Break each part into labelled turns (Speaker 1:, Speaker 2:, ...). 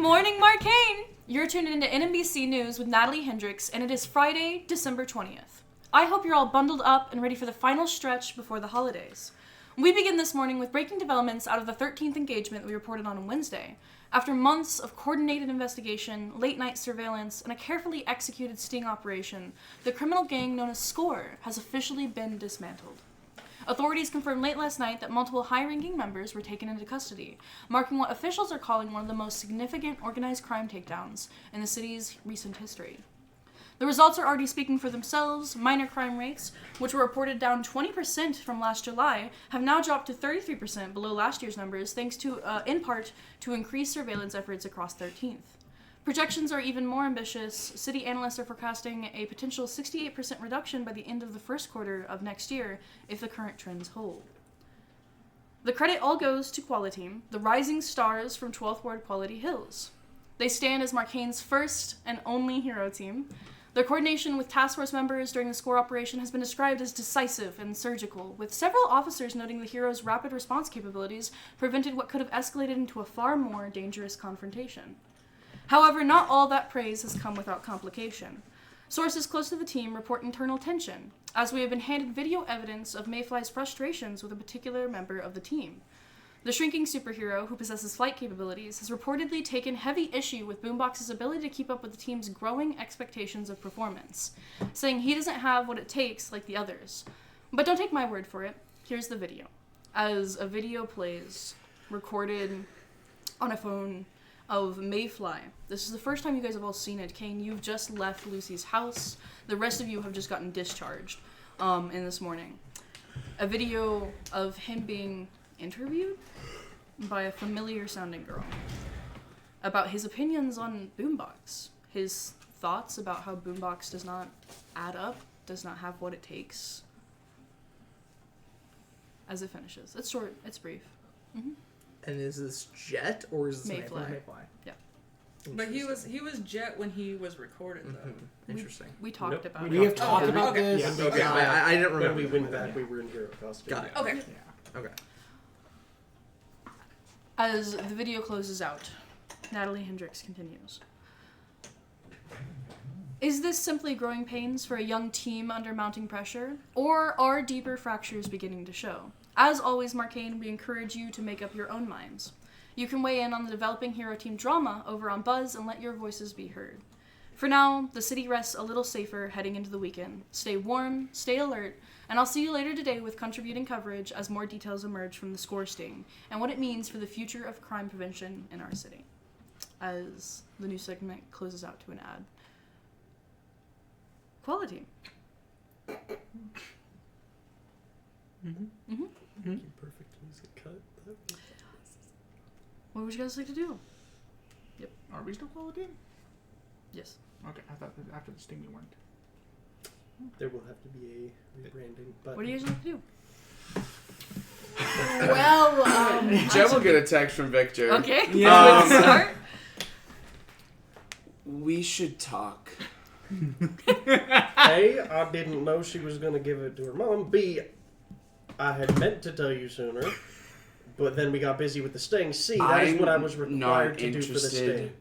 Speaker 1: morning, Marcainne! You're tuned into NBC News with Natalie Hendricks, and it is Friday, December 20th. I hope you're all bundled up and ready for the final stretch before the holidays. We begin this morning with breaking developments out of the 13th engagement that we reported on Wednesday. After months of coordinated investigation, late-night surveillance, and a carefully executed sting operation, the criminal gang known as SCORE has officially been dismantled. Authorities confirmed late last night that multiple high-ranking members were taken into custody, marking what officials are calling one of the most significant organized crime takedowns in the city's recent history. The results are already speaking for themselves. Minor crime rates, which were reported down 20% from last July, have now dropped to 33% below last year's numbers, thanks to, in part, to increased surveillance efforts across 13th. Projections are even more ambitious. City analysts are forecasting a potential 68% reduction by the end of the first quarter of next year if the current trends hold. The credit all goes to Qualiteam, the rising stars from 12th Ward Quality Hills. They stand as Marcainne's first and only hero team. Their coordination with task force members during the SCORE operation has been described as decisive and surgical, with several officers noting the heroes' rapid response capabilities prevented what could have escalated into a far more dangerous confrontation. However, not all that praise has come without complication. Sources close to the team report internal tension, as we have been handed video evidence of Mayfly's frustrations with a particular member of the team. The shrinking superhero, who possesses flight capabilities, has reportedly taken heavy issue with Boombox's ability to keep up with the team's growing expectations of performance, saying he doesn't have what it takes like the others. But don't take my word for it. Here's the video. As a video plays, recorded on a phone of Mayfly. This is the first time you guys have all seen it. Kane, you've just left Lucy's house. The rest of you have just gotten discharged in this morning. A video of him being interviewed by a familiar sounding girl about his opinions on Boombox, his thoughts about how Boombox does not add up, does not have what it takes. As it finishes. It's short, it's brief. Mm-hmm.
Speaker 2: And is this Jet or is this
Speaker 1: Mayfly?
Speaker 2: Mayfly?
Speaker 1: Yeah.
Speaker 3: But he was Jet when he was recorded though.
Speaker 2: Mm-hmm. Interesting.
Speaker 1: We talked about it.
Speaker 4: We have talked about this.
Speaker 2: Yeah, okay. I didn't remember.
Speaker 4: When we went back, we were in hero costume.
Speaker 2: Got it.
Speaker 3: Okay.
Speaker 2: Yeah. Okay.
Speaker 1: As the video closes out, Natalie Hendricks continues. Is this simply growing pains for a young team under mounting pressure, or are deeper fractures beginning to show? As always, Marcainne, we encourage you to make up your own minds. You can weigh in on the developing hero team drama over on Buzz and let your voices be heard. For now, the city rests a little safer heading into the weekend. Stay warm, stay alert, and I'll see you later today with contributing coverage as more details emerge from the SCORE sting and what it means for the future of crime prevention in our city. As the new segment closes out to an ad. Quality.
Speaker 4: Perfect music cut.
Speaker 1: What would you guys like to do? Yep.
Speaker 5: Are we still Quality?
Speaker 1: Yes.
Speaker 5: Okay, I thought that after the sting we weren't.
Speaker 4: There will have to be a rebranding. But
Speaker 1: What do you guys like to do?
Speaker 6: Jen will get a text from Victor.
Speaker 1: Okay.
Speaker 6: Yeah.
Speaker 1: Start.
Speaker 6: We should talk.
Speaker 4: A, I didn't know she was going to give it to her mom. B, I had meant to tell you sooner, but then we got busy with the sting. C, that is what I was required to do for the sting.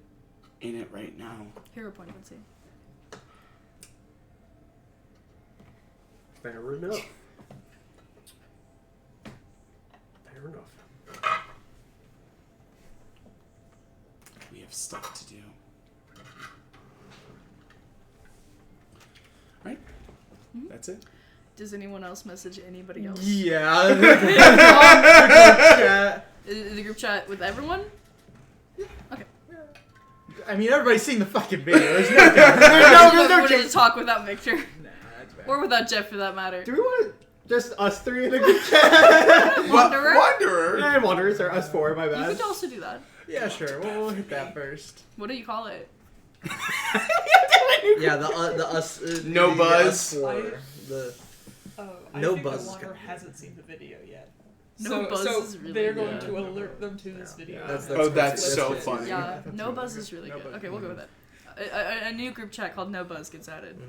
Speaker 6: In it right now.
Speaker 1: Hero point, let's see.
Speaker 4: Fair enough. Fair enough.
Speaker 6: We have stuff to do. Right?
Speaker 1: Mm-hmm.
Speaker 6: That's it.
Speaker 1: Does anyone else message anybody else?
Speaker 2: Yeah.
Speaker 1: The group chat with everyone? Okay.
Speaker 5: I mean, everybody's seen the fucking video. There's no
Speaker 1: There's no to talk without Victor.
Speaker 5: Nah, that's bad.
Speaker 1: Or without Jeff, for that matter.
Speaker 2: Do we want just us three in the group chat?
Speaker 1: Wanderer?
Speaker 6: Wanderer?
Speaker 2: And Wanderers are us four, my
Speaker 1: You
Speaker 2: bad.
Speaker 1: could also do that.
Speaker 2: Yeah, sure. We'll hit that first.
Speaker 1: What do you call it?
Speaker 2: Yeah, the us.
Speaker 6: No
Speaker 2: the
Speaker 6: buzz.
Speaker 2: Us four.
Speaker 3: I
Speaker 2: No
Speaker 3: think
Speaker 2: buzz
Speaker 3: the
Speaker 2: is
Speaker 3: Wanderer
Speaker 2: gonna be-
Speaker 3: hasn't seen the video yet.
Speaker 1: No Buzz
Speaker 3: so
Speaker 1: is really
Speaker 3: they're
Speaker 1: good.
Speaker 3: going to alert them to this video.
Speaker 2: Yeah, that's
Speaker 6: Oh, that's
Speaker 2: what's
Speaker 6: so
Speaker 2: good.
Speaker 6: funny.
Speaker 1: Yeah,
Speaker 5: that's
Speaker 1: No
Speaker 5: really
Speaker 1: Buzz
Speaker 5: good.
Speaker 1: is really
Speaker 5: No
Speaker 1: good.
Speaker 5: Buzz.
Speaker 1: Okay, we'll go with that. A new group chat called No Buzz gets added.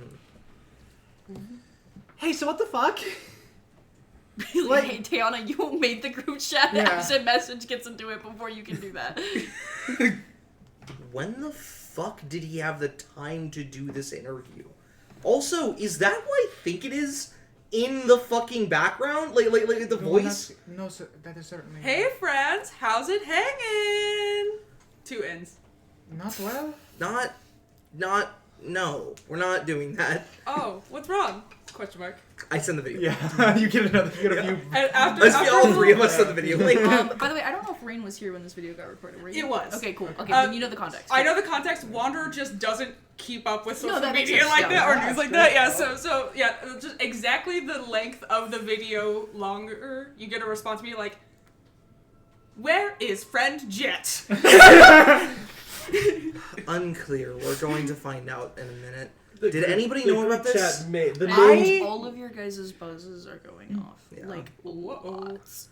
Speaker 2: Hey, so what the fuck?
Speaker 1: Really?
Speaker 2: Like-
Speaker 1: Hey, Tiana, you made the group chat.
Speaker 2: Yeah.
Speaker 1: I said message gets into it before you can do that.
Speaker 7: when the fuck did he have the time to do this interview? Also, is that what I think it is in the fucking background? Like the voice?
Speaker 5: No, sir, that is certainly...
Speaker 3: Hey friends, how's it hanging? 2 ends.
Speaker 5: Not well?
Speaker 7: No, we're not doing that.
Speaker 3: Oh, what's wrong? Question mark.
Speaker 7: I send the video.
Speaker 5: Yeah, you get a few...
Speaker 3: And after
Speaker 7: All 3 of us send the video link.
Speaker 1: By the way, I don't know if Rain was here when this video got recorded. Were you?
Speaker 3: It was.
Speaker 1: Okay, cool. Okay, then you know the context.
Speaker 3: I know the context. Wanderer just doesn't keep up with social
Speaker 1: that makes
Speaker 3: media
Speaker 1: sense,
Speaker 3: like
Speaker 1: yeah.
Speaker 3: that or news like that. Yeah, so yeah, just exactly the length of the video longer, you get a response to me like, "Where is friend Jet?"
Speaker 7: Unclear. We're going to find out in a minute. Did anybody know about this?
Speaker 4: The
Speaker 1: And
Speaker 4: names.
Speaker 1: all of your guys' buzzes are going off.
Speaker 7: Yeah.
Speaker 1: Like, lots.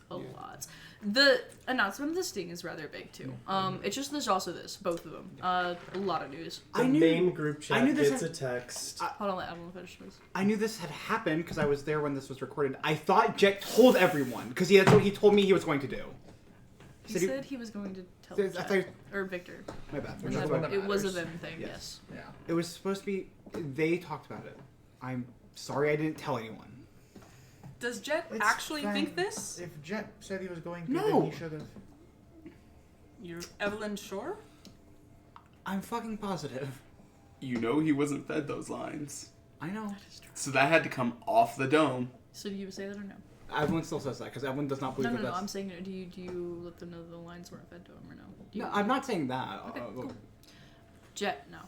Speaker 1: The announcement of this thing is rather big, too. It's just there's also this, both of them. A lot of news.
Speaker 4: The main group chat
Speaker 5: I knew this
Speaker 4: gets
Speaker 5: had-
Speaker 4: a text.
Speaker 1: Hold on, let Evelyn finish, please.
Speaker 5: I knew this had happened because I was there when this was recorded. I thought Jet told everyone because he told me he was going to do.
Speaker 1: He said he was going to tell
Speaker 5: I
Speaker 1: Jet,
Speaker 5: thought-
Speaker 1: or Victor.
Speaker 5: My bad.
Speaker 1: And
Speaker 5: That's
Speaker 1: then
Speaker 5: what-
Speaker 1: it was a
Speaker 5: matters.
Speaker 1: them thing, yes.
Speaker 5: Yeah. It was supposed to be... They talked about it. I'm sorry I didn't tell anyone.
Speaker 3: Does Jet
Speaker 5: It's
Speaker 3: actually
Speaker 5: fine.
Speaker 3: think this?
Speaker 5: If Jet said he was going to, No. then he should have.
Speaker 3: You're Evelyn Shore?
Speaker 5: I'm fucking positive.
Speaker 6: You know he wasn't fed those lines.
Speaker 5: I know.
Speaker 6: So that had to come off the dome.
Speaker 1: So do you say that or no?
Speaker 5: Everyone still says that because everyone does not believe
Speaker 1: No,
Speaker 5: that
Speaker 1: no,
Speaker 5: that's...
Speaker 1: I'm saying, do you let them know the lines weren't fed to him or no? Do you,
Speaker 5: No, I'm not saying that.
Speaker 1: Okay, cool. Jet, no.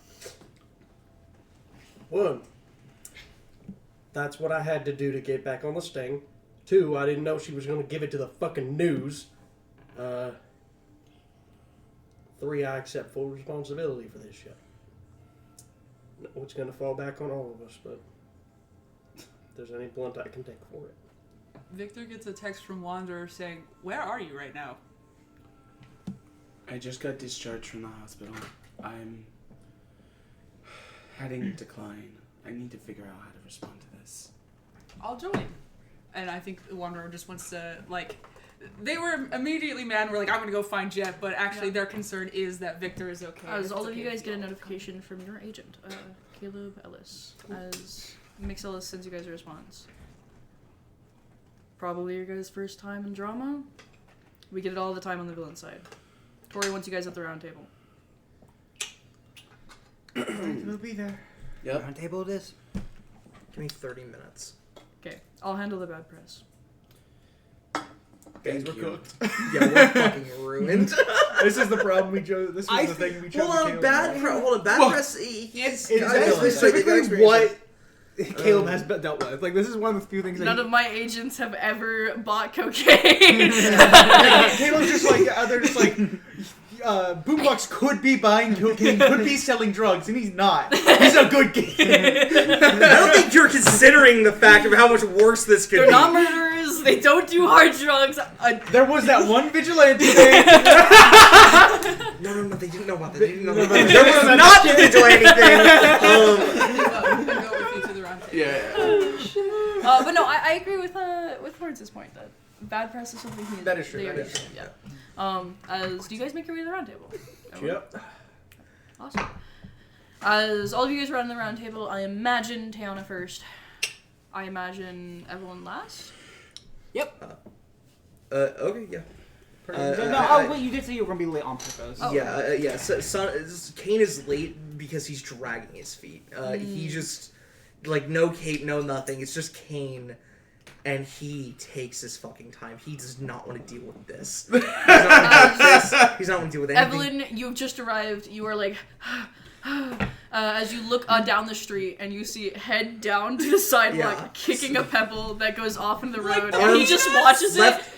Speaker 4: 1, that's what I had to do to get back on the sting. 2, I didn't know she was going to give it to the fucking news. 3, I accept full responsibility for this shit. No, it's going to fall back on all of us, but if there's any blunt I can take for it.
Speaker 3: Victor gets a text from Wanderer saying, "Where are you right now?"
Speaker 6: I just got discharged from the hospital. I'm having decline. I need to figure out how to respond to this.
Speaker 3: I'll join. And I think Wanderer just wants to, like, they were immediately mad and were like, I'm going to go find Jet, but actually their concern is that Victor is okay.
Speaker 1: As
Speaker 3: It's
Speaker 1: all of
Speaker 3: okay
Speaker 1: you
Speaker 3: to
Speaker 1: guys
Speaker 3: be
Speaker 1: get a
Speaker 3: all
Speaker 1: notification from your agent, Caleb Ellis, as Mix Ellis sends you guys a response. Probably your guys' first time in drama. We get it all the time on the villain side. Tori wants you guys at the round table.
Speaker 5: We'll be there.
Speaker 6: Yep.
Speaker 5: Round table it is.
Speaker 7: Give me 30 minutes.
Speaker 1: Okay, I'll handle the bad press.
Speaker 6: Thank
Speaker 5: We're
Speaker 6: you.
Speaker 5: cooked.
Speaker 7: Yeah, we're fucking ruined.
Speaker 5: This is the problem we chose. This was the thing we chose.
Speaker 7: Hold on, bad press.
Speaker 5: It's
Speaker 7: I know,
Speaker 5: specifically
Speaker 7: like,
Speaker 5: what Caleb has dealt with. Like, this is one of the few things that
Speaker 1: None of my agents have ever bought cocaine.
Speaker 5: Caleb's just like, they're just like, Boombox could be buying cocaine, could be selling drugs, and he's not. He's a good kid.
Speaker 7: I don't think you're considering the fact of how much worse this could
Speaker 1: They're
Speaker 7: be.
Speaker 1: not murderers. They don't do hard drugs.
Speaker 5: There was that one vigilante thing.
Speaker 7: No, they didn't know about that. They didn't know
Speaker 5: No,
Speaker 7: about
Speaker 5: but
Speaker 7: that.
Speaker 5: there
Speaker 7: There
Speaker 5: was
Speaker 7: was not the vigilante thing.
Speaker 3: I go with you to the round table.
Speaker 6: Yeah.
Speaker 1: But no, I agree with Lawrence's point that bad press is something he
Speaker 5: That is true,
Speaker 1: they
Speaker 5: that is
Speaker 1: understand, Yeah. As do you guys make your way to the round table?
Speaker 4: Yep.
Speaker 1: Awesome. As all of you guys are on the round table, I imagine Tiana first. I imagine Evelyn last.
Speaker 7: Okay, yeah.
Speaker 5: Wait, you did say you were going to be late on purpose.
Speaker 1: Oh.
Speaker 7: Yeah. So, Kane is late because he's dragging his feet. He just, like, no cape, no nothing. It's just Kane, and he takes his fucking time. He does not want to deal with this. He's not want to deal with anything.
Speaker 1: Evelyn, you've just arrived. You are like, as you look down the street and you see it head down to the sidewalk,
Speaker 7: Yeah.
Speaker 1: kicking a pebble that goes off in the
Speaker 3: Like
Speaker 1: road,
Speaker 3: that.
Speaker 1: and he just watches
Speaker 7: Left-
Speaker 1: it.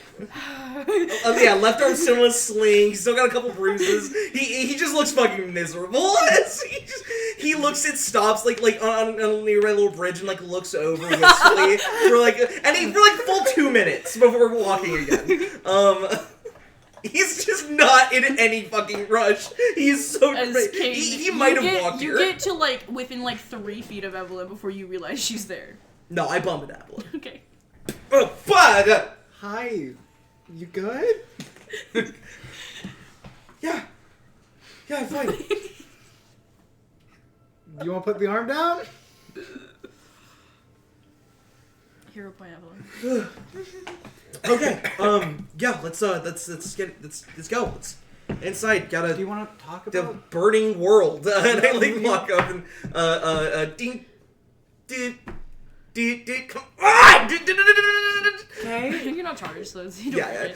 Speaker 7: Left arm still in a sling. He's still got a couple bruises. He just looks fucking miserable. He looks at stops like on near a little bridge and like looks over wistfully for like full 2 minutes before walking again. He's just not in any fucking rush. He's so
Speaker 1: As
Speaker 7: great.
Speaker 1: Kane,
Speaker 7: He might have walked
Speaker 1: You
Speaker 7: here.
Speaker 1: get to like within like 3 feet of Evelyn before you realize she's there.
Speaker 7: No, I bumped at Evelyn.
Speaker 1: Okay.
Speaker 7: Oh fuck!
Speaker 5: Hi. You good?
Speaker 7: Yeah, I'm fine.
Speaker 5: Do you want to put the arm down?
Speaker 1: Hero point, Evelyn.
Speaker 7: Okay. Yeah. Let's go. Let's inside. Gotta.
Speaker 5: Do you want to talk
Speaker 7: The
Speaker 5: about?
Speaker 7: burning world. And I like walk up and ding, ding, ding, ding. Come on!
Speaker 1: Okay. You're not charged, so you don't
Speaker 7: Yeah.
Speaker 1: worry.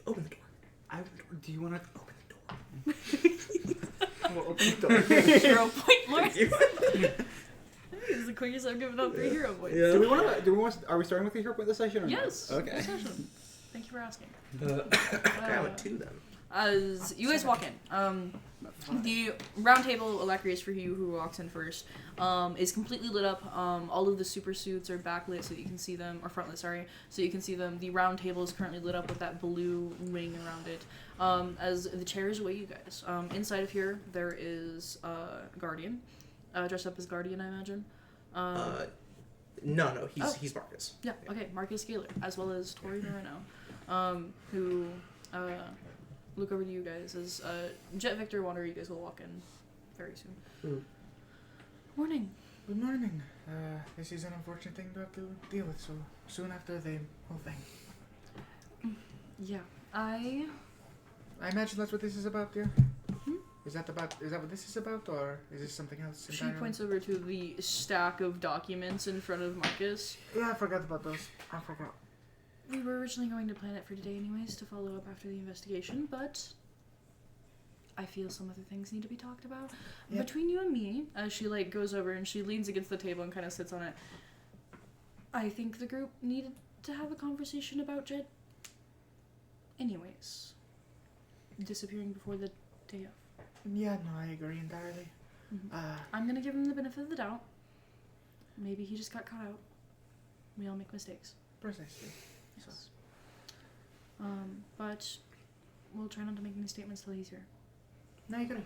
Speaker 7: Open the door.
Speaker 5: Do you want to
Speaker 7: Open the door.
Speaker 5: open the door?
Speaker 1: Hero point, Lord.
Speaker 7: You-
Speaker 1: This is the quickest I've given out 3 hero points.
Speaker 7: Yeah.
Speaker 5: Do we want to? Are we starting with the hero point this session? Or
Speaker 1: Yes.
Speaker 5: No? Okay.
Speaker 1: Good session. Thank you for asking.
Speaker 7: I went to them.
Speaker 1: As you guys walk in, the round table Alacrius for you who walks in first is completely lit up. All of the super suits are backlit so that you can see them, or frontlit, sorry, so you can see them. The round table is currently lit up with that blue ring around it. As the chairs await you guys. Inside of here, there is Guardian, dressed up as Guardian, I imagine.
Speaker 7: No, he's Marcus.
Speaker 1: Yeah, okay, Marcus Gaylor, as well as Tori Moreno, who look over to you guys as Jet Victor Wanderer. You guys will walk in very soon. Morning.
Speaker 5: Good morning. This is an unfortunate thing to have to deal with so soon after the whole thing.
Speaker 1: Yeah, I
Speaker 5: imagine that's what this is about, dear. Is that what this is about, or is this something else?
Speaker 1: She points over to the stack of documents in front of Marcus.
Speaker 5: Yeah, I forgot about those. I forgot.
Speaker 1: We were originally going to plan it for today anyways to follow up after the investigation, but I feel some other things need to be talked about.
Speaker 5: Yep.
Speaker 1: Between you and me, as she goes over and she leans against the table and kind of sits on it, I think the group needed to have a conversation about Jed. Anyways, disappearing before the day of.
Speaker 5: Yeah, no, I agree entirely.
Speaker 1: I'm gonna give him the benefit of the doubt. Maybe he just got caught out. We all make mistakes.
Speaker 5: Precisely.
Speaker 1: Yes. But we'll try not to make any statements till he's here.
Speaker 5: No, I agree.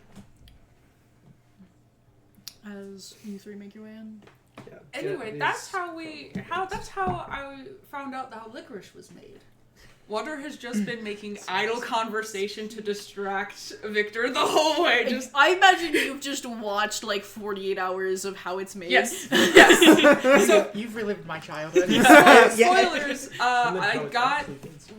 Speaker 1: As you 3 make your way in.
Speaker 2: Yeah,
Speaker 3: Anyway, that's how I found out how licorice was made. Water has just been making idle conversation to distract Victor the whole way. Just
Speaker 1: I imagine you've just watched 48 hours of how it's made.
Speaker 3: yes, yes. So
Speaker 5: You've relived my childhood.
Speaker 3: spoilers. I got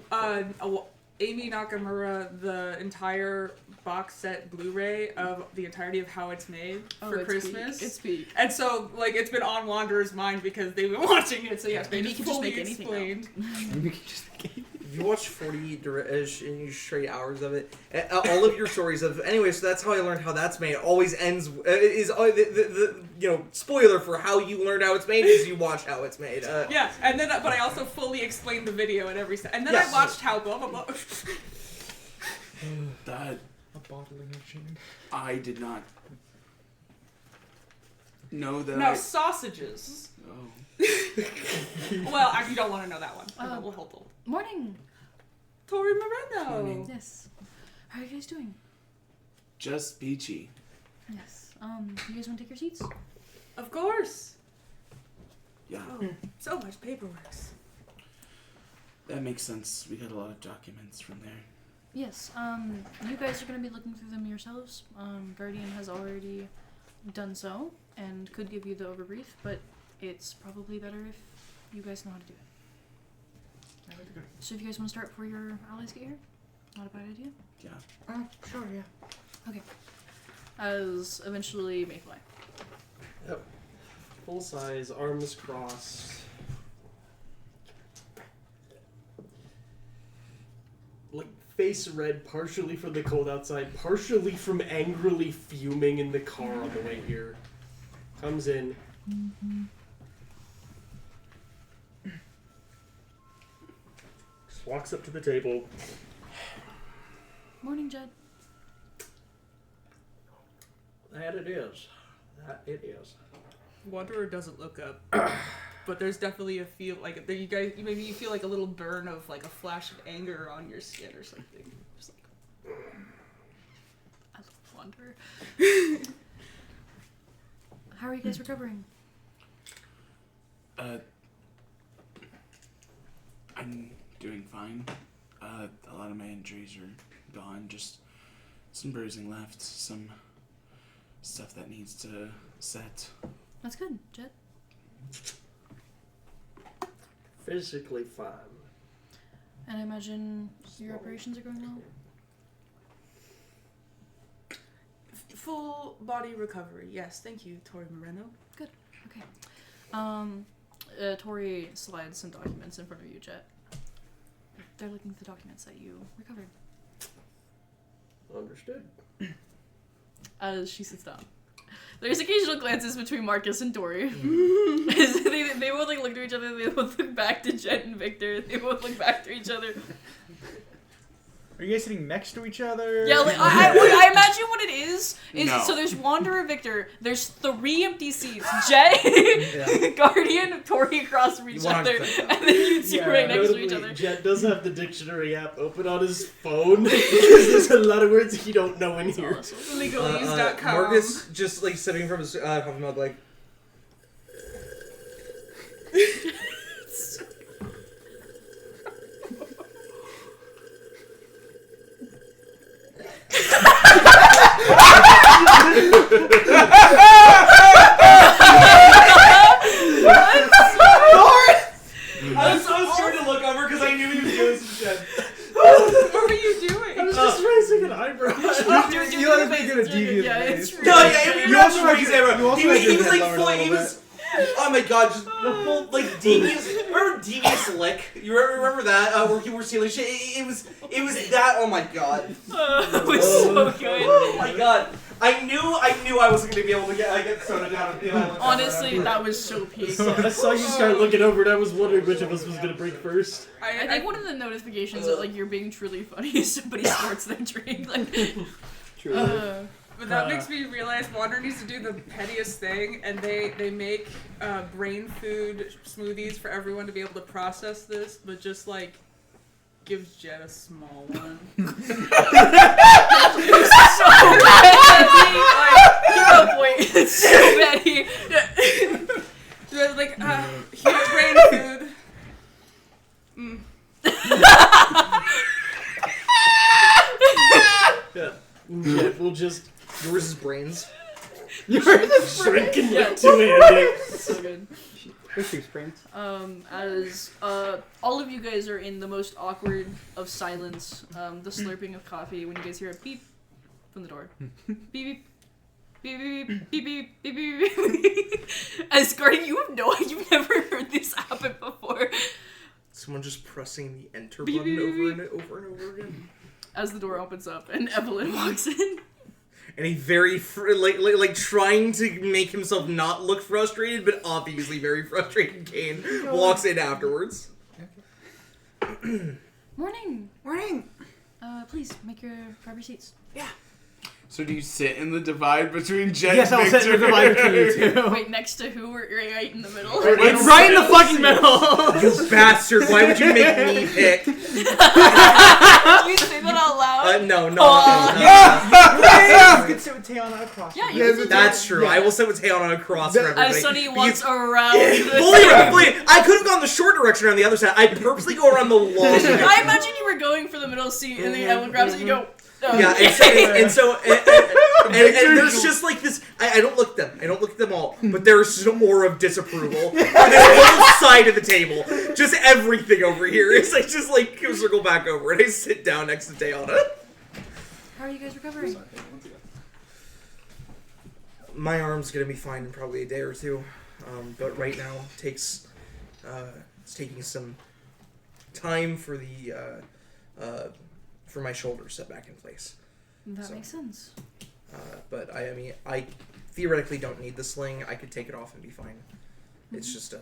Speaker 2: got
Speaker 3: Amy Nakamura the entire box set Blu-ray of the entirety of How It's Made for
Speaker 1: it's
Speaker 3: Christmas.
Speaker 1: Peak. It's peak.
Speaker 3: And so, it's been on Wanderer's mind because they've been watching it. So yes, they
Speaker 1: Maybe
Speaker 3: just
Speaker 1: you can just
Speaker 3: fully
Speaker 1: make anything
Speaker 3: explained.
Speaker 5: You can just
Speaker 7: You watched 40 straight hours of it. All of your stories of anyway. So that's how I learned how that's made. Always ends is the spoiler for how you learned how it's made is you watch how it's made.
Speaker 3: Yeah, and then but I also fully explained the video at every and then
Speaker 7: Yes.
Speaker 3: I watched how blah blah blah.
Speaker 6: That
Speaker 5: a bottling machine.
Speaker 6: I did not know that.
Speaker 3: Now sausages.
Speaker 6: Oh.
Speaker 3: Well, you don't want to know that one. We'll hold on.
Speaker 1: Morning.
Speaker 3: Tori Moreno.
Speaker 6: Morning.
Speaker 1: Yes. How are you guys doing?
Speaker 6: Just peachy.
Speaker 1: Yes. You guys want to take your seats?
Speaker 3: Of course.
Speaker 6: Yeah,
Speaker 3: Oh, so much paperwork.
Speaker 6: that makes sense. We got a lot of documents from there.
Speaker 1: Yes. You guys are going to be looking through them yourselves. Guardian has already done so and could give you the overbrief, but it's probably better if you guys know how to do it.
Speaker 5: I would agree.
Speaker 1: So if you guys want to start before your allies get here, not a bad idea.
Speaker 6: Yeah.
Speaker 5: Sure, yeah.
Speaker 1: Okay. As eventually Mayfly.
Speaker 2: Yep. Full size, arms crossed. Face red, partially from the cold outside, partially from angrily fuming in the car on the way here. Comes in. Just walks up to the table.
Speaker 1: Morning, Jed.
Speaker 2: That it is. That it is.
Speaker 3: Wanderer doesn't look up, but there's definitely a feel you guys maybe you feel like a little burn of a flash of anger on your skin or something. Just
Speaker 1: I love Wanderer. How are you guys recovering?
Speaker 6: I'm doing fine. A lot of my injuries are gone. Just some bruising left. Some stuff that needs to set.
Speaker 1: That's good, Jet.
Speaker 4: Physically fine.
Speaker 1: And I imagine your operations are going well?
Speaker 3: Full body recovery. Yes, thank you, Tori Moreno.
Speaker 1: Good. Okay. Tori slides some documents in front of you, Jet. They're looking for the documents that you recovered.
Speaker 4: Understood.
Speaker 1: As she sits down. There's occasional glances between Marcus and Tori. they both like look to each other, they both look back to Jet and Victor, they both look back to each other.
Speaker 5: Are you guys sitting next to each other?
Speaker 1: Yeah, like, I imagine what it is
Speaker 6: No.
Speaker 1: so there's Wanderer Victor, there's 3 empty seats, Jet, Guardian, Tori across from each other,
Speaker 7: 100%.
Speaker 1: and then you two right next to each
Speaker 2: Notably,
Speaker 1: other.
Speaker 2: Jet does have the dictionary app open on his phone because there's a lot of words he don't know in here.
Speaker 3: Legalese.com.
Speaker 7: Marcus just like sipping from his coffee mug, like. I was so scared to look over because I knew he was doing some shit.
Speaker 3: What were you doing?
Speaker 2: I was just raising an eyebrow.
Speaker 5: You always make it a devious
Speaker 1: Yeah,
Speaker 5: face.
Speaker 1: it's
Speaker 7: No, yeah,
Speaker 5: You also had your- you also had
Speaker 7: he
Speaker 5: your
Speaker 7: was
Speaker 5: head
Speaker 7: like
Speaker 5: lowered a
Speaker 7: fully, he
Speaker 5: little
Speaker 7: was. Oh my god, just the full like devious. Remember devious lick? You remember that where you were stealing shit? It was that. Oh my god.
Speaker 1: That was so good.
Speaker 7: Oh my god. I knew I wasn't gonna be able to get soda down.
Speaker 1: Honestly, that was so peak.
Speaker 2: I saw you start looking over and I was wondering which of us was gonna break first.
Speaker 1: I think one of the notifications that like you're being truly funny is somebody snorts their drink. Like,
Speaker 3: But that makes me realize Wander needs to do the pettiest thing, and they make brain food smoothies for everyone to be able to process this, but just like gives Jet a small one.
Speaker 1: so petty. Like, wait, it's so petty.
Speaker 3: They're like, here, brain food.
Speaker 2: Yeah. Jet will just
Speaker 7: Yours is brains.
Speaker 2: shrink and get two-handed.
Speaker 1: So good. As all of you guys are in the most awkward of silence, the slurping of coffee when you guys hear a beep from the door. Beep beep. Beep beep beep beep beep beep beep. As Guardian, you've never heard this happen before.
Speaker 7: Someone just pressing the enter
Speaker 1: Beep,
Speaker 7: button
Speaker 1: beep,
Speaker 7: over
Speaker 1: beep.
Speaker 7: and over and over again.
Speaker 1: As the door opens up and Evelyn walks in.
Speaker 7: And he very like trying to make himself not look frustrated, but obviously very frustrated. Kane walks in afterwards.
Speaker 1: Morning.
Speaker 5: Morning.
Speaker 1: Please grab your seats.
Speaker 6: So do you sit in the divide between Jet
Speaker 5: Yes,
Speaker 6: and
Speaker 5: I'll
Speaker 6: Victor?
Speaker 5: sit in the divide between you two.
Speaker 1: Wait, next to who? We're right in the middle.
Speaker 5: It's right in the fucking middle.
Speaker 7: You bastard! Why would you make me pick?
Speaker 1: Did you say that out loud?
Speaker 7: No.
Speaker 5: You could sit with Tayana across.
Speaker 1: Yeah,
Speaker 5: from
Speaker 1: you
Speaker 5: me.
Speaker 1: can sit
Speaker 7: That's true. I will sit with Tayana across from everybody.
Speaker 1: As Sunny walks
Speaker 7: You-
Speaker 1: around.
Speaker 7: Fully, I could have gone the short direction on the other side. I purposely go around the long way.
Speaker 1: I imagine you were going for the middle seat, and then Evelyn grabs it and you go. Oh.
Speaker 7: Yeah, and so there's just like this. I don't look at them. I don't look at them all. But there's just an aura of disapproval on this whole side of the table. Just everything over here. It's like just like circle back over, and I sit down next to Tayana.
Speaker 1: How are you guys recovering?
Speaker 7: My arm's gonna be fine in probably a day or two, but right now it's taking some time for the for my shoulder set back in place.
Speaker 1: That makes sense.
Speaker 7: But I mean, I theoretically don't need the sling. I could take it off and be fine. It's just it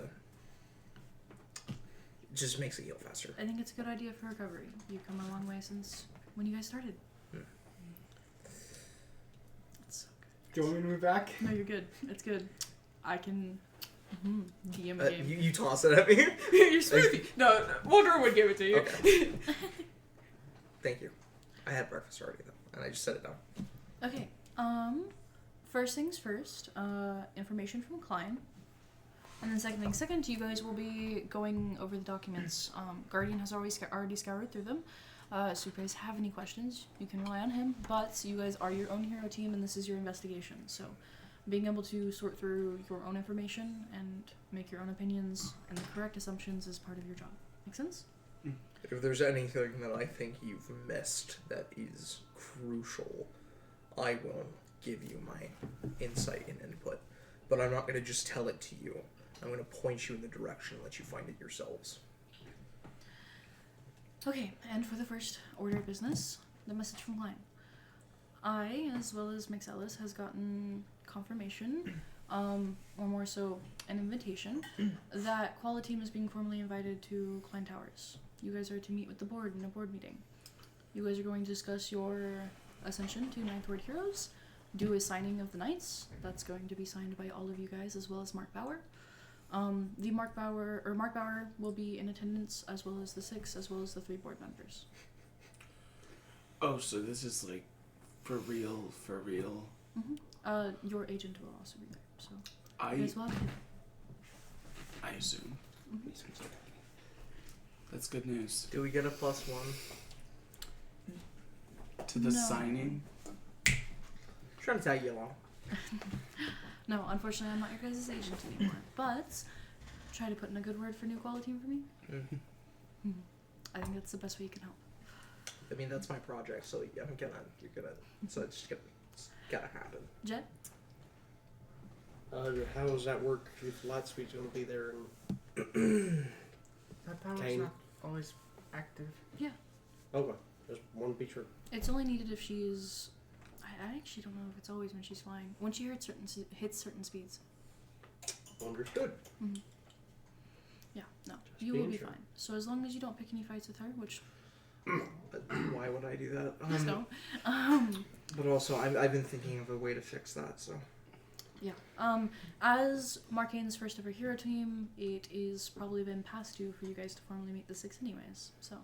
Speaker 7: just makes it heal faster.
Speaker 1: I think it's a good idea for recovery. You've come a long way since when you guys started. It's so good.
Speaker 5: Do you want me to move back?
Speaker 1: No, you're good. It's good. I can DM a game.
Speaker 7: You toss it at me.
Speaker 3: You're smoothie. No, Wander would give it to you.
Speaker 7: Okay. Thank you. I had breakfast already though, and I just set it down.
Speaker 1: Okay. First things first. Information from a client. And then second thing second, you guys will be going over the documents. Guardian has already scoured through them. So if you guys have any questions, you can rely on him. But you guys are your own hero team, and this is your investigation. So being able to sort through your own information and make your own opinions and the correct assumptions is part of your job. Make sense?
Speaker 7: If there's anything that I think you've missed that is crucial, I will give you my insight and input. But I'm not going to just tell it to you. I'm going to point you in the direction and let you find it yourselves.
Speaker 1: Okay, and for the first order of business, the message from Klein. I, as well as Mixellis, has gotten confirmation, or more so, an invitation, that Quality Team is being formally invited to Klein Towers. You guys are to meet with the board in a board meeting. You guys are going to discuss your ascension to Ninth Ward Heroes, do a signing of the Knights. That's going to be signed by all of you guys, as well as Mark Bauer. Mark Bauer will be in attendance, as well as the 6, as well as the 3 board members.
Speaker 6: Oh, so this is like for real, for real.
Speaker 1: Mm-hmm. Your agent will also be there, so you guys will have to.
Speaker 6: I assume.
Speaker 1: Mm-hmm.
Speaker 6: That's good news.
Speaker 7: Do we get a +1?
Speaker 6: To the
Speaker 1: No.
Speaker 6: signing?
Speaker 7: Trying to tag you along.
Speaker 1: No, unfortunately, I'm not your guys' agent anymore. But try to put in a good word for New Quality Team for me.
Speaker 7: Mm-hmm.
Speaker 1: I think that's the best way you can help.
Speaker 7: I mean, that's my project, so you're gonna, so it's gotta happen.
Speaker 1: Jet?
Speaker 4: How does that work if Lightspeed's going to be there? And
Speaker 5: That power's
Speaker 4: Kane.
Speaker 5: not always active.
Speaker 4: okay, just want to be sure.
Speaker 1: It's only needed if she's. I actually don't know if it's always when she's flying. When she hits certain speeds.
Speaker 4: Understood.
Speaker 1: Mm-hmm. Yeah, no,
Speaker 4: Just
Speaker 1: you will
Speaker 4: being
Speaker 1: be
Speaker 4: sure.
Speaker 1: fine. So as long as you don't pick any fights with her, which
Speaker 7: But why would I do that?
Speaker 1: please don't.
Speaker 7: But also, I've been thinking of a way to fix that, so.
Speaker 1: Yeah. As Marcainne's first ever hero team, it is probably been past due for you guys to formally meet the 6 anyways. So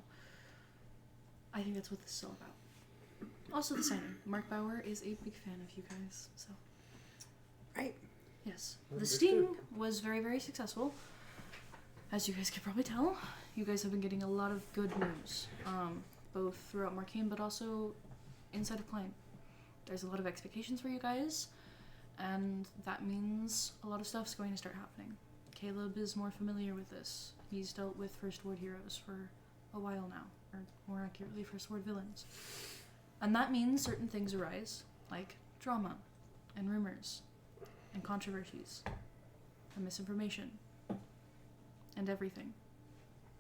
Speaker 1: I think that's what this is all about. Also the signing. Mark Bauer is a big fan of you guys, so.
Speaker 7: Right.
Speaker 1: Yes. The
Speaker 4: Understood.
Speaker 1: sting was very, very successful. As you guys can probably tell, you guys have been getting a lot of good news. Both throughout Marcainne, but also inside of Klein. There's a lot of expectations for you guys. And that means a lot of stuff's going to start happening. Caleb is more familiar with this. He's dealt with First Ward heroes for a while now, or more accurately, First Ward villains. And that means certain things arise, like drama, and rumors, and controversies, and misinformation, and everything.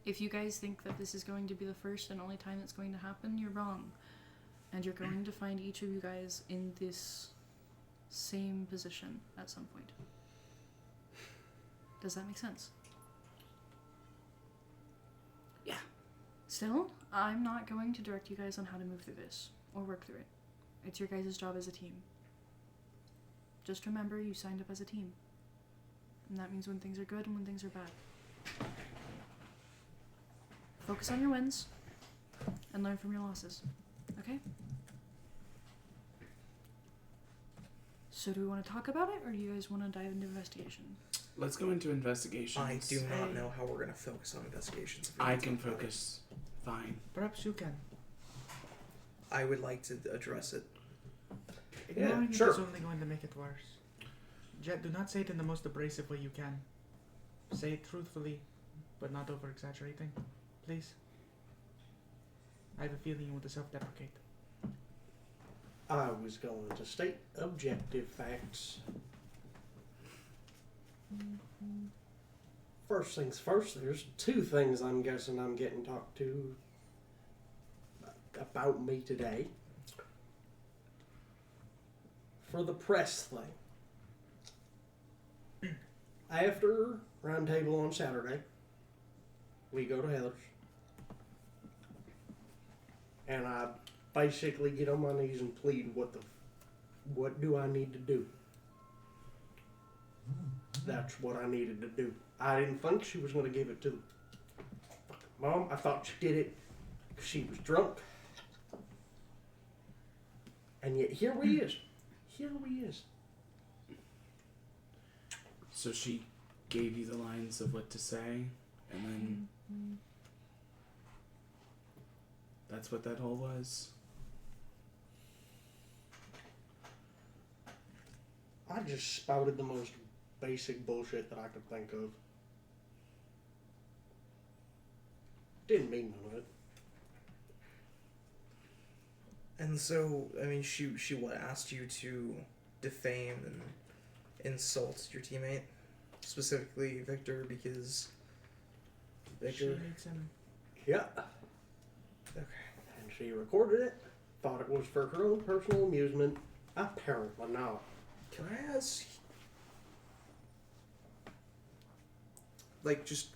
Speaker 1: If you guys think that this is going to be the first and only time it's going to happen, you're wrong. And you're going to find each of you guys in this same position at some point. Does that make sense?
Speaker 7: Yeah.
Speaker 1: Still, I'm not going to direct you guys on how to move through this or work through it. It's your guys' job as a team. Just remember you signed up as a team. And that means when things are good and when things are bad. Focus on your wins and learn from your losses. Okay? So do we want to talk about it, or do you guys want to dive into investigation?
Speaker 6: Let's go into investigations.
Speaker 7: I do not know how we're gonna focus on investigations. if we
Speaker 6: I
Speaker 7: don't
Speaker 6: can
Speaker 7: talk about it.
Speaker 6: focus fine.
Speaker 5: Perhaps you can.
Speaker 7: I would like to address it.
Speaker 5: Ignoring it
Speaker 4: sure.
Speaker 5: is only going to make it worse. Jet, do not say it in the most abrasive way you can. Say it truthfully, but not over-exaggerating. Please. I have a feeling you want to self-deprecate.
Speaker 4: I was going to state objective facts. First things first, there's 2 things I'm guessing I'm getting talked to about me today. For the press thing. After roundtable on Saturday, we go to Heather's. And I basically get on my knees and plead, what do I need to do? That's what I needed to do. I didn't think she was going to give it to Mom. I thought she did it because she was drunk. And yet here we is. Here we is.
Speaker 6: So she gave you the lines of what to say, and then That's what that hole was.
Speaker 4: I just spouted the most basic bullshit that I could think of. Didn't mean none of it.
Speaker 7: And so, I mean, she what, asked you to defame and insult your teammate? Specifically Victor, because Victor...
Speaker 5: She hates him.
Speaker 4: Yeah.
Speaker 7: Okay.
Speaker 4: And she recorded it, thought it was for her own personal amusement. Apparently not.
Speaker 7: Can I ask... Like, just...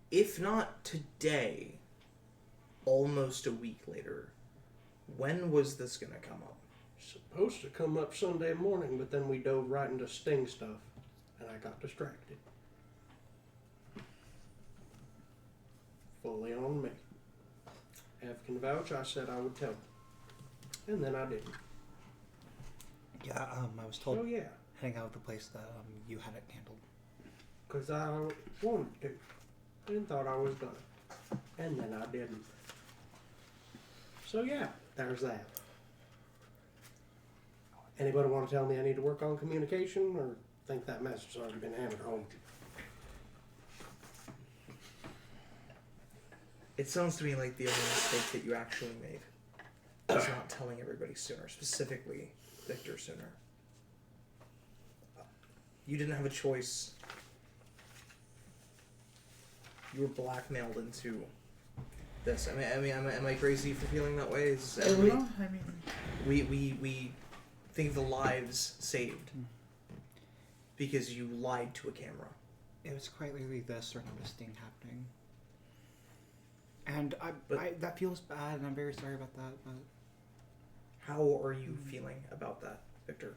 Speaker 7: If not today, almost a week later, when was this gonna come up?
Speaker 4: Supposed to come up Sunday morning, but then we dove right into Sting stuff, and I got distracted. Fully on me. Ev can vouch, I said I would tell. And then I didn't.
Speaker 8: Yeah, I was told
Speaker 4: Oh yeah,
Speaker 8: heading out of the place that you had it handled.
Speaker 4: because I wanted to. And thought I was gonna. And then I didn't. So yeah, there's that. Anybody want to tell me I need to work on communication, or think that message has already been hammered home?
Speaker 7: It sounds to me like the only mistake that you actually made was not telling everybody sooner, specifically Victor sooner. You didn't have a choice. You were blackmailed into this. I mean, am I crazy for feeling that way? Is everybody,
Speaker 5: No, I mean...
Speaker 7: we think the lives saved because you lied to a camera.
Speaker 8: It was quite literally the start of this thing happening. And
Speaker 7: But-
Speaker 8: that feels bad, and I'm very sorry about that, but...
Speaker 7: How are you feeling about that, Victor?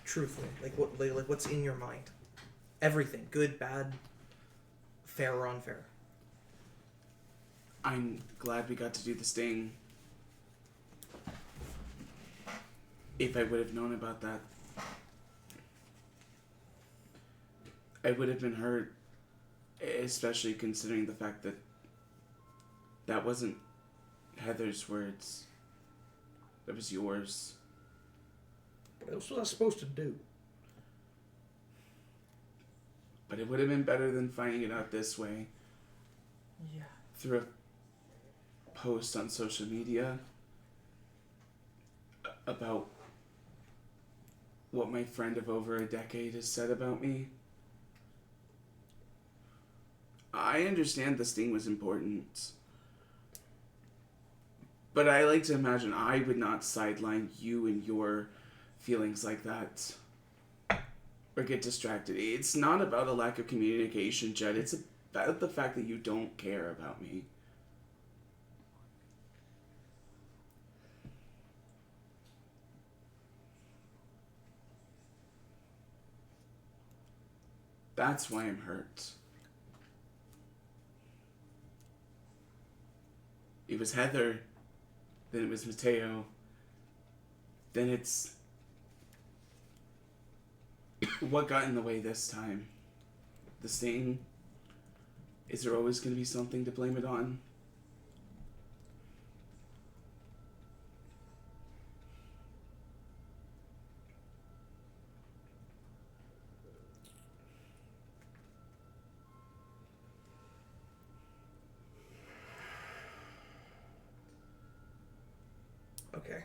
Speaker 7: Truthfully, like what's in your mind? Everything, good, bad, fair or unfair.
Speaker 6: I'm glad we got to do the sting. If I would have known about that, I would have been hurt, especially considering the fact that that wasn't Heather's words. That was yours.
Speaker 4: What else was I supposed to do?
Speaker 6: But it would have been better than finding it out this way.
Speaker 5: Yeah.
Speaker 6: Through a post on social media about what my friend of over a decade has said about me. I understand the sting was important, but I like to imagine I would not sideline you and your feelings like that or get distracted. It's not about a lack of communication, Jed. It's about the fact that you don't care about me. That's why I'm hurt. It was Heather, then it was Mateo, then it's what got in the way this time? The sting? Is there always going to be something to blame it on?
Speaker 7: Okay.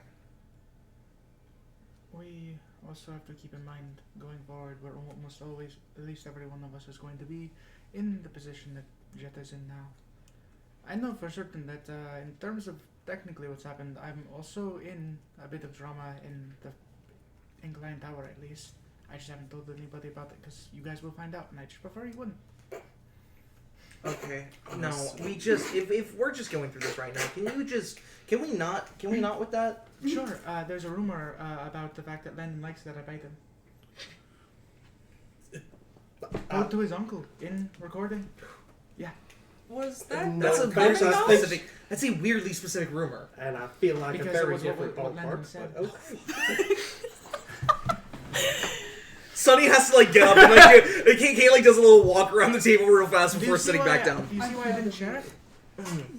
Speaker 5: We also have to keep in mind, going forward, we're almost always, at least every one of us is going to be in the position that Jet is in now. I know for certain that in terms of technically what's happened, I'm also in a bit of drama in the Incline Tower at least. I just haven't told anybody about it because you guys will find out, and I just prefer you wouldn't.
Speaker 7: Okay. No, we just if we're just going through this right now, can we not with that?
Speaker 5: Sure, there's a rumor about the fact that Landon likes that I bite him. Told to his uncle in recording. Yeah.
Speaker 3: Was that?
Speaker 4: No,
Speaker 7: That's a
Speaker 4: very
Speaker 7: very
Speaker 4: suspect.
Speaker 7: specific. That's a weirdly specific rumor.
Speaker 4: And I feel like
Speaker 5: Because
Speaker 4: a
Speaker 5: it
Speaker 4: very
Speaker 5: was
Speaker 4: different
Speaker 5: what Landon
Speaker 4: ballpark.
Speaker 5: said.
Speaker 4: But okay.
Speaker 7: Sonny has to like get up and like Kate like does a little walk around the table real fast before sitting back down.
Speaker 5: Do you see why I didn't share it?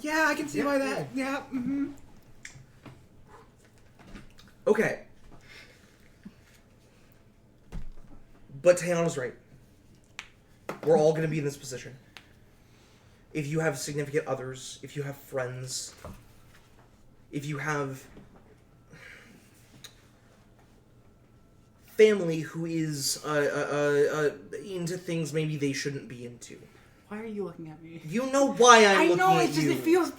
Speaker 5: Yeah, I can see why that. Yeah. Mm-hmm.
Speaker 7: Okay. But Tayana's right. We're all going to be in this position. If you have significant others, if you have friends, if you have family who is into things maybe they shouldn't be into.
Speaker 5: Why are you looking at me?
Speaker 7: You know why I'm looking at you.
Speaker 5: I know, it's just, it feels...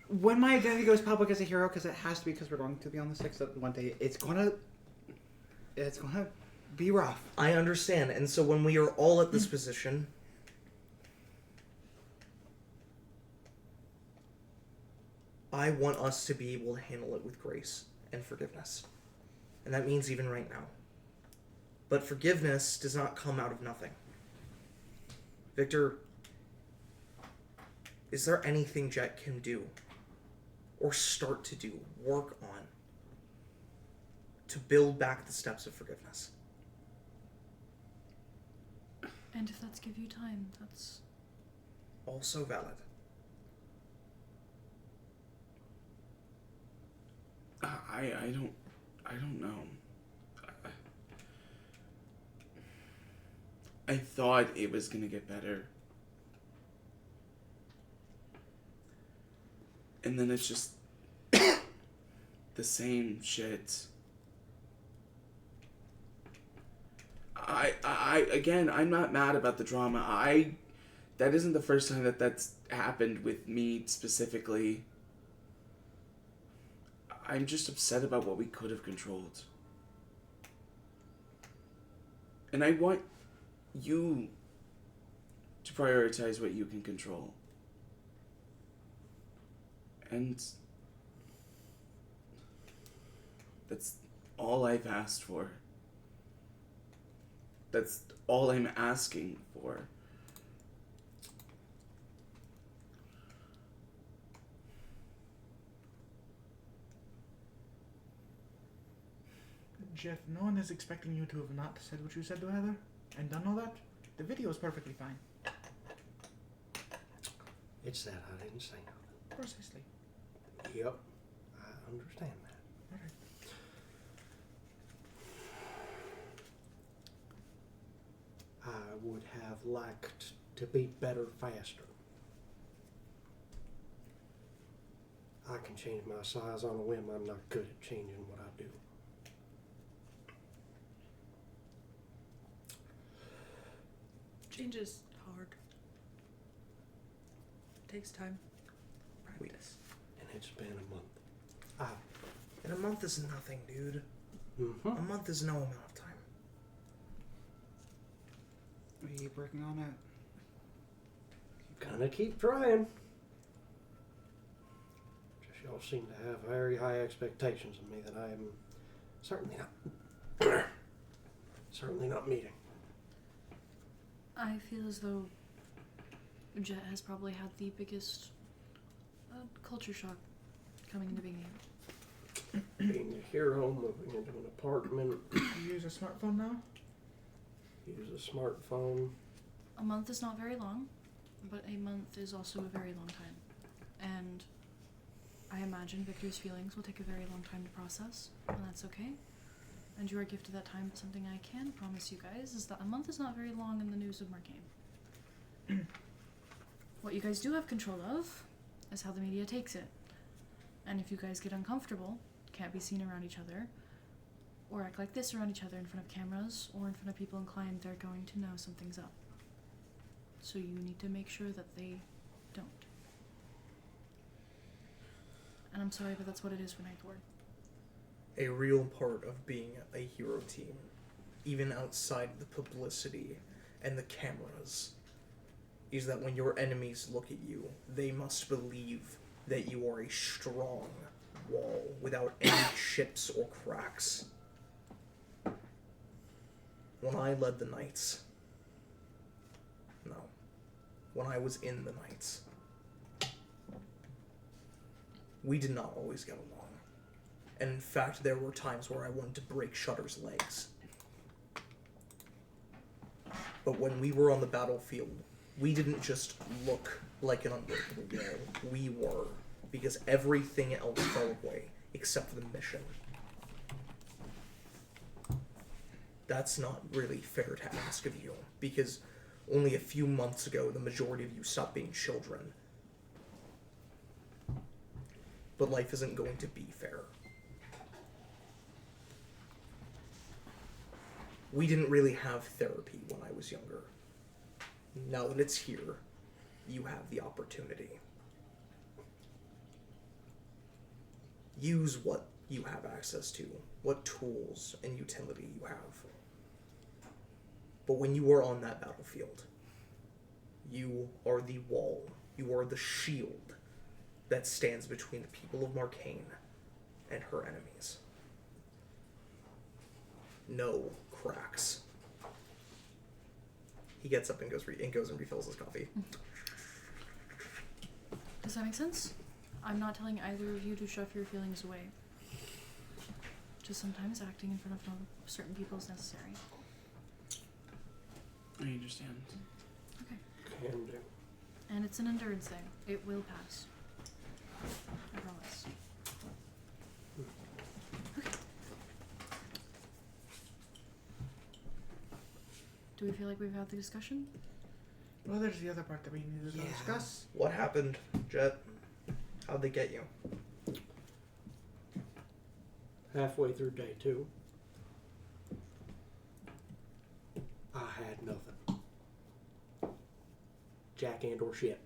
Speaker 5: When my identity goes public as a hero, because it has to be, because we're going to be on the 6th one day, it's gonna be rough.
Speaker 7: I understand, and so when we are all at this position, I want us to be able to handle it with grace and forgiveness. And that means even right now. But forgiveness does not come out of nothing. Victor, is there anything Jet can do, or start to do, work on, to build back the steps of forgiveness?
Speaker 1: And if that's give you time, that's
Speaker 7: Also valid.
Speaker 6: I don't know. I thought it was gonna get better. And then it's just the same shit. Again, I'm not mad about the drama. That isn't the first time that's happened with me specifically. I'm just upset about what we could have controlled. And I want you to prioritize what you can control. And that's all I've asked for. That's all I'm asking for.
Speaker 5: Jeff, no one is expecting you to have not said what you said to Heather and done all that. The video is perfectly fine.
Speaker 4: It's that I didn't say nothing.
Speaker 5: Precisely.
Speaker 4: Yep, I understand that.
Speaker 5: Okay.
Speaker 4: I would have liked to be better faster. I can change my size on a whim. I'm not good at changing what I do.
Speaker 3: Change is hard. It takes time. Practice.
Speaker 4: And it's been a month.
Speaker 7: And a month is nothing, dude.
Speaker 4: Mm-hmm.
Speaker 7: A month is no amount of time.
Speaker 5: Are you working on it?
Speaker 4: Gonna keep trying. Just y'all seem to have very high expectations of me that I am certainly not meeting.
Speaker 1: I feel as though Jet has probably had the biggest culture shock coming into being here.
Speaker 4: Being a hero, moving into an apartment.
Speaker 5: You use a smartphone now?
Speaker 4: Use a smartphone.
Speaker 1: A month is not very long, but a month is also a very long time. And I imagine Victor's feelings will take a very long time to process, and that's okay. And you are gifted that time, but something I can promise you guys is that a month is not very long in the news of Marcainne. What you guys do have control of is how the media takes it. And if you guys get uncomfortable, can't be seen around each other, or act like this around each other in front of cameras, or in front of people inclined, they're going to know something's up. So you need to make sure that they don't. And I'm sorry, but that's what it is for Ninth Ward.
Speaker 7: A real part of being a hero team, even outside the publicity and the cameras, is that when your enemies look at you, they must believe that you are a strong wall without any chips or cracks. When I led the Knights, when I was in the Knights, we did not always get along. And in fact, there were times where I wanted to break Shutter's legs. But when we were on the battlefield, we didn't just look like an unbreakable wall. We were. Because everything else fell away, except for the mission. That's not really fair to ask of you, because only a few months ago, the majority of you stopped being children. But life isn't going to be fair. We didn't really have therapy when I was younger. Now that it's here, you have the opportunity. Use what you have access to, what tools and utility you have. But when you are on that battlefield, you are the wall, you are the shield that stands between the people of Marcainne and her enemies. No cracks. He gets up and goes and refills his coffee.
Speaker 1: Does that make sense? I'm not telling either of you to shove your feelings away. Just sometimes acting in front of certain people is necessary.
Speaker 6: I understand.
Speaker 1: Okay.
Speaker 4: Can do.
Speaker 1: And it's an endurance thing. It will pass. I promise. Okay. Do we feel like we've had the discussion?
Speaker 5: Well, there's the other part that we need to discuss.
Speaker 7: What happened, Jet? How'd they get you?
Speaker 4: Halfway through day 2, I had nothing. Jack and or shit.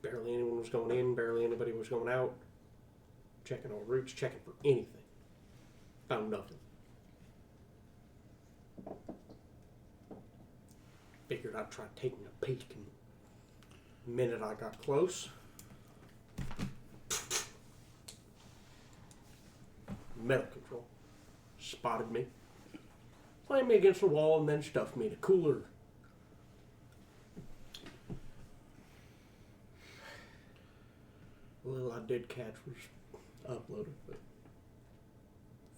Speaker 4: Barely anyone was going in, barely anybody was going out. Checking on routes, checking for anything. Found nothing. Figured I'd try taking a peek, and the minute I got close, Metal Control spotted me, slammed me against the wall, and then stuffed me in a cooler. The little I did catch was uploaded, but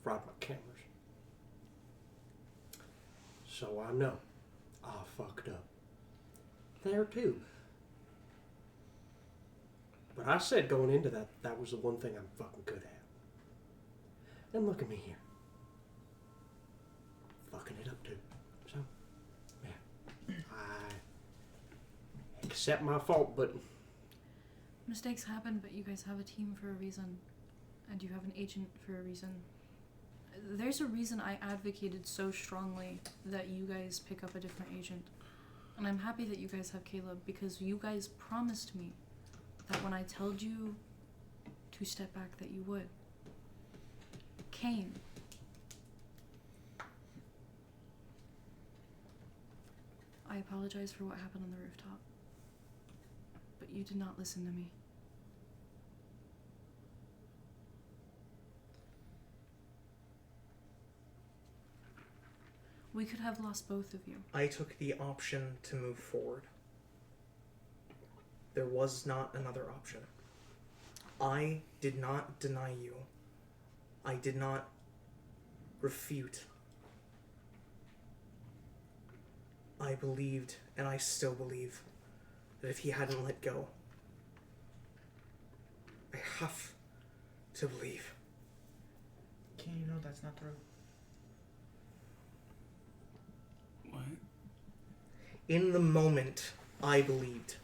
Speaker 4: fried my cameras. So I know I fucked up there too. But I said going into that was the one thing I'm fucking good at. And look at me here. Fucking it up too. So, yeah. I accept my fault, but
Speaker 1: Mistakes happen, but you guys have a team for a reason. And you have an agent for a reason. There's a reason I advocated so strongly that you guys pick up a different agent. And I'm happy that you guys have Caleb, because you guys promised me that when I told you to step back that you would. Kane. I apologize for what happened on the rooftop. But you did not listen to me. We could have lost both of you.
Speaker 7: I took the option to move forward. There was not another option. I did not deny you. I did not refute. I believed, and I still believe, that if he hadn't let go, I have to believe.
Speaker 5: Can you know that's not true?
Speaker 6: What?
Speaker 7: In the moment, I believed.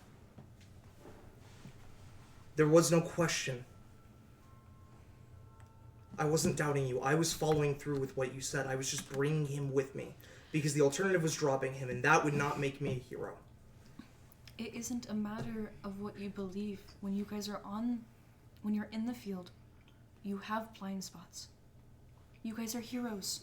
Speaker 7: There was no question. I wasn't doubting you. I was following through with what you said. I was just bringing him with me. Because the alternative was dropping him, and that would not make me a hero.
Speaker 1: It isn't a matter of what you believe. When you guys are when you're in the field, you have blind spots. You guys are heroes.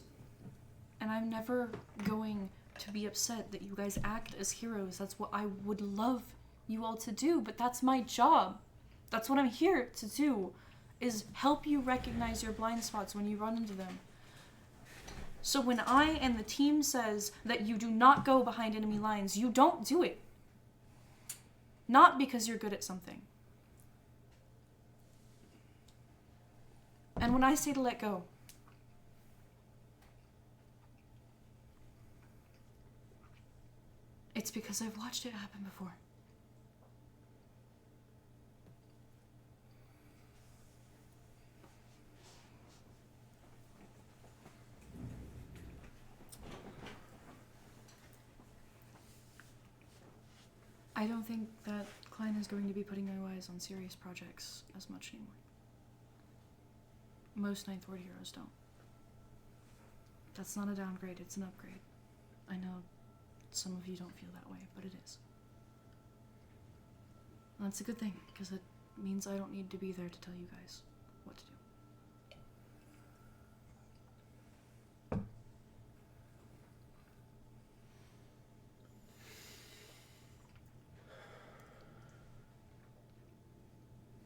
Speaker 1: And I'm never going to be upset that you guys act as heroes. That's what I would love you all to do, but that's my job. That's what I'm here to do, is help you recognize your blind spots when you run into them. So when I and the team says that you do not go behind enemy lines, you don't do it. Not because you're good at something. And when I say to let go, It's because I've watched it happen before. I don't think that Klein is going to be putting our eyes on serious projects as much anymore. Most Ninth Ward heroes don't. That's not a downgrade, it's an upgrade. I know some of you don't feel that way, but it is. And that's a good thing, because it means I don't need to be there to tell you guys what to do.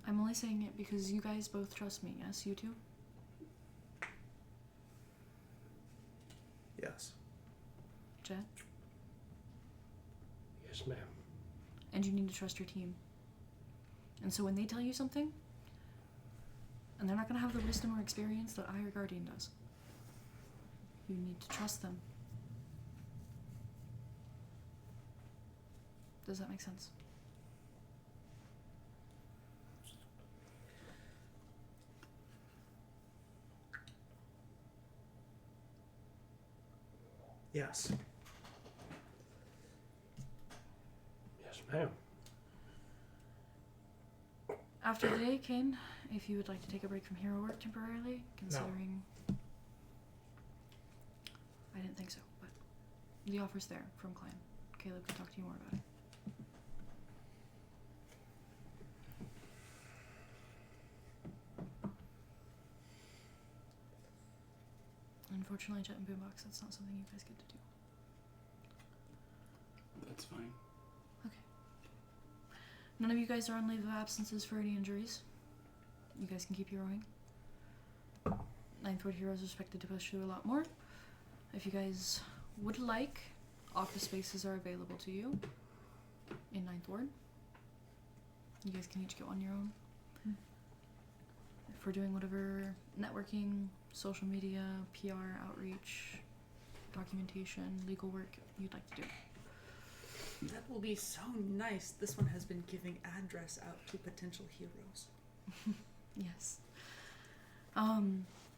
Speaker 1: I'm only saying it because you guys both trust me, yes? You two?
Speaker 4: Yes.
Speaker 1: Jet?
Speaker 2: Yes, ma'am.
Speaker 1: And you need to trust your team. And so when they tell you something, and they're not going to have the wisdom or experience that I or Guardian does, you need to trust them. Does that make sense?
Speaker 4: Yes.
Speaker 2: Yes, ma'am.
Speaker 1: After the day, Kane, if you would like to take a break from hero work temporarily, considering... I didn't think so, but the offer's there from Clan. Caleb can talk to you more about it. Unfortunately, Jet and Boombox, that's not something you guys get to do.
Speaker 6: That's fine.
Speaker 1: Okay. None of you guys are on leave of absences for any injuries. You guys can keep heroing. Ninth Ward heroes are expected to push through a lot more. If you guys would like, office spaces are available to you in Ninth Ward. You guys can each go on your own. If we're doing whatever networking, social media, PR, outreach, documentation, legal work you'd like to do.
Speaker 3: That will be so nice. This one has been giving address out to potential heroes.
Speaker 1: Yes.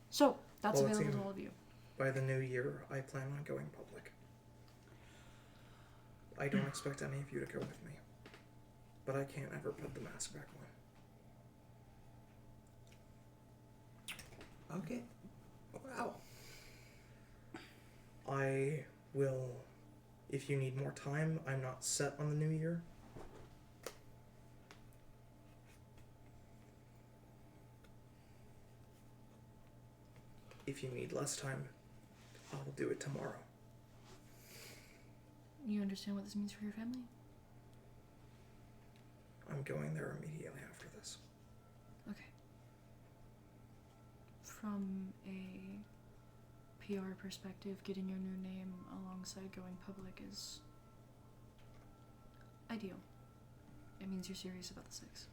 Speaker 1: So that's
Speaker 8: Well,
Speaker 1: available to all of you.
Speaker 8: By the new year, I plan on going public. I don't expect any of you to go with me, but I can't ever put the mask back on.
Speaker 7: Okay. Wow.
Speaker 8: I will, if you need more time, I'm not set on the new year. If you need less time, I'll do it tomorrow.
Speaker 1: You understand what this means for your family?
Speaker 8: I'm going there immediately after this.
Speaker 1: Okay. From a PR perspective, getting your new name alongside going public is ideal. It means you're serious about the six.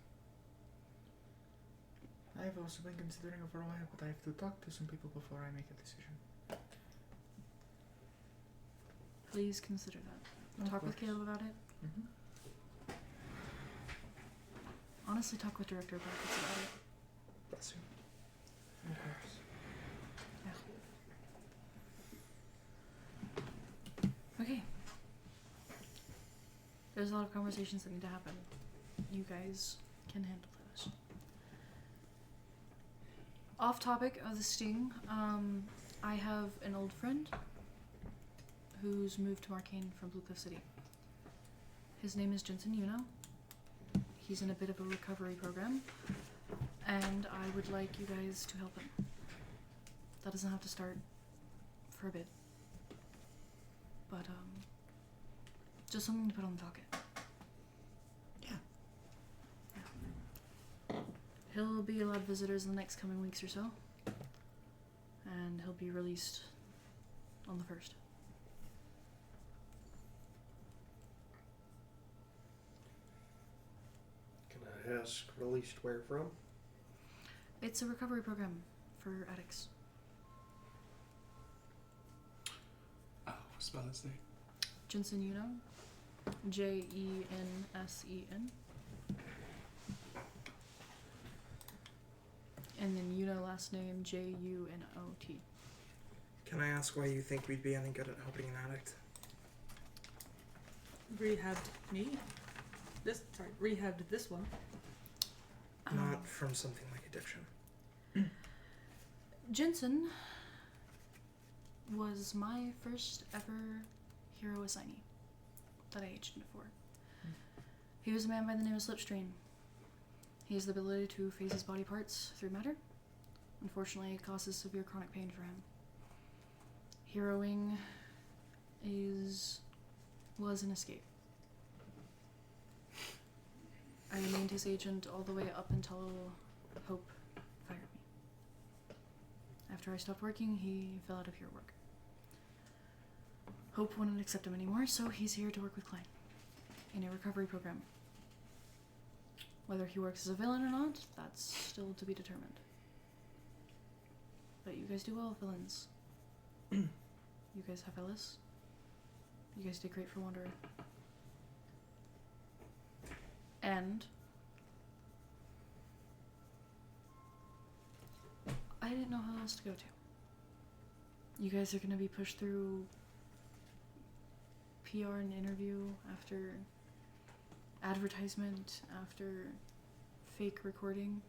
Speaker 5: I've also been considering it for a while, but I have to talk to some people before I make a decision.
Speaker 1: Please consider that.
Speaker 5: Of
Speaker 1: Talk with
Speaker 5: course.
Speaker 1: Caleb about it.
Speaker 5: Mm-hmm.
Speaker 1: Honestly, talk with Director Brackets about it.
Speaker 8: Bless you.
Speaker 5: Of course.
Speaker 1: Okay. There's a lot of conversations that need to happen. You guys can handle those. Off topic of the sting, I have an old friend who's moved to Marcainne from Blue Cliff City. His name is Jensen Yuno. He's in a bit of a recovery program, and I would like you guys to help him. That doesn't have to start for a bit, but just something to put on the docket.
Speaker 8: Yeah.
Speaker 1: He'll be allowed visitors in the next coming weeks or so, and he'll be released on the 1st.
Speaker 4: Can I ask, released where from?
Speaker 1: It's a recovery program for addicts.
Speaker 6: Oh, spell his name.
Speaker 1: Jensen Yuno. Jensen. And then Yuna last name Junot.
Speaker 8: Can I ask why you think we'd be any good at helping an addict?
Speaker 3: Rehabbed me? Rehabbed this one.
Speaker 8: Not from something like addiction.
Speaker 1: Jensen was my first ever hero assignee that I aged for. He was a man by the name of Slipstream. He has the ability to phase his body parts through matter. Unfortunately, it causes severe chronic pain for him. Heroing was an escape. I remained his agent all the way up until Hope fired me. After I stopped working, he fell out of hero work. Hope wouldn't accept him anymore, so he's here to work with Klein in a recovery program. Whether he works as a villain or not, that's still to be determined. But you guys do well with villains. You guys have Ellis. You guys did great for Wanderer. And I didn't know how else to go to. You guys are gonna be pushed through PR and interview after advertisement, after fake recording.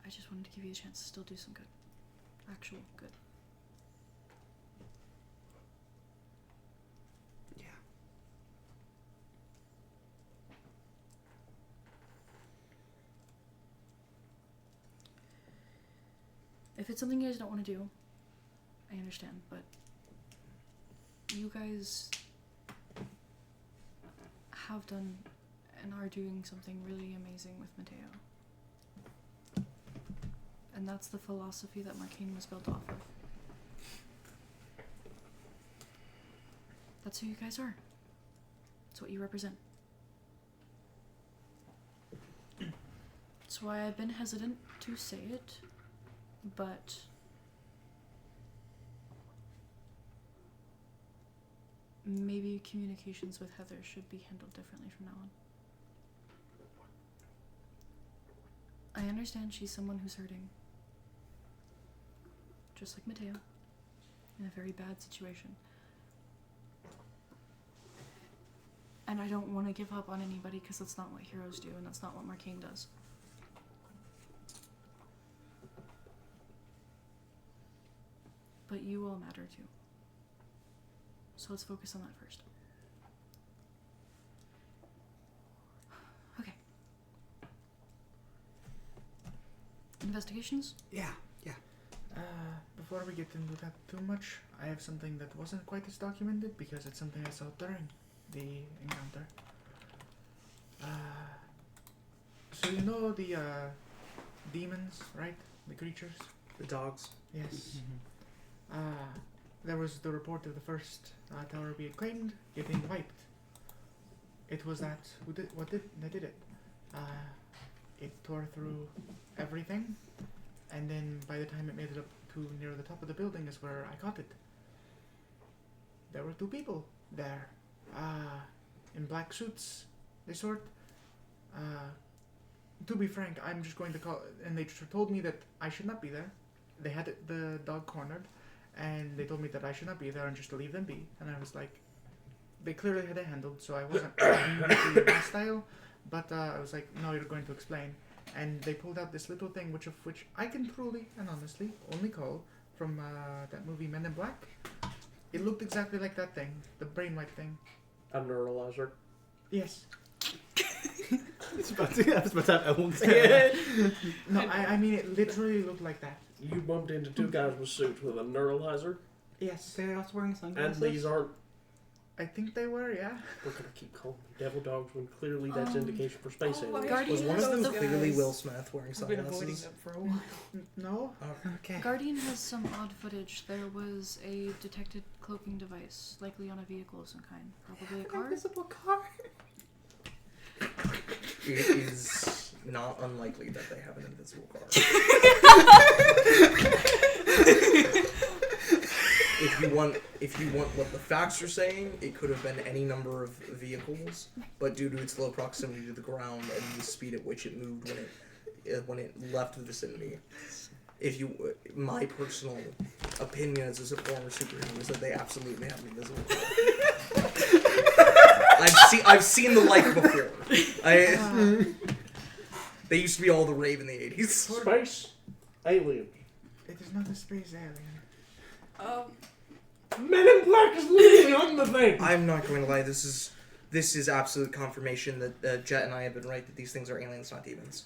Speaker 1: I just wanted to give you a chance to still do some good. Actual good.
Speaker 8: Yeah.
Speaker 1: If it's something you guys don't want to do, I understand, but you guys have done and are doing something really amazing with Mateo. And that's the philosophy that Marcainne was built off of. That's who you guys are. It's what you represent. That's why I've been hesitant to say it, but maybe communications with Heather should be handled differently from now on. I understand she's someone who's hurting. Just like Mateo. In a very bad situation. And I don't want to give up on anybody because that's not what heroes do and that's not what Marcainne does. But you all matter too. So let's focus on that first. Okay. Investigations?
Speaker 8: Yeah.
Speaker 5: Before we get into that too much, I have something that wasn't quite as documented because it's something I saw during the encounter. So you know the demons, right? The creatures?
Speaker 8: The dogs.
Speaker 5: Yes. There was the report of the first tower we had claimed getting wiped. It was that that did it. It tore through everything, and then by the time it made it up to near the top of the building is where I caught it. There were two people there, in black suits, they sort. To be frank, I'm just going to call, and they told me that I should not be there. They had the dog cornered, and they told me that I should not be there and just to leave them be. And I was like, they clearly had it handled, so I wasn't immediately hostile, but I was like, no, you're going to explain. And they pulled out this little thing, which I can truly and honestly only call from that movie Men in Black. It looked exactly like that thing, the brain wipe thing.
Speaker 4: A neuralizer.
Speaker 5: Yes.
Speaker 7: I was about to have Ellen say it.
Speaker 5: No, I mean it literally looked like that.
Speaker 4: You bumped into two guys with suits with a neuralizer,
Speaker 5: Yes.
Speaker 7: They're also wearing
Speaker 4: and
Speaker 7: sunglasses.
Speaker 4: these aren't.
Speaker 5: I think they were, yeah.
Speaker 4: We're gonna keep calling them devil dogs when clearly that's indication for space aliens.
Speaker 1: Guardian
Speaker 8: Was one
Speaker 1: has
Speaker 8: of them
Speaker 1: the
Speaker 8: clearly Will Smith wearing
Speaker 3: I've been avoiding
Speaker 8: sunglasses?
Speaker 3: them for a while.
Speaker 5: No?
Speaker 8: Oh, okay.
Speaker 1: Guardian has some odd footage. There was a detected cloaking device, likely on a vehicle of some kind. Probably a car.
Speaker 7: Invisible car.
Speaker 8: It is not unlikely that they have an invisible car. if you want what the facts are saying, it could have been any number of vehicles, but due to its low proximity to the ground and the speed at which it moved when it left the vicinity, my personal opinion as a former superhero is that they absolutely have an invisible car. I've seen the like before. They used to be all the rave in the 80s.
Speaker 4: Space alien.
Speaker 5: It is not a space alien.
Speaker 2: Men in Black is literally on the thing.
Speaker 8: I'm not going to lie. This is absolute confirmation that Jet and I have been right that these things are aliens, not demons.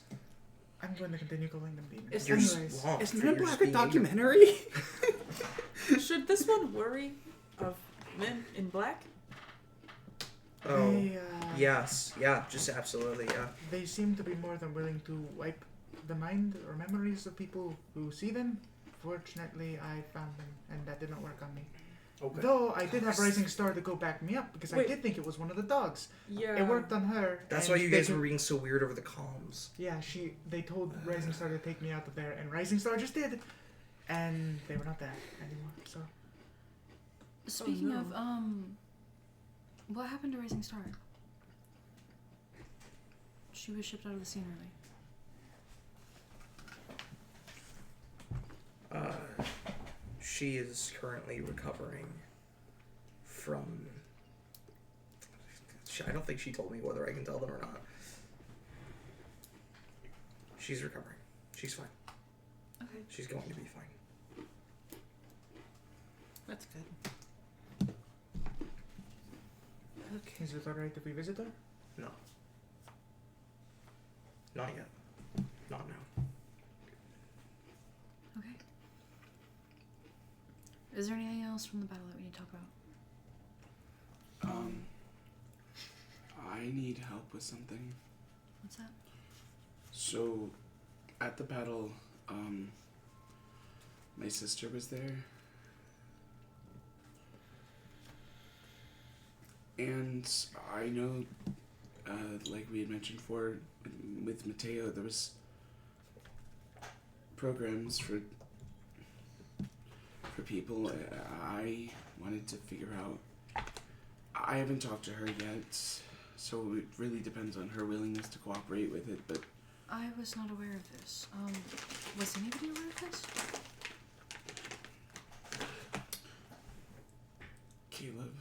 Speaker 5: I'm going to continue calling them demons.
Speaker 3: Is
Speaker 8: You're
Speaker 5: Anyways,
Speaker 8: wrong.
Speaker 7: Is
Speaker 8: You're
Speaker 7: Men in
Speaker 8: just
Speaker 7: Black a
Speaker 8: being
Speaker 7: documentary?
Speaker 3: Should this one worry of Men in Black?
Speaker 8: Oh,
Speaker 5: they,
Speaker 8: yes. Yeah, just absolutely, yeah.
Speaker 5: they seem to be more than willing to wipe the mind or memories of people who see them. Fortunately, I found them, and that did not work on me.
Speaker 2: Okay.
Speaker 5: Though I did have Rising Star to go back me up because I
Speaker 3: Wait.
Speaker 5: did think it was one of the dogs.
Speaker 3: Yeah.
Speaker 5: It worked on her.
Speaker 8: That's
Speaker 5: and
Speaker 8: why you
Speaker 5: they
Speaker 8: guys
Speaker 5: took-
Speaker 8: were being so weird over the comms.
Speaker 5: Yeah, they told Rising Star to take me out of there, and Rising Star just did, and they were not there anymore. So
Speaker 1: Speaking
Speaker 3: no.
Speaker 1: of, what happened to Rising Star? She was shipped out of the scene early.
Speaker 8: She is currently recovering from... I don't think she told me whether I can tell them or not. She's recovering. She's fine.
Speaker 1: Okay.
Speaker 8: She's going to be fine.
Speaker 3: That's good. Okay.
Speaker 5: is it alright if we visit her?
Speaker 8: No. Not yet. Not now.
Speaker 1: Okay. Is there anything else from the battle that we need to talk about?
Speaker 6: I need help with something.
Speaker 1: What's that?
Speaker 6: So, at the battle, my sister was there. And I know, like we had mentioned before, with Mateo, there was programs for people. I wanted to figure out. I haven't talked to her yet, so it really depends on her willingness to cooperate with it, but
Speaker 1: I was not aware of this. Was anybody aware of this?
Speaker 6: Caleb.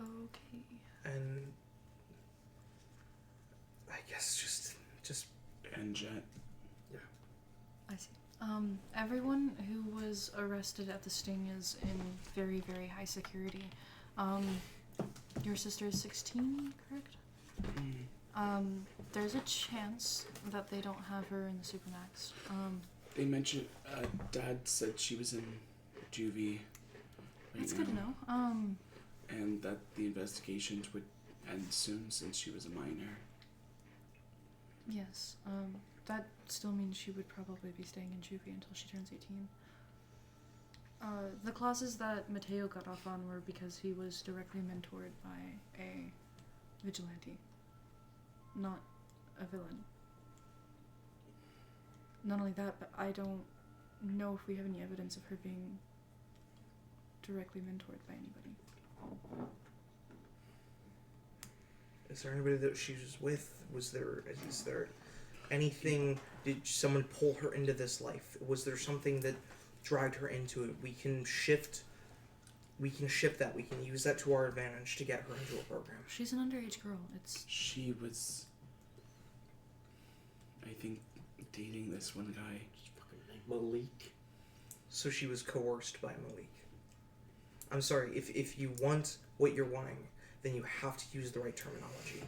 Speaker 1: Okay.
Speaker 8: And... I guess just...
Speaker 6: And Jet.
Speaker 1: I see. Everyone who was arrested at the sting is in very, very high security. Your sister is 16, correct? There's a chance that they don't have her in the Supermax.
Speaker 6: They mentioned, Dad said she was in juvie right
Speaker 1: That's
Speaker 6: now,
Speaker 1: good to know.
Speaker 6: and that the investigations would end soon since she was a minor.
Speaker 1: Yes. That still means she would probably be staying in juvie until she turns 18. The clauses that Mateo got off on were because he was directly mentored by a vigilante, not a villain. Not only that, but I don't know if we have any evidence of her being directly mentored by anybody.
Speaker 8: Is there anybody that she was with? Is there anything? Did someone pull her into this life? Was there something that dragged her into it? We can shift that. We can use that to our advantage to get her into a program.
Speaker 1: She's an underage girl.
Speaker 6: She was, I think, dating this one guy.
Speaker 2: Malik.
Speaker 8: So she was coerced by Malik. I'm sorry, if you want what you're wanting, then you have to use the right terminology.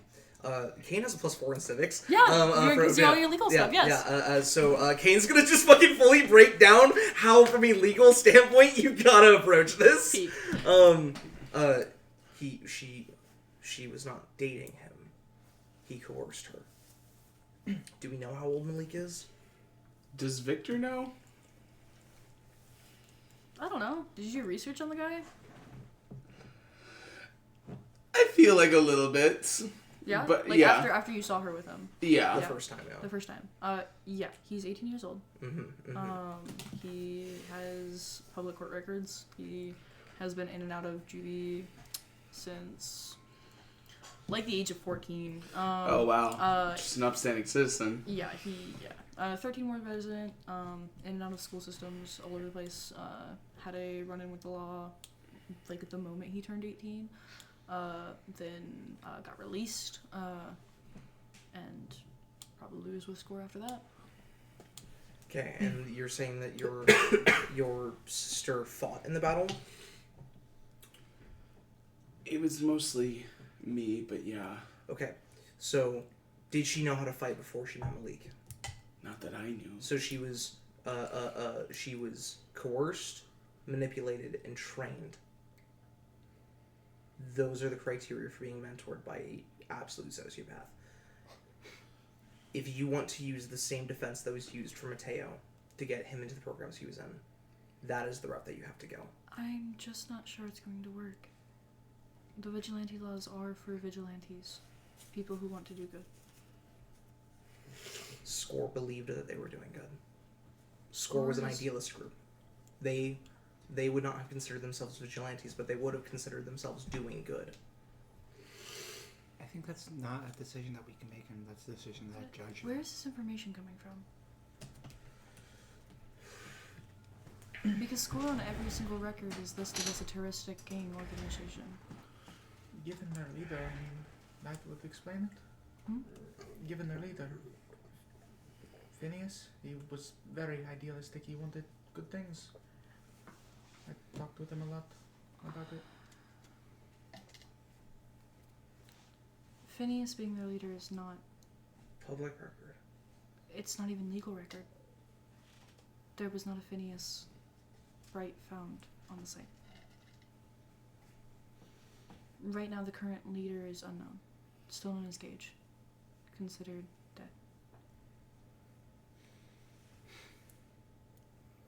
Speaker 8: Kane has a +4 in civics.
Speaker 1: Yeah, because all your legal stuff, yes.
Speaker 8: Yeah, so Kane's gonna just fucking fully break down how, from a legal standpoint, you gotta approach this. She was not dating him. He coerced her. Do we know how old Malik is?
Speaker 6: Does Victor know?
Speaker 1: I don't know. Did you do research on the guy?
Speaker 6: I feel like a little bit.
Speaker 1: Yeah?
Speaker 6: But,
Speaker 1: like,
Speaker 6: yeah.
Speaker 1: after you saw her with him.
Speaker 6: Yeah.
Speaker 8: The first time, yeah.
Speaker 1: The first time. Yeah, he's 18 years old. He has public court records. He has been in and out of juvie since, like, the age of 14.
Speaker 6: Oh, wow. Just an upstanding citizen.
Speaker 1: Yeah, 13 ward resident, in and out of school systems, all over the place. Had a run-in with the law, like, at the moment he turned 18. Then got released, and probably was with score after that.
Speaker 8: Okay, and you're saying that your sister fought in the battle?
Speaker 6: It was mostly me, but yeah.
Speaker 8: Okay, so did she know how to fight before she met Malik?
Speaker 6: Not that I knew.
Speaker 8: So she was coerced, manipulated, and trained. Those are the criteria for being mentored by an absolute sociopath. If you want to use the same defense that was used for Mateo to get him into the programs he was in, that is the route that you have to go.
Speaker 1: I'm just not sure it's going to work. The vigilante laws are for vigilantes, people who want to do good.
Speaker 8: SCORE believed that they were doing good. SCORE was an idealist group. They would not have considered themselves vigilantes, but they would have considered themselves doing good.
Speaker 5: I think that's not a decision that we can make, and that's a decision that judge.
Speaker 1: Where is this information coming from? Because SCORE on every single record is listed as a terroristic gang organization.
Speaker 5: Given their leader, I mean, that would explain it. Given their leader, Phineas, he was very idealistic. He wanted good things. I talked with him a lot about it.
Speaker 1: Phineas being their leader is not...
Speaker 8: Public record.
Speaker 1: It's not even legal record. There was not a Phineas Wright found on the site. Right now, the current leader is unknown. Still known as Gage. Considered dead.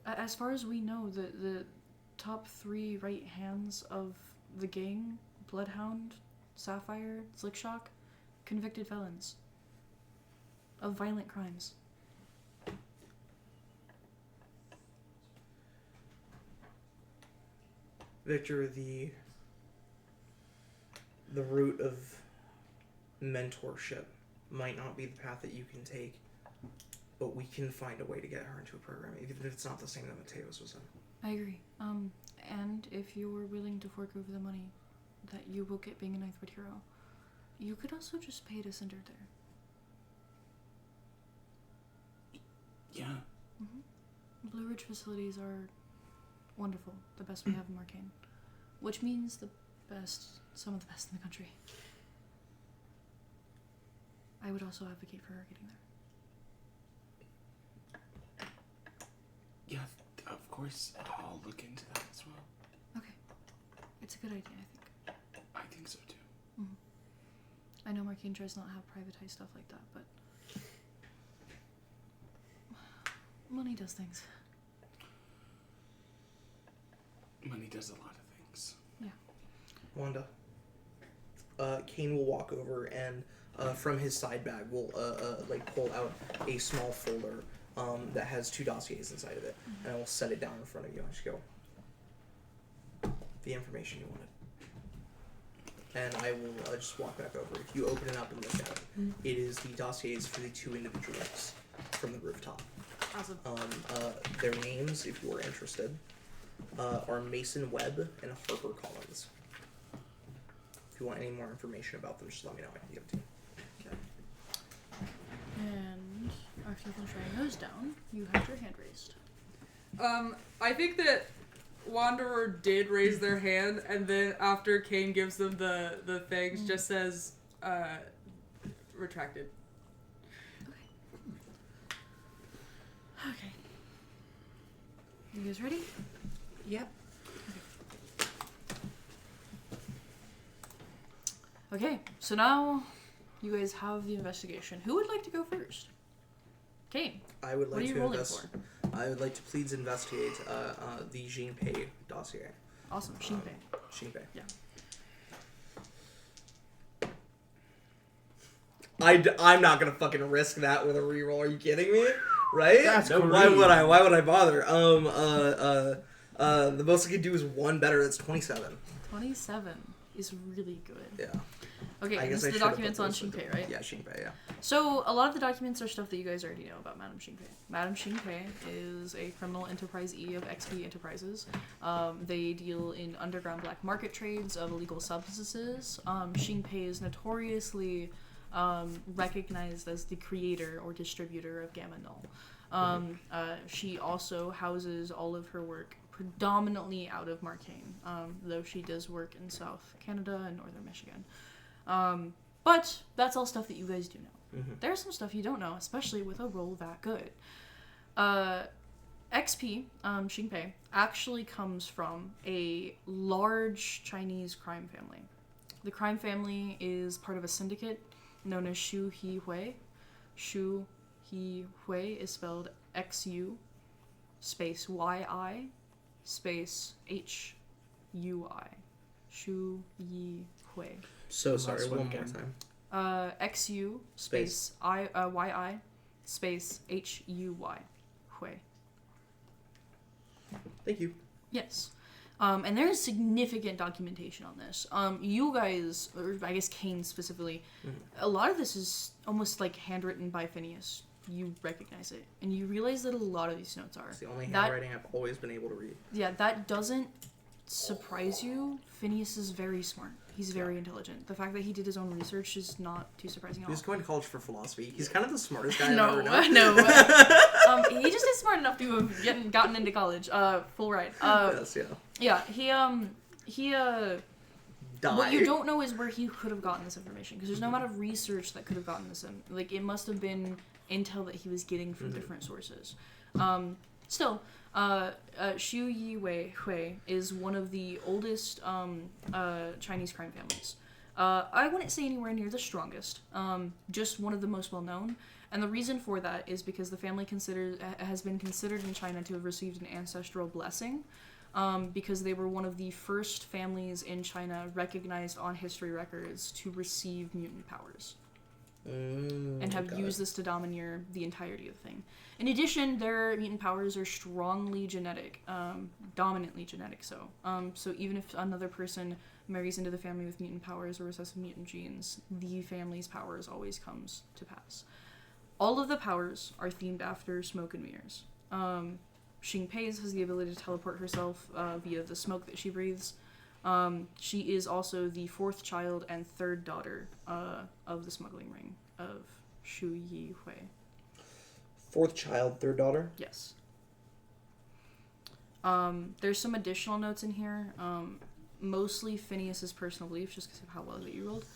Speaker 1: As far as we know, the top 3 right hands of the gang, Bloodhound, Sapphire, Slickshock, convicted felons of violent crimes.
Speaker 8: Victor, the route of mentorship might not be the path that you can take, but we can find a way to get her into a program, even if it's not the same that Mateos was in.
Speaker 1: I agree. And if you're willing to fork over the money that you will get being a 9th grade hero, you could also just pay to send her there.
Speaker 6: Yeah.
Speaker 1: Blue Ridge facilities are wonderful. The best we have in Marcainne. Which means some of the best in the country. I would also advocate for her getting there.
Speaker 6: Yeah, of course. I'll look into that as well.
Speaker 1: Okay. It's a good idea, I think.
Speaker 6: I think so too.
Speaker 1: I know Marcainne tries not to have privatized stuff like that, but money does things.
Speaker 6: Money does a lot of things.
Speaker 1: Yeah.
Speaker 8: Wanda. Kane will walk over and from his side bag will pull out a small folder that has 2 dossiers inside of it, and I will set it down in front of you. I just go, the information you wanted. And I will just walk back over. If you open it up and look at it, it is the dossiers for the 2 individuals from the rooftop.
Speaker 1: Awesome.
Speaker 8: Their names, if you are interested, are Mason Webb and Harper Collins. If you want any more information about them, just let me know. I can give it to you.
Speaker 1: Okay. And after you finish writing those down, you have your hand raised.
Speaker 3: I think that Wanderer did raise their hand, and then after Kane gives them the things, just says, retracted.
Speaker 1: Okay. You guys ready?
Speaker 5: Yep.
Speaker 1: Okay, so now you guys have the investigation. Who would like to go first? Kane.
Speaker 8: I would
Speaker 1: What
Speaker 8: like
Speaker 1: are you
Speaker 8: to
Speaker 1: rolling for?
Speaker 8: I would like to please investigate the Jinpei dossier.
Speaker 1: Awesome. Shinpei.
Speaker 8: Jinpei.
Speaker 1: Yeah.
Speaker 7: I'm not gonna fucking risk that with a reroll. Are you kidding me? Right?
Speaker 5: That's
Speaker 7: no,
Speaker 5: great.
Speaker 7: why would I bother? The most I could do is one better. That's 27.
Speaker 1: 27 is really good.
Speaker 7: Yeah.
Speaker 1: Okay,
Speaker 7: I
Speaker 1: and
Speaker 7: guess
Speaker 1: this
Speaker 7: I
Speaker 1: is the
Speaker 7: should've
Speaker 1: documents
Speaker 7: put
Speaker 1: on
Speaker 7: those with
Speaker 1: Xingpei,
Speaker 7: the-
Speaker 1: right?
Speaker 7: Yeah, Xingpei, yeah.
Speaker 1: So, a lot of the documents are stuff that you guys already know about Madame Xingpei. Madame Xingpei is a criminal enterprise-e of XP Enterprises. They deal in underground black market trades of illegal substances. Xingpei is notoriously recognized as the creator or distributor of Gamma Null. She also houses all of her work predominantly out of Marcainne, though she does work in South Canada and Northern Michigan. But that's all stuff that you guys do know. There's some stuff you don't know, especially with a roll that good. XP, Xingpei, actually comes from a large Chinese crime family. The crime family is part of a syndicate known as Shu He Hui. Shu He Hui is spelled XU space YI space HUI. Shu Yi Hui.
Speaker 7: So sorry,
Speaker 5: Last
Speaker 7: one
Speaker 5: one
Speaker 7: more
Speaker 5: again.
Speaker 7: time.
Speaker 1: XU space YI space HUY. Hui.
Speaker 7: Thank you.
Speaker 1: Yes. And there's significant documentation on this. You guys, or I guess Kane specifically, a lot of this is almost like handwritten by Phineas. You recognize it, and you realize that a lot of these notes are.
Speaker 7: It's the only handwriting I've always been able to read.
Speaker 1: Yeah, that doesn't surprise you. Phineas is very smart. He's very intelligent. The fact that he did his own research is not too surprising at all.
Speaker 7: He's going to college for philosophy. He's kind of the smartest guy I've
Speaker 1: No,
Speaker 7: ever known.
Speaker 1: no. He just is smart enough to have gotten into college. Full ride.
Speaker 7: Yes, yeah.
Speaker 1: Yeah, he
Speaker 7: Die.
Speaker 1: what you don't know is where he could have gotten this information, because there's no amount of research that could have gotten this in. Like, it must have been intel that he was getting from different sources. Still, Xu Yi Hui is one of the oldest Chinese crime families. I wouldn't say anywhere near the strongest, just one of the most well-known. And the reason for that is because the family has been considered in China to have received an ancestral blessing, because they were one of the first families in China recognized on history records to receive mutant powers. And have used this to domineer the entirety of the thing. In addition, their mutant powers are strongly genetic, dominantly genetic. So even if another person marries into the family with mutant powers or recessive mutant genes, the family's powers always comes to pass. All of the powers are themed after smoke and mirrors. Xingpei's has the ability to teleport herself via the smoke that she breathes. She is also the fourth child and third daughter of the smuggling ring of Shu Yi Hui.
Speaker 7: Fourth child, third daughter?
Speaker 1: Yes. There's some additional notes in here. Mostly Phineas's personal beliefs, just because of how well that you rolled.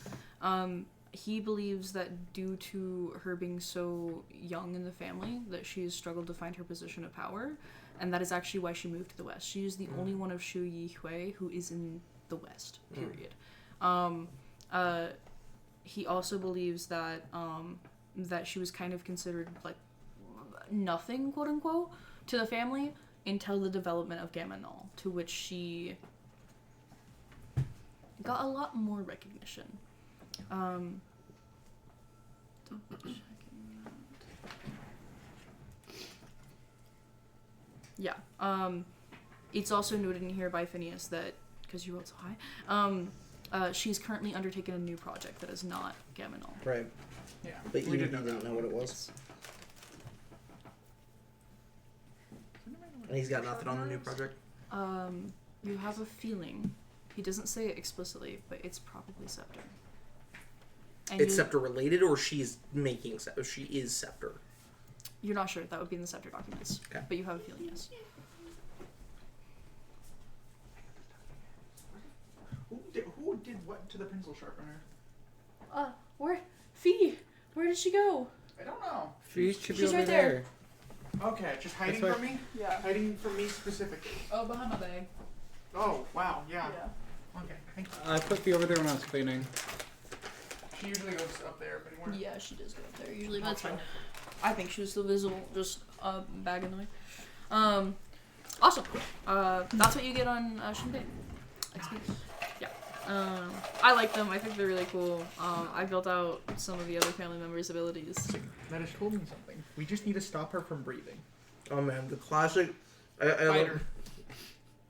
Speaker 1: He believes that due to her being so young in the family, that she has struggled to find her position of power, and that is actually why she moved to the West. She is the only one of Shu Yi Hui who is in the West, period. He also believes that that she was kind of considered like nothing, quote unquote, to the family until the development of Gamma Null, to which she got a lot more recognition. Yeah. It's also noted in here by Phineas that, because you rolled so high, she's currently undertaken a new project that is not Gamma Null.
Speaker 7: Right.
Speaker 5: Yeah.
Speaker 7: But
Speaker 5: we
Speaker 7: you
Speaker 5: didn't
Speaker 7: didn't know what it was. And he's got nothing on the new project?
Speaker 1: You have a feeling. He doesn't say it explicitly, but it's probably Scepter. And
Speaker 7: It's Scepter related, or she's making Scepter? She is Scepter.
Speaker 1: You're not sure. That would be in the Scepter documents.
Speaker 7: Okay.
Speaker 1: But you have a feeling, yes.
Speaker 5: Who did what to the pencil sharpener?
Speaker 1: Where? Fee! Where did she go?
Speaker 5: I don't know.
Speaker 9: She should be
Speaker 1: She's
Speaker 9: over
Speaker 1: right there.
Speaker 5: Okay, just hiding
Speaker 9: That's
Speaker 5: from me?
Speaker 1: Yeah.
Speaker 5: Hiding from me specifically.
Speaker 1: Oh, behind my bag.
Speaker 5: Oh, wow, yeah. Okay, thank you.
Speaker 9: I put Fee over there when I was cleaning.
Speaker 5: She usually goes up there, but anywhere.
Speaker 1: Yeah, she does go up there usually, but that's fine. I think she was still visible, just bag in the way. Awesome. That's what you get on Xingpei. XP. Yeah. I like them. I think they're really cool. I built out some of the other family members' abilities.
Speaker 5: That has told me something. We just need to stop her from breathing.
Speaker 8: Oh man, the classic. I
Speaker 3: Fighter.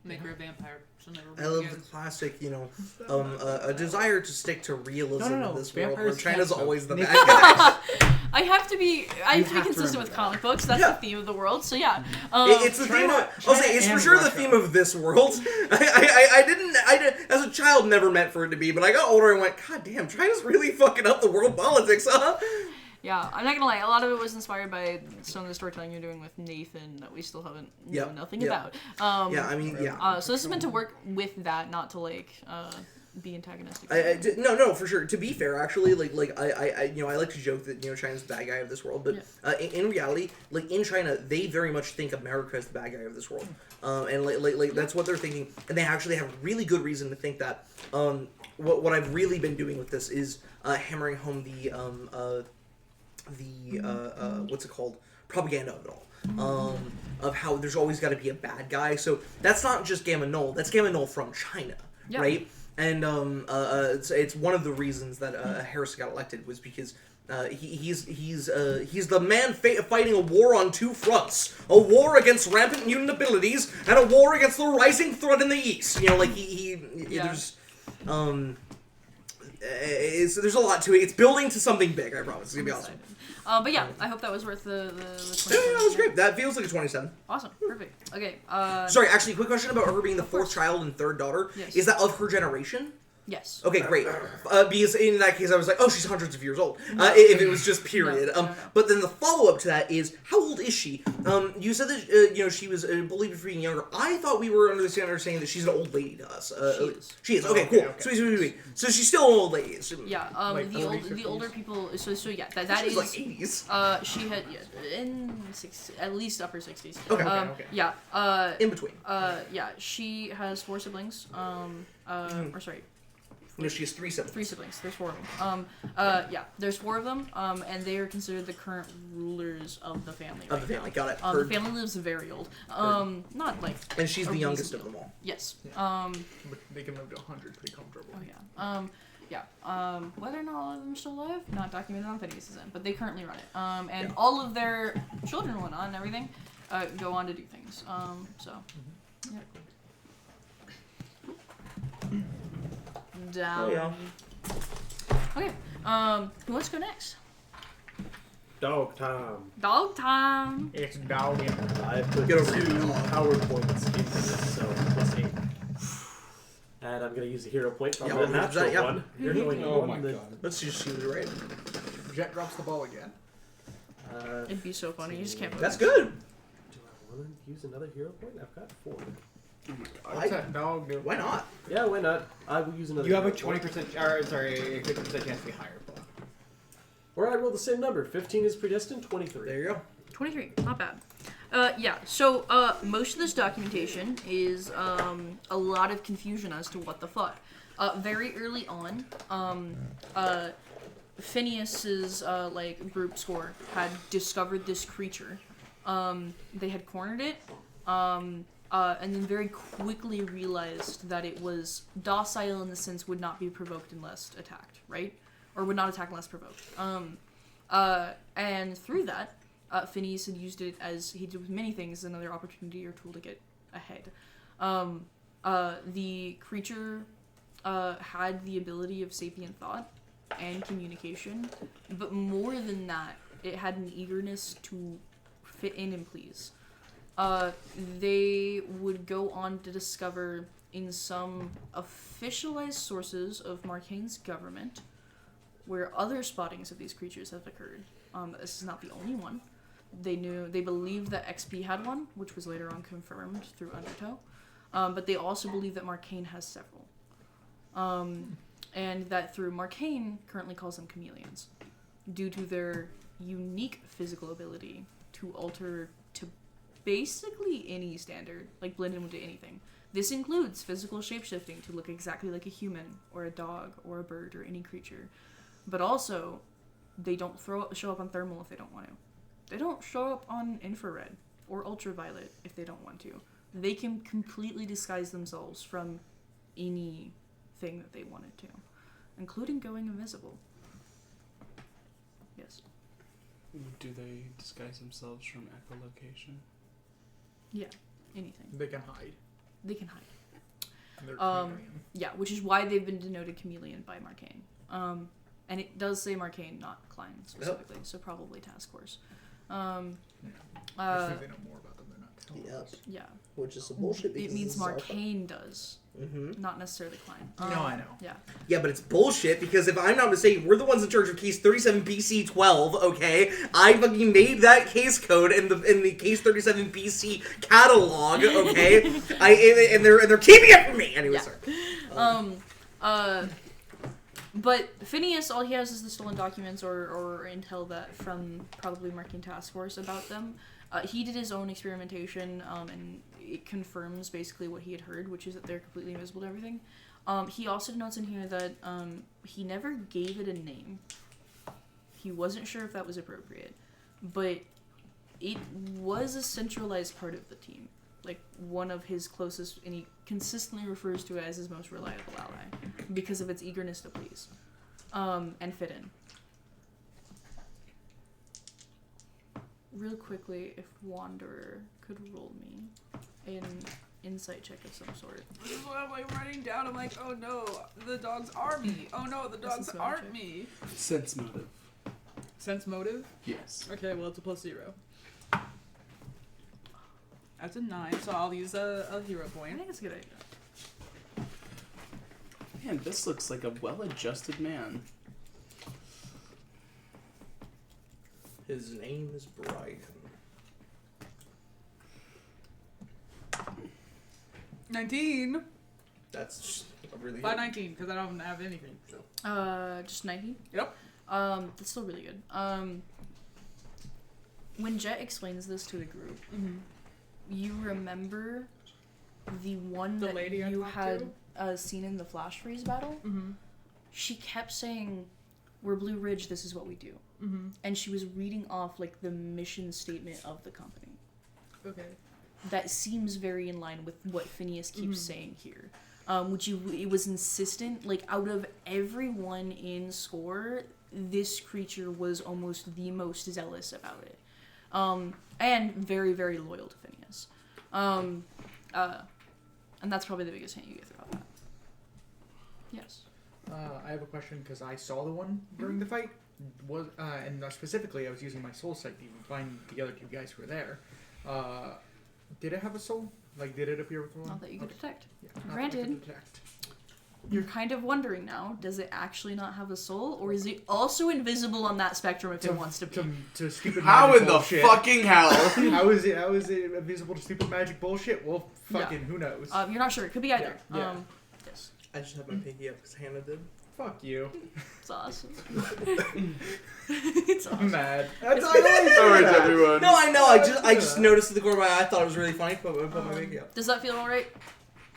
Speaker 3: Make her a vampire. She'll never breathe
Speaker 8: love
Speaker 3: again.
Speaker 8: the classic, a desire to stick to realism
Speaker 5: No.
Speaker 8: in this world where
Speaker 5: Vampires
Speaker 8: China's
Speaker 5: can't
Speaker 8: always the
Speaker 5: smoke.
Speaker 8: bad guy.
Speaker 1: I have to be
Speaker 5: have to
Speaker 1: consistent with
Speaker 5: remember
Speaker 1: comic books. That's
Speaker 8: Yeah.
Speaker 1: the theme of the world. So yeah.
Speaker 8: It's the theme of. I'll say it's for
Speaker 5: and
Speaker 8: sure the
Speaker 5: Russia.
Speaker 8: theme of this world. I didn't as a child never meant for it to be, but I got older and went, God damn, China's really fucking up the world politics, huh?
Speaker 1: Yeah, I'm not gonna lie. A lot of it was inspired by some of the storytelling you're doing with Nathan that we still haven't know nothing about.
Speaker 8: Yeah, I mean, yeah.
Speaker 1: So this is meant to work with that, not to be antagonistic.
Speaker 8: No, for sure. To be fair, actually, I like to joke that China's the bad guy of this world, but in reality, in China, they very much think America is the bad guy of this world, and that's what they're thinking, and they actually have really good reason to think that. What I've really been doing with this is hammering home the what's it called, propaganda of it all, of how there's always got to be a bad guy. So that's not just Gamma Null, that's Gamma Null from China, right? And it's one of the reasons that Harris got elected was because he's the man fighting a war on two fronts: a war against rampant mutant abilities and a war against the rising threat in the east. There's there's a lot to it. It's building to something big. I promise. It's gonna be awesome.
Speaker 1: But yeah, I hope that was worth the
Speaker 8: Yeah, that was great. That feels like a 27.
Speaker 1: Awesome, perfect. Okay.
Speaker 8: Sorry, actually, quick question about her being the fourth child and third daughter.
Speaker 1: Yes.
Speaker 8: Is that of her generation?
Speaker 1: Yes.
Speaker 8: Okay, great. Because in that case, I was like, oh, she's hundreds of years old. If it was just period.
Speaker 1: No.
Speaker 8: But then the follow-up to that is, how old is she? You said that she was bullied for being younger. I thought we were understanding that she's an old lady to us. She is. Okay, cool.
Speaker 5: Okay.
Speaker 8: Sweet. So she's still an old lady. So,
Speaker 1: Yeah. The older people. So yeah, that
Speaker 8: she's
Speaker 1: is
Speaker 8: like 80s.
Speaker 1: She had at least upper 60s.
Speaker 8: Okay.
Speaker 5: Okay.
Speaker 1: Yeah.
Speaker 8: In between.
Speaker 1: Yeah. She has 4 siblings. Or sorry.
Speaker 8: No, she has 3 siblings.
Speaker 1: 3 siblings. There's 4 of them. Yeah, there's 4 of them. And they are considered the current rulers of the family.
Speaker 8: Of the family, got it.
Speaker 1: The family lives very old. Not like.
Speaker 8: And she's
Speaker 1: a
Speaker 8: the youngest
Speaker 1: reasonable-
Speaker 8: of them all.
Speaker 1: Yes.
Speaker 5: But they can live to 100 pretty comfortably.
Speaker 1: Oh yeah. Whether or not all of them are still alive, not documented on Phineas's end, but they currently run it. And all of their children and whatnot and everything go on to do things. Yeah. Down.
Speaker 8: Oh, yeah.
Speaker 1: Okay. Who wants to go next?
Speaker 4: Dog time.
Speaker 1: Dog time.
Speaker 5: It's dog.
Speaker 4: I put
Speaker 8: Get over
Speaker 4: 2
Speaker 8: here.
Speaker 4: PowerPoints into this, so let's see. And I'm going to use a hero point from
Speaker 8: Yeah,
Speaker 4: the
Speaker 8: what was
Speaker 4: natural
Speaker 8: that? Yeah.
Speaker 4: one. You're going
Speaker 9: Oh
Speaker 4: on
Speaker 9: my
Speaker 4: the,
Speaker 9: god.
Speaker 8: Let's just see who's right.
Speaker 5: Jet drops the ball again.
Speaker 1: It'd be so funny. You just can't.
Speaker 8: That's good.
Speaker 4: Do I want to use another hero point? I've got 4.
Speaker 5: What's that dog do?
Speaker 8: Why not?
Speaker 4: Yeah, why not? I will use another
Speaker 9: You have a
Speaker 4: hero point.
Speaker 9: 20%, or sorry, a 50% chance to be higher. But
Speaker 4: Or I roll the same number. 15 is predestined, 23.
Speaker 8: There you go.
Speaker 1: 23. Not bad. Yeah. So most of this documentation is a lot of confusion as to what the fuck. Very early on, Phineas's group score had discovered this creature. They had cornered it, and then very quickly realized that it was docile in the sense would not be provoked unless attacked, right? Or would not attack unless provoked. And through that, Phineas had used it as he did with many things, another opportunity or tool to get ahead. The creature had the ability of sapient thought and communication, but more than that, it had an eagerness to fit in and please. They would go on to discover in some officialized sources of Marcainne's government where other spottings of these creatures have occurred. This is not the only one. They believed that XP had one, which was later on confirmed through Undertow. But they also believe that Marcainne has several. And that through Marcainne currently calls them chameleons, due to their unique physical ability to alter to basically any standard, like blend in into anything. This includes physical shapeshifting to look exactly like a human, or a dog, or a bird, or any creature. But also, they don't show up on thermal if they don't want to. They don't show up on infrared or ultraviolet if they don't want to. They can completely disguise themselves from anything thing that they wanted to, including going invisible. Yes.
Speaker 6: Do they disguise themselves from echolocation?
Speaker 1: Yeah, anything.
Speaker 5: They can hide.
Speaker 1: They can hide.
Speaker 5: They're chameleon.
Speaker 1: Yeah, which is why they've been denoted chameleon by Marcainne. And it does say Marcainne, not Klein specifically, so probably Task Force.
Speaker 5: Which means they know more about them. They're not telling
Speaker 8: Yep.
Speaker 5: us.
Speaker 1: Yeah.
Speaker 8: Which is some bullshit.
Speaker 1: It means Marcainne does, not necessarily Klein.
Speaker 5: No, I know.
Speaker 1: Yeah.
Speaker 7: Yeah, but it's bullshit because if I'm not mistaken, we're the ones in charge of case 37 BC 12. Okay, I fucking made that case code in the case 37 BC catalog. Okay, and they're keeping it from me. Anyway,
Speaker 1: Yeah.
Speaker 7: sorry.
Speaker 1: But Phineas, all he has is the stolen documents or intel that from probably Marcainne Task Force about them. He did his own experimentation, and it confirms basically what he had heard, which is that they're completely invisible to everything. He also notes in here that he never gave it a name. He wasn't sure if that was appropriate, but it was a centralized part of the team. Like, one of his closest, and he consistently refers to it as his most reliable ally, because of its eagerness to please, and fit in. Real quickly, if Wanderer could roll me an insight check of some sort.
Speaker 3: This is what I'm like writing down. I'm like, oh no, the dogs are me. Oh no, the dogs
Speaker 1: Sense
Speaker 3: aren't
Speaker 1: motive.
Speaker 3: me.
Speaker 6: Sense motive.
Speaker 3: Sense motive?
Speaker 6: Yes.
Speaker 3: Okay, well, it's a +0. That's a 9, so I'll use a hero
Speaker 1: I
Speaker 3: point.
Speaker 1: think it's a good idea.
Speaker 6: Man, this looks like a well-adjusted man.
Speaker 8: His name is Brian.
Speaker 3: 19!
Speaker 8: That's just a really
Speaker 3: By 19, because I don't have anything.
Speaker 1: Just 19?
Speaker 3: Yep.
Speaker 1: That's still really good. When Jet explains this to the group, you remember the one
Speaker 3: The
Speaker 1: that
Speaker 3: lady I
Speaker 1: you
Speaker 3: talked
Speaker 1: had seen in the flash freeze battle?
Speaker 3: Mm-hmm.
Speaker 1: She kept saying, "We're Blue Ridge, this is what we do."
Speaker 3: Mm-hmm.
Speaker 1: And she was reading off, like, the mission statement of the company.
Speaker 3: Okay.
Speaker 1: That seems very in line with what Phineas keeps saying here. It was insistent, like, out of everyone in SCORE, this creature was almost the most zealous about it. And very, very loyal to Phineas. And that's probably the biggest hint you get about that. Yes.
Speaker 5: I have a question because I saw the one during the fight. And specifically, I was using my soul sight to find the other two guys who were there. Did it have a soul? Like, did it appear with one?
Speaker 1: Not that you could detect.
Speaker 5: Yeah, not that I
Speaker 1: Granted.
Speaker 5: could detect.
Speaker 1: You're kind of wondering now, does it actually not have a soul? Or is it also invisible on that spectrum if it wants to be?
Speaker 5: To stupid
Speaker 6: How
Speaker 5: magic
Speaker 6: in the
Speaker 5: bullshit.
Speaker 6: fucking hell?
Speaker 5: How is it invisible to stupid magic bullshit? Well, fucking who knows?
Speaker 1: You're not sure. It could be either.
Speaker 5: Yeah.
Speaker 1: Yes.
Speaker 8: I just have my pinky up because Hannah did.
Speaker 5: Fuck you.
Speaker 1: It's awesome. It's awesome.
Speaker 5: I'm mad. That's all
Speaker 6: Alright, everyone.
Speaker 7: No, I know. I just noticed the corner of my eye. I thought it was really funny. Put my pinky up.
Speaker 1: Does that feel alright?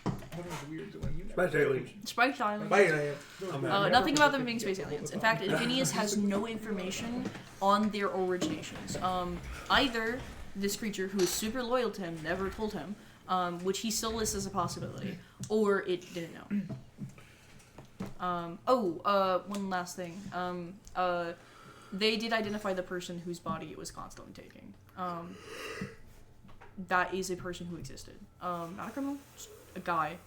Speaker 5: What was weird when you
Speaker 4: Space aliens.
Speaker 1: Space aliens.
Speaker 7: Bye.
Speaker 1: Nothing about them being space aliens. In fact, Phineas has no information on their originations. Either this creature, who is super loyal to him, never told him, which he still lists as a possibility, or it didn't know. One last thing. They did identify the person whose body it was constantly taking. That is a person who existed. Not a criminal, just a guy.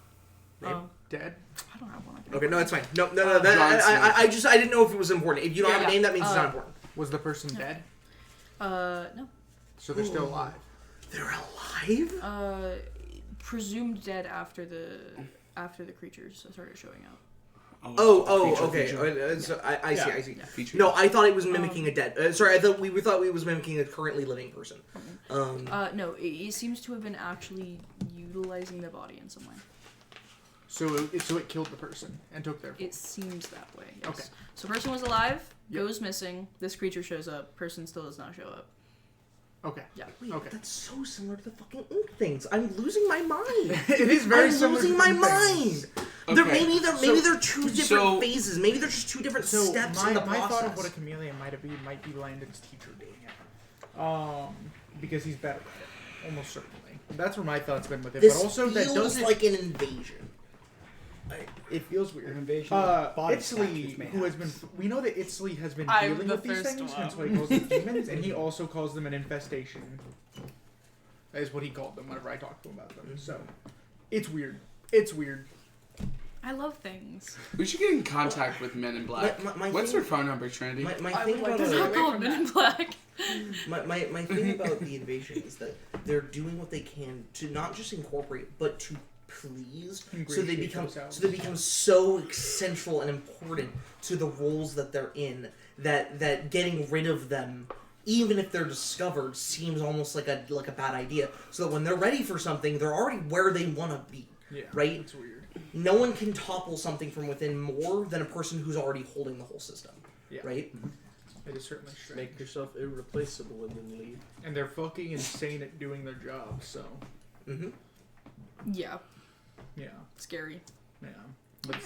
Speaker 5: dead?
Speaker 1: I don't have one.
Speaker 7: Okay, no, that's fine. No. I didn't know if it was important. If you don't have a name, that means it's not important.
Speaker 5: Was the person dead?
Speaker 1: No.
Speaker 5: So they're still alive.
Speaker 7: They're alive?
Speaker 1: Presumed dead after the creatures started showing up.
Speaker 7: Okay. So I see.
Speaker 1: Yeah.
Speaker 7: No, I thought it was mimicking a dead. Sorry, I thought we was mimicking a currently living person.
Speaker 1: No, it seems to have been actually utilizing the body in some way.
Speaker 5: So it killed the person and took their.
Speaker 1: It seems that way. Yes.
Speaker 5: Okay.
Speaker 1: So person was alive, goes missing. This creature shows up. Person still does not show up.
Speaker 5: Okay.
Speaker 1: Yeah.
Speaker 7: Wait,
Speaker 5: Okay.
Speaker 7: that's so similar to the fucking ink things. I'm losing my mind.
Speaker 5: It is very
Speaker 7: I'm
Speaker 5: similar.
Speaker 7: losing
Speaker 5: to
Speaker 7: my
Speaker 5: the things.
Speaker 7: mind.
Speaker 6: Okay.
Speaker 7: Maybe they're two different phases. Maybe they're just two different
Speaker 5: So
Speaker 7: steps
Speaker 5: my
Speaker 7: in the
Speaker 5: thought of
Speaker 7: process.
Speaker 5: what a chameleon might be Landon's teacher doing it. Because he's better at it, almost certainly. That's where my thought's been with it.
Speaker 7: This
Speaker 5: but also that
Speaker 7: feels
Speaker 5: doesn't
Speaker 7: like an invasion.
Speaker 5: It feels weird.
Speaker 9: An invasion of body snatchers
Speaker 5: Itzli,
Speaker 9: may
Speaker 5: who has been,
Speaker 9: happen.
Speaker 5: we know that Itzli has been
Speaker 3: I'm
Speaker 5: dealing
Speaker 3: the
Speaker 5: with these
Speaker 3: first
Speaker 5: things,
Speaker 3: one.
Speaker 5: hence why he calls them demons, and he also calls them an infestation. That is what he called them whenever I talked to him about them. So, it's weird. It's weird.
Speaker 1: I love things.
Speaker 6: We should get in contact with Men in Black.
Speaker 8: My
Speaker 6: What's
Speaker 8: thing-
Speaker 6: their phone number, Trinity?
Speaker 8: My
Speaker 3: I
Speaker 8: thing
Speaker 3: would like
Speaker 8: about
Speaker 3: to
Speaker 1: It's
Speaker 3: stay
Speaker 1: not
Speaker 3: away
Speaker 1: called
Speaker 3: from
Speaker 1: Men in
Speaker 3: that.
Speaker 1: Black.
Speaker 8: my thing about the invasion is that they're doing what they can to not just incorporate, but to please, so they become so central and important to the roles that they're in that getting rid of them, even if they're discovered, seems almost like a bad idea. So that when they're ready for something, they're already where they want to be.
Speaker 5: Yeah,
Speaker 8: right?
Speaker 5: It's weird.
Speaker 8: No one can topple something from within more than a person who's already holding the whole system.
Speaker 5: Yeah.
Speaker 8: Right?
Speaker 5: It is certainly strange.
Speaker 4: Make yourself irreplaceable and then leave.
Speaker 5: And they're fucking insane at doing their job, so.
Speaker 8: Mm-hmm.
Speaker 1: Yeah,
Speaker 5: Yeah.
Speaker 1: scary.
Speaker 5: Yeah. But,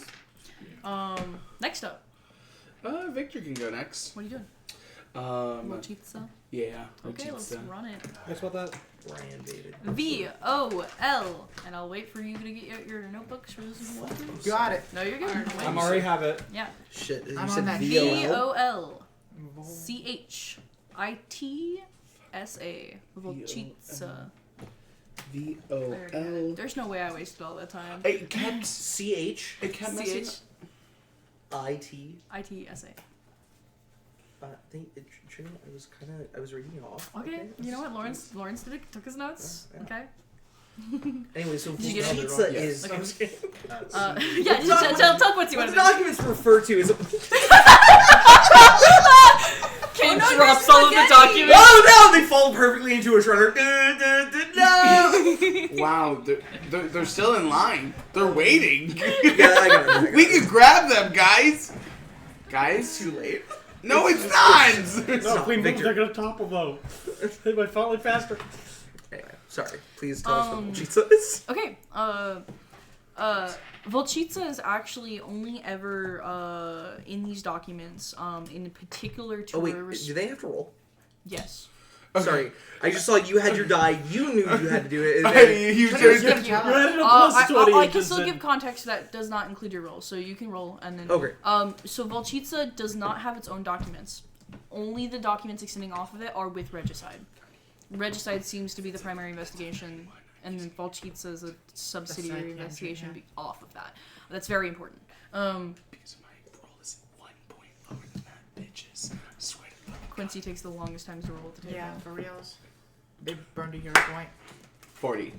Speaker 1: Next up,
Speaker 6: Victor can go next.
Speaker 1: what are you doing? Volchitsa?
Speaker 6: Yeah.
Speaker 1: Okay, let's
Speaker 6: Volchitsa.
Speaker 1: run it.
Speaker 9: Thanks about that.
Speaker 8: Brian David.
Speaker 1: VOL, and I'll wait for you to get your notebooks for those who want to.
Speaker 5: got it.
Speaker 1: No, you're good.
Speaker 3: Alright.
Speaker 9: I already have it.
Speaker 1: Yeah.
Speaker 8: Shit, you
Speaker 5: I'm
Speaker 8: said
Speaker 5: on that
Speaker 8: VOL?
Speaker 1: VOLCHITSA. Volchitsa.
Speaker 6: VOL.
Speaker 1: There's no way I wasted all that time.
Speaker 6: It kept.
Speaker 8: CH.
Speaker 6: It kept messing.
Speaker 8: IT.
Speaker 1: ITSA.
Speaker 8: Trini, I was reading it off.
Speaker 1: Okay, you know what? Lawrence took his notes.
Speaker 8: Yeah.
Speaker 1: Okay.
Speaker 8: Anyway, so
Speaker 1: Did you get it?
Speaker 8: pizza
Speaker 6: Yes.
Speaker 8: is.
Speaker 1: Okay.
Speaker 8: I'm just kidding.
Speaker 1: Yeah, just tell Quincy
Speaker 8: What
Speaker 1: what
Speaker 8: the
Speaker 1: it is.
Speaker 8: documents refer to is.
Speaker 1: Kane
Speaker 3: no, you're
Speaker 1: drops all of the
Speaker 3: spaghetti.
Speaker 1: documents.
Speaker 8: Oh no! They fall perfectly into a shredder. No!
Speaker 6: Wow, they're still in line. They're waiting.
Speaker 8: Yeah, I got it.
Speaker 6: We could grab them, guys.
Speaker 8: It's
Speaker 6: Guys?
Speaker 8: too late.
Speaker 6: No, it's not.
Speaker 4: No, if we move,
Speaker 8: Victor.
Speaker 4: they're gonna topple though. They might fall in faster.
Speaker 8: Anyway, sorry. Please tell us what pizza is.
Speaker 1: Okay. Volchitsa is actually only ever in these documents, in particular to
Speaker 8: Oh wait,
Speaker 1: a
Speaker 8: do they have to roll?
Speaker 1: Yes.
Speaker 8: Sorry, I just saw you had your die. You knew you had to do it.
Speaker 6: You
Speaker 1: Sure,
Speaker 6: just-
Speaker 1: sure.
Speaker 4: You had it a plus 20.
Speaker 1: I
Speaker 4: and
Speaker 1: can
Speaker 4: just
Speaker 1: still
Speaker 4: said-
Speaker 1: give context that does not include your roll, so you can roll and then.
Speaker 8: Okay.
Speaker 1: So Volchitsa does not have its own documents. Only the documents extending off of it are with Regicide. Regicide seems to be the primary investigation, and then Volchitsa is a subsidiary
Speaker 5: psychiatry,
Speaker 1: investigation
Speaker 5: yeah.
Speaker 1: off of that. That's very important.
Speaker 6: Because my roll is 1 point lower than that, bitches. I swear to God.
Speaker 1: Quincy takes the longest time to roll at the table.
Speaker 5: Yeah, for reals. They burned a hero point.
Speaker 6: 40.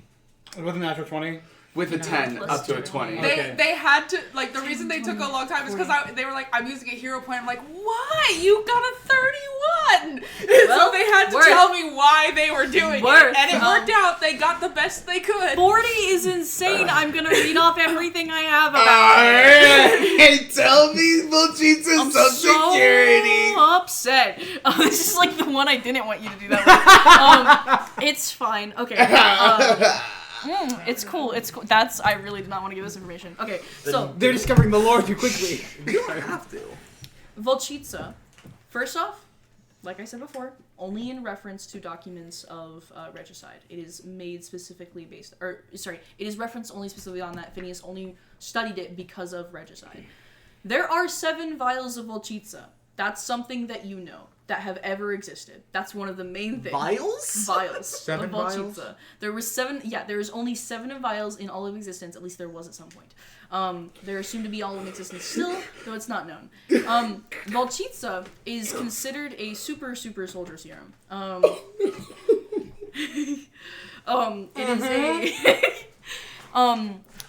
Speaker 9: With a natural 20.
Speaker 6: With a
Speaker 5: No,
Speaker 6: 10
Speaker 1: plus
Speaker 6: up to a
Speaker 1: 2.
Speaker 6: 20.
Speaker 9: Okay.
Speaker 3: They had to, like, the reason they took a long time is because they were like, I'm using a hero point. I'm like, why? You got a 31!
Speaker 1: Well,
Speaker 3: so they had to
Speaker 1: work.
Speaker 3: tell me why they were doing
Speaker 1: Work.
Speaker 3: it. And it worked out. They got the best they could.
Speaker 1: 40 is insane. I'm gonna read off everything I have about
Speaker 6: Hey, tell me Volchitsa's
Speaker 1: I'm
Speaker 6: Social Security.
Speaker 1: so upset. This is like the one I didn't want you to do that with. It's fine. Okay. It's cool. It's cool. I really did not want to give this information. Okay, so
Speaker 9: They're discovering the lore too quickly.
Speaker 8: You don't have to.
Speaker 1: Volchitsa. First off, like I said before, only in reference to documents of regicide. It is made specifically based, it is referenced only specifically on that. Phineas only studied it because of regicide. There are 7 vials of Volchitsa. That's something that you know that have ever existed. That's one of the main things.
Speaker 8: Vials?
Speaker 1: Vials.
Speaker 5: 7
Speaker 1: of
Speaker 5: vials?
Speaker 1: Volchitsa. There was 7. Yeah, there was only 7 vials in all of existence. At least there was at some point. There are soon to be all in existence still, though it's not known. Volchitsa is considered a super soldier serum. It is a.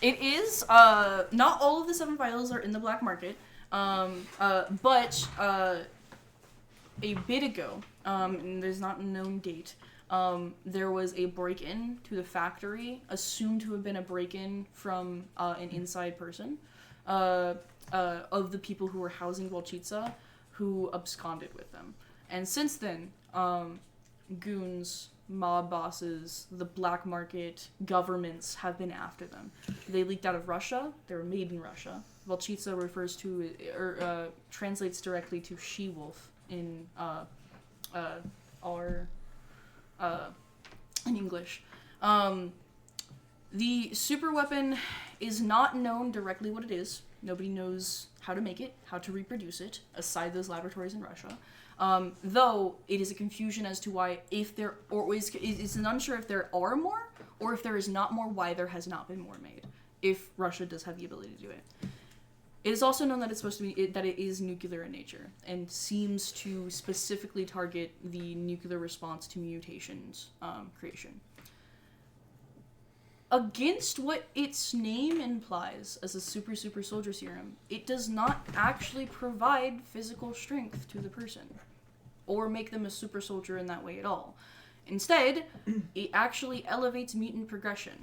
Speaker 1: It is. Not all of the 7 vials are in the black market. But a bit ago, and there's not a known date, there was a break-in to the factory, assumed to have been a break-in from an inside person, of the people who were housing Volchitsa, who absconded with them. And since then, goons, mob bosses, the black market, governments have been after them. They leaked out of Russia. They were made in Russia. Volchitsa refers to, or translates directly to she-wolf in in English. The super weapon is not known directly what it is. Nobody knows how to make it, how to reproduce it, aside those laboratories in Russia. Though it is a confusion as to why, if there, or it's an unsure if there are more, or if there is not more, why there has not been more made, if Russia does have the ability to do it. It is also known that it's supposed to be, that it is nuclear in nature, and seems to specifically target the nuclear response to mutations creation. Against what its name implies as a super soldier serum, it does not actually provide physical strength to the person, or make them a super soldier in that way at all. Instead, it actually elevates mutant progression.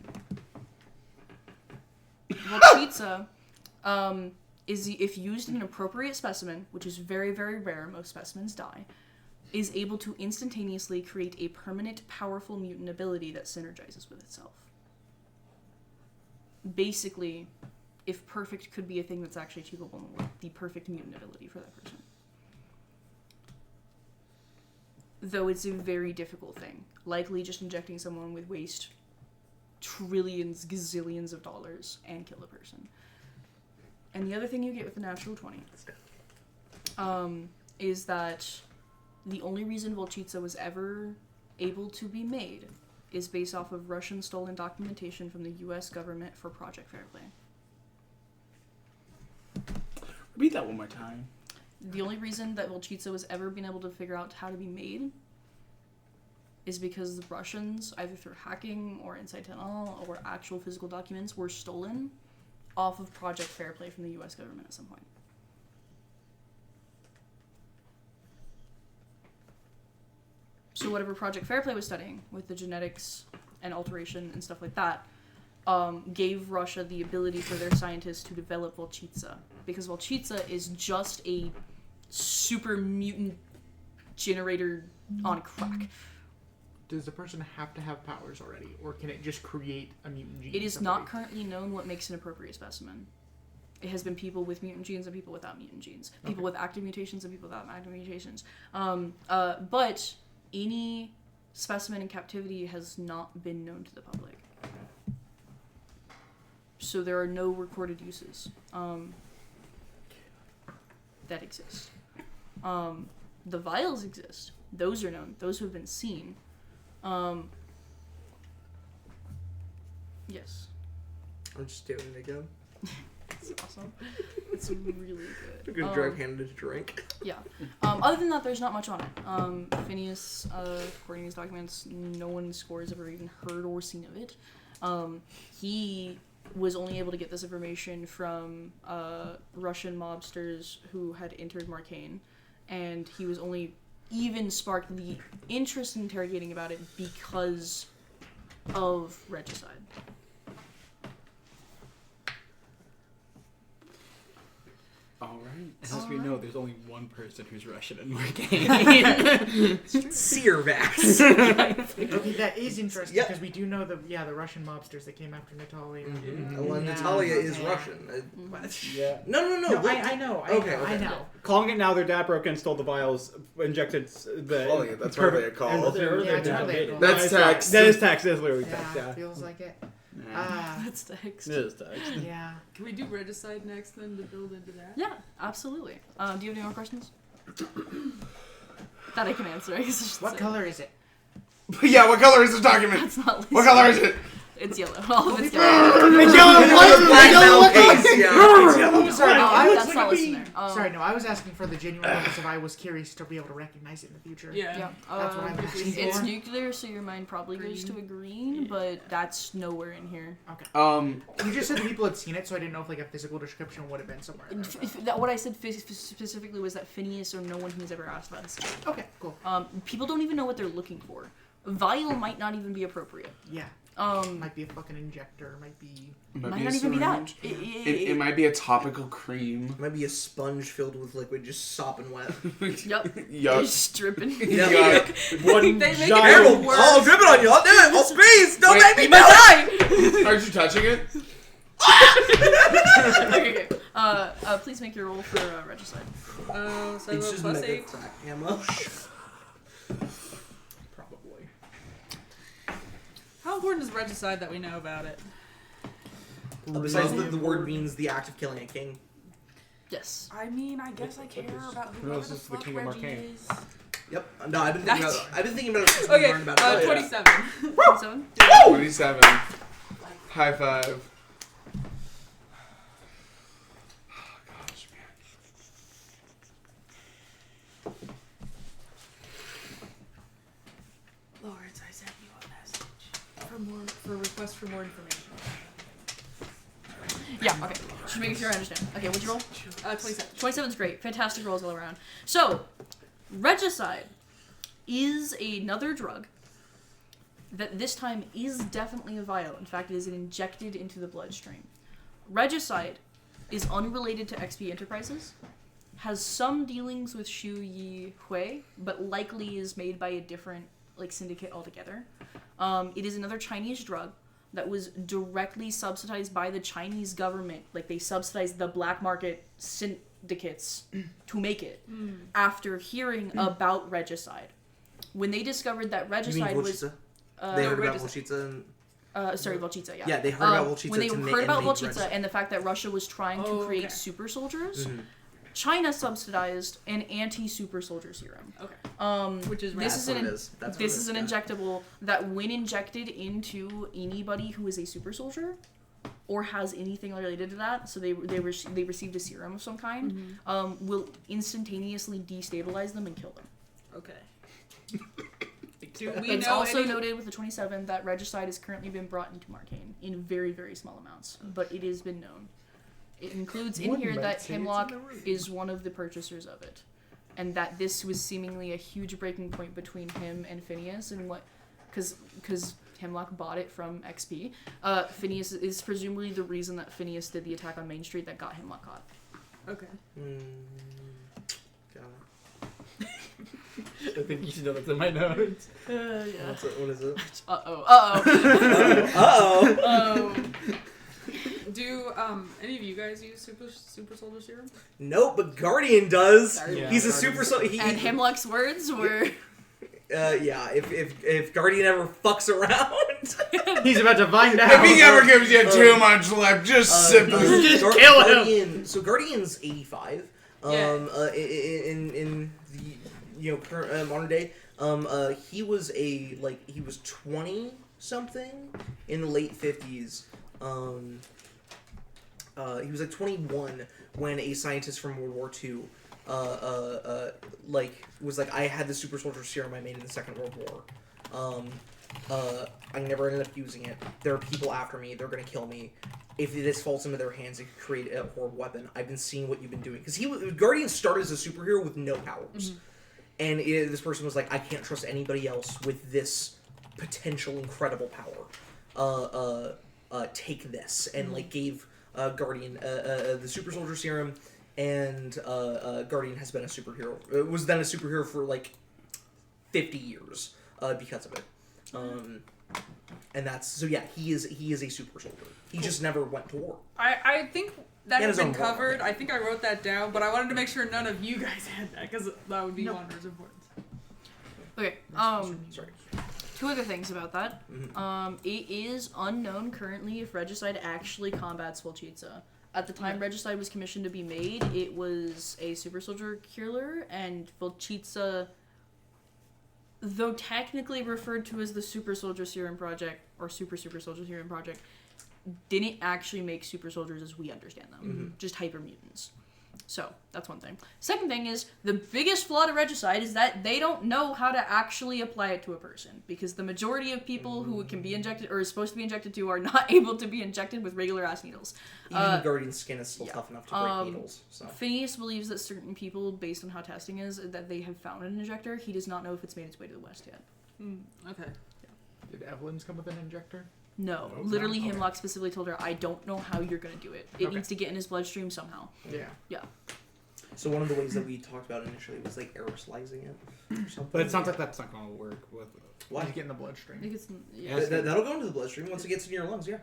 Speaker 1: Volchitsa, if used in an appropriate specimen, which is very, very rare, most specimens die, is able to instantaneously create a permanent, powerful mutant ability that synergizes with itself. Basically, if perfect could be a thing that's actually achievable in the world, the perfect mutant ability for that person. Though it's a very difficult thing. Likely just injecting someone would waste trillions, gazillions of dollars and kill a person. And the other thing you get with the natural 20 is that the only reason Volchitsa was ever able to be made is based off of Russian stolen documentation from the US government for Project Fairplay.
Speaker 6: Read that one more time.
Speaker 1: The only reason that Volchitsa was ever been able to figure out how to be made is because the Russians, either through hacking or inside tunnel or actual physical documents, were stolen off of Project Fairplay from the US government at some point. So whatever Project Fairplay was studying with the genetics and alteration and stuff like that, gave Russia the ability for their scientists to develop Volchitsa. Because Volchitsa is just a super mutant generator on crack.
Speaker 5: Does the person have to have powers already, or can it just create a mutant gene?
Speaker 1: It is not currently known what makes an appropriate specimen. It has been people with mutant genes and people without mutant genes. People with active mutations and people without active mutations. But any specimen in captivity has not been known to the public. So there are no recorded uses that exist. The vials exist. Those are known. Those have been seen. Yes.
Speaker 8: I'm just doing it again.
Speaker 1: It's awesome. It's really good.
Speaker 8: I'm gonna drive Hannah to drink.
Speaker 1: Yeah. Other than that, there's not much on it. Phineas, according to his documents, no one scores ever even heard or seen of it. He was only able to get this information from Russian mobsters who had entered Marcainne, and he was only even sparked the interest in interrogating about it because of regicide.
Speaker 6: All right.
Speaker 9: As we know, there's only one person who's Russian in Marcainne.
Speaker 8: Searvax.
Speaker 5: Okay, that is interesting because we do know the Russian mobsters that came after Natalia.
Speaker 8: Well, Natalia is Russian.
Speaker 9: Yeah.
Speaker 8: No.
Speaker 5: I know. I know.
Speaker 9: Calling it now, their dad broke in, stole the vials, injected the...
Speaker 7: Oh, yeah, that's what they call it.
Speaker 6: That's text.
Speaker 9: That is text. That is literally text, yeah.
Speaker 5: Feels like it.
Speaker 1: That's text.
Speaker 9: It is text.
Speaker 5: Yeah.
Speaker 3: Can we do regicide next then to build into that?
Speaker 1: Yeah, absolutely. Do you have any more questions? That I can answer. I guess I should
Speaker 5: What
Speaker 1: say.
Speaker 5: color is it?
Speaker 6: Yeah, what color is the document?
Speaker 1: That's not listed.
Speaker 6: What color is it?
Speaker 1: It's yellow. All of it's yellow.
Speaker 9: It's yellow!
Speaker 8: Black metal case, yeah.
Speaker 5: Sorry, no,
Speaker 1: That's not listed there.
Speaker 5: Sorry, no, I was asking for the genuine purpose of I was curious to be able to recognize it in the future.
Speaker 1: Yeah.
Speaker 5: That's what I'm asking for.
Speaker 1: It's nuclear, so your mind probably goes to a green, but that's nowhere in here.
Speaker 5: Okay. You just said people had seen it, so I didn't know if like a physical description would have been somewhere. In there.
Speaker 1: What I said specifically was that Phineas or no one who has ever asked about this.
Speaker 5: Okay, cool.
Speaker 1: People don't even know what they're looking for. Vial might not even be appropriate.
Speaker 5: Yeah. Might be a fucking injector. Might
Speaker 1: not even be that.
Speaker 6: It might be a topical cream.
Speaker 8: Might be a sponge filled with liquid, just sopping wet.
Speaker 1: Yep.
Speaker 6: Yup.
Speaker 1: Just dripping.
Speaker 9: One
Speaker 3: They make
Speaker 9: giant...
Speaker 3: it worse.
Speaker 8: I'll drip it on you. I'll do it. I'll squeeze. Don't
Speaker 6: Wait,
Speaker 8: make me
Speaker 1: You might
Speaker 8: die.
Speaker 1: die!
Speaker 6: Aren't you touching it?
Speaker 1: Okay. Please make your roll for regicide.
Speaker 3: So
Speaker 8: It's just
Speaker 3: plus
Speaker 8: mega
Speaker 3: 8.
Speaker 8: crack ammo.
Speaker 3: How important is regicide that we know about it?
Speaker 7: Besides the word means the act of killing a king.
Speaker 1: Yes.
Speaker 3: I mean, I guess I care about
Speaker 9: Who
Speaker 3: whoever
Speaker 9: else
Speaker 3: the
Speaker 9: is the
Speaker 3: fuck
Speaker 9: king of
Speaker 3: Reggie
Speaker 9: Marcainne?
Speaker 3: is.
Speaker 7: Yep. No, I've been thinking about it since we
Speaker 3: Okay,
Speaker 7: learned about it.
Speaker 3: 27.
Speaker 1: 27?
Speaker 6: 27. High five. Oh, gosh, man.
Speaker 3: Lawrence, I sent you a message for request for more information.
Speaker 1: Yeah, okay. Just making sure I understand. Okay, what'd you roll?
Speaker 3: 27.
Speaker 1: 27's great. Fantastic rolls all around. So, regicide is another drug that this time is definitely a vial. In fact, it is injected into the bloodstream. Regicide is unrelated to XP Enterprises, has some dealings with Shu Yi Hui, but likely is made by a different syndicate altogether. It is another Chinese drug that was directly subsidized by the Chinese government. They subsidized the black market syndicates to make it after hearing about regicide. When they discovered that regicide was...
Speaker 7: they heard about Volchitsa and...
Speaker 1: sorry, Volchitsa, yeah.
Speaker 7: Yeah, they heard about Volchitsa.
Speaker 1: When they heard about Volchitsa and the fact that Russia was trying to create super soldiers, China subsidized an anti-super soldier serum.
Speaker 3: Okay. Which is
Speaker 1: this is an injectable that, when injected into anybody who is a super soldier or has anything related to that, so they received a serum of some kind, will instantaneously destabilize them and kill them.
Speaker 3: Okay.
Speaker 1: It's also noted with the 27 that regicide has currently been brought into Marcainne in very, very small amounts, but it has been known. It includes in here that Hemlock is one of the purchasers of it, and that this was seemingly a huge breaking point between him and Phineas, and because Hemlock bought it from XP. Phineas is presumably the reason that Phineas did the attack on Main Street that got Hemlock caught.
Speaker 3: Okay.
Speaker 7: Got
Speaker 9: I think you should know that's in my notes.
Speaker 1: Yeah.
Speaker 7: What is it?
Speaker 1: Uh-oh.
Speaker 3: Do any of you guys use super soldier serum?
Speaker 7: Nope, but Guardian does.
Speaker 9: Yeah.
Speaker 7: He's a super soldier.
Speaker 1: And Hemlock's words were...
Speaker 7: Yeah, if Guardian ever fucks around,
Speaker 5: He's about to find out.
Speaker 6: If he ever gives you too much lip, just simply
Speaker 5: Just kill him.
Speaker 7: Guardian, so Guardian's 85. In the current modern day, he was he was 20 something in the late 50s. He was 21 when a scientist from World War II was I had the super soldier serum I made in the Second World War. I never ended up using it. There are people after me. They're gonna kill me. If this falls into their hands, it could create a horrible weapon. I've been seeing what you've been doing. Because Guardian started as a superhero with no powers. And this person was like, I can't trust anybody else with this potential incredible power. Take this. And gave Guardian the super soldier serum. And Guardian has been a superhero. It was then a superhero for 50 years because of it. And that's so yeah. He is a super soldier. He just never went to war.
Speaker 3: I think that has been
Speaker 7: his own war.
Speaker 3: covered. I think I wrote that down, but I wanted to make sure none of you guys had that because that would be Wander's importance.
Speaker 1: Okay.
Speaker 7: Sorry.
Speaker 1: Two other things about that. It is unknown currently if regicide actually combats Volchitsa. At the time regicide was commissioned to be made, it was a super soldier killer, and Volchitsa, though technically referred to as the Super Soldier Serum Project, or Super Soldier Serum Project, didn't actually make super soldiers as we understand them. Just hyper mutants. So, that's one thing. Second thing is, the biggest flaw to regicide is that they don't know how to actually apply it to a person. Because the majority of people who it can be injected, or is supposed to be injected to, are not able to be injected with regular ass needles.
Speaker 7: Even Guardian's skin is still tough enough to break needles. So.
Speaker 1: Phineas believes that certain people, based on how testing is, that they have found an injector. He does not know if it's made its way to the West yet.
Speaker 3: Okay.
Speaker 5: Did Evelyn's come with an injector?
Speaker 1: No. Literally, Hemlock specifically told her, I don't know how you're going to do it. It needs to get in his bloodstream somehow.
Speaker 5: Yeah.
Speaker 1: Yeah.
Speaker 8: So one of the ways that we talked about initially was like aerosolizing it or something.
Speaker 9: But it sounds like that's not gonna work with.
Speaker 8: Why?
Speaker 5: You get in the bloodstream.
Speaker 1: I think it's, yeah.
Speaker 8: That'll go into the bloodstream once it gets in your lungs. Yeah.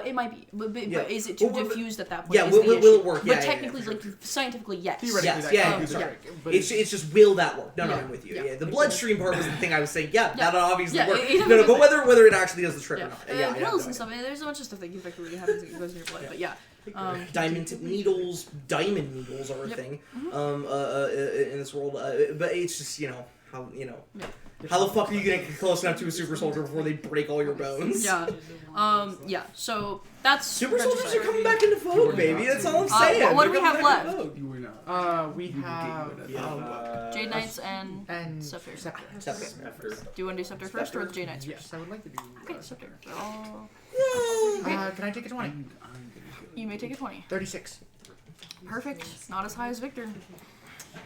Speaker 1: It might be, but
Speaker 8: Yeah.
Speaker 1: is it too
Speaker 8: Well,
Speaker 1: diffused at that point?
Speaker 8: Yeah,
Speaker 1: is
Speaker 8: will
Speaker 1: the
Speaker 8: it
Speaker 1: issue.
Speaker 8: work?
Speaker 1: But
Speaker 8: Yeah,
Speaker 1: technically,
Speaker 8: for
Speaker 1: like
Speaker 8: sure.
Speaker 1: scientifically, yes.
Speaker 5: Theoretically,
Speaker 8: Yes,
Speaker 5: that could
Speaker 8: sorry.
Speaker 5: work, but
Speaker 8: It's just will that work? No,
Speaker 1: Yeah.
Speaker 8: I'm with you.
Speaker 1: Yeah.
Speaker 8: Yeah, the bloodstream part was the thing I was saying. Yeah,
Speaker 1: Yeah.
Speaker 8: that'll obviously
Speaker 1: Yeah,
Speaker 8: work.
Speaker 1: it
Speaker 8: No, but
Speaker 1: doesn't-
Speaker 8: whether it actually does the trick
Speaker 1: Yeah,
Speaker 8: or not. Yeah, I have
Speaker 1: pills
Speaker 8: no
Speaker 1: and stuff.
Speaker 8: idea.
Speaker 1: There's a bunch of stuff that effectively happens that goes in your blood. But yeah,
Speaker 8: Diamond tip needles, diamond needles are a
Speaker 1: Yep.
Speaker 8: thing.
Speaker 1: Mhm.
Speaker 8: In this world, but it's just how
Speaker 1: Yeah.
Speaker 8: how the fuck are you gonna get close enough to a super soldier before they break all your bones?
Speaker 1: yeah, yeah. So that's
Speaker 8: Super
Speaker 1: regicide.
Speaker 8: soldiers are coming back into vogue, baby. That's all I'm saying.
Speaker 1: what do we
Speaker 8: They're
Speaker 1: have
Speaker 8: coming back
Speaker 1: left?
Speaker 8: into vogue.
Speaker 6: You were not.
Speaker 5: we have
Speaker 1: Jade Knights and
Speaker 5: and
Speaker 1: Scepter.
Speaker 8: Scepter.
Speaker 1: Do you want to do Scepter first or the Jade Knights first?
Speaker 5: Yes, I would like to do.
Speaker 1: Okay, Scepter. They're all...
Speaker 5: Can I take a 20?
Speaker 1: You may take a 20.
Speaker 5: 36.
Speaker 1: Perfect. Not as high as Victor.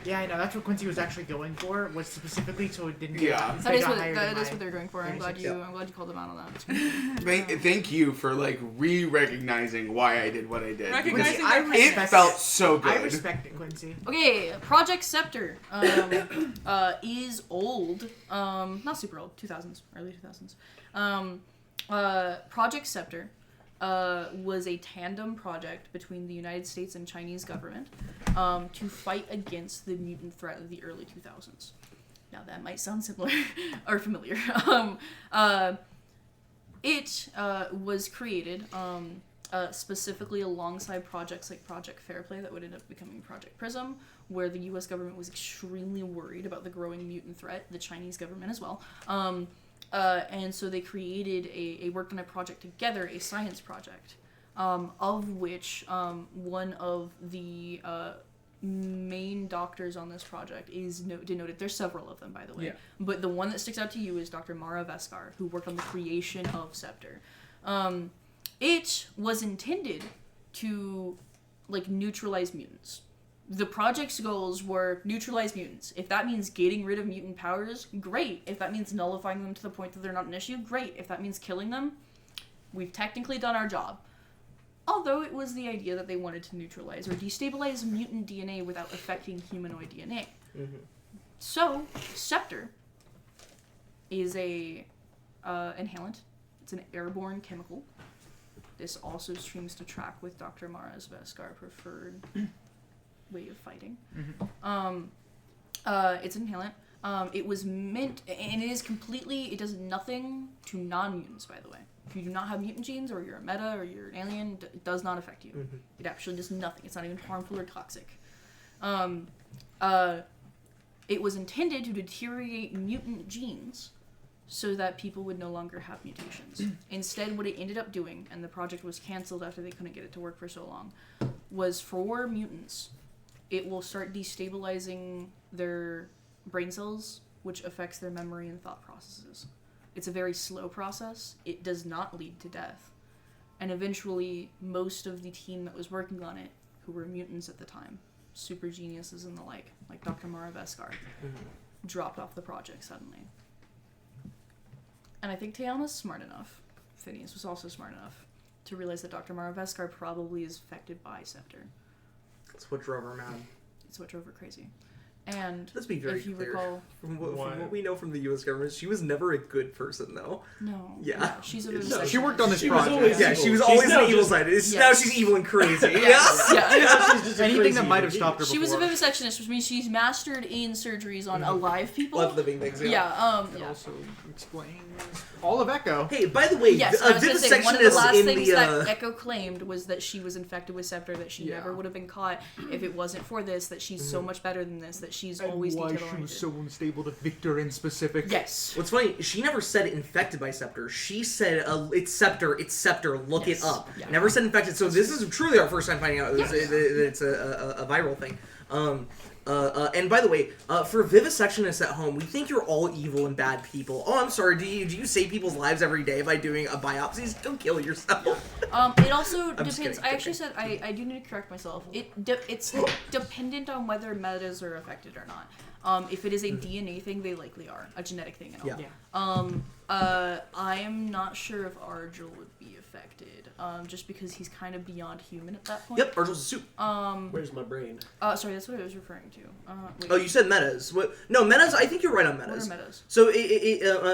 Speaker 5: Yeah, I know. That's what Quincy was actually going for. Was specifically so it didn't get.
Speaker 6: Yeah.
Speaker 5: It
Speaker 1: That is
Speaker 5: got
Speaker 1: what
Speaker 5: higher than
Speaker 1: that is
Speaker 5: my
Speaker 1: what they're going for. I'm glad
Speaker 5: 36.
Speaker 1: you called them out on that.
Speaker 6: Thank you for like re-recognizing why I did what I did.
Speaker 3: Recognizing
Speaker 5: Quincy, I
Speaker 3: their
Speaker 6: It
Speaker 5: respect
Speaker 6: felt so good.
Speaker 5: I respect it, Quincy.
Speaker 1: Okay, Project Scepter is old. Not super old. 2000s, early 2000s. Project Scepter was a tandem project between the United States and Chinese government to fight against the mutant threat of the early 2000s. Now that might sound similar or familiar. It was created specifically alongside projects like Project Fairplay that would end up becoming Project Prism, where the U.S. government was extremely worried about the growing mutant threat, the Chinese government as well. And so they created worked on a project together, a science project, of which one of the main doctors on this project is denoted. There's several of them, by the way.
Speaker 5: Yeah.
Speaker 1: But the one that sticks out to you is Dr. Mara Veskar, who worked on the creation of Scepter. It was intended to, like, neutralize mutants. The project's goals were neutralize mutants. If that means getting rid of mutant powers, great. If that means nullifying them to the point that they're not an issue, great. If that means killing them, we've technically done our job. Although it was the idea that they wanted to neutralize or destabilize mutant DNA without affecting humanoid DNA.
Speaker 8: Mm-hmm.
Speaker 1: So, Scepter is a inhalant. It's an airborne chemical. This also seems to track with Dr. Mara's Veskar preferred way of fighting. It's an inhalant. It was meant, and it is completely, it does nothing to non-mutants, by the way. If you do not have mutant genes, or you're a meta, or you're an alien, it does not affect you.
Speaker 8: Mm-hmm.
Speaker 1: It actually does nothing. It's not even harmful or toxic. It was intended to deteriorate mutant genes so that people would no longer have mutations. Instead, what it ended up doing, and the project was canceled after they couldn't get it to work for so long, was for mutants, it will start destabilizing their brain cells, which affects their memory and thought processes. It's a very slow process. It does not lead to death. And eventually, most of the team that was working on it, who were mutants at the time, super geniuses and the like Dr. Mara Veskar, dropped off the project suddenly. And I think Tiana's smart enough, Phineas was also smart enough, to realize that Dr. Mara Veskar probably is affected by Scepter.
Speaker 8: That's what drove her mad.
Speaker 1: It's what drove her crazy. And
Speaker 8: Let's be very
Speaker 1: if you
Speaker 8: clear.
Speaker 1: recall...
Speaker 8: From what we know from the U.S. government, she was never a good person, though.
Speaker 1: No.
Speaker 8: Yeah.
Speaker 1: She's a
Speaker 2: No,
Speaker 1: vivisectionist.
Speaker 5: She worked on this
Speaker 2: She was
Speaker 5: project.
Speaker 2: always
Speaker 8: Yeah,
Speaker 2: evil.
Speaker 8: she was
Speaker 2: She's
Speaker 8: always
Speaker 2: now
Speaker 8: on the evil
Speaker 2: just-
Speaker 8: side.
Speaker 1: Yes.
Speaker 8: Now she's evil and crazy.
Speaker 1: Yes. Yeah.
Speaker 2: She's just a
Speaker 5: Anything
Speaker 2: crazy
Speaker 5: that might have
Speaker 2: human
Speaker 5: stopped her
Speaker 1: She was a
Speaker 5: before.
Speaker 1: vivisectionist, which means she's mastered in surgeries on alive people.
Speaker 8: Love living things.
Speaker 5: It
Speaker 1: Yeah.
Speaker 5: also explains all of Echo.
Speaker 8: Hey, by the way,
Speaker 1: Yes,
Speaker 8: a
Speaker 1: I was going to say, one of the
Speaker 8: vivisectionist
Speaker 1: last
Speaker 8: in
Speaker 1: things
Speaker 8: the.
Speaker 1: that Echo claimed was that she was infected with Scepter, that she
Speaker 5: Yeah.
Speaker 1: never would have been caught if it wasn't for this, that she's so much better than this, that she's
Speaker 5: And
Speaker 1: always
Speaker 5: why
Speaker 1: detail
Speaker 5: she was
Speaker 1: oriented.
Speaker 5: so unstable to Victor in specific.
Speaker 1: Yes.
Speaker 8: What's funny, she never said infected by Scepter. She said, it's Scepter, look
Speaker 1: Yes.
Speaker 8: it up.
Speaker 1: Yeah.
Speaker 8: Never said infected, so this is truly our first time finding out that
Speaker 1: Yes.
Speaker 8: it's a viral thing.
Speaker 7: And by the way, for vivisectionists at home, we think you're all evil and bad people. Oh, I'm sorry. Do you save people's lives every day by doing a biopsies? Don't kill yourself.
Speaker 1: It also depends.
Speaker 7: kidding,
Speaker 1: I actually said I do need to correct myself. It's dependent on whether metas are affected or not. If it is a DNA thing, they likely are a genetic thing and all.
Speaker 7: Yeah.
Speaker 1: I am not sure if Argel would be affected. Just because he's kind of beyond human at that point.
Speaker 7: Yep, Argel's a soup.
Speaker 2: Where's my brain?
Speaker 1: Sorry, that's what I was referring to. Wait.
Speaker 7: Oh, you said metas. What? No, metas. I think you're right on metas.
Speaker 1: What are metas?
Speaker 7: So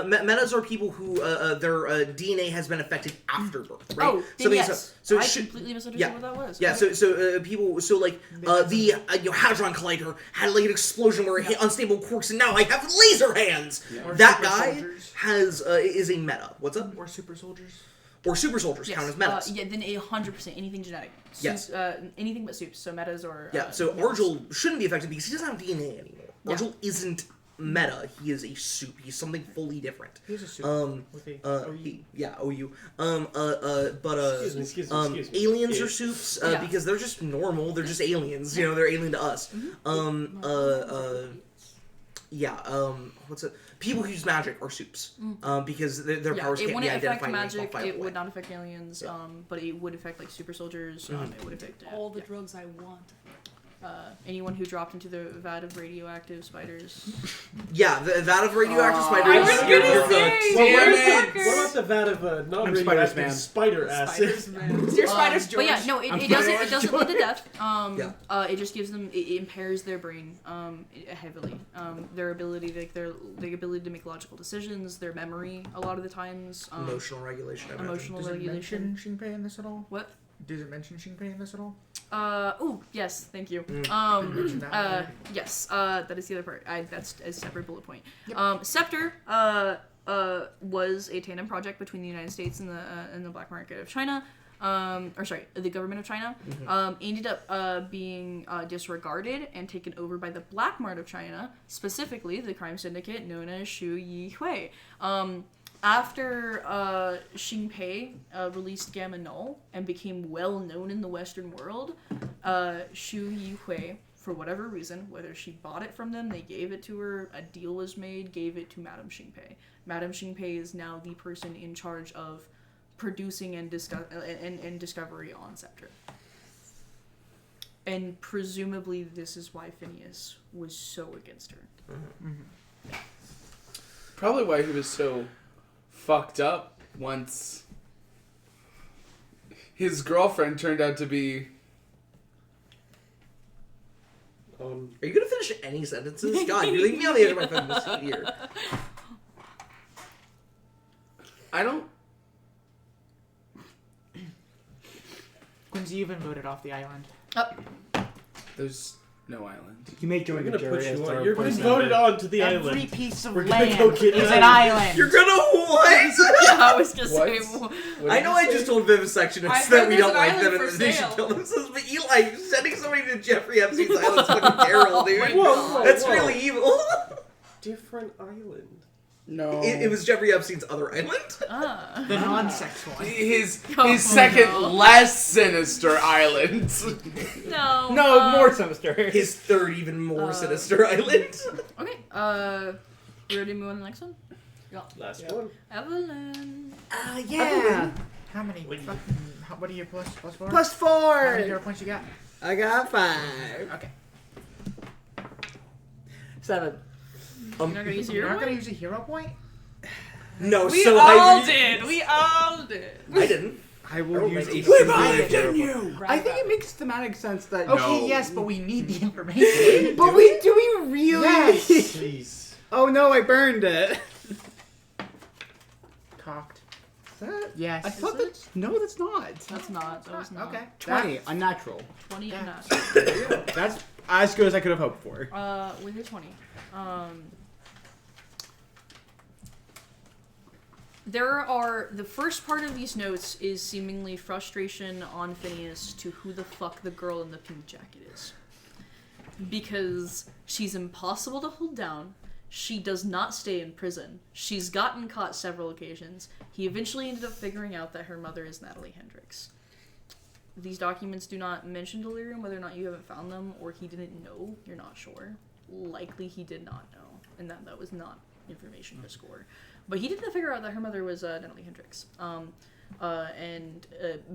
Speaker 7: metas are people who their DNA has been affected after birth, right?
Speaker 1: Oh, then yes.
Speaker 7: So
Speaker 1: I completely misunderstood what that was.
Speaker 7: Yeah.
Speaker 1: Okay.
Speaker 7: So people. So like the Hadron Collider had like an explosion where it hit unstable quarks, and now I have laser hands.
Speaker 5: Yeah.
Speaker 7: That
Speaker 5: Super
Speaker 7: guy
Speaker 5: soldiers.
Speaker 7: has is a meta. What's up?
Speaker 5: Or super soldiers.
Speaker 7: Or super soldiers
Speaker 1: Yes.
Speaker 7: count as metas.
Speaker 1: Yeah, then 100% anything genetic.
Speaker 7: Yes.
Speaker 1: Anything but soups. So metas or.
Speaker 7: So Argel shouldn't be affected because he doesn't have DNA anymore.
Speaker 1: Yeah.
Speaker 7: Argel isn't meta. He is a soup. He's something fully different.
Speaker 5: He's a soup. With a OU.
Speaker 2: Excuse me.
Speaker 7: Aliens
Speaker 2: Yeah.
Speaker 7: are soups
Speaker 1: Yeah.
Speaker 7: because they're just normal. They're just aliens. You know, they're alien to us. What's it? People who use magic are soups because their powers
Speaker 1: it
Speaker 7: can't be
Speaker 1: wouldn't affect
Speaker 7: identified.
Speaker 1: magic.
Speaker 7: and
Speaker 1: It would not affect aliens. But it would affect like super soldiers. It would affect
Speaker 10: All the drugs I want.
Speaker 1: anyone who dropped into the vat of radioactive spiders.
Speaker 7: Yeah, that of radioactive spiders.
Speaker 3: I was
Speaker 7: you're
Speaker 3: gonna
Speaker 7: good.
Speaker 3: say,
Speaker 2: What about the vat of non-radioactive
Speaker 9: Spider-Man.
Speaker 2: spider acid?
Speaker 3: Spider-Man. Your spiders, George.
Speaker 1: But yeah, no, it doesn't lead to death. It just gives them, it impairs their brain heavily. Their ability, the ability to make logical decisions, their memory a lot of the times.
Speaker 7: Emotional regulation. I imagine.
Speaker 1: Emotional
Speaker 5: Does it
Speaker 1: regulation.
Speaker 5: mention Shinpei in this at all?
Speaker 1: What?
Speaker 5: Does it mention Shinpei in this at all?
Speaker 1: Yes, thank you.
Speaker 5: Mention that
Speaker 1: Yes, that is the other part. That's a separate bullet point.
Speaker 5: Yep.
Speaker 1: Scepter, was a tandem project between the United States and the black market of China. The government of China. Ended up being disregarded and taken over by the black market of China, specifically the crime syndicate known as Xu Yihui. After Xingpei released Gamma Null and became well known in the Western world, Xu Yihui, for whatever reason, whether she bought it from them, they gave it to her, a deal was made, gave it to Madame Xingpei. Madame Xingpei is now the person in charge of producing and discovery on Scepter. And presumably this is why Phineas was so against her.
Speaker 6: Probably why he was so fucked up once his girlfriend turned out to be...
Speaker 7: Are you gonna finish any sentences? God, you're leaving me on the edge of my fucking seat here.
Speaker 6: I don't...
Speaker 5: Quincy, you've been voted off the island.
Speaker 6: There's no island.
Speaker 9: You may join
Speaker 2: We're
Speaker 9: the
Speaker 2: gonna
Speaker 9: jury
Speaker 2: push
Speaker 9: as
Speaker 2: you
Speaker 9: to
Speaker 2: on.
Speaker 9: our
Speaker 2: You're being
Speaker 9: person.
Speaker 2: voted on to the
Speaker 5: Every
Speaker 2: island.
Speaker 5: piece of
Speaker 2: We're gonna
Speaker 5: land
Speaker 2: go get
Speaker 5: is
Speaker 2: an
Speaker 5: an island.
Speaker 7: You're gonna what?
Speaker 1: Yeah, I was gonna say.
Speaker 6: What
Speaker 7: I
Speaker 6: did
Speaker 7: know
Speaker 6: you
Speaker 7: I
Speaker 6: say?
Speaker 7: just told vivisectionists
Speaker 3: I
Speaker 7: that
Speaker 3: heard
Speaker 7: we
Speaker 3: there's
Speaker 7: don't
Speaker 3: an
Speaker 7: like
Speaker 3: island
Speaker 7: them
Speaker 3: for
Speaker 7: and they should
Speaker 3: sale.
Speaker 7: kill themselves, but Eli, sending somebody to Jeffrey Epstein's island's fucking terrible, dude.
Speaker 2: Whoa,
Speaker 7: That's
Speaker 2: whoa.
Speaker 7: really evil.
Speaker 2: Different island.
Speaker 6: No.
Speaker 7: It was Jeffrey Epstein's other island.
Speaker 5: The non-sex one.
Speaker 6: His
Speaker 1: Oh,
Speaker 6: second
Speaker 1: no.
Speaker 6: less sinister island.
Speaker 1: No.
Speaker 9: No, more sinister.
Speaker 7: His third, even more sinister island.
Speaker 1: Okay. We ready to move on to the next one?
Speaker 2: Last one.
Speaker 1: Evelyn.
Speaker 8: Yeah.
Speaker 5: How many?
Speaker 2: Wait.
Speaker 5: What are your plus 4?
Speaker 8: Plus
Speaker 5: How many
Speaker 8: 4.
Speaker 5: hero points you got?
Speaker 8: I got 5.
Speaker 5: Okay.
Speaker 8: 7.
Speaker 1: You're not gonna use
Speaker 5: You're
Speaker 1: your
Speaker 5: not gonna
Speaker 1: one?
Speaker 5: use a hero point?
Speaker 7: No,
Speaker 3: We
Speaker 7: so
Speaker 3: all did. We all did.
Speaker 7: I didn't.
Speaker 9: I will use a
Speaker 7: We've
Speaker 9: singular hero point.
Speaker 3: Right
Speaker 9: I think
Speaker 3: back.
Speaker 9: it makes thematic sense that.
Speaker 5: Okay, yes, but we need the information.
Speaker 9: But do we really?
Speaker 5: Yes.
Speaker 2: Please.
Speaker 9: Oh no, I burned it.
Speaker 5: Cocked.
Speaker 9: Is that?
Speaker 5: Yes.
Speaker 9: I thought
Speaker 1: Is
Speaker 9: that. No, that's not.
Speaker 1: That's not. That was not.
Speaker 5: Okay.
Speaker 9: 20, unnatural.
Speaker 1: 20 and
Speaker 5: Yeah.
Speaker 1: not.
Speaker 9: That's as good as I could have hoped for.
Speaker 1: With your 20. The first part of these notes is seemingly frustration on Phineas to who the fuck the girl in the pink jacket is. Because she's impossible to hold down. She does not stay in prison. She's gotten caught several occasions. He eventually ended up figuring out that her mother is Natalie Hendricks. these documents do not mention delirium, whether or not you haven't found them or he didn't know, you're not sure. Likely he did not know, and that was not information for SCORE. But he did figure out that her mother was Natalie Hendricks, and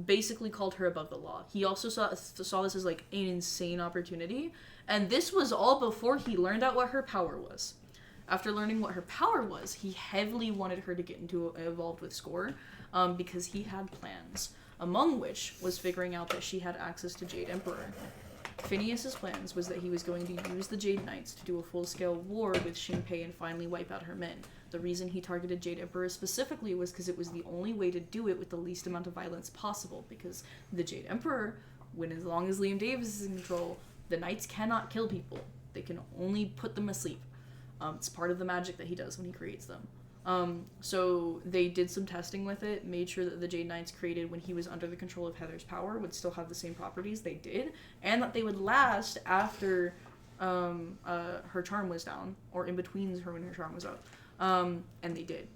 Speaker 1: basically called her above the law. He also saw this as like an insane opportunity, and this was all before he learned out what her power was. After learning what her power was, he heavily wanted her to get involved with SCORE, because he had plans, among which was figuring out that she had access to Jade Emperor. Phineas's plans was that he was going to use the Jade Knights to do a full-scale war with Shinpei and finally wipe out her men. The reason he targeted Jade Emperor specifically was because it was the only way to do it with the least amount of violence possible, because the Jade Emperor, as long as Liam Davis is in control, the Knights cannot kill people. They can only put them asleep. It's part of the magic that he does when he creates them. So they did some testing with it, made sure that the Jade Knights created when he was under the control of Heather's power would still have the same properties they did, and that they would last after her charm was down, or in between her when her charm was up. And they did.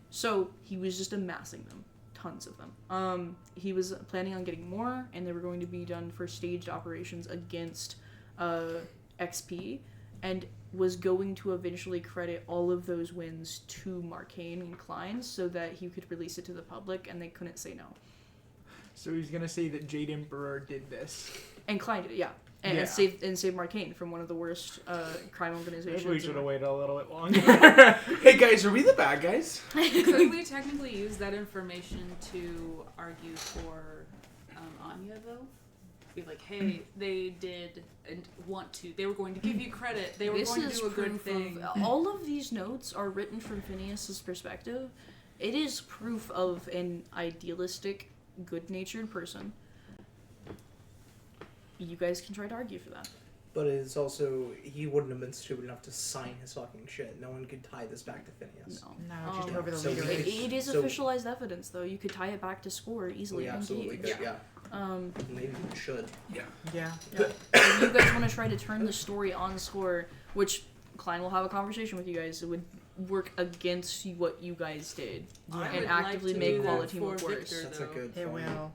Speaker 1: So he was just amassing them, tons of them. He was planning on getting more, and they were going to be done for staged operations against XP, and was going to eventually credit all of those wins to Marcainne and Klein so that he could release it to the public, and they couldn't say no.
Speaker 5: So he's gonna say that Jade Emperor did this.
Speaker 1: And Klein did it, yeah. And saved Marcainne from one of the worst crime organizations.
Speaker 5: Maybe we should have waited a little bit longer.
Speaker 6: Hey guys, are we the bad guys?
Speaker 3: Could we technically use that information to argue for Anya, though? Be like, hey, they did and they were going to give you credit. They were going to do a good thing.
Speaker 1: All of these notes are written from Phineas's perspective. It is proof of an idealistic, good-natured person. You guys can try to argue for that.
Speaker 8: But it's also, he wouldn't have been stupid enough to sign his fucking shit. No one could tie this back to Phineas.
Speaker 5: No, just over the
Speaker 8: so
Speaker 5: leader.
Speaker 1: It is officialized evidence, though. You could tie it back to SCORE easily.
Speaker 8: We absolutely could, yeah. Maybe we should.
Speaker 5: Yeah.
Speaker 1: If you guys want to try to turn the story on SCORE, which Klein will have a conversation with you guys, it would work against what you guys did and actively make quality work worse.
Speaker 8: That's a good
Speaker 5: It
Speaker 8: point.
Speaker 5: will.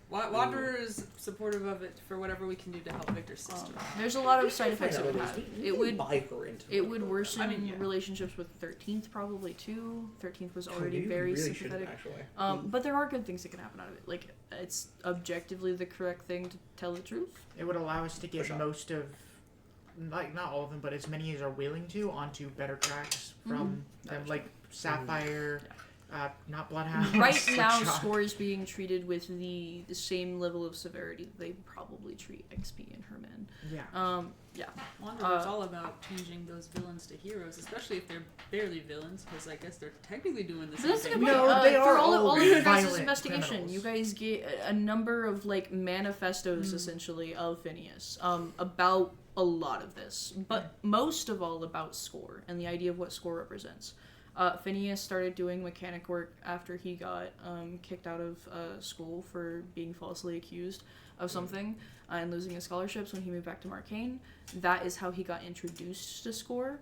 Speaker 3: Wanderer is supportive of it for whatever we can do to help Victor's sister.
Speaker 1: There's a lot of side effects it would have. It would
Speaker 8: buy her into
Speaker 1: it would worsen
Speaker 3: yeah.
Speaker 1: relationships with 13th probably too. 13th was already very
Speaker 8: really
Speaker 1: sympathetic.
Speaker 8: Actually.
Speaker 1: But there are good things that can happen out of it. Like, it's objectively the correct thing to tell the truth.
Speaker 5: It would allow us to get most of, like, not all of them, but as many as are willing to, onto better tracks from them, like Sapphire. Not Bloodhound.
Speaker 1: Right now, SCORE is being treated with the same level of severity that they probably treat XP and her men.
Speaker 5: Yeah.
Speaker 3: Wanderer's all about changing those villains to heroes, especially if they're barely villains, because I guess they're technically doing the same thing.
Speaker 5: No, they are
Speaker 1: all of your guys'
Speaker 5: violent
Speaker 1: investigation.
Speaker 5: criminals.
Speaker 1: You guys get a number of like manifestos essentially of Phineas about a lot of this, but most of all about SCORE and the idea of what SCORE represents. Phineas started doing mechanic work after he got kicked out of school for being falsely accused of something and losing his scholarships when he moved back to Marcainne. That is how he got introduced to SCORE.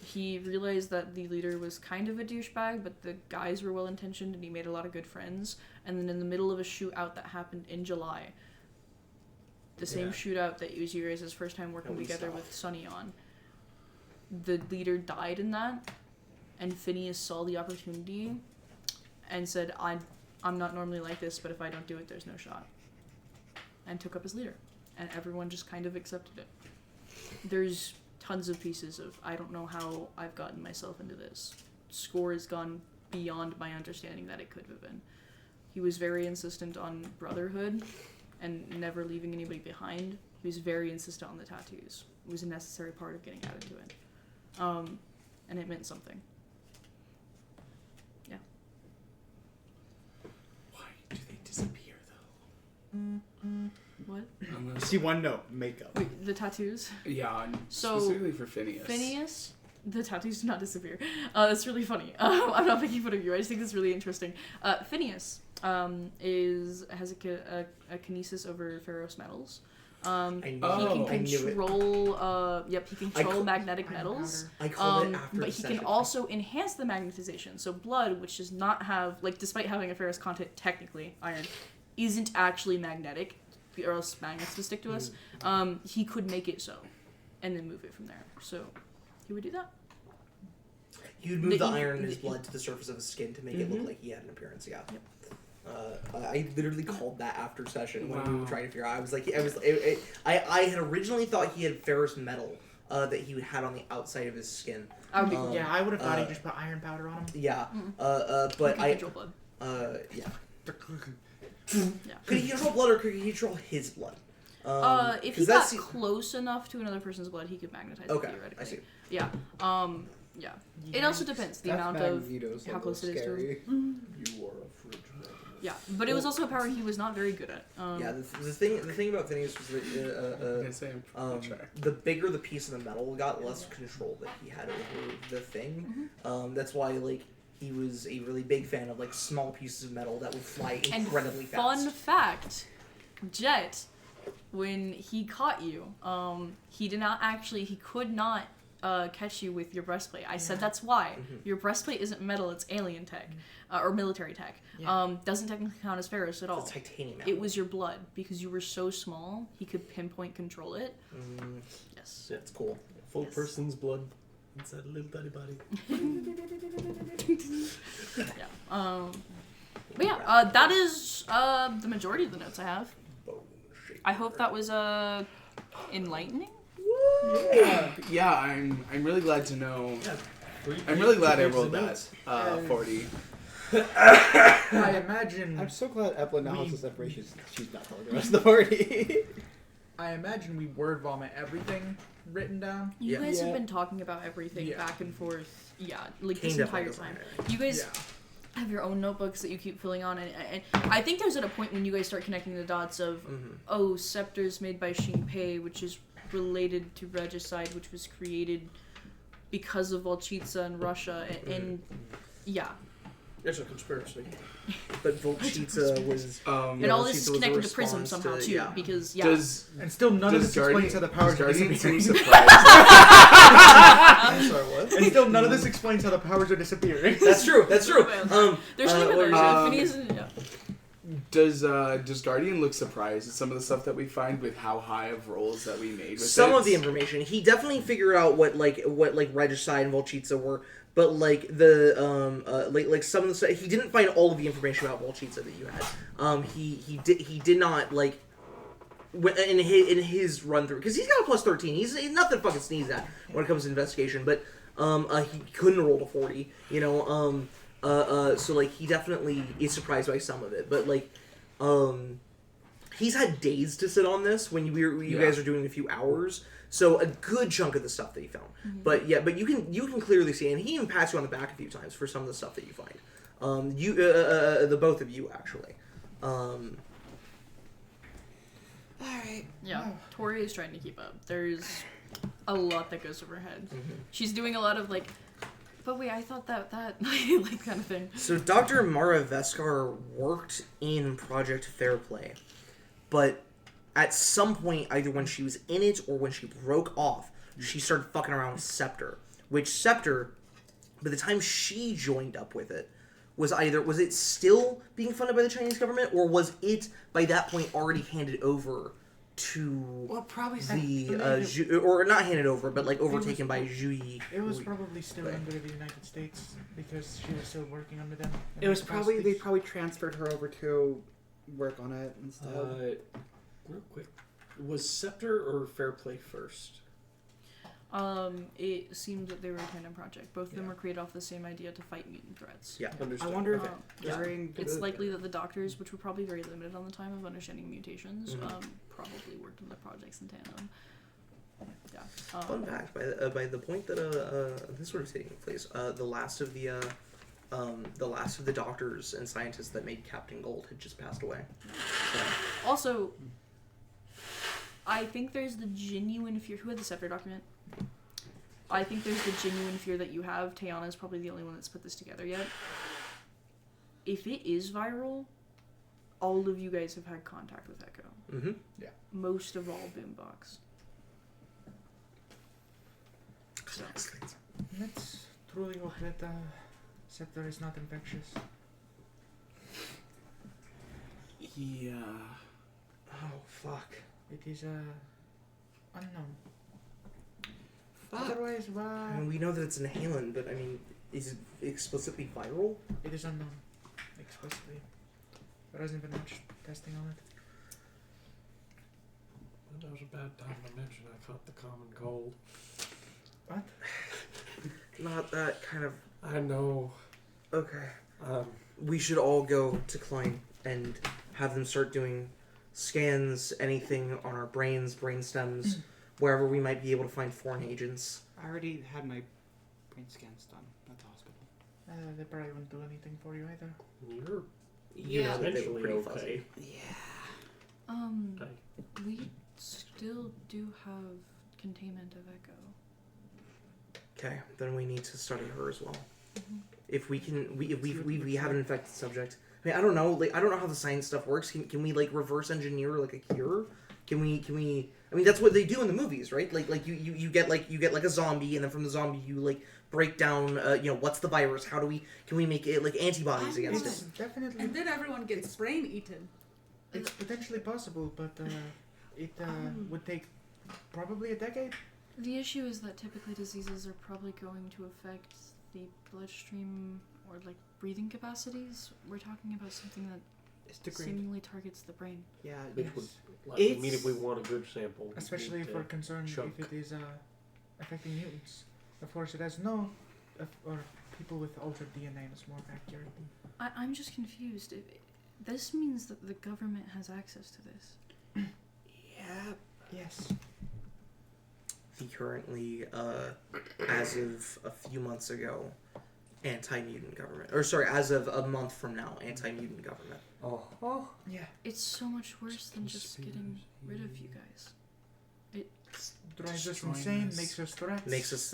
Speaker 1: He realized that the leader was kind of a douchebag, but the guys were well-intentioned and he made a lot of good friends. And then in the middle of a shootout that happened in July, the same shootout that was you guys' first time working together with Sunny on, the leader died in that. And Phineas saw the opportunity and said, I'm not normally like this, but if I don't do it, there's no shot. And took up his leader. And everyone just kind of accepted it. There's tons of pieces of, I don't know how I've gotten myself into this. SCORE has gone beyond my understanding that it could have been. He was very insistent on brotherhood and never leaving anybody behind. He was very insistent on the tattoos. It was a necessary part of getting added to it. And it meant something.
Speaker 6: Do they disappear though?
Speaker 1: What?
Speaker 9: I see one note. Makeup.
Speaker 1: Wait, the tattoos?
Speaker 6: Yeah,
Speaker 1: So,
Speaker 6: specifically for Phineas.
Speaker 1: Phineas, the tattoos do not disappear. That's really funny. I'm not making fun of you. I just think it's really interesting. Phineas has a kinesis over ferrous metals. He can control. He can control magnetic metals.
Speaker 8: I called it after
Speaker 1: but he can also enhance the magnetization. So blood, which does not have, like, despite having a ferrous content, technically iron, isn't actually magnetic, or else magnets would stick to us, he could make it so, and then move it from there. So he would do that.
Speaker 8: He would move the iron in his blood to the surface of his skin to make it look like he had an appearance. Yeah.
Speaker 1: Yep.
Speaker 8: I literally called that after session when we were trying to figure out. I was like, I had originally thought he had ferrous metal that he had on the outside of his skin.
Speaker 5: I would have thought he just put iron powder on him.
Speaker 8: Yeah.
Speaker 1: Mm-hmm.
Speaker 8: But I.
Speaker 1: Control blood.
Speaker 8: Yeah.
Speaker 1: Yeah.
Speaker 8: Could he control blood or could he control his blood?
Speaker 1: If he got close enough to another person's blood, he could magnetize it theoretically.
Speaker 8: I see.
Speaker 1: Yeah. Yeah. It also depends the amount of how close it is to him.
Speaker 2: You are a fridge magnet.
Speaker 1: Yeah, but it was also a power he was not very good at.
Speaker 8: Yeah, the thing about Phineas was that the bigger the piece of the metal got, less control that he had over the thing. That's why he was a really big fan of small pieces of metal that would fly incredibly fast.
Speaker 1: Fun fact, Jet, when he caught you, he could not catch you with your breastplate. I said that's why. Your breastplate isn't metal, it's alien tech, or military tech. Yeah. Doesn't technically count as ferrous at all.
Speaker 8: It's titanium.
Speaker 1: It was your blood, because you were so small, he could pinpoint control it. Yes.
Speaker 8: Yeah, it's cool.
Speaker 2: Full person's blood inside a little tiny body.
Speaker 1: Yeah. But yeah, that is the majority of the notes I have. I hope that was enlightening.
Speaker 6: Yeah, I'm really glad to know. I'm really glad I rolled that 40.
Speaker 5: I imagine.
Speaker 9: I'm so glad Evelyn now has this information. She's not telling the rest of the party.
Speaker 5: I imagine we word vomit everything written down.
Speaker 1: You guys have been talking about everything back and forth. Yeah, this entire time. You guys have your own notebooks that you keep filling on, and I think there's at a point when you guys start connecting the dots of, scepters made by Shinpei, which is related to regicide, which was created because of Volchitsa in Russia, and yeah.
Speaker 2: There's a conspiracy.
Speaker 8: But Volchitsa was...
Speaker 1: and all this is connected to Prism somehow, too, because,
Speaker 5: and still none of this explains how the powers are disappearing.
Speaker 8: I'm sorry, what?
Speaker 5: And still none of this explains how the powers are disappearing.
Speaker 8: That's true. There's
Speaker 6: Does Guardian look surprised at some of the stuff that we find with how high of rolls that we made with
Speaker 8: some of the information? He definitely figured out what regicide and Volchitsa were, but some of the stuff, he didn't find all of the information about Volchitsa that you had. He did not in his run through, because he's got a plus 13. He's nothing to fucking sneeze at when it comes to investigation, but he couldn't roll to 40. So he definitely is surprised by some of it, but he's had days to sit on this when you guys are doing a few hours. So a good chunk of the stuff that he found, but you can clearly see, and he even pats you on the back a few times for some of the stuff that you find. The both of you actually.
Speaker 1: Alright. Yeah, Tori is trying to keep up. There's a lot that goes over her head. She's doing a lot of but wait, I thought that kind of thing.
Speaker 8: So Dr. Mara Veskar worked in Project Fairplay, but at some point, either when she was in it or when she broke off, she started fucking around with Scepter. Which Scepter, by the time she joined up with it, was it still being funded by the Chinese government, or was it by that point already handed over to or not handed over, but overtaken by Zhu Yi?
Speaker 5: It was probably still under the United States because she was still working under them.
Speaker 9: It was probably they transferred her over to work on it and stuff.
Speaker 2: Real quick, was Scepter or Fairplay first?
Speaker 1: It seemed that they were a tandem project. Both of them were created off the same idea to fight mutant threats.
Speaker 8: Yeah,
Speaker 9: I wonder if during
Speaker 1: it's likely that the doctors, which were probably very limited on the time of understanding mutations, probably worked on the projects in tandem. Yeah.
Speaker 8: Fun fact: by the point that this sort of taking place, the last of the doctors and scientists that made Captain Gold had just passed away. So.
Speaker 1: Also, I think there's the genuine fear. Who had the Scepter document? I think there's the genuine fear that you have. Tayana is probably the only one that's put this together yet. If it is viral, all of you guys have had contact with Echo.
Speaker 8: Mm-hmm.
Speaker 5: Yeah.
Speaker 1: Most of all, Boombox. So.
Speaker 5: Let's truly hope that Scepter is not infectious.
Speaker 6: Yeah.
Speaker 8: Oh, fuck.
Speaker 5: It is unknown.
Speaker 6: Fuck.
Speaker 5: Otherwise,
Speaker 8: I mean, we know that it's inhalant, but I mean, is it explicitly viral?
Speaker 5: it is unknown. Explicitly. There hasn't been much testing on it.
Speaker 4: Well, that was a bad time to mention I caught the common cold.
Speaker 5: What?
Speaker 8: Not that kind of.
Speaker 4: I know.
Speaker 8: Okay.
Speaker 4: Um,
Speaker 8: We should all go to Klein and have them start doing scans, anything on our brains, brain stems, wherever we might be able to find foreign agents.
Speaker 9: I already had my brain scans done at the hospital.
Speaker 5: They probably won't do anything for you either.
Speaker 4: you're
Speaker 8: You know that they were
Speaker 4: essentially
Speaker 8: pretty
Speaker 4: okay.
Speaker 8: fuzzy.
Speaker 1: We still do have containment of Echo.
Speaker 8: Okay, then we need to study her as well. If we can, if we have an infected subject. I mean, I don't know. Like, I don't know how the science stuff works. Can we like reverse engineer like a cure? Can we? I mean, that's what they do in the movies, right? Like you get like a zombie, and then from the zombie you like break down. What's the virus? Can we make it like antibodies against
Speaker 5: It's
Speaker 8: it?
Speaker 5: definitely.
Speaker 3: And then everyone gets brain eaten.
Speaker 5: It's potentially possible, but it would take probably a decade.
Speaker 1: The issue is that typically diseases are probably going to affect the bloodstream or like breathing capacities. We're talking about something that
Speaker 9: It's degrade.
Speaker 1: seemingly targets the brain.
Speaker 9: Yeah,
Speaker 4: Which
Speaker 9: yes.
Speaker 4: would likely mean
Speaker 9: It's-
Speaker 4: if we want a good sample. we
Speaker 5: Especially
Speaker 4: need
Speaker 5: if we're
Speaker 4: to
Speaker 5: concerned
Speaker 4: chunk.
Speaker 5: if it is affecting mutants. Of course, it has no, or people with altered DNA is more accurate.
Speaker 1: I'm just confused. This means that the government has access to this.
Speaker 9: Yeah.
Speaker 5: Yes.
Speaker 8: The currently, as of a few months ago, anti-mutant government, or sorry, as of a month from now, anti-mutant government.
Speaker 4: Oh.
Speaker 5: Yeah.
Speaker 1: It's so much worse than just getting rid of you guys.
Speaker 5: Drives us
Speaker 9: Destroying
Speaker 5: insane,
Speaker 9: us.
Speaker 5: makes us threats.
Speaker 8: Makes us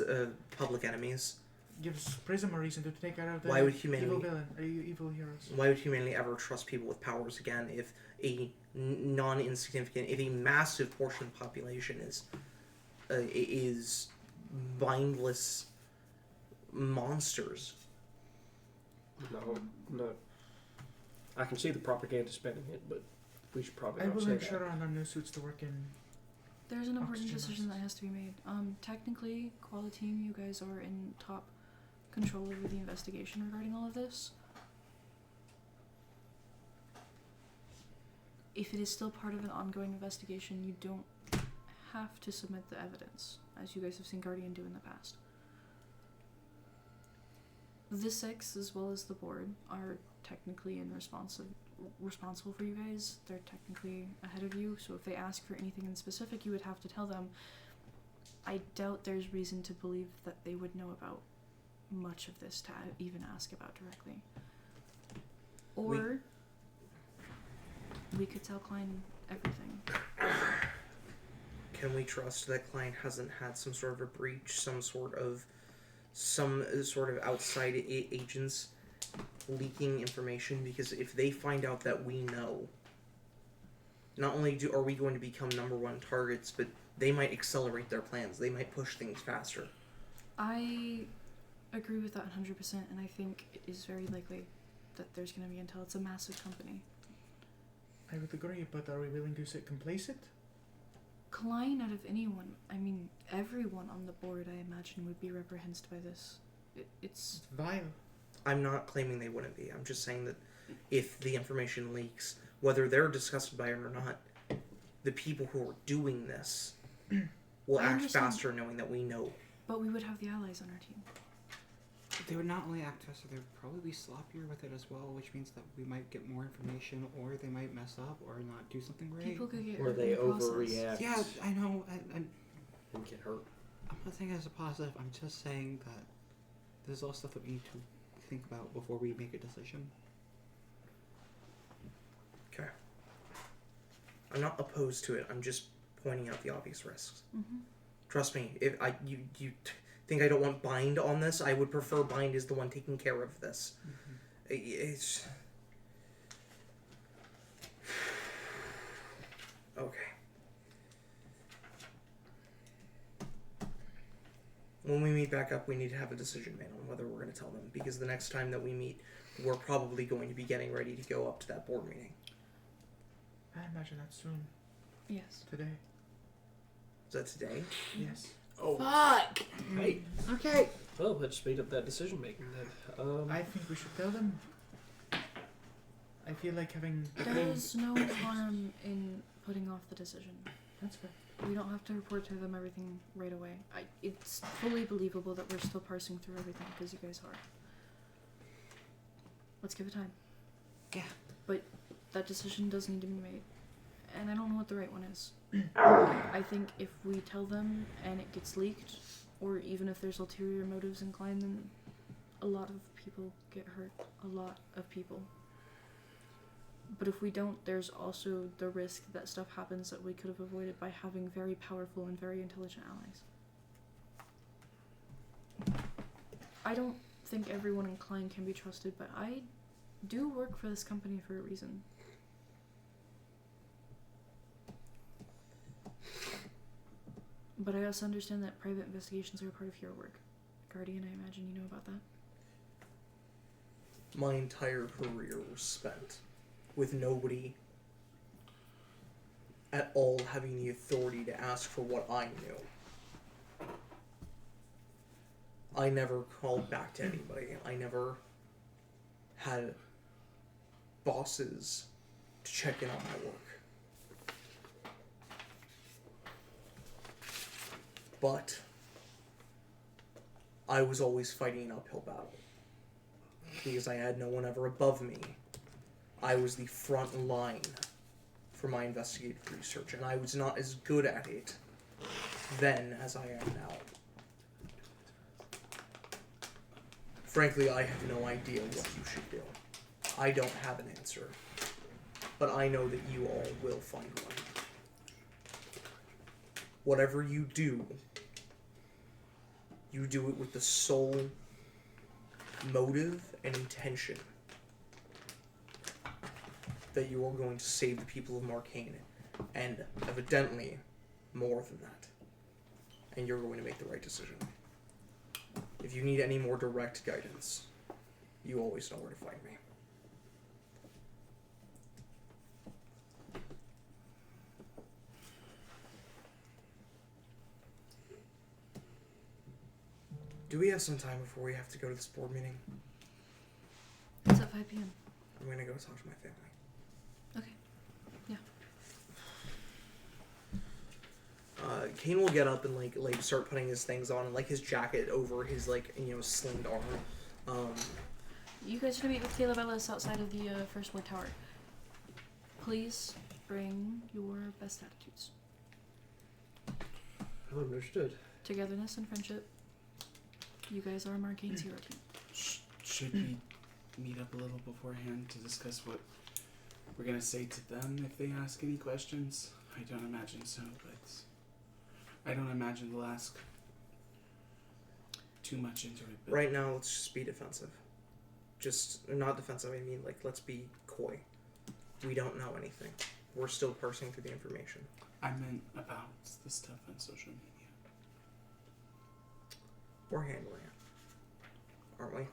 Speaker 8: public enemies.
Speaker 5: Gives Prism a reason to take out the
Speaker 8: Why would humanity-
Speaker 5: evil villain, evil heroes.
Speaker 8: Why would humanity ever trust people with powers again if a non-insignificant, if a massive portion of the population is mindless monsters?
Speaker 4: No. I can see the propaganda spending it, but we should probably
Speaker 5: I
Speaker 4: not
Speaker 5: will
Speaker 4: say
Speaker 5: ensure
Speaker 4: that.
Speaker 5: on our new suits to work in.
Speaker 1: There's an important
Speaker 5: Oxygen
Speaker 1: decision that
Speaker 5: masks.
Speaker 1: has to be made. Technically, Koala Team, you guys are in top control over the investigation regarding all of this. If it is still part of an ongoing investigation, you don't have to submit the evidence, as you guys have seen Guardian do in the past. The Six, as well as the board, are technically responsible for you guys. They're technically ahead of you, so if they ask for anything in specific, you would have to tell them. I doubt there's reason to believe that they would know about much of this to even ask about directly. Or we could tell Klein everything.
Speaker 8: Can we trust that Klein hasn't had some sort of a breach, some sort of outside agents leaking information? Because if they find out that we know, not only are we going to become #1 targets, but they might accelerate their plans. They might push things faster.
Speaker 1: I agree with that 100%, and I think it is very likely that there's going to be intel. It's a massive company.
Speaker 5: I would agree, but are we willing to sit complacent?
Speaker 1: Klein, out of anyone, I mean, everyone on the board, I imagine, would be reprehensible by this. It's
Speaker 5: It's vile.
Speaker 8: I'm not claiming they wouldn't be. I'm just saying that if the information leaks, whether they're disgusted by it or not, the people who are doing this will
Speaker 1: I
Speaker 8: act
Speaker 1: understand.
Speaker 8: faster knowing that we know.
Speaker 1: But we would have the allies on our team.
Speaker 9: They would not only act faster, they would probably be sloppier with it as well, which means that we might get more information, or they might mess up, or not do something right.
Speaker 1: People could get
Speaker 4: Or
Speaker 1: hurt
Speaker 4: they
Speaker 1: in the process.
Speaker 4: overreact.
Speaker 9: Yeah, I know.
Speaker 4: And get hurt.
Speaker 9: I'm not saying it as a positive. I'm just saying that there's all stuff that we need to think about before we make a decision.
Speaker 8: Okay. I'm not opposed to it. I'm just pointing out the obvious risks.
Speaker 1: Mm-hmm.
Speaker 8: Trust me. If you think I don't want Bind on this, I would prefer Bind is the one taking care of this. It's okay. When we meet back up, we need to have a decision made on whether we're going to tell them, because the next time that we meet, we're probably going to be getting ready to go up to that board meeting.
Speaker 5: I imagine that's soon.
Speaker 1: Yes.
Speaker 5: Today.
Speaker 8: Is that today?
Speaker 5: Yes.
Speaker 4: Oh,
Speaker 7: Fuck!
Speaker 4: hey.
Speaker 7: Okay.
Speaker 4: Well, let's speed up that decision making then.
Speaker 5: I think we should tell them. I feel like having...
Speaker 1: There's no harm in putting off the decision.
Speaker 5: That's fair.
Speaker 1: We don't have to report to them everything right away. It's fully believable that we're still parsing through everything, because you guys are. Let's give it time.
Speaker 9: Yeah.
Speaker 1: But that decision does need to be made. And I don't know what the right one is. I think if we tell them and it gets leaked, or even if there's ulterior motives inclined, then a lot of people get hurt. A lot of people. But if we don't, there's also the risk that stuff happens that we could have avoided by having very powerful and very intelligent allies. I don't think everyone in Klein can be trusted, but I do work for this company for a reason. But I also understand that private investigations are a part of your work. Guardian, I imagine you know about that.
Speaker 8: My entire career was spent with nobody at all having the authority to ask for what I knew. I never called back to anybody. I never had bosses to check in on my work. But I was always fighting an uphill battle because I had no one ever above me. I was the front line for my investigative research, and I was not as good at it then as I am now. Frankly, I have no idea what you should do. I don't have an answer, but I know that you all will find one. Whatever you do it with the sole motive and intention that you are going to save the people of Marcainne, and evidently more than that. And you're going to make the right decision. If you need any more direct guidance, you always know where to find me. Do we have some time before we have to go to this board meeting?
Speaker 1: It's at 5 p.m.
Speaker 8: I'm gonna go talk to my family.
Speaker 1: Okay. Yeah.
Speaker 8: Kane will get up and like start putting his things on and like his jacket over his slinged arm.
Speaker 1: You guys are gonna meet with Caleb Ellis outside of the first floor tower. Please bring your best attitudes.
Speaker 4: Understood.
Speaker 1: Togetherness and friendship. You guys are Marcainne's hero team.
Speaker 6: Should we meet up a little beforehand to discuss what we're gonna say to them if they ask any questions? I don't imagine so, but I don't imagine they'll ask too much into it. But
Speaker 8: Right now, let's just be defensive. Just not defensive. I mean, let's be coy. We don't know anything. We're still parsing through the information.
Speaker 6: I meant about the stuff on social media.
Speaker 8: We're handling it, aren't we?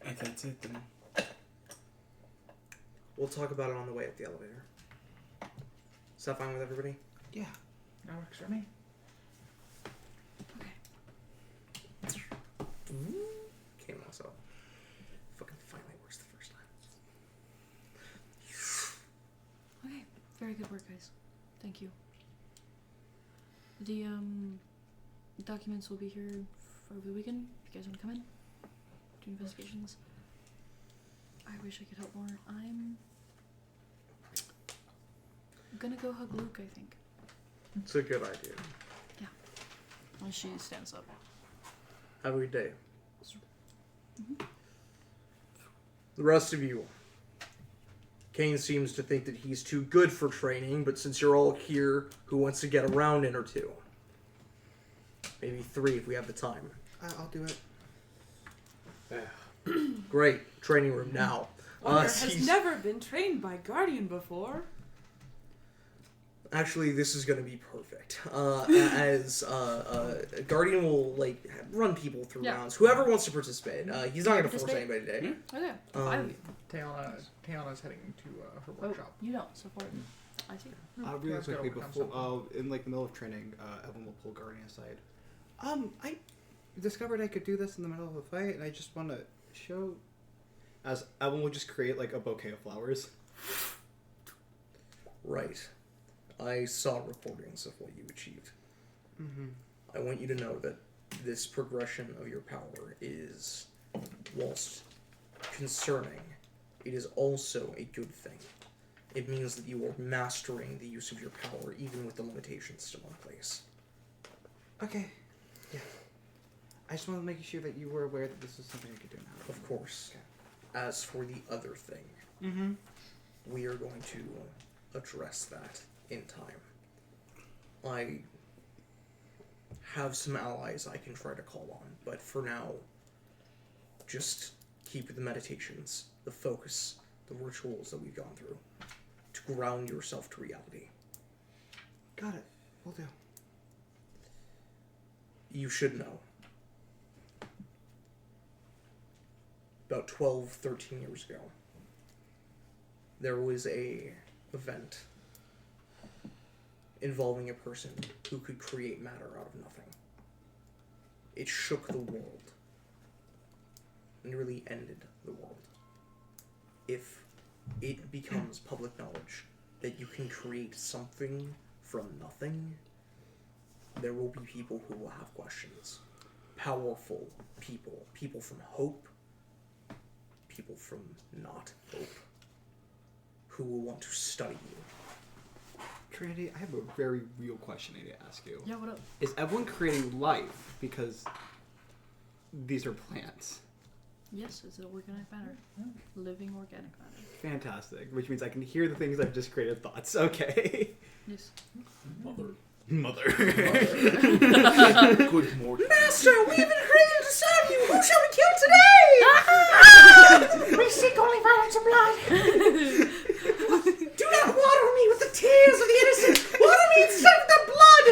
Speaker 6: If that's it, then
Speaker 8: We'll talk about it on the way up the elevator. Is that fine with everybody?
Speaker 9: Yeah.
Speaker 5: That works for me.
Speaker 8: Came also. Fucking finally works the first time.
Speaker 1: Okay. Very good work, guys. Thank you. The documents will be here for over the weekend. If you guys want to come in, do investigations. I wish I could help more. I'm gonna go hug Luke, I think.
Speaker 8: It's a good idea.
Speaker 1: When she stands up.
Speaker 8: Have a good day.
Speaker 1: Mhm.
Speaker 8: The rest of you. Kane seems to think that he's too good for training, but since you're all here, who wants to get a round in or two? Maybe 3 if we have the time.
Speaker 9: I'll do it.
Speaker 8: Great. Training room now.
Speaker 3: Wander has never been trained by Guardian before.
Speaker 8: Actually, this is gonna be perfect. As Guardian will like run people through rounds. Whoever wants to participate, he's not gonna force anybody today.
Speaker 1: Okay.
Speaker 5: Taylor's heading to her workshop.
Speaker 1: You don't support. I see.
Speaker 9: Really
Speaker 5: Let's go
Speaker 9: quickly
Speaker 5: overcome
Speaker 9: before, in like the middle of training, Evan will pull Guardian aside. I discovered I could do this in the middle of a fight, and I just want to show. As Evan will just create like a bouquet of flowers.
Speaker 8: Right. I saw recordings of what you achieved.
Speaker 9: Mm-hmm.
Speaker 8: I want you to know that this progression of your power is, whilst concerning, it is also a good thing. It means that you are mastering the use of your power, even with the limitations still in place.
Speaker 9: Okay. Yeah. I just want to make sure that you were aware that this is something I could do now.
Speaker 8: Of course.
Speaker 9: Okay.
Speaker 8: As for the other thing, we are going to address that in time. I have some allies I can try to call on, but for now, just keep the meditations, the focus, the rituals that we've gone through, to ground yourself to reality.
Speaker 9: Got it. Will do.
Speaker 8: You should know. About 12, 13 years ago, there was a event involving a person who could create matter out of nothing. It shook the world. Nearly ended the world. If it becomes public knowledge that you can create something from nothing, there will be people who will have questions. Powerful people. People from hope. People from not hope. Who will want to study you.
Speaker 9: Trinity, I have a very real question I need to ask you.
Speaker 1: Yeah, what up?
Speaker 9: Is everyone creating life because these are plants?
Speaker 1: Yes, it's an organic matter. Living organic matter.
Speaker 9: Fantastic. Which means I can hear the things I've just created thoughts. Okay.
Speaker 1: Yes.
Speaker 9: Mother.
Speaker 6: Good morning.
Speaker 8: Master, we have been created to serve you! Who shall we kill today?
Speaker 5: We seek only violence and blood.
Speaker 8: Do not water me with the tears of the innocent! Water me instead with the blood!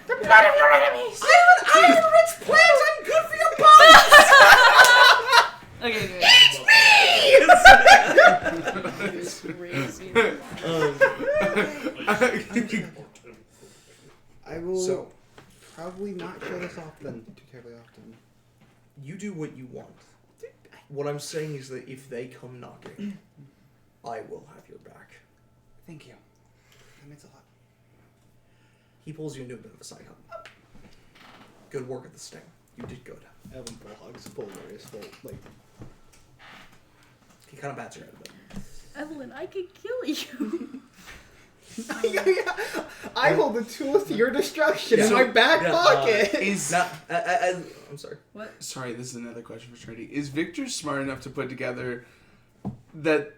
Speaker 5: The blood of your enemies.
Speaker 8: I am an iron-rich plant! I'm good for your bones!
Speaker 1: Okay, good.
Speaker 8: It's me!
Speaker 1: Crazy.
Speaker 9: I will
Speaker 8: So,
Speaker 9: probably not kill this often, too terribly often.
Speaker 8: you do what you want. What I'm saying is that if they come knocking, I will have your back.
Speaker 9: Thank you. That means a lot.
Speaker 8: He pulls you into a bit of a side hug. Good work at the sting. You did good.
Speaker 9: Evan full hugs, full hilarious, full like.
Speaker 8: He kind of bats your head a bit.
Speaker 1: Evelyn, I could kill you.
Speaker 9: I hold the tools to your destruction
Speaker 8: Yeah.
Speaker 9: in my back pocket.
Speaker 8: I'm sorry.
Speaker 1: What?
Speaker 6: Sorry, this is another question for Trinity. Is Victor smart enough to put together that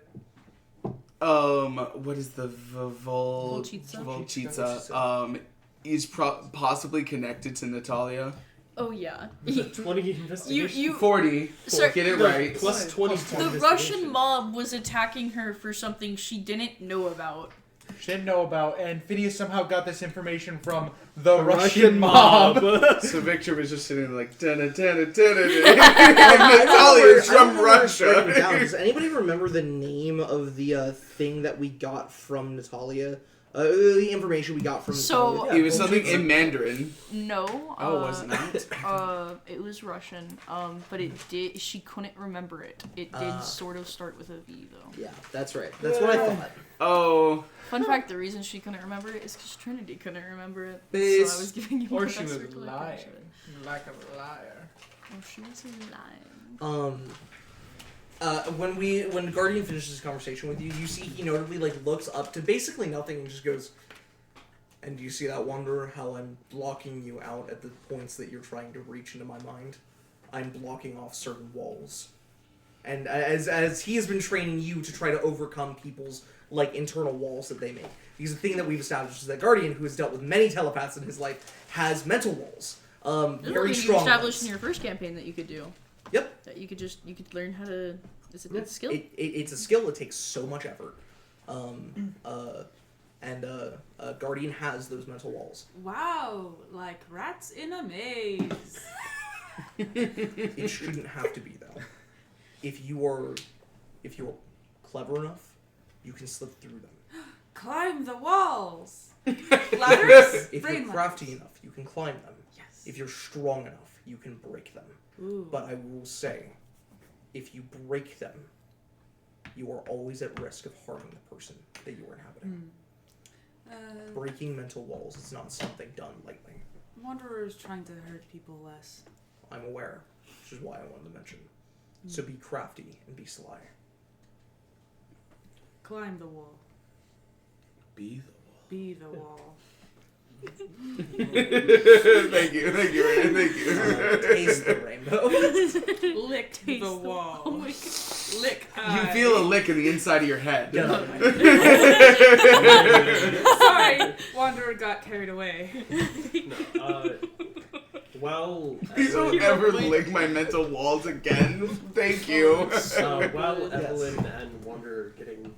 Speaker 6: what is the Volchitsa is possibly connected to Natalia?
Speaker 1: Oh yeah.
Speaker 2: 20 investigation.
Speaker 6: 40.
Speaker 1: Sir,
Speaker 6: Get it right.
Speaker 2: Plus 20
Speaker 1: The Russian mob was attacking her for something she didn't know about.
Speaker 5: She didn't know about, and Phineas somehow got this information from the Russian mob.
Speaker 6: So Victor was just sitting there like, Natalia's from Russia.
Speaker 8: Does anybody remember the name of the thing that we got from Natalia? The information we got from Natalia?
Speaker 6: It was something in Mandarin.
Speaker 1: No.
Speaker 6: Oh, was it not?
Speaker 1: It was Russian. But it did. She couldn't remember it. It did sort of start with a V though.
Speaker 8: Yeah, that's right. That's what I thought.
Speaker 6: Oh.
Speaker 1: Fun fact: the reason she couldn't remember it is because Trinity couldn't remember it.
Speaker 8: It's-
Speaker 1: So I was giving you.
Speaker 5: Or
Speaker 1: my
Speaker 5: she
Speaker 1: best
Speaker 5: was
Speaker 1: recollection
Speaker 5: lying.
Speaker 1: of it.
Speaker 5: Like a liar.
Speaker 1: Oh, she was lying.
Speaker 8: When Guardian finishes his conversation with you, you see he notably looks up to basically nothing and just goes, and do you see that wonder how I'm blocking you out at the points that you're trying to reach into my mind? I'm blocking off certain walls. And as he has been training you to try to overcome people's internal walls that they make. Because the thing that we've established is that Guardian, who has dealt with many telepaths in his life, has mental walls. Very strong.
Speaker 1: You established
Speaker 8: ones.
Speaker 1: in your first campaign that you could do.
Speaker 8: Yep.
Speaker 1: That you could learn how to. It's a skill.
Speaker 8: It's a skill. It takes so much effort.
Speaker 7: and Guardian has those mental walls.
Speaker 3: Wow, like rats in a maze.
Speaker 7: It shouldn't have to be though. If you're clever enough, you can slip through them.
Speaker 3: Climb the walls. Ladders?
Speaker 7: If
Speaker 3: Brain
Speaker 7: you're crafty enough, you can climb them.
Speaker 3: Yes.
Speaker 7: If you're strong enough, you can break them.
Speaker 3: Ooh.
Speaker 7: But I will say, if you break them, you are always at risk of harming the person that you are inhabiting. Breaking mental walls is not something done lightly.
Speaker 3: Wanderer is trying to hurt people less.
Speaker 7: I'm aware, which is why I wanted to mention. So be crafty and be sly.
Speaker 3: Climb the wall.
Speaker 6: Be the wall.
Speaker 3: Be the wall.
Speaker 6: Thank you, Ryan, thank you.
Speaker 7: Taste the rainbow.
Speaker 3: Lick the wall.
Speaker 1: Oh my God.
Speaker 3: Lick
Speaker 6: You feel a lick in the inside of your head.
Speaker 7: Get out of my
Speaker 3: Sorry, Wanderer got carried away.
Speaker 2: No, well,
Speaker 6: Please don't ever lick my mental walls again. Thank you.
Speaker 2: while Evelyn and Wander are getting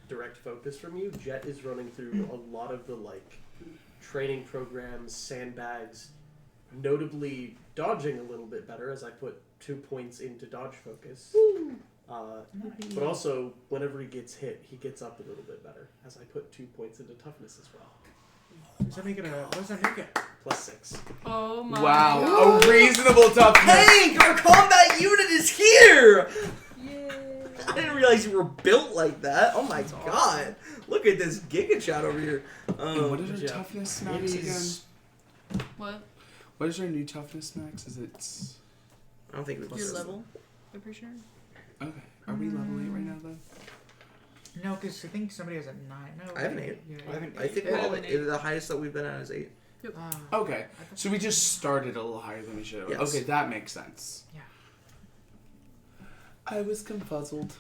Speaker 2: direct focus from you, Jet is running through a lot of the training programs, sandbags, notably dodging a little bit better as I put 2 points into dodge focus. But also, whenever he gets hit, he gets up a little bit better as I put 2 points into toughness as well.
Speaker 5: Does that make it what does that make it?
Speaker 2: +6.
Speaker 1: Oh my
Speaker 6: Wow,
Speaker 1: God.
Speaker 6: a reasonable toughness.
Speaker 7: Hank, our combat unit is here!
Speaker 3: Yay.
Speaker 7: I didn't realize you were built like that. Oh my god. Look at this Giga Chat over here.
Speaker 6: And what is our
Speaker 2: yeah.
Speaker 6: toughness
Speaker 2: It
Speaker 6: max
Speaker 2: is-
Speaker 6: again?
Speaker 1: What?
Speaker 6: What is our new toughness max? Is it...
Speaker 7: I don't think it was
Speaker 1: Your level? I'm pretty sure.
Speaker 6: Okay. Are we level 8 right now, then?
Speaker 5: No, because I think somebody has a 9. No,
Speaker 7: I have an 8.
Speaker 5: Yeah,
Speaker 9: I have an
Speaker 7: I think
Speaker 3: I have an 8.
Speaker 7: the highest that we've been at is 8.
Speaker 6: Okay. So we just started a little higher than we should have.
Speaker 7: Yes.
Speaker 6: Okay, that makes sense.
Speaker 5: Yeah.
Speaker 6: I was confuzzled.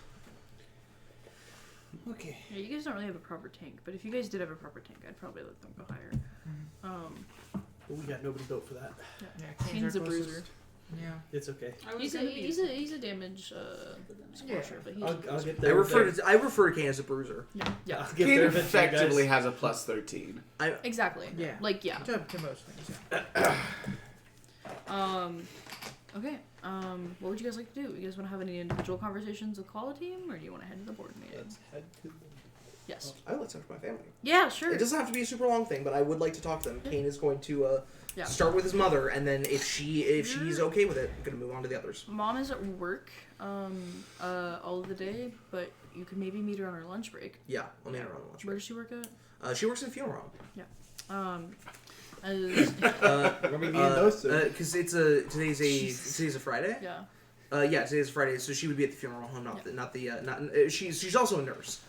Speaker 2: Okay.
Speaker 1: Yeah, you guys don't really have a proper tank, but if you guys did have a proper tank, I'd probably let them go higher.
Speaker 2: We got nobody built for that.
Speaker 5: Yeah,
Speaker 1: Kane's a
Speaker 5: our
Speaker 1: bruiser.
Speaker 5: closest. Yeah.
Speaker 2: It's okay.
Speaker 3: I was
Speaker 1: He's a
Speaker 3: gonna be-
Speaker 1: he's a damage squasher, but he's
Speaker 2: I'll
Speaker 1: a bruiser.
Speaker 2: get
Speaker 7: I
Speaker 2: there.
Speaker 7: refer to Kane as a bruiser.
Speaker 1: Yeah.
Speaker 2: I'll get
Speaker 6: Kane
Speaker 2: there eventually,
Speaker 6: effectively
Speaker 2: guys.
Speaker 6: has a +13.
Speaker 1: Exactly.
Speaker 5: Yeah.
Speaker 1: Yeah.
Speaker 5: To most things, yeah.
Speaker 1: Okay. What would you guys like to do? You guys want to have any individual conversations with Call Team, or do you want to head to the board meeting?
Speaker 2: Let's head to
Speaker 1: Yes.
Speaker 7: I would like to talk to my family.
Speaker 1: Yeah, sure.
Speaker 7: It doesn't have to be a super long thing, but I would like to talk to them. Kane is going to
Speaker 1: Yeah.
Speaker 7: start with his mother, and then if she's okay with it, I'm gonna move on to the others.
Speaker 1: Mom is at work all of the day, but you could maybe meet her on her lunch break.
Speaker 7: Yeah, I'll meet her on lunch
Speaker 1: Where
Speaker 7: break.
Speaker 1: does she work at?
Speaker 7: She works in a funeral home.
Speaker 1: As,
Speaker 7: Because today's a Friday.
Speaker 1: yeah.
Speaker 7: Today's Friday, so she would be at the funeral home, she's also a nurse.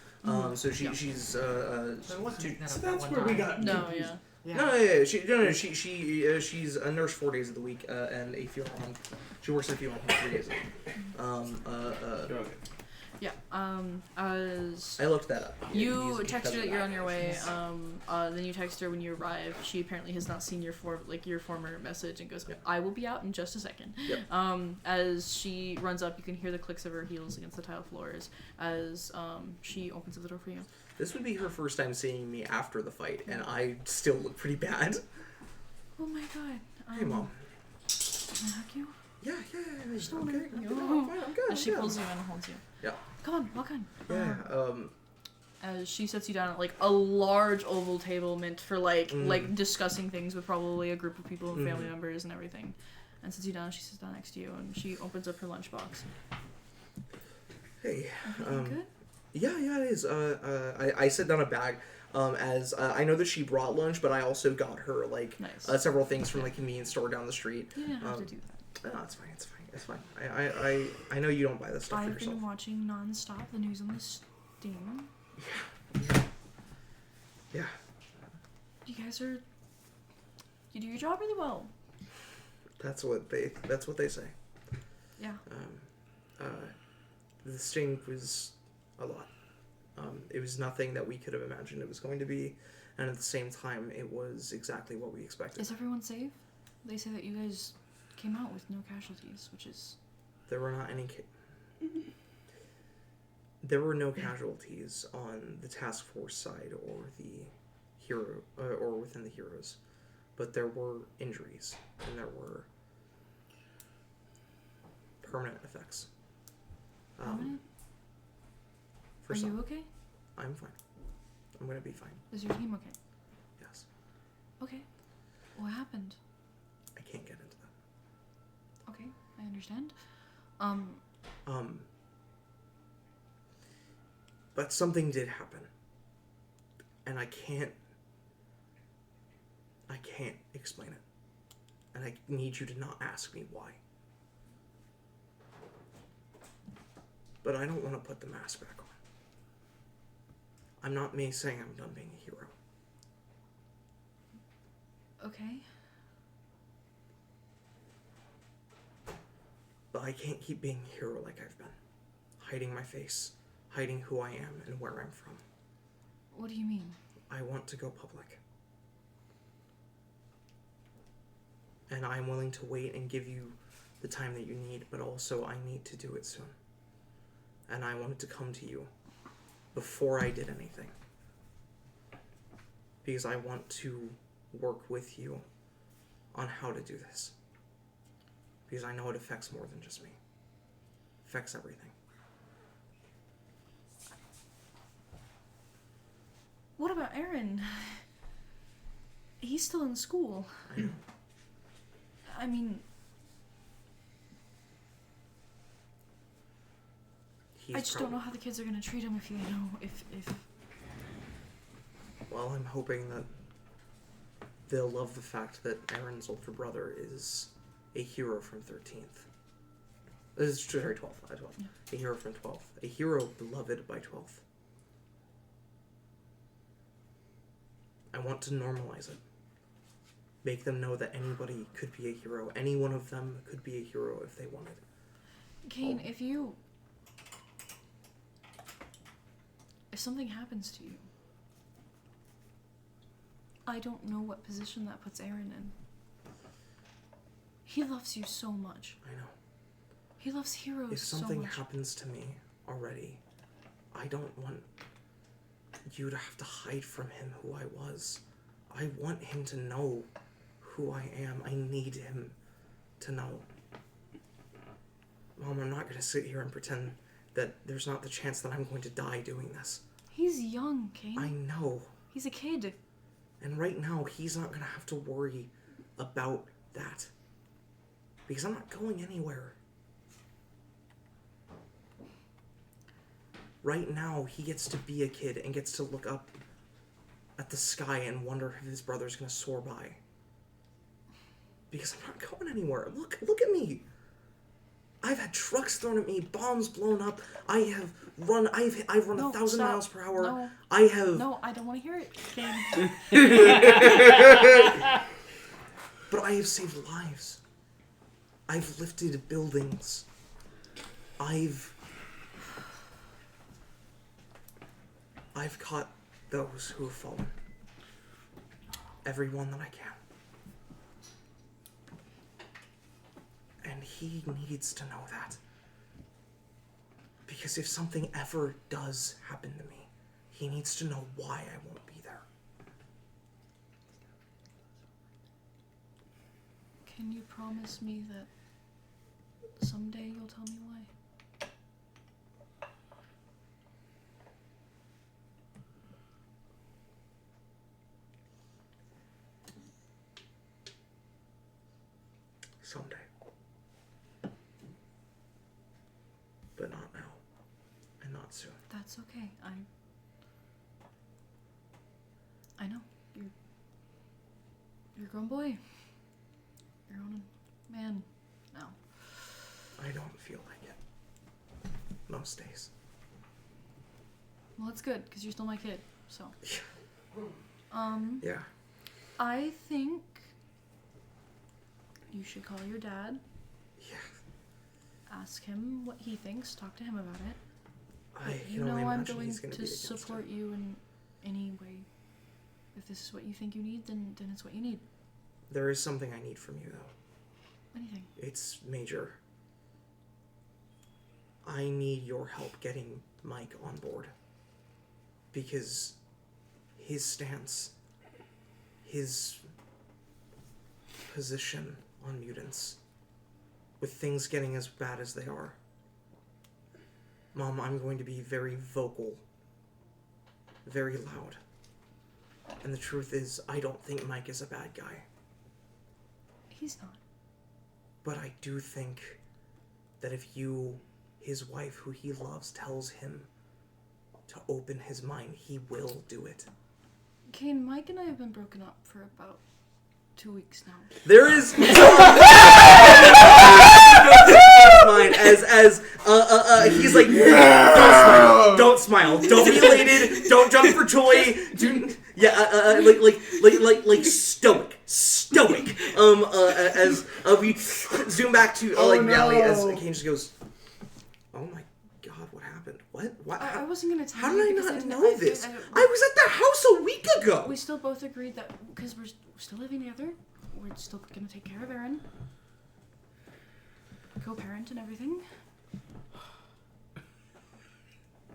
Speaker 7: So she's
Speaker 5: So it wasn't
Speaker 2: So that's where we got
Speaker 1: No,
Speaker 2: confused.
Speaker 1: yeah.
Speaker 7: she's a nurse 4 days of the week and a funeral home. She works in a funeral home 3 days a week.
Speaker 6: Okay.
Speaker 1: Yeah. As
Speaker 7: I looked that up.
Speaker 1: you text her that you're on your way, then you text her when you arrive. She apparently has not seen your former message and goes, "I will be out in just a second."
Speaker 7: Yep.
Speaker 1: As she runs up, you can hear the clicks of her heels against the tile floors as she opens the door for you.
Speaker 7: This would be her first time seeing me after the fight, and I still look pretty bad.
Speaker 1: Oh my god.
Speaker 7: Hey, Mom.
Speaker 1: Can I hug you?
Speaker 7: Yeah.
Speaker 1: Just don't
Speaker 7: I'm
Speaker 1: hurt
Speaker 7: good.
Speaker 1: you.
Speaker 7: I'm fine. I'm good.
Speaker 1: As she pulls you in and holds you.
Speaker 7: Yeah.
Speaker 1: Come on, walk on.
Speaker 7: Yeah.
Speaker 1: As she sets you down at a large oval table meant for discussing things with probably a group of people and family members and everything, and sits you down. She sits down next to you and she opens up her lunchbox.
Speaker 7: Hey.
Speaker 1: Everything good?
Speaker 7: Yeah, it is. I set down a bag. As I know that she brought lunch, but I also got her
Speaker 1: Nice.
Speaker 7: several things from the convenience store down the street.
Speaker 1: You didn't have to do that.
Speaker 7: No, it's fine. I know you don't buy this stuff for
Speaker 1: I've
Speaker 7: yourself.
Speaker 1: been watching nonstop the news on the Sting.
Speaker 7: Yeah.
Speaker 1: You guys are. You do your job really well.
Speaker 7: That's what they say.
Speaker 1: Yeah.
Speaker 7: The sting was a lot. It was nothing that we could have imagined it was going to be, and at the same time, it was exactly what we expected.
Speaker 1: Is everyone safe? They say that you guys came out with no casualties, which is.
Speaker 7: There were not any.
Speaker 8: There were no casualties on the task force side or the hero, or within the heroes, but there were injuries and there were permanent effects.
Speaker 1: Permanent?
Speaker 8: For
Speaker 1: Are
Speaker 8: some.
Speaker 1: you okay?
Speaker 8: I'm fine. I'm gonna be fine.
Speaker 1: Is your team okay?
Speaker 8: Yes.
Speaker 1: Okay. What happened?
Speaker 8: I can't get into that.
Speaker 1: Okay, I understand.
Speaker 8: But something did happen. And I can't explain it. And I need you to not ask me why. But I don't want to put the mask back on. I'm not saying I'm done being a hero.
Speaker 1: Okay.
Speaker 8: But I can't keep being a hero like I've been. Hiding my face, hiding who I am and where I'm from.
Speaker 1: What do you mean?
Speaker 8: I want to go public. And I'm willing to wait and give you the time that you need, but also I need to do it soon. And I wanted to come to you before I did anything. Because I want to work with you on how to do this. Because I know it affects more than just me. It affects everything.
Speaker 1: What about Aaron? He's still in school.
Speaker 8: I know.
Speaker 1: I mean, I just don't know how the kids are gonna treat him if you know, if...
Speaker 8: Well, I'm hoping that they'll love the fact that Aaron's older brother is a hero from 13th. Sorry, 12th.
Speaker 1: Yeah.
Speaker 8: A hero from 12th. A hero beloved by 12th. I want to normalize it. Make them know that anybody could be a hero. Any one of them could be a hero if they wanted.
Speaker 1: Kane, if something happens to you, I don't know what position that puts Aaron in. He loves you so much.
Speaker 8: I know.
Speaker 1: He loves heroes
Speaker 8: If something
Speaker 1: so much.
Speaker 8: happens to me already, I don't want you to have to hide from him who I was. I want him to know who I am. I need him to know. Mom, I'm not going to sit here and pretend that there's not the chance that I'm going to die doing this.
Speaker 1: He's young, Kane.
Speaker 8: I know.
Speaker 1: He's a kid.
Speaker 8: And right now, he's not going to have to worry about that. Because I'm not going anywhere. Right now, he gets to be a kid and gets to look up at the sky and wonder if his brother's going to soar by. Because I'm not going anywhere. Look at me. I've had trucks thrown at me, bombs blown up. I've run 1,000 miles per hour.
Speaker 1: No.
Speaker 8: I have.
Speaker 1: No, I don't want to hear it, Kane.
Speaker 8: But I have saved lives. I've lifted buildings. I've caught those who have fallen. Everyone that I can. And he needs to know that. Because if something ever does happen to me, he needs to know why I won't be there.
Speaker 1: Can you promise me that someday you'll tell me why?
Speaker 8: Someday. But not now. And not soon.
Speaker 1: That's okay. I know. You're a grown boy. You're a grown man now.
Speaker 8: I don't feel like it. Most days.
Speaker 1: Well, that's good, because you're still my kid, so.
Speaker 8: Yeah.
Speaker 1: I think you should call your dad.
Speaker 8: Yeah.
Speaker 1: Ask him what he thinks. Talk to him about it.
Speaker 8: I
Speaker 1: But
Speaker 8: can only
Speaker 1: I'm
Speaker 8: imagine
Speaker 1: going
Speaker 8: he's gonna
Speaker 1: to
Speaker 8: be against
Speaker 1: support
Speaker 8: it.
Speaker 1: you in any way. If this is what you think you need, then it's what you need.
Speaker 8: There is something I need from you, though.
Speaker 1: Anything.
Speaker 8: It's major. I need your help getting Mike on board. Because his stance, his position on mutants, with things getting as bad as they are. Mom, I'm going to be very vocal, very loud. And the truth is, I don't think Mike is a bad guy.
Speaker 1: He's not.
Speaker 8: But I do think that if you, his wife, who he loves, tells him to open his mind, he will do it.
Speaker 1: Kane, Mike and I have been broken up for about 2 weeks now.
Speaker 8: There is mine as he's like, don't smile, don't be elated, don't jump for joy, like stoic. As we zoom back to Rally, as Kane just goes, oh my god, what happened? What?
Speaker 1: I wasn't gonna tell
Speaker 8: How
Speaker 1: you.
Speaker 8: did I
Speaker 1: because
Speaker 8: not
Speaker 1: didn't-
Speaker 8: know this? I was at the house a week ago.
Speaker 1: We still both agreed that because we're still living together, we're still gonna take care of Aaron, co-parent and everything.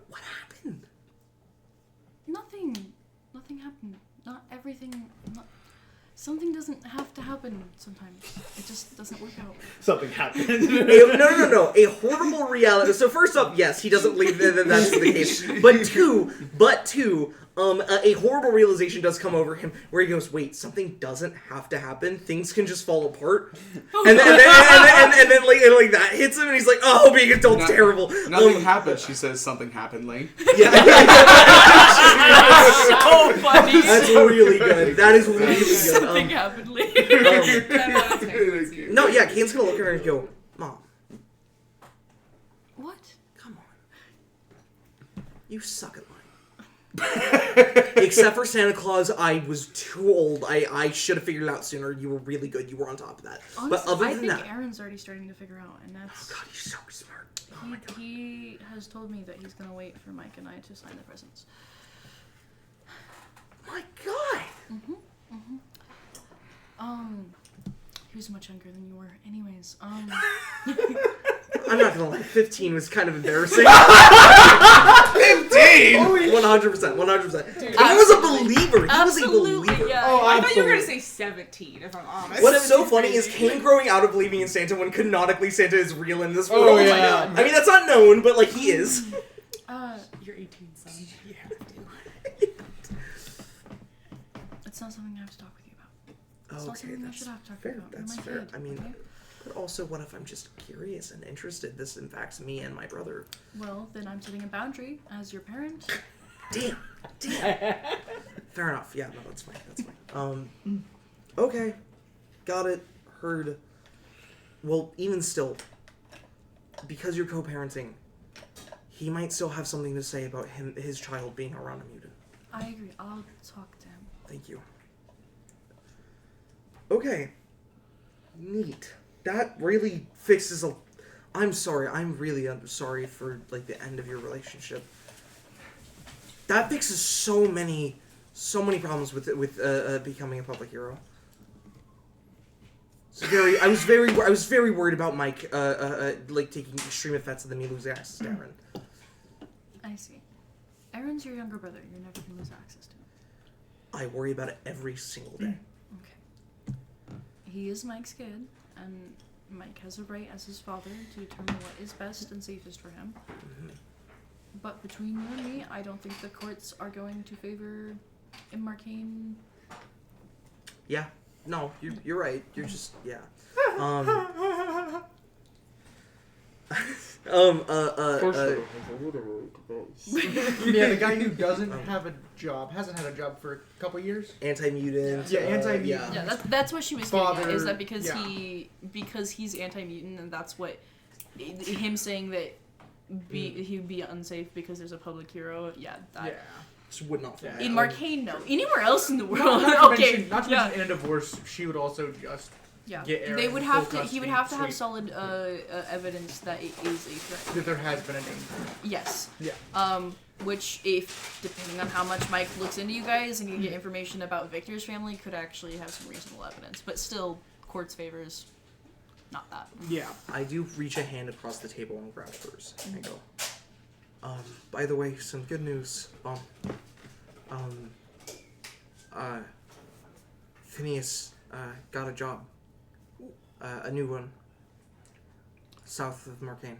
Speaker 8: What happened?
Speaker 1: Nothing happened. Not everything. Something doesn't have to happen sometimes. It just doesn't work out.
Speaker 9: Something happened.
Speaker 8: No. A horrible reality. So first up, yes, he doesn't believe that that's the case. But two, a horrible realization does come over him where he goes, wait, something doesn't have to happen. Things can just fall apart. And then like that hits him and he's like, oh, being adult's terrible.
Speaker 6: Nothing happened. She says something happened, Lane.
Speaker 8: Yeah.
Speaker 1: That's so funny.
Speaker 8: That's really good. That is really good.
Speaker 1: Something happened later.
Speaker 8: No, yeah, Kane's gonna look at her and go, Mom,
Speaker 1: What?
Speaker 8: come on. You suck at lying. Except for Santa Claus, I was too old. I should have figured it out sooner. You were really good. You were on top of that.
Speaker 1: Honestly,
Speaker 8: but other
Speaker 1: I
Speaker 8: than
Speaker 1: think
Speaker 8: that,
Speaker 1: Aaron's already starting to figure out, and that's.
Speaker 8: oh god, he's so smart. Oh my god.
Speaker 1: He has told me that he's gonna wait for Mike and I to sign the presents.
Speaker 8: My god.
Speaker 1: He was much younger than you were. Anyways,
Speaker 8: I'm not gonna lie, 15 was kind of embarrassing. 15? 100%. Dude, he was a believer. He was a believer.
Speaker 1: Yeah.
Speaker 3: I thought you were gonna say 17, if I'm honest.
Speaker 8: What's so funny is Kane growing out of believing in Santa when canonically Santa is real in this world.
Speaker 9: Oh, yeah.
Speaker 8: I mean, that's not known, but like he is.
Speaker 3: You're 18, son. You have to.
Speaker 1: It's not something I have to talk with you about. It's not
Speaker 8: Okay,
Speaker 1: something I
Speaker 8: that's
Speaker 1: should have to talk
Speaker 8: fair.
Speaker 1: about. You're
Speaker 8: That's
Speaker 1: my
Speaker 8: fair.
Speaker 1: kid,
Speaker 8: I mean,
Speaker 1: okay?
Speaker 8: but also, what if I'm just curious and interested? This impacts me and my brother.
Speaker 1: Well, then I'm setting a boundary as your parent.
Speaker 8: Damn. Fair enough. Yeah, no, that's fine. Okay. Got it. Heard. Well, even still, because you're co-parenting, he might still have something to say about his child being around a mutant.
Speaker 1: I agree. I'll talk to him.
Speaker 8: Thank you. Okay. Neat. That really fixes a... I'm sorry. I'm really sorry for, like, the end of your relationship. That fixes so many problems with becoming a public hero. I was very worried about Mike, like, taking extreme offense to me losing access to Aaron.
Speaker 1: I see. Aaron's your younger brother. You're never going to lose access to him.
Speaker 8: I worry about it every single day.
Speaker 1: Okay. He is Mike's kid, and Mike has a right as his father to determine what is best and safest for him.
Speaker 8: Mm-hmm.
Speaker 1: But between you and me, I don't think the courts are going to favor Marcainne.
Speaker 8: Yeah. No, you're right. You're just... Yeah.
Speaker 5: Yeah, the guy who doesn't have a job, hasn't had a job for a couple years.
Speaker 8: Anti-mutant.
Speaker 5: Yeah, anti-mutant.
Speaker 1: Yeah, that's what she was getting at,
Speaker 5: Father,
Speaker 1: is that because
Speaker 5: yeah.
Speaker 1: because he's anti-mutant, and that's what him saying that he'd be unsafe because there's a public hero. Yeah, that.
Speaker 8: Just would not fly.
Speaker 1: In Marcainne, no. Anywhere else in the world,
Speaker 5: Not to
Speaker 1: okay.
Speaker 5: mention in a divorce, she would also just get Aaron
Speaker 1: They would
Speaker 5: full
Speaker 1: have to. He
Speaker 5: custody,
Speaker 1: would have to have
Speaker 5: sweet.
Speaker 1: solid evidence that it is a threat.
Speaker 5: That there has been a danger.
Speaker 1: Yes.
Speaker 5: Yeah.
Speaker 1: Which, if depending on how much Mike looks into you guys and you get information about Victor's family, could actually have some reasonable evidence. But still, court's favors not that.
Speaker 5: Yeah.
Speaker 8: I do reach a hand across the table and grab hers. I go, by the way, some good news. Phineas, got a job. A new one. South of Marcainne.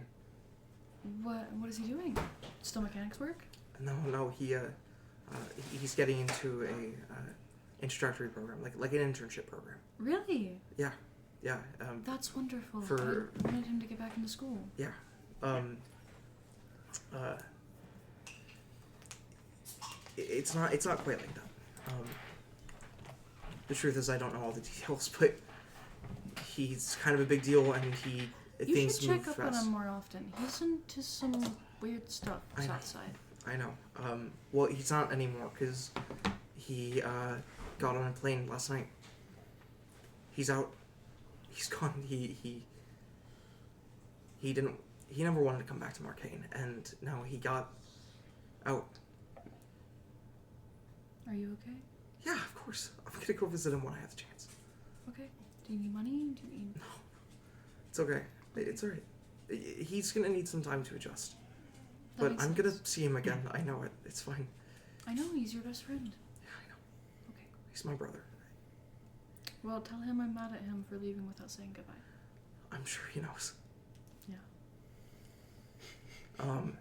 Speaker 1: What is he doing? Still mechanics work?
Speaker 8: No, he's getting into a introductory program, like an internship program.
Speaker 1: Really?
Speaker 8: Yeah.
Speaker 1: That's wonderful.
Speaker 8: For-
Speaker 1: I wanted him to get back into school.
Speaker 8: Yeah. It's not quite like that. The truth is, I don't know all the details, but he's kind of a big deal, and
Speaker 1: You should
Speaker 8: things move
Speaker 1: check up
Speaker 8: fast.
Speaker 1: on him more often. He's into some weird stuff
Speaker 8: I know.
Speaker 1: outside.
Speaker 8: I know. Well, he's not anymore because he got on a plane last night. He's out. He's gone. He never wanted to come back to Marcainne, and now he got out.
Speaker 1: Are you okay?
Speaker 8: Yeah, of course. I'm gonna go visit him when I have the chance.
Speaker 1: Okay. Do you need money? Do you need...
Speaker 8: It's okay. It's alright. He's gonna need some time to adjust.
Speaker 1: That
Speaker 8: But
Speaker 1: makes
Speaker 8: I'm
Speaker 1: sense.
Speaker 8: gonna see him again. I know it. It's fine.
Speaker 1: I know, he's your best friend.
Speaker 8: Yeah, I know.
Speaker 1: Okay.
Speaker 8: He's my brother.
Speaker 1: Well, tell him I'm mad at him for leaving without saying goodbye.
Speaker 8: I'm sure he knows.
Speaker 1: Yeah.
Speaker 8: Alright,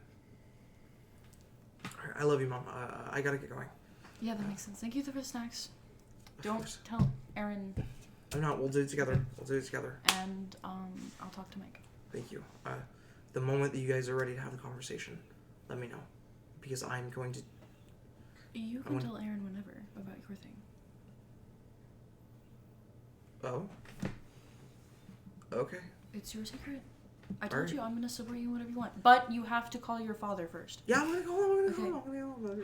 Speaker 8: I love you, Mom. I gotta get going.
Speaker 1: Yeah, that makes sense. Thank you for the snacks.
Speaker 8: Of
Speaker 1: Don't
Speaker 8: course.
Speaker 1: tell Aaron,
Speaker 8: I'm not. We'll do it together.
Speaker 1: and I'll talk to Mike.
Speaker 8: Thank you. The moment that you guys are ready to have the conversation, let me know. Because I'm going to...
Speaker 1: You can tell Aaron whenever about your thing.
Speaker 8: Oh? Okay.
Speaker 1: It's your secret. I told
Speaker 8: Alright.
Speaker 1: you I'm gonna support you whatever you want, but you have to call your father first.
Speaker 8: Yeah, I'm gonna call him.
Speaker 1: Okay.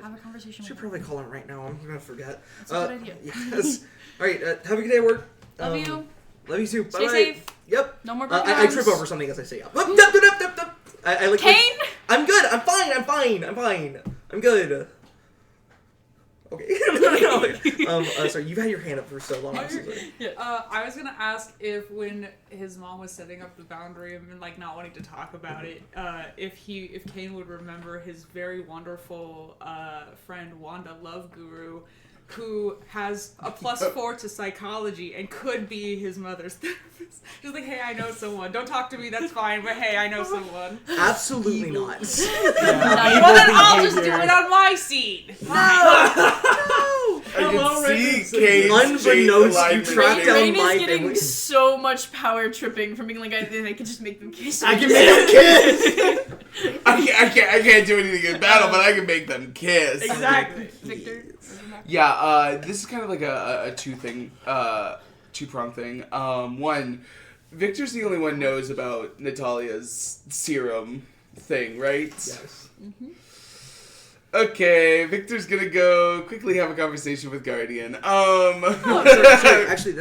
Speaker 1: Have a conversation
Speaker 8: Should
Speaker 1: with him.
Speaker 8: probably call him right now. I'm gonna forget.
Speaker 1: That's a good idea.
Speaker 8: Yes. Alright, have a good day at work.
Speaker 1: Love you.
Speaker 8: Love you too.
Speaker 1: Stay
Speaker 8: Bye-bye.
Speaker 1: safe.
Speaker 8: Yep.
Speaker 1: No more broken
Speaker 8: I
Speaker 1: arms.
Speaker 8: trip over something as I say yep. I like...
Speaker 1: Kane?
Speaker 8: I'm good. I'm fine. I'm good. Okay. Sorry, you've had your hand up for so long. I'm so sorry.
Speaker 3: I was gonna ask if when his mom was setting up the boundary and like not wanting to talk about it, if Kane would remember his very wonderful friend Wanda Love Guru, who has a +4 to psychology and could be his mother's therapist. She's like, hey, I know someone. Don't talk to me, that's fine, but hey, I know someone.
Speaker 8: Absolutely not.
Speaker 3: Well, then I'll just do it on my seed.
Speaker 6: I can see Kane.
Speaker 8: Unbeknownst, you tracked down
Speaker 1: Rain
Speaker 8: my
Speaker 1: is getting
Speaker 8: family.
Speaker 1: so much power tripping from being like, I could just make them kiss.
Speaker 8: I can make them kiss.
Speaker 6: I can't do anything in battle, but I can make them kiss.
Speaker 1: Exactly. Victor.
Speaker 6: Yeah, this is kind of like a two-prong thing. One, Victor's the only one knows about Natalia's serum thing, right?
Speaker 8: Yes.
Speaker 1: Mm-hmm.
Speaker 6: Okay, Victor's gonna go quickly have a conversation with Guardian.
Speaker 8: Sorry, actually,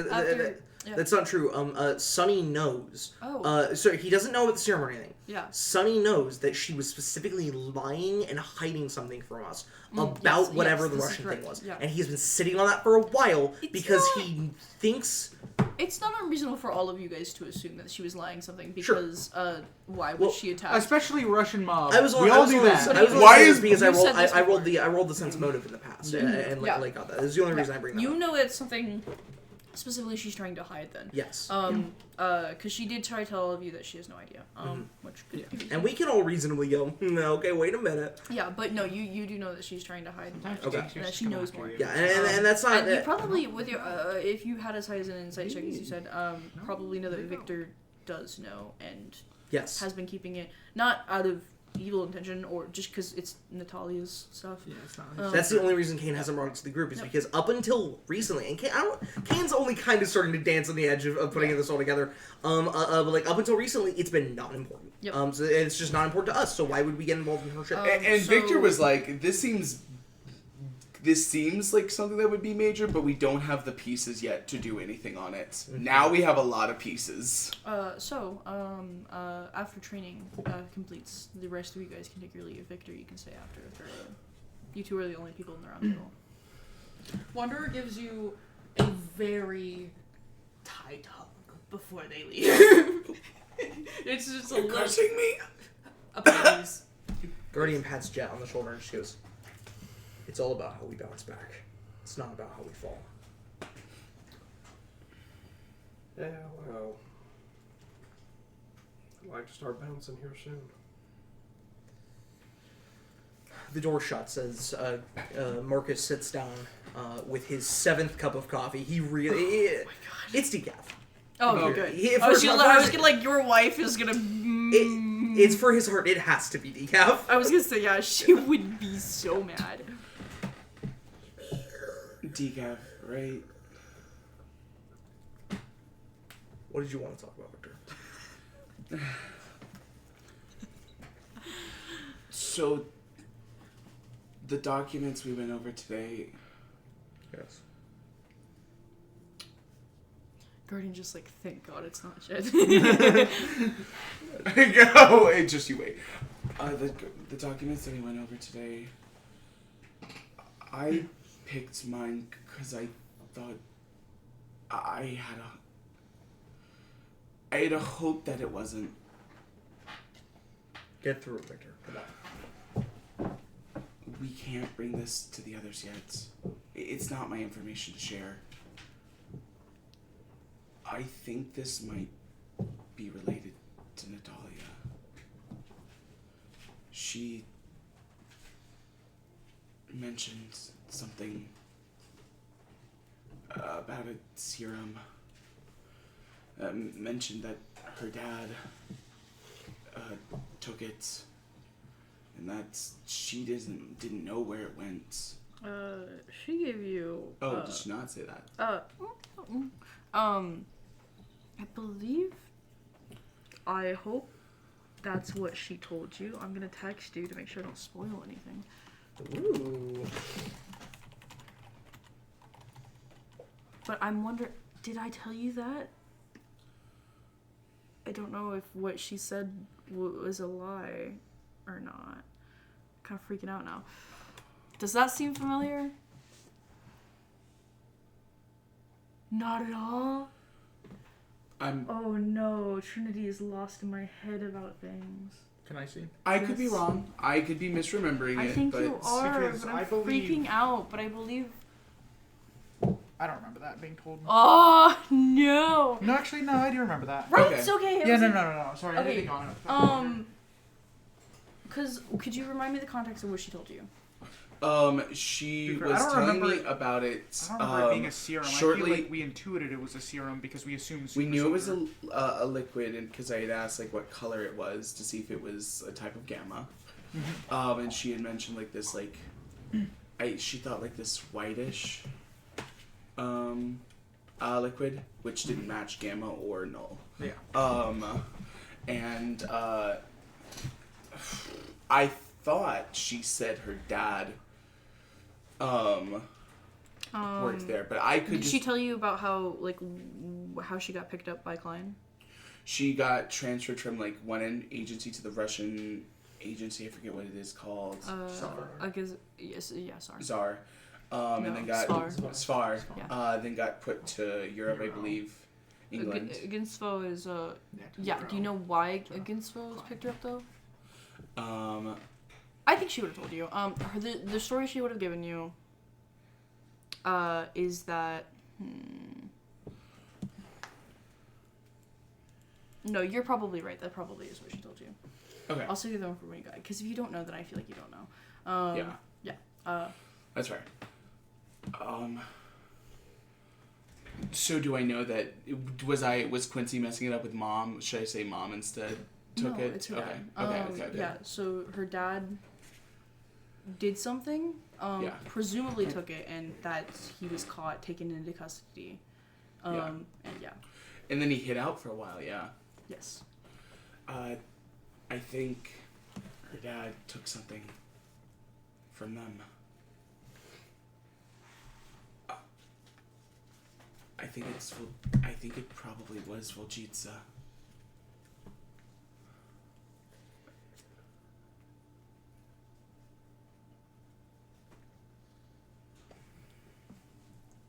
Speaker 1: Yeah.
Speaker 8: that's not true. Sunny knows.
Speaker 1: Oh.
Speaker 8: So he doesn't know about the serum or anything.
Speaker 1: Yeah.
Speaker 8: Sunny knows that she was specifically lying and hiding something from us about
Speaker 1: yes,
Speaker 8: whatever
Speaker 1: yes,
Speaker 8: the
Speaker 1: this is
Speaker 8: Russian
Speaker 1: correct.
Speaker 8: thing was.
Speaker 1: Yeah.
Speaker 8: And he's been sitting on that for a while
Speaker 1: It's
Speaker 8: because
Speaker 1: not-
Speaker 8: he thinks...
Speaker 1: It's not unreasonable for all of you guys to assume that she was lying something
Speaker 8: Sure.
Speaker 1: because, why would
Speaker 8: Well,
Speaker 1: she attack?
Speaker 5: Especially Russian mob.
Speaker 8: I was
Speaker 5: we all do
Speaker 8: only,
Speaker 5: that.
Speaker 8: I was only
Speaker 6: Why
Speaker 8: saying
Speaker 6: is-
Speaker 8: this because
Speaker 1: You said this
Speaker 8: I
Speaker 1: before.
Speaker 8: rolled the sense motive in the past and
Speaker 1: Yeah.
Speaker 8: got that. That's the only reason I bring that
Speaker 1: You
Speaker 8: up.
Speaker 1: know it's something specifically she's trying to hide then.
Speaker 8: Yes.
Speaker 1: Because she did try to tell all of you that she has no idea. Which could be
Speaker 8: And we can all reasonably go, okay, wait a minute.
Speaker 1: Yeah, but no, you do know that she's trying to hide.
Speaker 8: Okay.
Speaker 1: That she knows more.
Speaker 8: Yeah, and that's not...
Speaker 1: And you probably, with your, if you had as high as an insight check as you said, probably know that Victor does know and
Speaker 8: yes.
Speaker 1: has been keeping it, not out of evil intention or just because it's Natalia's stuff.
Speaker 5: Yeah, it's not.
Speaker 8: That's the only reason Kane hasn't brought it to the group is because up until recently, and Kane's only kind of starting to dance on the edge of putting this all together. But like up until recently, it's been not important.
Speaker 1: Yep.
Speaker 8: So it's just not important to us. So why would we get involved in her shit?
Speaker 6: And
Speaker 1: So-
Speaker 6: Victor was like, this seems like something that would be major, but we don't have the pieces yet to do anything on it.
Speaker 8: Mm-hmm.
Speaker 6: Now we have a lot of pieces.
Speaker 1: After training completes, the rest of you guys can take your leave. Victor, you can stay after. You two are the only people in the round table.
Speaker 3: Wanderer gives you a very tight hug. before they leave. It's just a
Speaker 6: You're
Speaker 3: little.
Speaker 6: cursing me.
Speaker 3: Apologies.
Speaker 7: Guardian pats Jet on the shoulder and she goes, "It's all about how we bounce back. It's not about how we fall."
Speaker 4: Yeah, well, I'd like to start bouncing here soon.
Speaker 7: The door shuts as Marcus sits down with his 7th cup of coffee. He really... It's decaf.
Speaker 1: Oh,
Speaker 7: Here.
Speaker 1: good.
Speaker 7: I was
Speaker 1: gonna like, your wife is gonna...
Speaker 7: It's for his heart. It has to be decaf.
Speaker 1: I was gonna say, yeah, she would be so mad.
Speaker 6: Decaf, right?
Speaker 7: What did you want to talk about, Victor?
Speaker 6: So, the documents we went over today...
Speaker 7: Yes.
Speaker 1: Guardian just like, thank God it's not shit.
Speaker 6: Go! Hey, just you wait. The documents that we went over today... I picked mine because I thought I had a hope that it wasn't.
Speaker 7: Get through it, Victor. Come on.
Speaker 6: We can't bring this to the others yet. It's not my information to share. I think this might be related to Natalia. She mentioned something about a serum. Mentioned that her dad took it, and that she didn't know where it went.
Speaker 1: She gave you...
Speaker 6: Oh, did she not say that?
Speaker 1: I believe... I hope that's what she told you. I'm gonna text you to make sure I don't spoil anything.
Speaker 7: Ooh.
Speaker 1: But I'm wondering... Did I tell you that? I don't know if what she said was a lie or not. Kind of freaking out now. Does that seem familiar? Not at all? Oh no, Trinity is lost in my head about things.
Speaker 5: Can I see?
Speaker 6: I could be wrong. I could be misremembering
Speaker 1: I
Speaker 6: it.
Speaker 1: think
Speaker 6: but
Speaker 1: you are,
Speaker 5: because
Speaker 1: but I'm
Speaker 5: I believe-
Speaker 1: freaking out, but I believe...
Speaker 5: I don't remember that being told.
Speaker 1: Oh, no!
Speaker 5: No, actually, no, I do remember that.
Speaker 1: Right,
Speaker 6: Okay.
Speaker 1: it's okay. It
Speaker 5: Yeah,
Speaker 1: was
Speaker 5: no. Sorry, I
Speaker 1: Okay,
Speaker 5: didn't think on it.
Speaker 1: Because, could you remind me the context of what she told you?
Speaker 6: She
Speaker 5: I
Speaker 6: was
Speaker 5: don't
Speaker 6: telling
Speaker 5: remember
Speaker 6: me
Speaker 5: it-
Speaker 6: about it.
Speaker 5: I don't remember it being a serum.
Speaker 6: Shortly,
Speaker 5: I feel like we intuited it was a serum because we assumed.
Speaker 6: we knew it was a liquid, and because I had asked like what color it was to see if it was a type of gamma. And she had mentioned like this like, she thought like this whitish, liquid, which didn't match gamma or null.
Speaker 5: Yeah.
Speaker 6: And I thought she said her dad worked there, but I could.
Speaker 1: Did she tell you about how how she got picked up by Klein?
Speaker 6: She got transferred from like one agency to the Russian agency. I forget what it is called.
Speaker 1: Tsar.
Speaker 6: And then got Svar.
Speaker 1: Yeah.
Speaker 6: Then got put to Europe, I believe, England.
Speaker 1: Ginsvo is yeah. Do you know why Ginsvo picked her up though? I think she would have told you. The story she would have given you is that no, you're probably right. That probably is what she told you.
Speaker 6: Okay.
Speaker 1: I'll send you the information guide because if you don't know, then I feel like you don't know.
Speaker 6: Yeah. That's fair. So do I know that was Quincy messing it up with mom? Should I say mom instead? Took
Speaker 1: no,
Speaker 6: it.
Speaker 1: It's her
Speaker 6: Okay.
Speaker 1: dad.
Speaker 6: Okay.
Speaker 1: Yeah. So her dad did something. Presumably took it, and that he was caught, taken into custody. And yeah.
Speaker 6: And then he hid out for a while. Yeah.
Speaker 1: Yes.
Speaker 6: I think her dad took something from them. I think it probably was Volchitsa.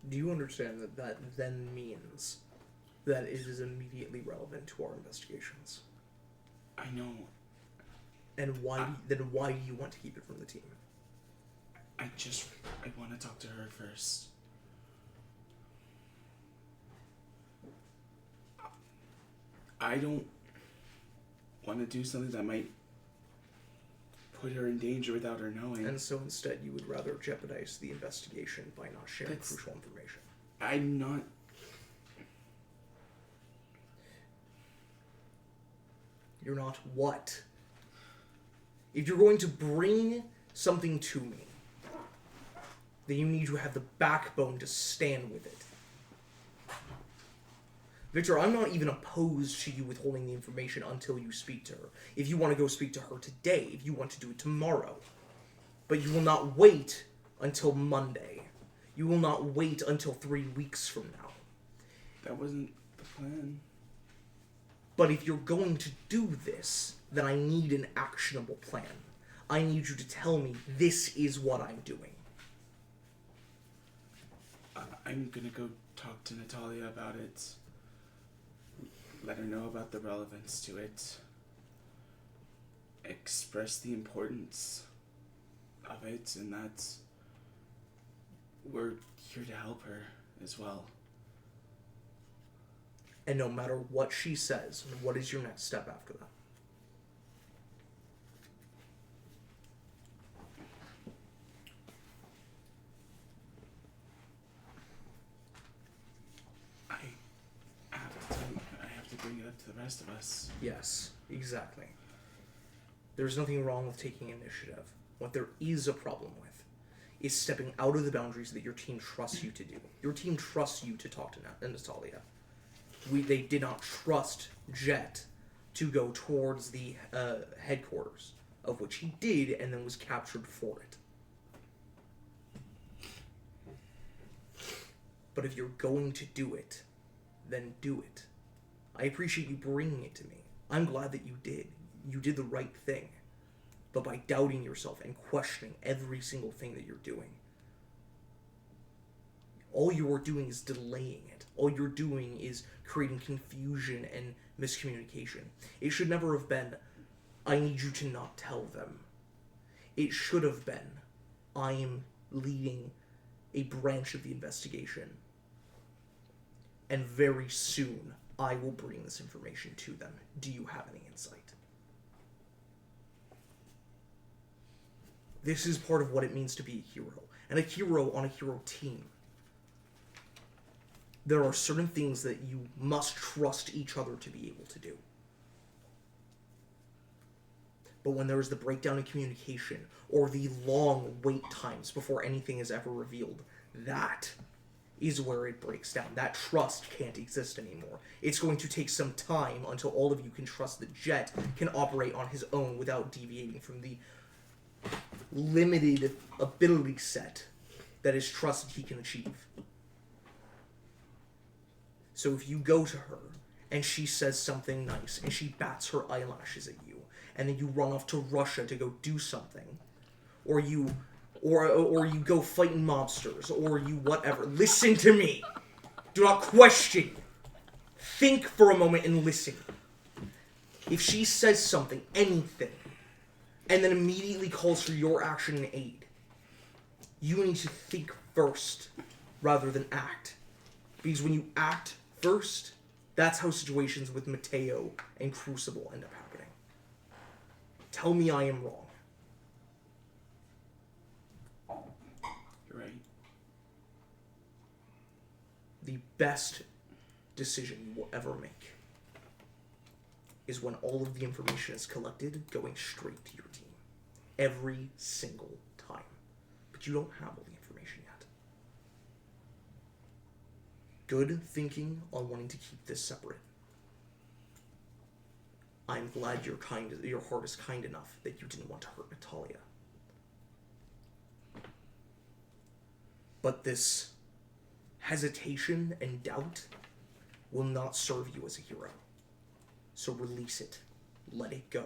Speaker 7: Do you understand that then means
Speaker 8: that it is immediately relevant to our investigations.
Speaker 6: I know.
Speaker 8: And why do you want to keep it from the team?
Speaker 6: I want to talk to her first. I don't want to do something that might put her in danger without her knowing.
Speaker 8: And so instead you would rather jeopardize the investigation by not sharing crucial information.
Speaker 6: I'm not...
Speaker 8: You're not what? If you're going to bring something to me, then you need to have the backbone to stand with it. Victor, I'm not even opposed to you withholding the information until you speak to her. If you want to go speak to her today, if you want to do it tomorrow. But you will not wait until Monday. You will not wait until 3 weeks from now.
Speaker 6: That wasn't the plan.
Speaker 8: But if you're going to do this, then I need an actionable plan. I need you to tell me this is what I'm doing.
Speaker 6: I'm gonna go talk to Natalia about it. Let her know about the relevance to it. Express the importance of it, and that we're here to help her as well.
Speaker 8: And no matter what she says, what is your next step after that?
Speaker 6: I have to bring it up to the rest of us.
Speaker 8: Yes, exactly. There's nothing wrong with taking initiative. What there is a problem with is stepping out of the boundaries that your team trusts you to do. Your team trusts you to talk to Natalia. They did not trust Jet to go towards the headquarters, of which he did and then was captured for it. But if you're going to do it, then do it. I appreciate you bringing it to me. I'm glad that you did. You did the right thing. But by doubting yourself and questioning every single thing that you're doing, all you are doing is delaying it. All you're doing is creating confusion and miscommunication. It should never have been, I need you to not tell them. It should have been, I am leading a branch of the investigation. And very soon, I will bring this information to them. Do you have any insight? This is part of what it means to be a hero. And a hero on a hero team. There are certain things that you must trust each other to be able to do. But when there is the breakdown in communication, or the long wait times before anything is ever revealed, that is where it breaks down. That trust can't exist anymore. It's going to take some time until all of you can trust that Jet can operate on his own without deviating from the limited ability set that is trusted he can achieve. So if you go to her, and she says something nice, and she bats her eyelashes at you, and then you run off to Russia to go do something, or you go fighting mobsters, or you whatever. Listen to me. Do not question. Think for a moment and listen. If she says something, anything, and then immediately calls for your action and aid, you need to think first rather than act. Because when you act first, that's how situations with Mateo and Crucible end up happening. Tell me I am wrong.
Speaker 6: You're right.
Speaker 8: The best decision you will ever make is when all of the information is collected, going straight to your team. Every single time. But you don't have all the information yet. Good thinking on wanting to keep this separate. I'm glad your heart is kind enough that you didn't want to hurt Natalia. But this hesitation and doubt will not serve you as a hero. So release it. Let it go.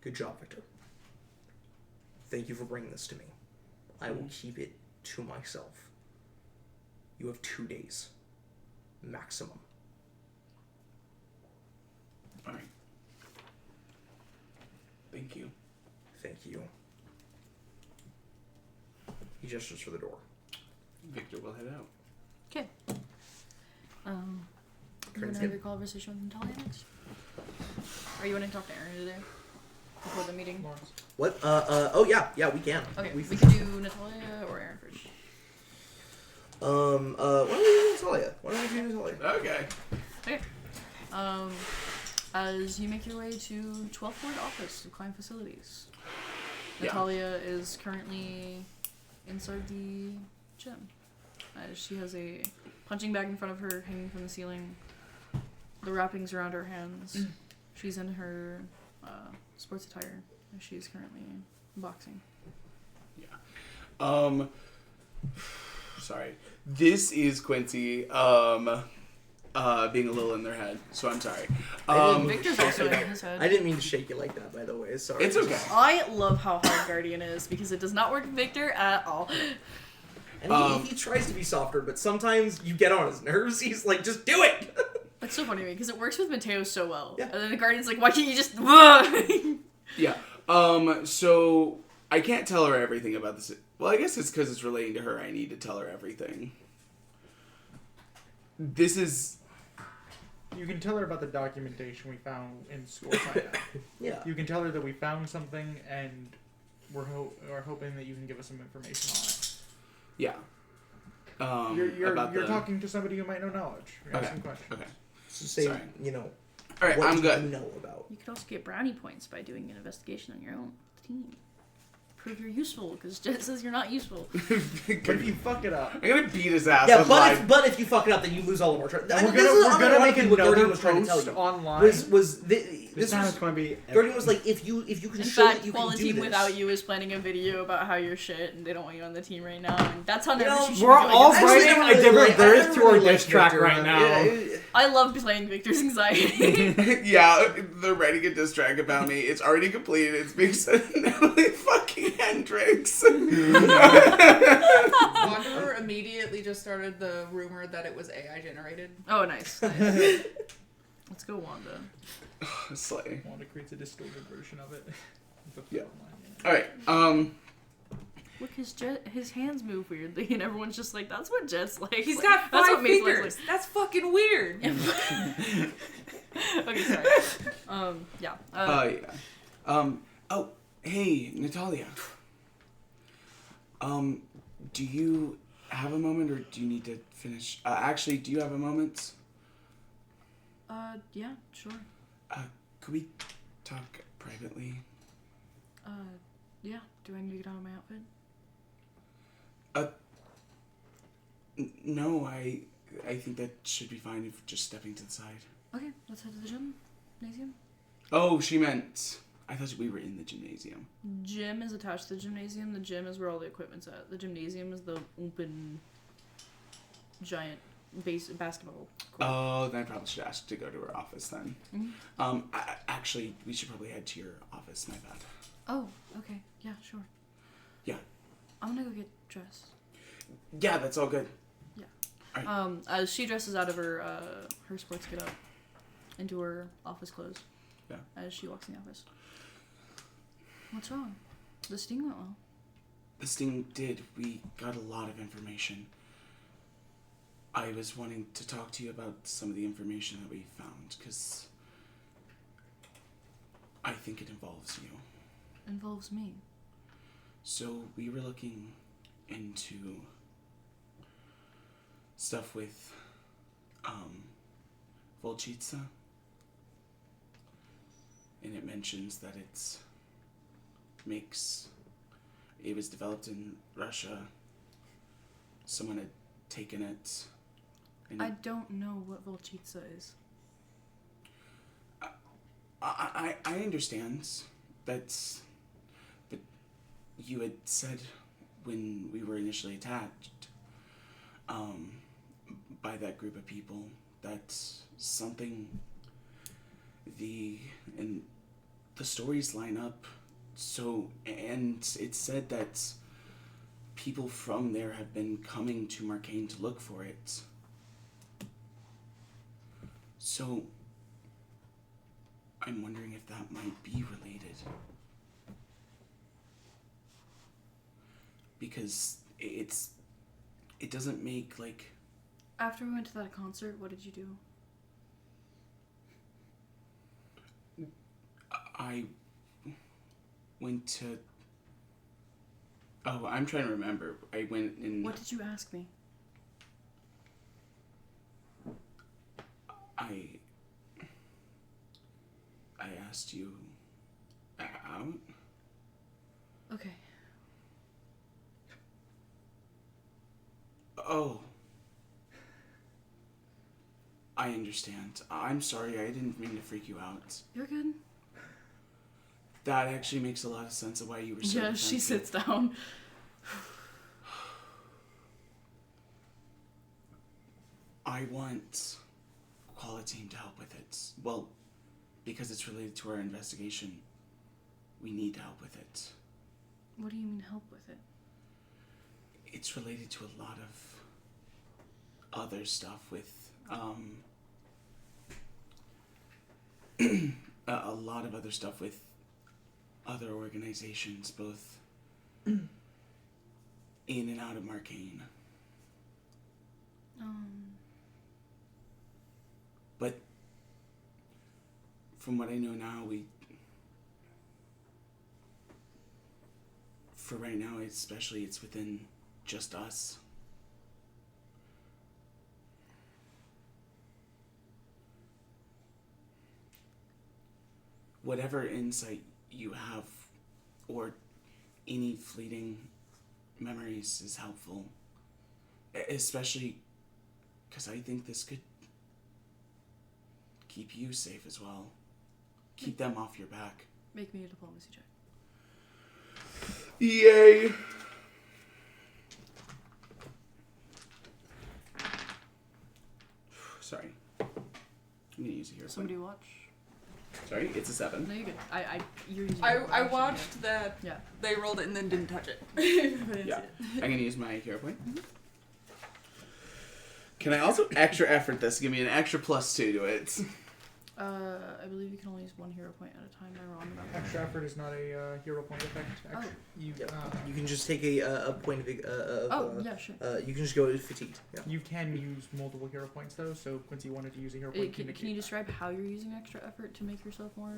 Speaker 8: Good job, Victor. Thank you for bringing this to me. I will keep it to myself. You have 2 days. Maximum.
Speaker 6: Alright. Thank you.
Speaker 8: Thank you. He gestures for the door.
Speaker 6: Victor will head out.
Speaker 1: Okay. You want
Speaker 8: Turns
Speaker 1: to have
Speaker 8: good.
Speaker 1: your conversation with Natalia next? Or you want to talk to Aaron today? Before the meeting?
Speaker 5: Lawrence.
Speaker 8: What? Oh yeah, we can.
Speaker 1: Okay,
Speaker 8: We
Speaker 1: we can do Natalia or Aaron first.
Speaker 8: why don't we do Natalia? Why don't we do Natalia?
Speaker 6: Okay.
Speaker 1: Okay. As you make your way to 12th Floor Office of Client Facilities,
Speaker 6: Yeah.
Speaker 1: Natalia is currently inside the gym. She has a punching bag in front of her hanging from the ceiling, the wrappings around her hands. She's in her sports attire. She's currently boxing.
Speaker 6: Yeah. Sorry. This is Quincy, being a little in their head, so I'm sorry.
Speaker 1: Victor's also in his head.
Speaker 8: I didn't mean to shake you like that, by the way. Sorry.
Speaker 6: It's okay.
Speaker 1: I love how hard Guardian is because it does not work with Victor at all.
Speaker 8: And he tries to be softer, but sometimes you get on his nerves. He's like, just do it!
Speaker 1: That's so funny to me because it works with Mateo so well.
Speaker 8: Yeah.
Speaker 1: And then the Guardian's like, why can't you just...
Speaker 6: Yeah. So I can't tell her everything about this. Well, I guess it's because it's relating to her. I need to tell her everything. This is...
Speaker 5: You can tell her about the documentation we found in school hideout.
Speaker 8: Yeah.
Speaker 5: You can tell her that we found something, and we're hoping that you can give us some information on it.
Speaker 6: Yeah.
Speaker 5: You're
Speaker 6: about the...
Speaker 5: talking to somebody who might know knowledge. You're
Speaker 6: Okay.
Speaker 5: asking questions.
Speaker 6: Okay.
Speaker 8: So say,
Speaker 6: Sorry. All right,
Speaker 8: what
Speaker 6: I'm
Speaker 8: do
Speaker 6: good.
Speaker 8: you know about?
Speaker 1: You could also get brownie points by doing an investigation on your own team. Prove you're useful because Jet says you're not useful.
Speaker 5: But if you fuck it up,
Speaker 6: I'm gonna beat his ass.
Speaker 8: Yeah,
Speaker 6: on
Speaker 8: but
Speaker 6: live.
Speaker 8: if you fuck it up, then you lose all of our trust.
Speaker 5: we're gonna make another
Speaker 8: was trying to tell
Speaker 5: post
Speaker 8: you.
Speaker 5: online.
Speaker 8: This
Speaker 9: time
Speaker 8: was
Speaker 9: it's going to be.
Speaker 8: Gordon was like, if you can
Speaker 1: In
Speaker 8: show
Speaker 1: fact,
Speaker 8: that you can
Speaker 1: Quality
Speaker 8: do
Speaker 1: Team
Speaker 8: this.
Speaker 1: Without You is planning a video about how you're shit and they don't want you on the team right now. And that's how nervous you should
Speaker 9: We're
Speaker 1: be doing
Speaker 9: all
Speaker 1: it.
Speaker 8: Actually,
Speaker 9: writing
Speaker 8: I
Speaker 9: a
Speaker 8: really
Speaker 9: different
Speaker 8: like- I
Speaker 9: verse to our
Speaker 8: really like
Speaker 9: diss track
Speaker 8: Victor,
Speaker 9: right now.
Speaker 1: I love playing Victor's anxiety.
Speaker 6: Yeah, they're writing a diss track about me. It's already completed. It's being said Natalie fucking Hendricks.
Speaker 3: Wanderer immediately just started the rumor that it was AI generated.
Speaker 1: Oh, nice. Nice. Let's go, Wanda.
Speaker 6: Slay.
Speaker 5: Wanda creates a distorted version of it.
Speaker 6: Yeah. Alright,
Speaker 1: Look, his hands move weirdly, and everyone's just like, "That's what Jet's like."
Speaker 3: He's
Speaker 1: Like,
Speaker 3: got
Speaker 1: that's
Speaker 3: 5
Speaker 1: what Mace looks
Speaker 3: fingers. That's fucking weird.
Speaker 1: like. Okay, sorry. Yeah.
Speaker 6: yeah. Oh, hey, Natalia. Do you have a moment, or do you need to finish? Actually, do you have a moment?
Speaker 1: Yeah, sure.
Speaker 6: Could we talk privately?
Speaker 1: Yeah. Do I need to get out of my outfit?
Speaker 6: No, I think that should be fine if just stepping to the side.
Speaker 1: Okay, let's head to the gymnasium.
Speaker 6: Oh, she meant... I thought we were in the gymnasium.
Speaker 1: Gym is attached to the gymnasium. The gym is where all the equipment's at. The gymnasium is the open, giant basketball court.
Speaker 6: Oh, then I probably should ask to go to her office then.
Speaker 1: Mhm.
Speaker 6: Actually, we should probably head to your office, my bad.
Speaker 1: Oh, okay. Yeah, sure.
Speaker 6: Yeah.
Speaker 1: I'm gonna go get dressed.
Speaker 6: Yeah, that's all good.
Speaker 1: As she dresses out of her sports get up into her office clothes.
Speaker 6: Yeah.
Speaker 1: As she walks in the office. What's wrong? The sting went well.
Speaker 6: The sting did. We got a lot of information. I was wanting to talk to you about some of the information that we found, because I think it involves you.
Speaker 1: Involves me.
Speaker 6: So we were looking into stuff with Volchitsa, and it mentions that it was developed in Russia. Someone had taken it. And
Speaker 1: I don't know what Volchitsa is.
Speaker 6: I understand that's, but you had said when we were initially attacked by that group of people that something, and the stories line up. So, and it said that people from there have been coming to Marcainne to look for it. So, I'm wondering if that might be related. Because it doesn't make, like...
Speaker 1: After we went to that concert, what did you do?
Speaker 6: I went to... Oh, I'm trying to remember. I went in...
Speaker 1: What did you ask me?
Speaker 6: I asked you out?
Speaker 1: Okay.
Speaker 6: Oh. I understand. I'm sorry, I didn't mean to freak you out.
Speaker 1: You're good.
Speaker 6: That actually makes a lot of sense of why you were so
Speaker 1: Yeah, she
Speaker 6: defensive.
Speaker 1: sits down.
Speaker 6: I want Quality Team to help with it. Well, because it's related to our investigation, we need help with it.
Speaker 1: What do you mean help with it?
Speaker 6: It's related to a lot of other stuff with, a lot of other stuff with other organizations, both in and out of Marcainne. But from what I know now, for right now, especially, it's within just us. Whatever insight you have, or any fleeting memories is helpful. Especially because I think this could keep you safe as well. Keep them off your back.
Speaker 1: Make me a diplomacy check.
Speaker 6: Yay! Sorry. I'm gonna use a hero
Speaker 1: Somebody
Speaker 6: point.
Speaker 1: watch.
Speaker 6: Sorry, it's a 7.
Speaker 1: No, you're good. You're using
Speaker 3: I watched that.
Speaker 1: Yeah.
Speaker 3: They rolled it and then didn't touch it.
Speaker 6: Yeah. I'm gonna use my hero point. Mm-hmm. Can I also extra effort this? Give me an extra +2 to it.
Speaker 1: I believe you can only use one hero point at a time. Am I wrong about that?
Speaker 5: Extra effort is not a hero point effect. You
Speaker 8: You can just take a point of.
Speaker 1: Yeah, sure.
Speaker 8: You can just go fatigued. Yeah.
Speaker 5: You can use multiple hero points though. So Quincy wanted to use a hero point.
Speaker 1: Can you describe how you're using extra effort to make yourself more?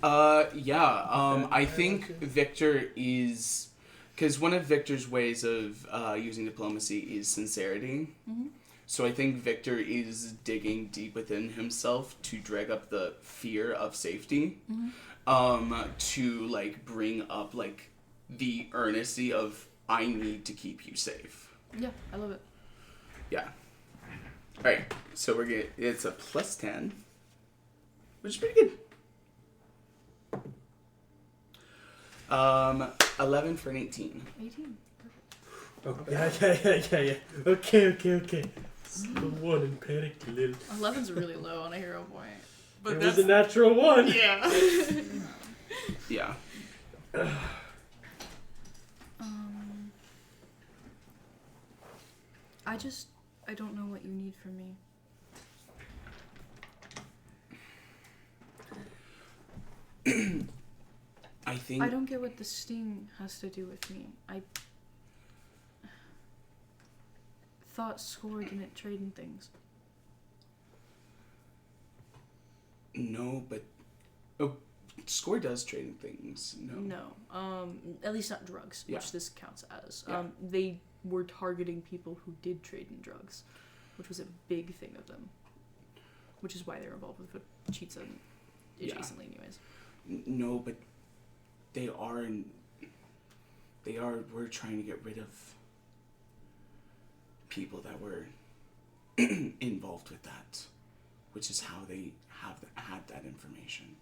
Speaker 6: I think Victor is... Because one of Victor's ways of using diplomacy is sincerity.
Speaker 1: Mm-hmm.
Speaker 6: So I think Victor is digging deep within himself to drag up the fear of safety.
Speaker 1: Mm-hmm.
Speaker 6: To, like, bring up, like, the earnesty of, I need to keep you safe.
Speaker 1: Yeah, I love it.
Speaker 6: Yeah. Alright, so it's a +10. Which is pretty good. 11 for an 18.
Speaker 1: 18.
Speaker 4: Okay, yeah. Okay. The one and panicked a little.
Speaker 1: 11's really low on a hero point.
Speaker 3: But
Speaker 4: It
Speaker 3: that's
Speaker 4: was a natural one.
Speaker 1: Yeah.
Speaker 6: Yeah.
Speaker 1: I don't know what you need from me.
Speaker 6: I think...
Speaker 1: I don't get what the sting has to do with me. I thought Score didn't trade in things.
Speaker 6: No, but... Oh, Score does trade in things. No.
Speaker 1: At least not drugs,
Speaker 6: Yeah.
Speaker 1: which this counts as.
Speaker 6: Yeah.
Speaker 1: They were targeting people who did trade in drugs, which was a big thing of them. Which is why they were involved with Cheetah adjacently anyways.
Speaker 6: No, but we're trying to get rid of people that were involved with that, which is how they had that information.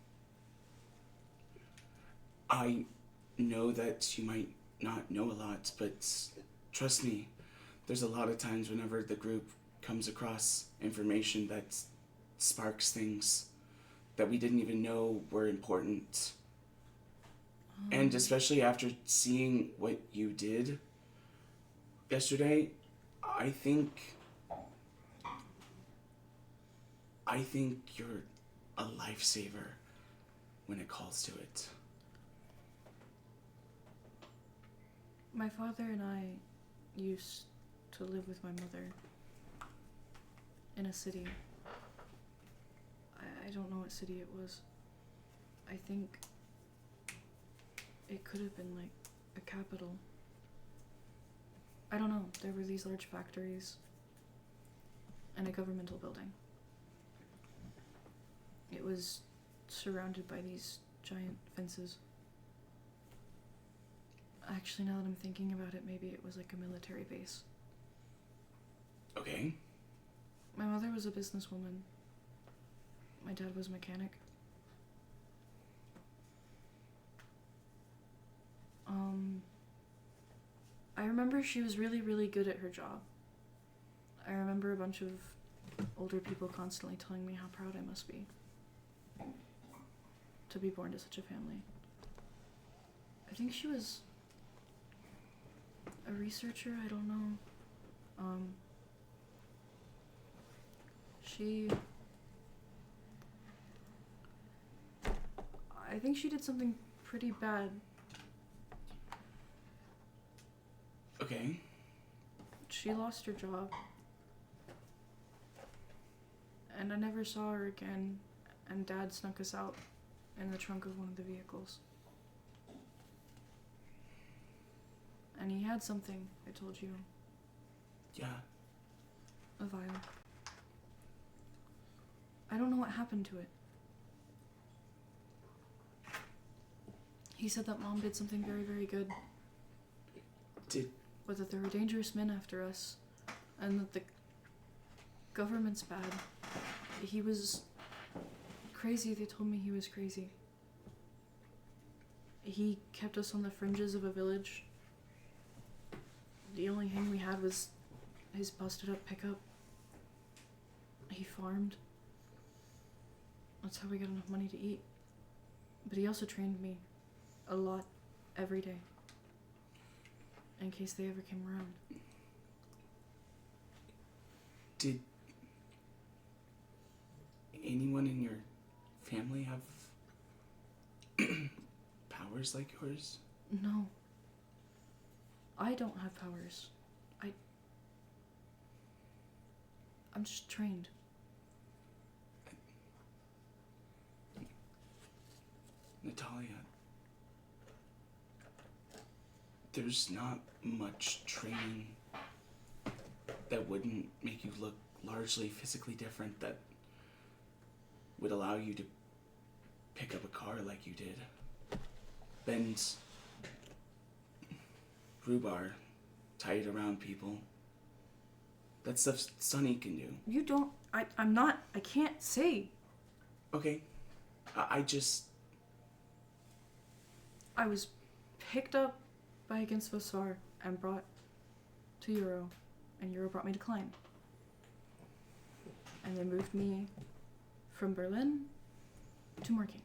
Speaker 6: I know that you might not know a lot, but trust me, there's a lot of times whenever the group comes across information that sparks things that we didn't even know were important. And especially after seeing what you did yesterday, I think you're a lifesaver when it calls to it.
Speaker 1: My father and I used to live with my mother in a city. I don't know what city it was. I think it could have been like a capital. I don't know. There were these large factories and a governmental building. It was surrounded by these giant fences. Actually, now that I'm thinking about it, maybe it was like a military base.
Speaker 6: Okay.
Speaker 1: My mother was a businesswoman. My dad was a mechanic. I remember she was really, really good at her job. I remember a bunch of older people constantly telling me how proud I must be to be born to such a family. I think she was a researcher, I don't know. I think she did something pretty bad.
Speaker 6: Okay.
Speaker 1: She lost her job. And I never saw her again, and Dad snuck us out in the trunk of one of the vehicles. And he had something, I told you.
Speaker 6: Yeah.
Speaker 1: A vial. I don't know what happened to it. He said that Mom did something very, very good. But that there were dangerous men after us, and that the government's bad. He was crazy. They told me he was crazy. He kept us on the fringes of a village. The only thing we had was his busted up pickup. He farmed. That's how we got enough money to eat. But he also trained me a lot every day, in case they ever came around.
Speaker 6: Did anyone in your family have powers like yours?
Speaker 1: No. I don't have powers. I'm just trained.
Speaker 6: Natalia, there's not much training that wouldn't make you look largely physically different that would allow you to pick up a car like you did. Bend rhubarb, tie it around people. That stuff Sonny can do.
Speaker 1: You don't... I can't say.
Speaker 6: Okay. I
Speaker 1: was picked up by Against Vassar and brought to Euro, and Euro brought me to Klein. And they moved me from Berlin to Marcainne.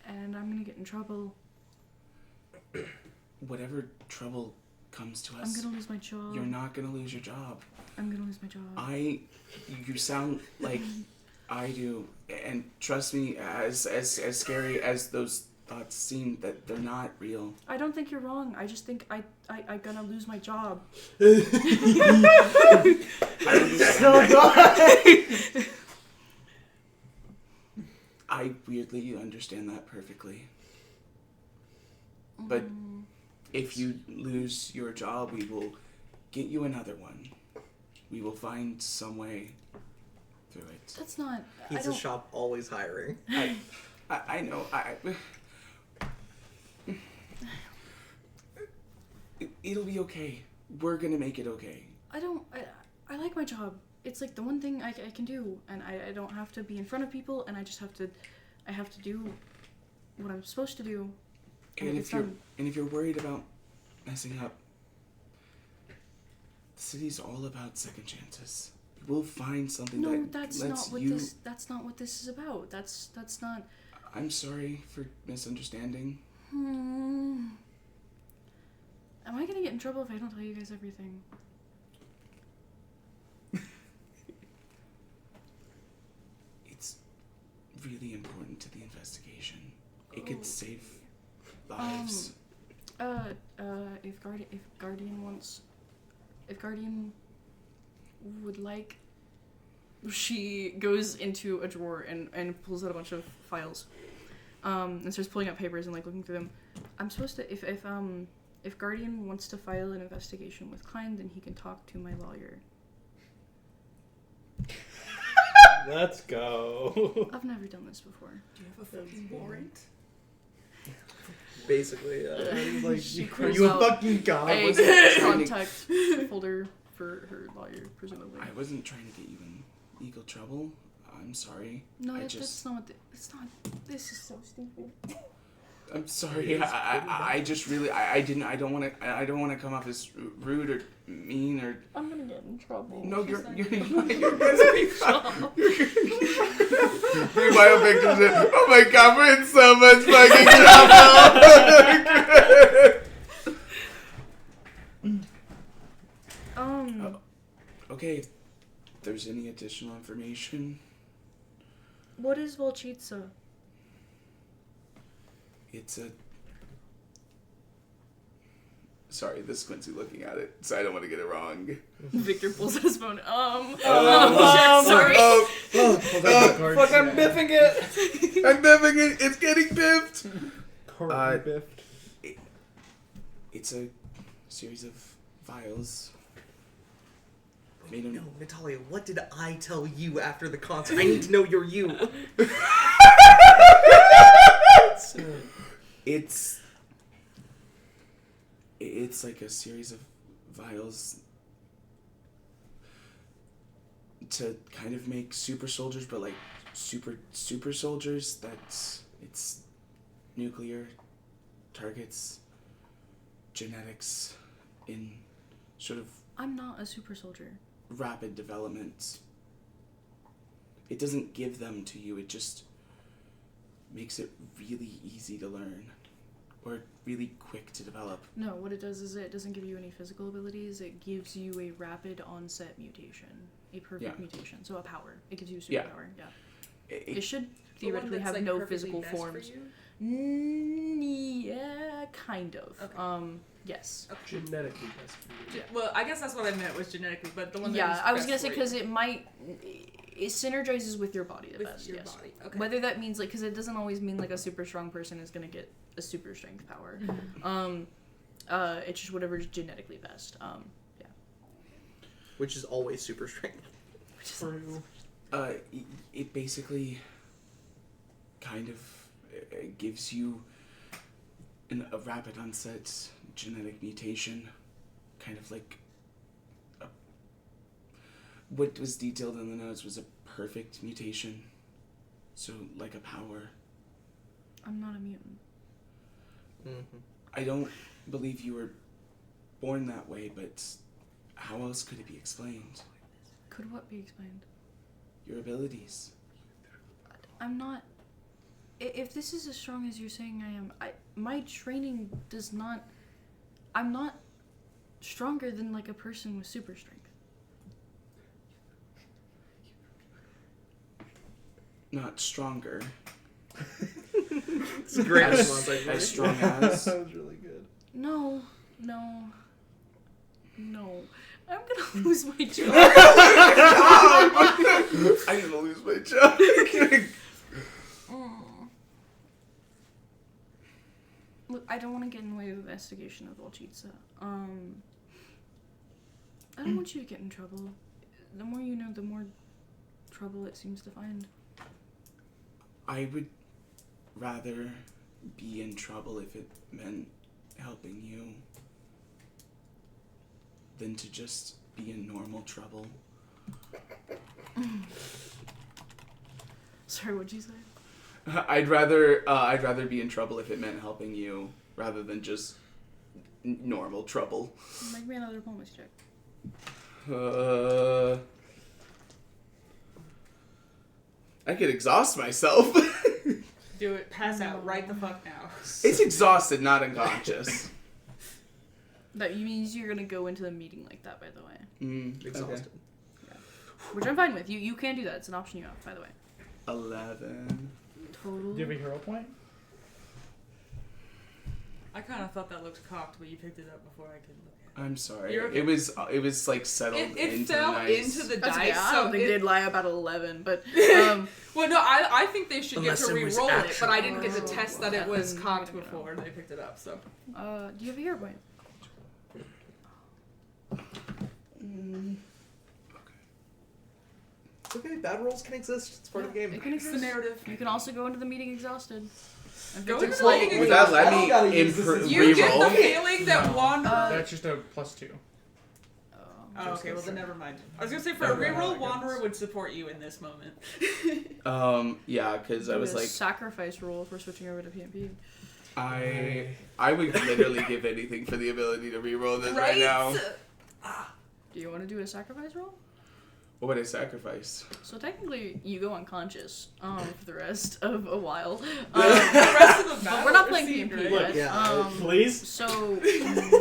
Speaker 1: And I'm gonna get in trouble.
Speaker 6: Whatever trouble comes to us,
Speaker 1: I'm gonna lose my job.
Speaker 6: You're not gonna lose your job.
Speaker 1: I'm gonna lose my job.
Speaker 6: You sound like I do, and trust me, as scary as those thoughts seem, that they're not real.
Speaker 1: I don't think you're wrong. I just think I'm gonna lose my job.
Speaker 6: I weirdly understand that perfectly. But if you lose your job, we will get you another one. We will find some way through it.
Speaker 1: That's not...
Speaker 8: Pizza shop always hiring.
Speaker 6: I know. It'll be okay. We're gonna make it okay.
Speaker 1: I like my job. It's like the one thing I can do, and I don't have to be in front of people, and I have to do what I'm supposed to do.
Speaker 6: And if you're worried about messing up, the city's all about second chances. We'll find something that's not
Speaker 1: what this is about. That's not...
Speaker 6: I'm sorry for misunderstanding.
Speaker 1: Am I gonna get in trouble if I don't tell you guys everything?
Speaker 6: It's really important to the investigation. It could save lives.
Speaker 1: If Guardian would like, she goes into a drawer and pulls out a bunch of files, and starts pulling out papers and like looking through them. I'm supposed to, if Guardian wants to file an investigation with Klein, then he can talk to my lawyer.
Speaker 4: Let's go.
Speaker 1: I've never done this before.
Speaker 3: Do you have a fucking warrant?
Speaker 8: Basically,
Speaker 1: She
Speaker 4: Are
Speaker 1: pulls
Speaker 4: you a
Speaker 1: out
Speaker 4: fucking god?
Speaker 1: a contact folder for her lawyer, presumably.
Speaker 6: I wasn't trying to get you in legal trouble. I'm sorry.
Speaker 1: No,
Speaker 6: I
Speaker 1: that's not what it's not. This is so stupid.
Speaker 6: I'm sorry. I just really I don't want to come off as rude or mean or.
Speaker 1: I'm gonna get in trouble.
Speaker 6: No, you're gonna be fine. Meanwhile, victims are, oh my god, we're in so much fucking trouble. Okay, if there's any additional information.
Speaker 1: What is Volchitsa?
Speaker 6: It's a... Sorry, this is Quincy looking at it, so I don't want to get it wrong.
Speaker 1: Victor pulls out his phone. Sorry.
Speaker 7: fuck, I'm biffing it.
Speaker 6: I'm biffing it. It's getting biffed.
Speaker 4: Biffed.
Speaker 6: It's a series of files.
Speaker 8: No, Natalia, what did I tell you after the concert? I need to know you're you.
Speaker 6: It's like a series of vials to kind of make super soldiers, but like super soldiers. It's nuclear targets, genetics in sort of
Speaker 1: I'm not a super soldier.
Speaker 6: rapid development. It doesn't give them to you, it just makes it really easy to learn. Or really quick to develop.
Speaker 1: No, what it does is it doesn't give you any physical abilities. It gives you a rapid onset mutation. A perfect mutation. So a power. It gives you a superpower. Yeah. It should theoretically have no physical forms. Yeah, kind of.
Speaker 3: Okay.
Speaker 1: Yes.
Speaker 2: Okay. Genetically best for you.
Speaker 3: Well, I guess that's what I meant was genetically, but the one that
Speaker 1: Yeah, I was
Speaker 3: best
Speaker 1: gonna say
Speaker 3: for
Speaker 1: because it synergizes with your body the
Speaker 3: with
Speaker 1: best.
Speaker 3: your
Speaker 1: Yes.
Speaker 3: body. Okay.
Speaker 1: Whether that means like, because it doesn't always mean like a super strong person is gonna get a super strength power. It's just whatever's genetically best. Yeah.
Speaker 8: Which is always super strength.
Speaker 4: True.
Speaker 6: It basically kind of gives you a rapid onset genetic mutation, kind of like what was detailed in the notes was a perfect mutation, so like a power.
Speaker 1: I'm not a mutant.
Speaker 8: Mm-hmm.
Speaker 6: I don't believe you were born that way, but how else could it be explained?
Speaker 1: Could what be explained?
Speaker 6: Your abilities.
Speaker 1: I'm not. If this is as strong as you're saying I am, my training does not. I'm not stronger than like a person with super strength.
Speaker 6: Not stronger.
Speaker 8: It's a great
Speaker 6: As
Speaker 8: response, actually.
Speaker 6: as strong as.
Speaker 4: That was really good.
Speaker 1: No. I'm gonna lose my job.
Speaker 6: I'm gonna lose my job.
Speaker 1: Look, I don't want to get in the way of the investigation of Volchitsa. I don't want you to get in trouble. The more you know, the more trouble it seems to find.
Speaker 6: I would rather be in trouble if it meant helping you than to just be in normal trouble.
Speaker 1: Sorry, what'd you say?
Speaker 6: I'd rather be in trouble if it meant helping you rather than just normal trouble.
Speaker 1: Make me another diplomacy check.
Speaker 6: I could exhaust myself.
Speaker 3: Do it. Pass out right the fuck now.
Speaker 6: It's exhausted, not unconscious.
Speaker 1: That means you're gonna go into the meeting like that, by the way.
Speaker 7: Exhausted.
Speaker 1: Yeah. Which I'm fine with. You can do that. It's an option you have, by the way.
Speaker 6: 11.
Speaker 1: Total.
Speaker 5: Do you have a hero point?
Speaker 3: I kind of thought that looked cocked, but you picked it up before I could look at it.
Speaker 6: I'm sorry.
Speaker 3: You're okay.
Speaker 6: It was like settled
Speaker 3: It
Speaker 6: into
Speaker 3: fell
Speaker 6: the dice.
Speaker 3: into the
Speaker 1: That's
Speaker 3: dice.
Speaker 1: okay. I
Speaker 3: so
Speaker 1: don't think
Speaker 3: it-
Speaker 1: they'd lie about 11, but
Speaker 3: Well, no, I think they should
Speaker 7: Unless
Speaker 3: get to
Speaker 7: it was
Speaker 3: re-roll it,
Speaker 7: actual-
Speaker 3: but I didn't get to test that it
Speaker 1: Yeah,
Speaker 3: was
Speaker 1: then
Speaker 3: cocked
Speaker 1: we're gonna
Speaker 3: before they picked it up. So
Speaker 1: do you have a hero point?
Speaker 7: It's okay. Bad rolls can exist. It's part of the game.
Speaker 1: It can
Speaker 3: it's the
Speaker 1: exist.
Speaker 3: narrative.
Speaker 1: You can also go into the meeting exhausted. And
Speaker 3: Go
Speaker 1: Victor's
Speaker 3: into the meeting
Speaker 6: Would that let
Speaker 7: I don't gotta
Speaker 6: me
Speaker 7: use this as
Speaker 3: You get the
Speaker 6: re-roll?
Speaker 3: feeling that Wanderer.
Speaker 5: That's just a +2.
Speaker 3: Oh, okay. Well, then never mind. I was gonna say for a
Speaker 5: Never mind,
Speaker 3: reroll,
Speaker 5: I guess.
Speaker 3: Wanderer would support you in this moment.
Speaker 6: Yeah, because I
Speaker 1: Do
Speaker 6: was
Speaker 1: a
Speaker 6: like,
Speaker 1: sacrifice roll if we're switching over to PMP.
Speaker 6: I would literally give anything for the ability to reroll this right now.
Speaker 1: Do you want to do a sacrifice roll?
Speaker 6: What would I sacrifice?
Speaker 1: So technically, you go unconscious for the rest of a while.
Speaker 3: The rest of the
Speaker 1: But
Speaker 3: battle.
Speaker 1: we're not playing
Speaker 3: scene,
Speaker 1: PMP
Speaker 3: right?
Speaker 1: yet.
Speaker 7: Yeah,
Speaker 4: Please?
Speaker 1: So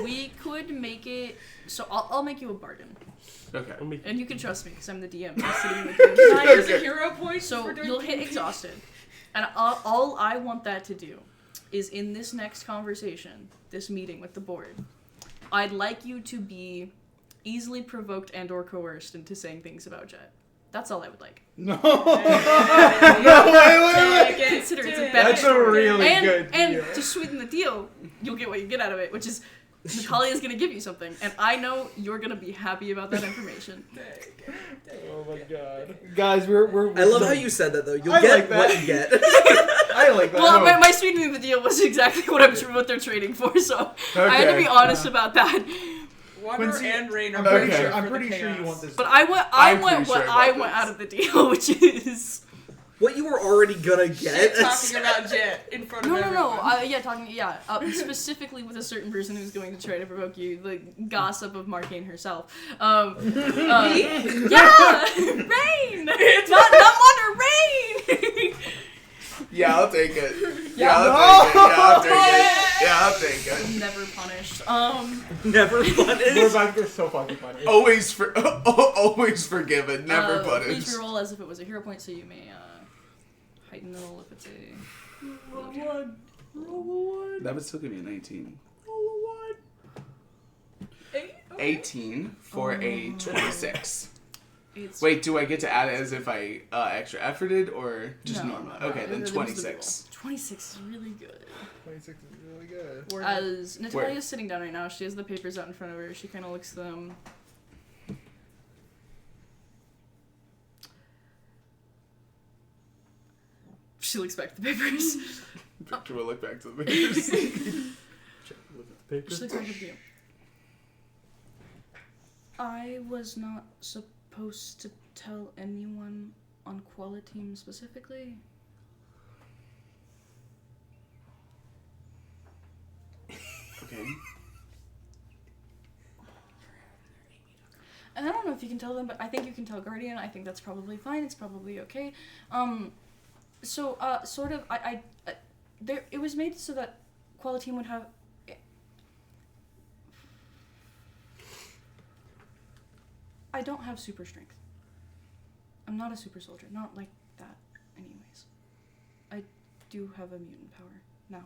Speaker 1: we could make it. So I'll make you a bargain,
Speaker 6: Okay.
Speaker 1: and you can trust me because I'm the DM. I'm sitting in the DM.
Speaker 3: Can I use a hero point?
Speaker 1: So
Speaker 3: for doing
Speaker 1: you'll hit
Speaker 3: PvP?
Speaker 1: exhausted, and all I want that to do is in this next conversation, this meeting with the board, I'd like you to be easily provoked and or coerced into saying things about Jet. That's all I would like.
Speaker 5: No.
Speaker 3: Wait.
Speaker 1: Consider it's a better
Speaker 5: That's a
Speaker 1: story.
Speaker 5: really
Speaker 1: and,
Speaker 5: good
Speaker 1: And
Speaker 5: deal.
Speaker 1: to sweeten the deal, you'll get what you get out of it, which is Macaulay is going to give you something, and I know you're going to be happy about that information.
Speaker 5: Oh my god.
Speaker 9: Guys, we're
Speaker 7: I love how you said that though. You'll
Speaker 5: I
Speaker 7: get
Speaker 5: like that.
Speaker 7: what you get.
Speaker 5: I like that.
Speaker 1: Well,
Speaker 5: No.
Speaker 1: my sweetening the deal was exactly what they're trading for, so I had to
Speaker 6: Okay.
Speaker 1: be honest about that.
Speaker 3: Wanderer
Speaker 5: Quincy,
Speaker 3: and Rain are
Speaker 5: I'm
Speaker 3: both
Speaker 5: pretty
Speaker 6: Okay.
Speaker 5: sure.
Speaker 3: for
Speaker 5: I'm
Speaker 3: the
Speaker 5: pretty sure you
Speaker 3: chaos.
Speaker 5: want this.
Speaker 1: But I
Speaker 6: I'm
Speaker 1: want
Speaker 6: pretty
Speaker 1: what
Speaker 6: sure
Speaker 1: I
Speaker 6: about
Speaker 1: want
Speaker 6: this.
Speaker 1: out of the deal, which is
Speaker 7: What you were already gonna get.
Speaker 3: Talking about Jet in front of
Speaker 1: no.
Speaker 3: everyone.
Speaker 1: Specifically with a certain person who's going to try to provoke you, the gossip of Marcainne herself. Yeah, Rain, not Wonder, Rain.
Speaker 6: Yeah, I'll take it.
Speaker 1: Yeah.
Speaker 6: I'll take it. Yeah, I'll take it.
Speaker 1: Never punished.
Speaker 7: Never
Speaker 5: We're
Speaker 7: punished.
Speaker 5: back to so fucking funny.
Speaker 6: Always forgiven, never
Speaker 1: Please
Speaker 6: punished.
Speaker 1: reroll as if it was a hero point, so you may heighten the roll if it's a.
Speaker 3: Roll one.
Speaker 6: That would still give me a 19.
Speaker 3: Roll one.
Speaker 6: 18 for a 26.
Speaker 1: It's
Speaker 6: Wait, do I get to add it as if I extra efforted or just
Speaker 1: No,
Speaker 6: normal?
Speaker 1: no,
Speaker 6: Okay,
Speaker 1: it
Speaker 6: then
Speaker 1: was the
Speaker 6: 26.
Speaker 1: roll. 26 is really good.
Speaker 5: 26 is really good.
Speaker 1: As Natalia
Speaker 6: Where?
Speaker 1: is sitting down right now, she has the papers out in front of her. She kind of looks at them. She looks back at the papers.
Speaker 6: Victor will look back to the papers.
Speaker 1: She looks back at you. I was not supposed to tell anyone on Quala Team specifically.
Speaker 6: Okay.
Speaker 1: And I don't know if you can tell them, but I think you can tell Guardian. I think that's probably fine. It's probably okay. Sort of, there, it was made so that Quala Team would have. I don't have super strength. I'm not a super soldier. Not like that, anyways. I do have a mutant power now.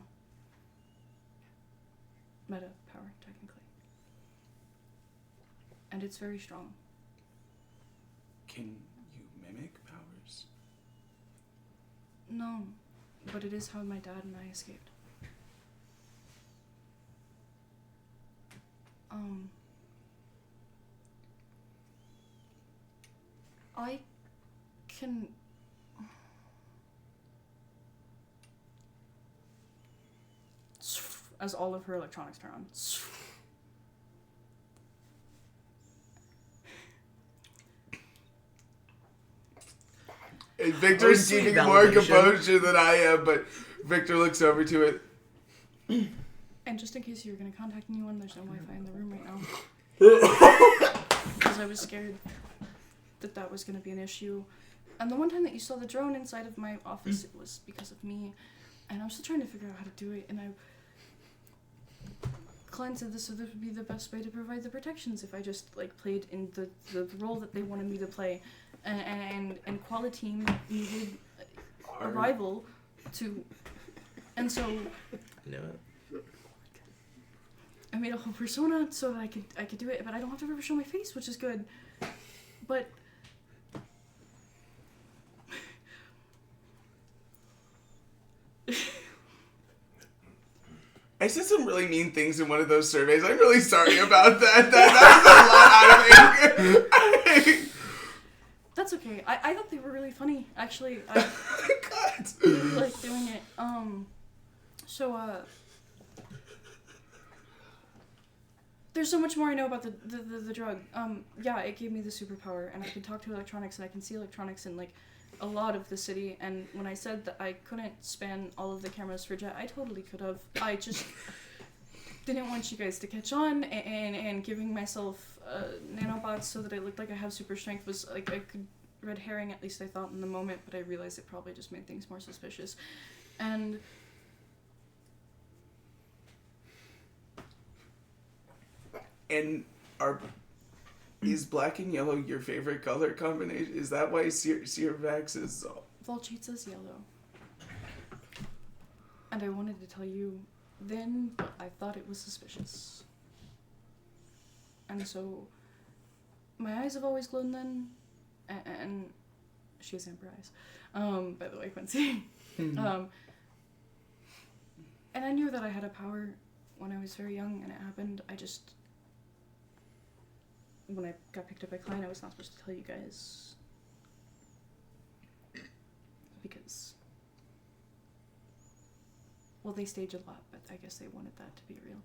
Speaker 1: Meta power, technically. And it's very strong.
Speaker 6: Can you mimic powers?
Speaker 1: No, but it is how my dad and I escaped. I can... As all of her electronics turn on.
Speaker 6: And Victor's
Speaker 7: sweet
Speaker 6: keeping more
Speaker 7: validation.
Speaker 6: composure than I am, but Victor looks over to it.
Speaker 1: And just in case you were going to contact anyone, there's no Wi-Fi in the room right now. Because I was scared that was going to be an issue. And the one time that you saw the drone inside of my office, it was because of me. And I'm still trying to figure out how to do it, and Klein said this would be the best way to provide the protections if I just like played in the role that they wanted me to play, and Quality Team needed a rival to, and so
Speaker 8: No.
Speaker 1: I made a whole persona so that I could do it, but I don't have to ever show my face, which is good. But
Speaker 6: I said some really mean things in one of those surveys. I'm really sorry about that. That was a lot out of anger.
Speaker 1: that's okay. I thought they were really funny, actually. I
Speaker 6: God.
Speaker 1: really like doing it. There's so much more I know about the drug. Yeah, it gave me the superpower, and I can talk to electronics, and I can see electronics in, like, a lot of the city, and when I said that I couldn't span all of the cameras for Jet, I totally could have. I just didn't want you guys to catch on, and giving myself nanobots so that I looked like I have super strength was, like, I could red herring, at least I thought in the moment, but I realized it probably just made things more suspicious. And
Speaker 6: is black and yellow your favorite color combination? Is that why Siervax is...
Speaker 1: Volchitsa's yellow. And I wanted to tell you then, but I thought it was suspicious. And so, my eyes have always glowed then, and she has amber eyes, by the way, Quincy. And I knew that I had a power when I was very young, and it happened. When I got picked up by Klein, I was not supposed to tell you guys. Because, well, they stage a lot, but I guess they wanted that to be real.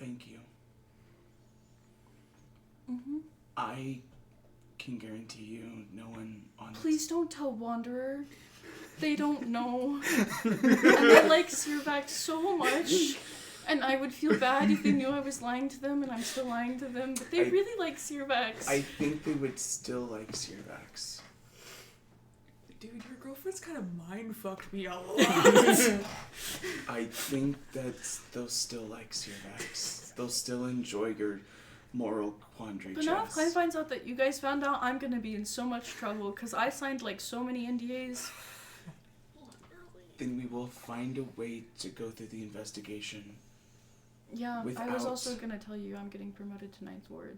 Speaker 6: Thank you.
Speaker 1: Mm-hmm.
Speaker 6: I can guarantee you no one on...
Speaker 1: Please don't tell Wanderer. They don't know. And they like Siervax so much. And I would feel bad if they knew I was lying to them, and I'm still lying to them, but they really like Siervax.
Speaker 6: I think they would still like Siervax.
Speaker 3: Dude, your girlfriend's kind of mind-fucked me a lot.
Speaker 6: I think that they'll still like Siervax. They'll still enjoy your moral quandary
Speaker 1: But now if Klein finds out that you guys found out, I'm gonna be in so much trouble, because I signed, like, so many NDAs.
Speaker 6: Then we will find a way to go through the investigation.
Speaker 1: Yeah,
Speaker 6: Without...
Speaker 1: I was also gonna tell you I'm getting promoted to 9th Ward.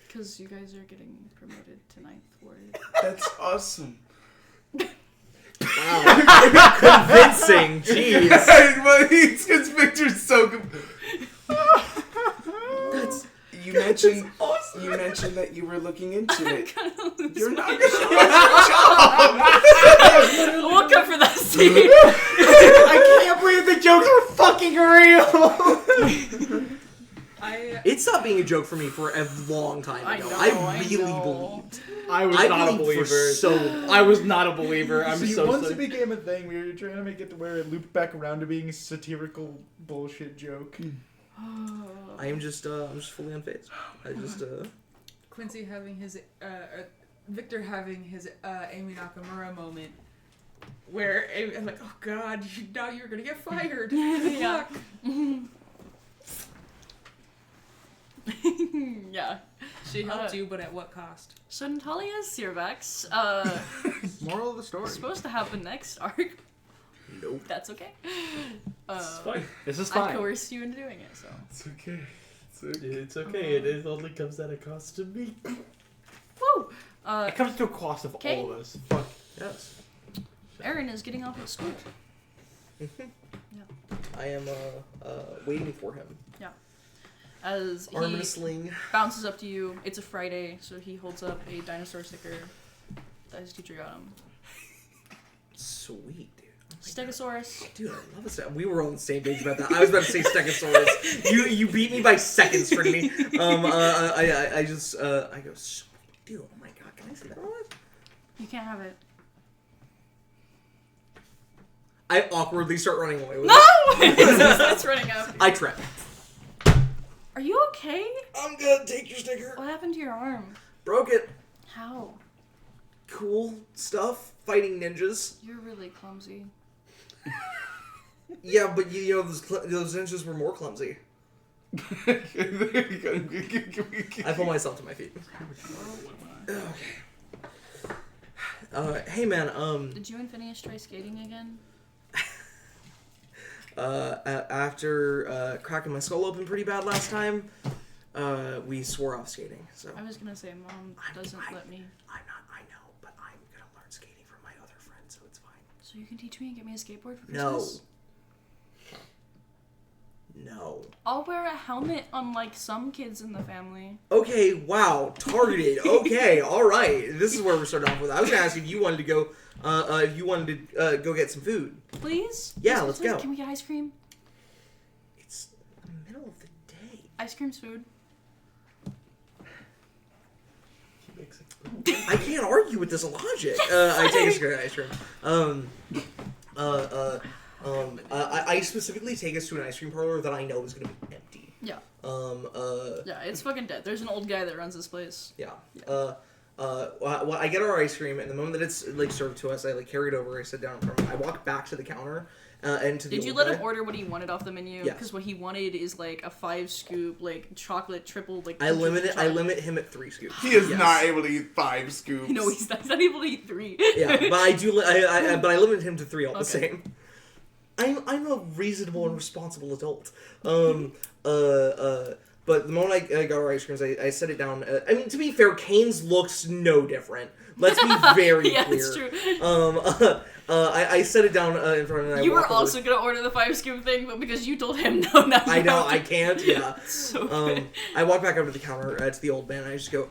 Speaker 1: Because you guys are getting promoted to 9th Ward.
Speaker 6: That's awesome.
Speaker 7: Wow. Convincing, jeez.
Speaker 6: Well, his picture's so good.
Speaker 1: That's...
Speaker 6: You mentioned awesome. You mentioned that you were looking into it. You're not gonna lose your job.
Speaker 1: We'll come for that scene.
Speaker 5: I can't believe the jokes are fucking real.
Speaker 7: It stopped being a joke for me for a long time ago. I really believed.
Speaker 5: I was not a believer. I was not a believer. Once it became a thing, we were trying to make it to where it looped back around to being a satirical bullshit joke.
Speaker 7: I am just, I'm just fully unfazed. I just,
Speaker 3: Quincy having his, Victor having his Amy Nakamura moment, where I'm like, oh god, now you're gonna get fired. Good luck.
Speaker 1: Yeah.
Speaker 3: She helped you, but at what cost?
Speaker 1: So Natalia's Siervax,
Speaker 5: Moral of the story.
Speaker 1: supposed to happen next arc.
Speaker 7: Nope.
Speaker 1: That's okay.
Speaker 2: It's fine.
Speaker 5: This is
Speaker 1: I
Speaker 5: fine.
Speaker 1: coerced you into doing it, so.
Speaker 6: It's okay.
Speaker 2: It's okay. It only comes at a cost to me.
Speaker 1: Woo!
Speaker 5: It comes to a cost of
Speaker 1: okay.
Speaker 5: all of us. Fuck.
Speaker 7: Yes.
Speaker 1: Aaron is getting off at school.
Speaker 7: I am, waiting for him.
Speaker 1: Yeah. As
Speaker 7: Arm in
Speaker 1: he
Speaker 7: a sling.
Speaker 1: bounces up to you, it's a Friday, so he holds up a dinosaur sticker that his teacher got him.
Speaker 7: Sweet, dude.
Speaker 1: Stegosaurus.
Speaker 7: Dude, I love this. We were on the same page about that. I was about to say Stegosaurus. You beat me by seconds, Trinity. I go, dude, oh my god, can I say that one?
Speaker 1: You can't have it.
Speaker 7: I awkwardly start running away with
Speaker 1: No!
Speaker 7: it.
Speaker 1: It's running up.
Speaker 7: I trip.
Speaker 1: Are you okay?
Speaker 7: I'm gonna take your sticker.
Speaker 1: What happened to your arm?
Speaker 7: Broke it.
Speaker 1: How?
Speaker 7: cool stuff, fighting ninjas.
Speaker 1: You're really clumsy.
Speaker 7: Yeah, but you know those ninjas were more clumsy. I pull myself to my feet. Okay. Hey man,
Speaker 1: Did you and Phineas try skating again?
Speaker 7: After cracking my skull open pretty bad last time, we swore off skating. So
Speaker 1: I was gonna say Mom doesn't let me.
Speaker 7: I know, but I'm gonna learn skating from my other friends, so it's fine.
Speaker 1: So you can teach me and get me a skateboard for
Speaker 7: No.
Speaker 1: Christmas?
Speaker 7: No.
Speaker 1: I'll wear a helmet unlike some kids in the family.
Speaker 7: Okay, wow, targeted. Okay, all right. This is where we're starting off with. I was gonna ask if you wanted to go, go get some food.
Speaker 1: Please?
Speaker 7: Yeah,
Speaker 1: Please,
Speaker 7: let's
Speaker 1: please.
Speaker 7: go.
Speaker 1: Can we get ice cream?
Speaker 7: It's the middle of the day.
Speaker 1: Ice cream's food.
Speaker 7: I can't argue with this logic. I take a cigarette ice cream. I specifically take us to an ice cream parlor that I know is going to be empty.
Speaker 1: Yeah.
Speaker 7: Yeah.
Speaker 1: Yeah, it's fucking dead. There's an old guy that runs this place.
Speaker 7: Well, I get our ice cream, and the moment that it's like served to us, I like carry it over. I sit down in front of it. I walk back to the counter and to the.
Speaker 1: Did you
Speaker 7: old
Speaker 1: let
Speaker 7: guy.
Speaker 1: him order what he wanted off the menu?
Speaker 7: Yes.
Speaker 1: Because what he wanted is like a 5-scoop, like chocolate triple, like.
Speaker 7: I limit him at 3 scoops.
Speaker 6: He is
Speaker 7: Yes.
Speaker 6: not able to eat 5 scoops.
Speaker 1: No, he's not able to eat 3.
Speaker 7: Yeah, but I do. But I limit him to 3 all the
Speaker 1: Okay.
Speaker 7: same. I'm a reasonable and responsible adult. But the moment I got our ice creams, I set it down. I mean, to be fair, Kane's looks no different. Let's be very
Speaker 1: yeah,
Speaker 7: clear.
Speaker 1: it's true.
Speaker 7: I set it down in front of him. And
Speaker 1: You
Speaker 7: I
Speaker 1: were
Speaker 7: walk over.
Speaker 1: also gonna order the 5-scoop thing, but because you told him no, now
Speaker 7: I
Speaker 1: you
Speaker 7: know,
Speaker 1: have to.
Speaker 7: I can't, yeah.
Speaker 1: So good.
Speaker 7: I walk back over to the counter to the old man, and I just go,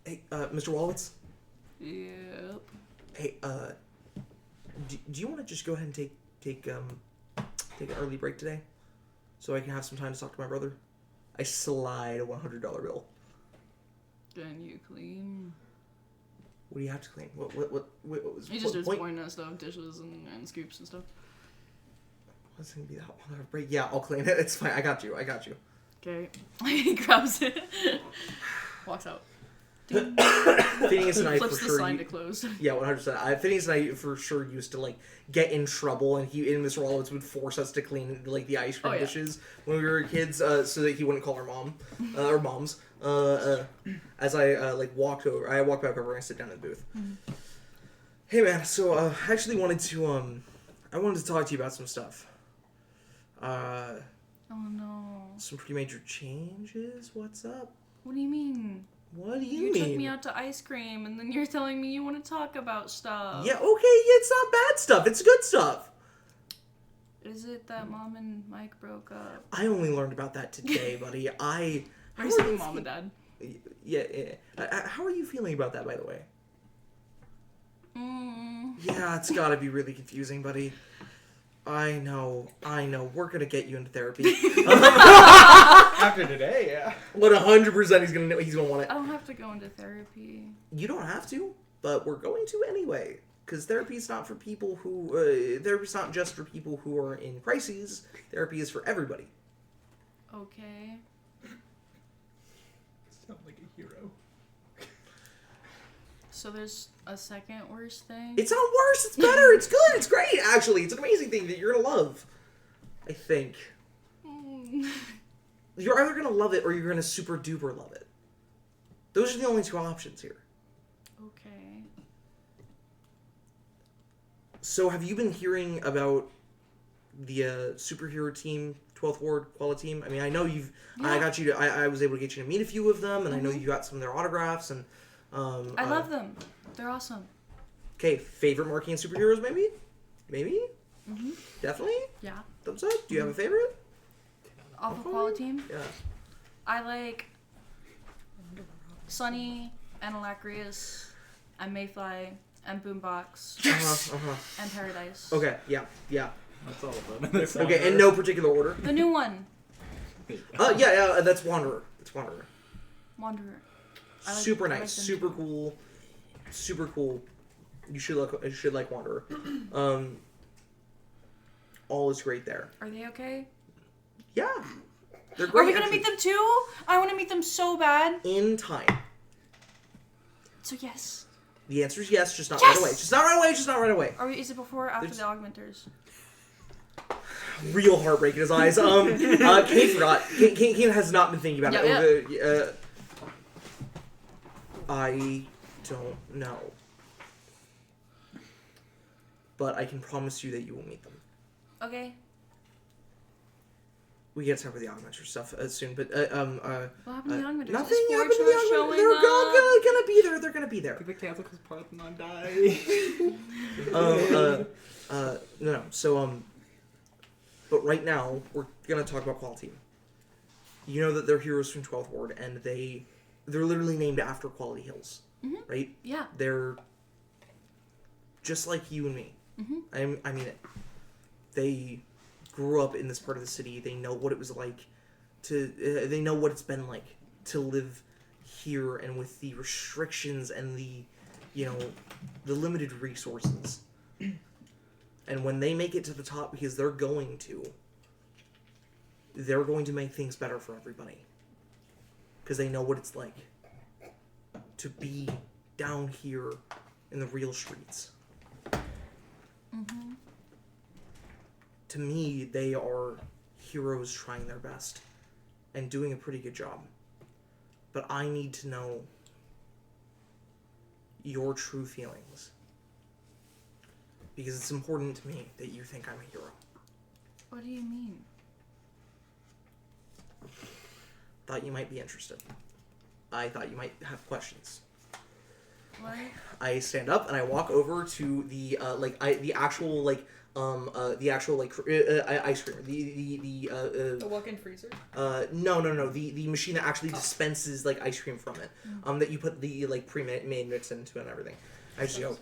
Speaker 7: hey, Mr. Wallowitz?
Speaker 1: Yep.
Speaker 7: Hey, do you want to just go ahead and take an early break today? So I can have some time to talk to my brother? I slide a $100 bill.
Speaker 1: Can you clean?
Speaker 7: What do you have to clean? What was
Speaker 1: He just starts
Speaker 7: point?
Speaker 1: pointing at stuff, dishes and scoops and stuff.
Speaker 7: What's going to be that $1 break? Yeah, I'll clean it. It's fine. I got you.
Speaker 1: Okay. He grabs it. Walks out.
Speaker 7: Phineas and I for
Speaker 1: Flips the
Speaker 7: sure.
Speaker 1: sign to close.
Speaker 7: Yeah, 100%. Phineas and I for sure used to like get in trouble, and Mr. Wallowitz would force us to clean like the ice cream dishes when we were kids, so that he wouldn't call our mom or moms. As I walked back over and I sit down in the booth. Mm-hmm. Hey man, so I actually wanted to talk to you about some stuff.
Speaker 1: Oh no.
Speaker 7: Some pretty major changes. What's up?
Speaker 1: What do you mean?
Speaker 7: What do you
Speaker 1: You
Speaker 7: mean?
Speaker 1: took me out to ice cream, and then you're telling me you want to talk about stuff.
Speaker 7: Yeah, okay, it's not bad stuff. It's good stuff.
Speaker 1: Is it that Mom and Mike broke up?
Speaker 7: I only learned about that today, buddy.
Speaker 1: Are you saying Mom and Dad?
Speaker 7: Yeah. How are you feeling about that, by the way? Yeah, it's gotta be really confusing, buddy. I know. We're gonna get you into therapy.
Speaker 9: After today, yeah.
Speaker 7: 100% he's gonna want it.
Speaker 1: I don't have to go into therapy.
Speaker 7: You don't have to, but we're going to anyway. Because therapy's not for people who. Therapy's not just for people who are in crises. Therapy is for everybody.
Speaker 1: Okay.
Speaker 9: Sound like a hero.
Speaker 1: So there's a second worst thing?
Speaker 7: It's not worse. It's better. It's good. It's great. Actually, it's an amazing thing that you're gonna love. I think. You're either gonna love it or you're gonna super duper love it. Those are the only 2 options here.
Speaker 1: Okay.
Speaker 7: So, have you been hearing about the superhero team, 12th Ward Quala team? I mean, I know you've.
Speaker 1: Yeah.
Speaker 7: I was able to get you to meet a few of them, and I know you got some of their autographs, and.
Speaker 1: I love them. They're awesome.
Speaker 7: Okay, favorite Marcainne superheroes, maybe? Maybe?
Speaker 1: Mm-hmm.
Speaker 7: Definitely?
Speaker 1: Yeah.
Speaker 7: Thumbs up? Do you have a favorite?
Speaker 1: Off of Quala team?
Speaker 7: Yeah.
Speaker 1: I like Sunny and Alacrius and Mayfly and Boombox and Paradise.
Speaker 7: Okay, yeah.
Speaker 9: That's all of them.
Speaker 7: Okay, in no particular order.
Speaker 1: The new one,
Speaker 7: Yeah, that's Wanderer. It's Wanderer.
Speaker 1: Wanderer.
Speaker 7: Super
Speaker 1: I like
Speaker 7: nice,
Speaker 1: them
Speaker 7: super
Speaker 1: too.
Speaker 7: cool. You should like Wanderer. All is great there.
Speaker 1: Are they okay?
Speaker 7: Yeah, they're great.
Speaker 1: Are we gonna
Speaker 7: actually.
Speaker 1: meet them too? I want to meet them so bad.
Speaker 7: In time?
Speaker 1: So yes.
Speaker 7: The answer is yes, just not right away. Just not right away, just not right away.
Speaker 1: Is it before or after the augmenters?
Speaker 7: Real heartbreak in his eyes. Kane forgot. Kane has not been thinking about it. I don't know. But I can promise you that you will meet them.
Speaker 1: Okay.
Speaker 7: We get to talk about the augmenter stuff soon, but
Speaker 1: what happened to the augmenters?
Speaker 7: Nothing
Speaker 1: Is
Speaker 7: happened to the augmenters. They're gonna be there. They're gonna be there.
Speaker 5: Did they cancel because Parthenon died?
Speaker 7: No. So but right now we're gonna talk about Quality. You know that they're heroes from 12th Ward, and they're literally named after Quality Hills, right?
Speaker 1: Yeah.
Speaker 7: They're just like you and me. I mean it. They grew up in this part of the city. They know what it was like they know what it's been like to live here, and with the restrictions and the limited resources. And when they make it to the top, because they're going to make things better for everybody. Because they know what it's like to be down here in the real streets. To me, they are heroes trying their best and doing a pretty good job. But I need to know your true feelings. Because it's important to me that you think I'm a hero.
Speaker 1: What do you mean?
Speaker 7: Thought you might be interested. I thought you might have questions.
Speaker 1: What?
Speaker 7: I stand up and I walk over to the actual ice creamer.
Speaker 3: The walk-in freezer?
Speaker 7: No. The machine that actually dispenses like ice cream from it. That you put the like pre-made mix into and everything. I just go.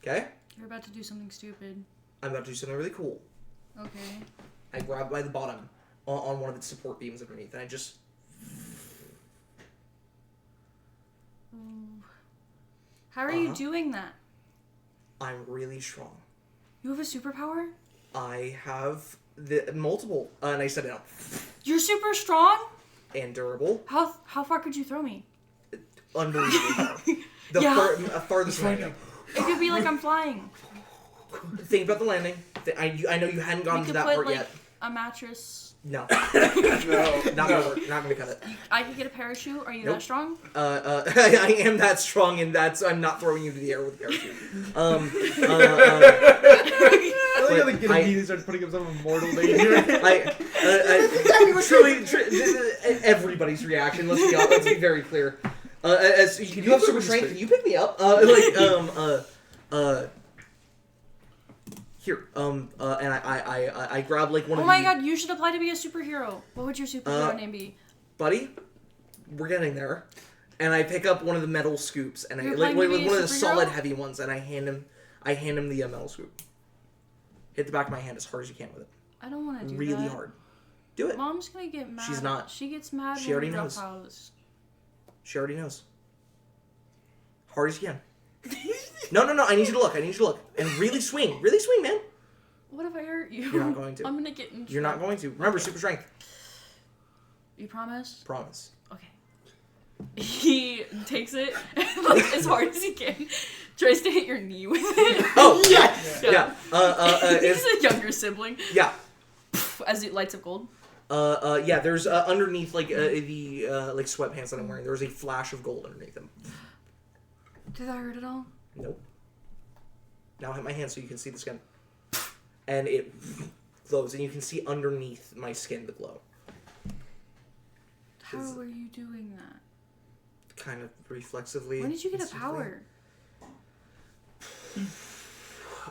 Speaker 7: Okay?
Speaker 1: You're about to do something stupid.
Speaker 7: I'm about to do something really cool.
Speaker 1: Okay.
Speaker 7: I grab by the bottom on one of its support beams underneath, and I just.
Speaker 1: How are you doing that?
Speaker 7: I'm really strong.
Speaker 1: You have a superpower?
Speaker 7: I have the multiple, and I set it up.
Speaker 1: You're super strong?
Speaker 7: And durable.
Speaker 1: How far could you throw me?
Speaker 7: Unbelievable. Farthest random.
Speaker 1: It could be like I'm flying.
Speaker 7: Think about the landing. I know you hadn't gotten to that part
Speaker 1: like,
Speaker 7: yet.
Speaker 1: A mattress.
Speaker 7: No. Not gonna work. Not gonna cut it.
Speaker 1: I could get a parachute. Are you that strong?
Speaker 7: I am that strong, and I'm not throwing you to the air with a parachute.
Speaker 5: I like how the Guinea starts putting himself in mortal danger.
Speaker 7: Truly, everybody's reaction. Let's be very clear. As you have super strength, can you pick me up? Here, and I grab like one of the...
Speaker 1: Oh my god, you should apply to be a superhero. What would your superhero name be?
Speaker 7: Buddy, we're getting there. And I pick up one of the metal scoops, and
Speaker 1: You're
Speaker 7: one of the
Speaker 1: superhero?
Speaker 7: solid heavy ones, and I hand him the metal scoop. Hit the back of my hand as hard as you can with it.
Speaker 1: I don't want to do that.
Speaker 7: Really hard. Do it.
Speaker 1: Mom's gonna get mad.
Speaker 7: She's not.
Speaker 1: She gets mad
Speaker 7: She
Speaker 1: when
Speaker 7: already
Speaker 1: we
Speaker 7: knows.
Speaker 1: house.
Speaker 7: She already knows. Hard as you can. No. I need you to look. And really swing, man.
Speaker 1: What if I hurt you?
Speaker 7: You're not going to.
Speaker 1: I'm gonna get in trouble.
Speaker 7: You're not going to. Remember, super strength.
Speaker 1: You promise?
Speaker 7: Promise.
Speaker 1: Okay. He takes it like as hard as he can, tries to hit your knee with it.
Speaker 7: Oh yes. Yeah.
Speaker 1: He's a younger sibling.
Speaker 7: Yeah.
Speaker 1: As it lights up gold.
Speaker 7: Yeah. There's underneath like the like sweatpants that I'm wearing. There's a flash of gold underneath them.
Speaker 1: Did that hurt at all?
Speaker 7: Nope. Now hit my hand so you can see the skin. And it glows, and you can see underneath my skin the glow.
Speaker 1: How are you doing that?
Speaker 7: Kind of reflexively.
Speaker 1: When did you get a power?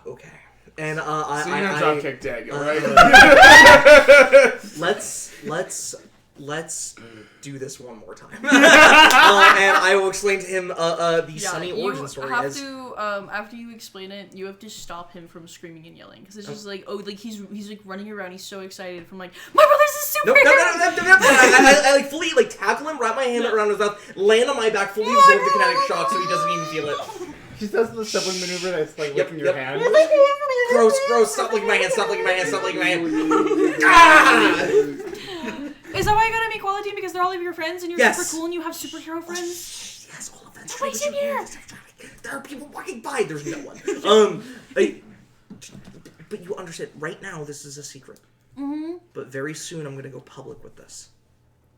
Speaker 7: Okay. And
Speaker 6: so you're not dropkick dead, alright?
Speaker 7: Let's do this one more time. And I will explain to him the Sunny origin story.
Speaker 1: After you explain it, you have to stop him from screaming and yelling, because it's just like, he's like running around, he's so excited from like, my brother's a superhero.
Speaker 7: No. I like fully like tackle him, wrap my hand around his mouth, land on my back, fully absorb the kinetic shock so he doesn't even feel it.
Speaker 5: She does the sibling maneuver that's like licking your hand.
Speaker 7: Gross, stop licking my hand.
Speaker 1: Is that why you got an equality? Because they're all of your friends and you're super cool and you have superhero friends?
Speaker 7: Yes, all of
Speaker 1: Nobody's in here!
Speaker 7: There are people walking by. There's no one. But you understand, right now this is a secret.
Speaker 1: Mm-hmm.
Speaker 7: But very soon I'm going to go public with this.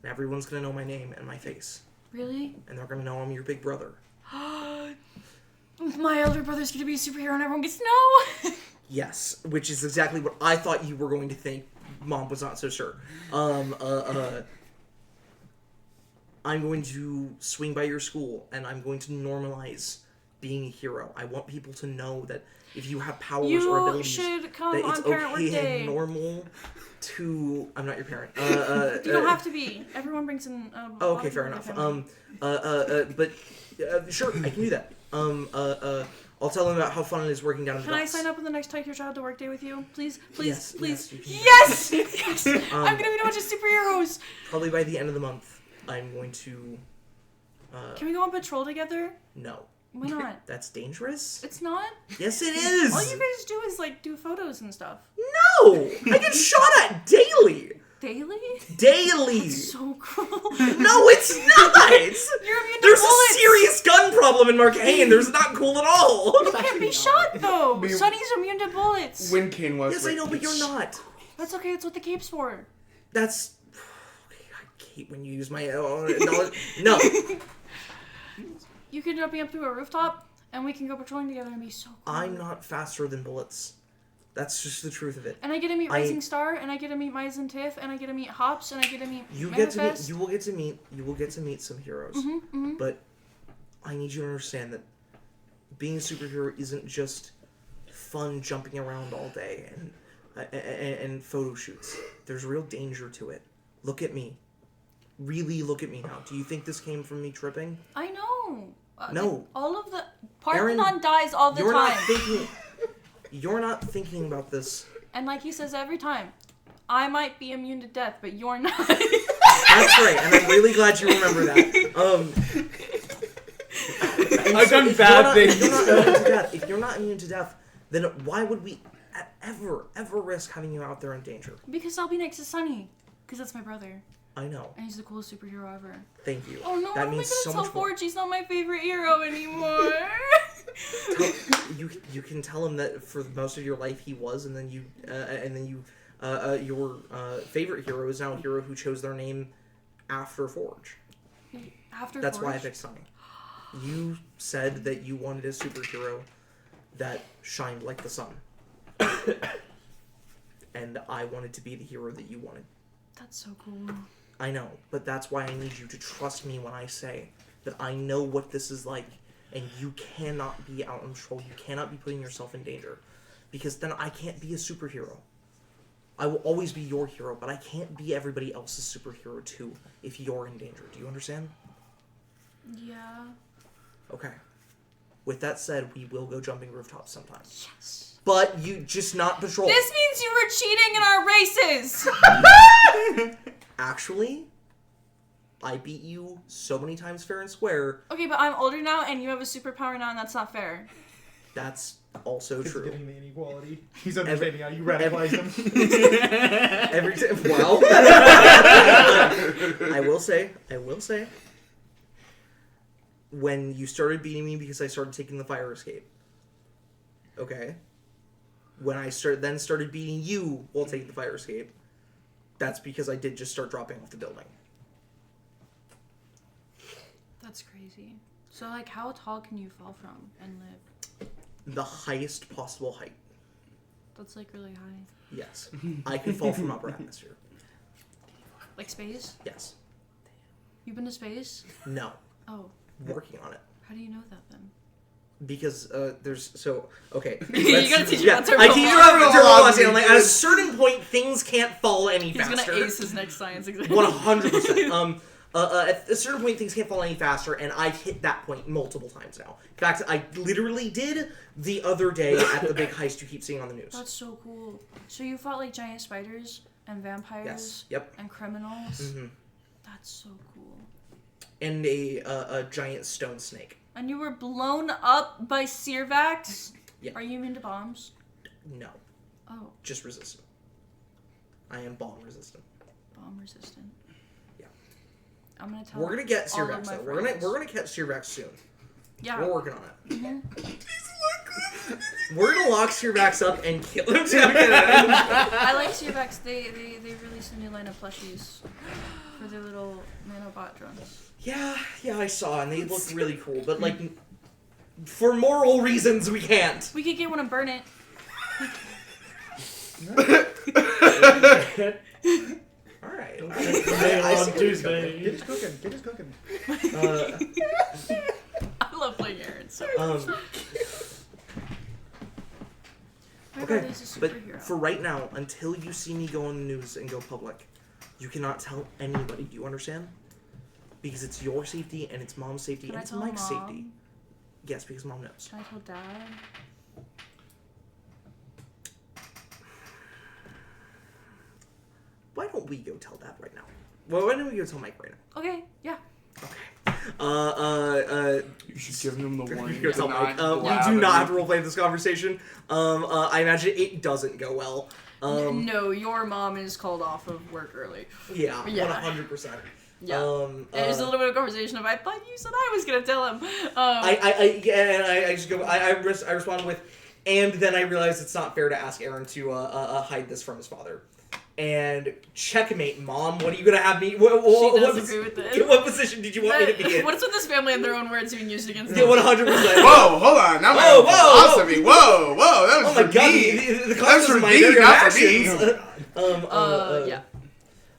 Speaker 7: And everyone's going to know my name and my face.
Speaker 1: Really?
Speaker 7: And they're going to know I'm your big brother.
Speaker 1: My elder brother's gonna be a superhero and everyone gets to know.
Speaker 7: Yes, which is exactly what I thought you were going to think. Mom was not so sure. I'm going to swing by your school, and I'm going to normalize being a hero. I want people to know that if you have powers or abilities,
Speaker 1: should come
Speaker 7: that it's
Speaker 1: on Parent Work
Speaker 7: okay
Speaker 1: Day.
Speaker 7: and normal to... I'm not your parent.
Speaker 1: You don't have to be. Everyone brings in.
Speaker 7: Oh, okay, fair enough. But sure, I can do that. I'll tell them about how fun it is working down in the
Speaker 1: Can I
Speaker 7: docks.
Speaker 1: sign up on the next Take Your Child to Work Day with you? Please, please,
Speaker 7: Yes,
Speaker 1: please.
Speaker 7: yes,
Speaker 1: Yes! Yes! I'm gonna meet a bunch of superheroes!
Speaker 7: Probably by the end of the month, I'm going to...
Speaker 1: Can we go on patrol together?
Speaker 7: No.
Speaker 1: Why not?
Speaker 7: That's dangerous?
Speaker 1: It's not?
Speaker 7: Yes, it is!
Speaker 1: All you guys do is, like, do photos and stuff.
Speaker 7: No! I get shot at daily!
Speaker 1: Daily?
Speaker 7: Daily!
Speaker 1: That's so cool.
Speaker 7: No, it's not!
Speaker 1: You're immune to
Speaker 7: There's
Speaker 1: bullets!
Speaker 7: a serious gun problem in Marcainne. There's not cool at all.
Speaker 1: You can't be shot, though! Sonny's immune to bullets!
Speaker 6: When Kane was...
Speaker 7: Yes, I know, but you're not.
Speaker 1: That's okay, that's what the cape's for.
Speaker 7: That's... I hate when you use my knowledge. No.
Speaker 1: You can jump me up to a rooftop, and we can go patrolling together and be so cool.
Speaker 7: I'm not faster than bullets. That's just the truth of it.
Speaker 1: And I get to meet Rising Star, and I get to meet Mize and Tiff, and I get to meet Hops, and I get to meet
Speaker 7: You
Speaker 1: Manifest.
Speaker 7: will get to meet some heroes. But I need you to understand that being a superhero isn't just fun jumping around all day and photo shoots. There's real danger to it. Look at me. Really look at me now. Do you think this came from me tripping?
Speaker 1: I know.
Speaker 7: No.
Speaker 1: All of the...
Speaker 7: Aaron,
Speaker 1: Parthenon dies all the time.
Speaker 7: You're not thinking about this.
Speaker 1: And like he says every time, I might be immune to death, but you're not.
Speaker 7: That's right, and I'm really glad you remember that.
Speaker 6: I've done bad things.
Speaker 7: If you're not immune to death, then why would we ever risk having you out there in danger?
Speaker 1: Because I'll be next to Sonny. Because that's my brother.
Speaker 7: I know.
Speaker 1: And he's the coolest superhero ever.
Speaker 7: Thank you.
Speaker 1: Oh no,
Speaker 7: that
Speaker 1: I'm
Speaker 7: means
Speaker 1: gonna
Speaker 7: so
Speaker 1: tell
Speaker 7: much more.
Speaker 1: Forge he's not my favorite hero anymore.
Speaker 7: You can tell him that for most of your life he was, and then your favorite hero is now a hero who chose their name after Forge. That's
Speaker 1: Forge?
Speaker 7: why I picked Sonny. You said that you wanted a superhero that shined like the sun. And I wanted to be the hero that you wanted.
Speaker 1: That's so cool.
Speaker 7: I know, but that's why I need you to trust me when I say that I know what this is like, and you cannot be out on patrol. You cannot be putting yourself in danger, because then I can't be a superhero. I will always be your hero, but I can't be everybody else's superhero too if you're in danger. Do you understand?
Speaker 1: Yeah.
Speaker 7: Okay. With that said, we will go jumping rooftops sometime.
Speaker 1: Yes.
Speaker 7: But you just not patrol.
Speaker 1: This means you were cheating in our races!
Speaker 7: Actually, I beat you so many times fair and square.
Speaker 1: Okay, but I'm older now and you have a superpower now and that's not fair.
Speaker 7: That's also
Speaker 5: He's
Speaker 7: true.
Speaker 5: getting the inequality. He's understanding how you radicalize him.
Speaker 7: Every time. Well, I will say, when you started beating me because I started taking the fire escape. Okay. When I started beating you while taking the fire escape, that's because I did just start dropping off the building.
Speaker 1: That's crazy. So, like, how tall can you fall from and live?
Speaker 7: The highest possible height.
Speaker 1: That's, like, really high.
Speaker 7: Yes. I can fall from upper atmosphere.
Speaker 1: Like space?
Speaker 7: Yes.
Speaker 1: You've been to space?
Speaker 7: No.
Speaker 1: Oh.
Speaker 7: Working on it.
Speaker 1: How do you know that, then?
Speaker 7: Because okay.
Speaker 1: You gotta teach me about turbo
Speaker 7: I teach you about turbo velocity. I'm like, at a certain point, things can't fall any faster.
Speaker 1: He's gonna ace his next science exam.
Speaker 7: 100%. At a certain point, things can't fall any faster, and I've hit that point multiple times now. In fact, I literally did the other day at the big heist you keep seeing on the news.
Speaker 1: That's so cool. So you fought like giant spiders and vampires.
Speaker 7: Yes. Yep.
Speaker 1: And criminals.
Speaker 7: Mm-hmm.
Speaker 1: That's so cool.
Speaker 7: And a giant stone snake.
Speaker 1: And you were blown up by Searvax?
Speaker 7: Yeah.
Speaker 1: Are you into bombs?
Speaker 7: No.
Speaker 1: Oh.
Speaker 7: Just resistant. I am bomb resistant.
Speaker 1: Bomb resistant.
Speaker 7: Yeah.
Speaker 1: I'm gonna tell.
Speaker 7: We're gonna get
Speaker 1: all of
Speaker 7: Searvax
Speaker 1: my
Speaker 7: though.
Speaker 1: friends.
Speaker 7: We're gonna catch Searvax soon.
Speaker 1: Yeah.
Speaker 8: We're working on it.
Speaker 1: Mhm.
Speaker 8: We're gonna lock Searbacks up and kill him.
Speaker 1: I like Searbacks. They released a new line of plushies for their little nanobot drones.
Speaker 8: Yeah, I saw, and they look really cool. But like, for moral reasons, we can't.
Speaker 1: We could get one and burn it.
Speaker 8: All right.
Speaker 4: Mail on Tuesday.
Speaker 5: Get us cooking. Get us cooking.
Speaker 1: I love playing Aaron so My
Speaker 8: Okay,
Speaker 1: brother's a
Speaker 8: but
Speaker 1: superhero.
Speaker 8: for right now, until you see me go on the news and go public, you cannot tell anybody. Do you understand? Because it's your safety and it's mom's safety
Speaker 1: Can
Speaker 8: and
Speaker 1: I
Speaker 8: it's
Speaker 1: tell
Speaker 8: Mike's
Speaker 1: Mom?
Speaker 8: safety. Yes, because mom knows.
Speaker 1: Can I tell Dad?
Speaker 8: Why don't we go tell Dad right now? Well, why don't we go tell Mike right now?
Speaker 1: Okay, yeah.
Speaker 6: You should give him the warning.
Speaker 8: You go tell Mike.
Speaker 6: to
Speaker 8: We
Speaker 6: not
Speaker 8: do not have to
Speaker 6: blab
Speaker 8: roleplay this conversation. I imagine it doesn't go well.
Speaker 1: No, your mom is called off of work early.
Speaker 8: Yeah,
Speaker 1: Yeah.
Speaker 8: 100%.
Speaker 1: Yeah. And there's a little bit of conversation of, I thought you said I was going to tell him.
Speaker 8: I just go. I respond with, and then I realize it's not fair to ask Aaron to hide this from his father. And checkmate, Mom. What are you gonna have me?
Speaker 1: She does agree with this.
Speaker 8: What position did you want me to be in?
Speaker 1: What is with this family and their own words being used against
Speaker 8: Yeah,
Speaker 1: them?
Speaker 8: 100%.
Speaker 6: Whoa, hold on. Now
Speaker 8: Whoa,
Speaker 6: my philosophy. Whoa, that was
Speaker 8: Oh my
Speaker 6: for
Speaker 8: god,
Speaker 6: me.
Speaker 8: the
Speaker 6: That was for
Speaker 8: my
Speaker 6: me,
Speaker 8: very
Speaker 6: not for me.
Speaker 8: actions.
Speaker 1: Yeah.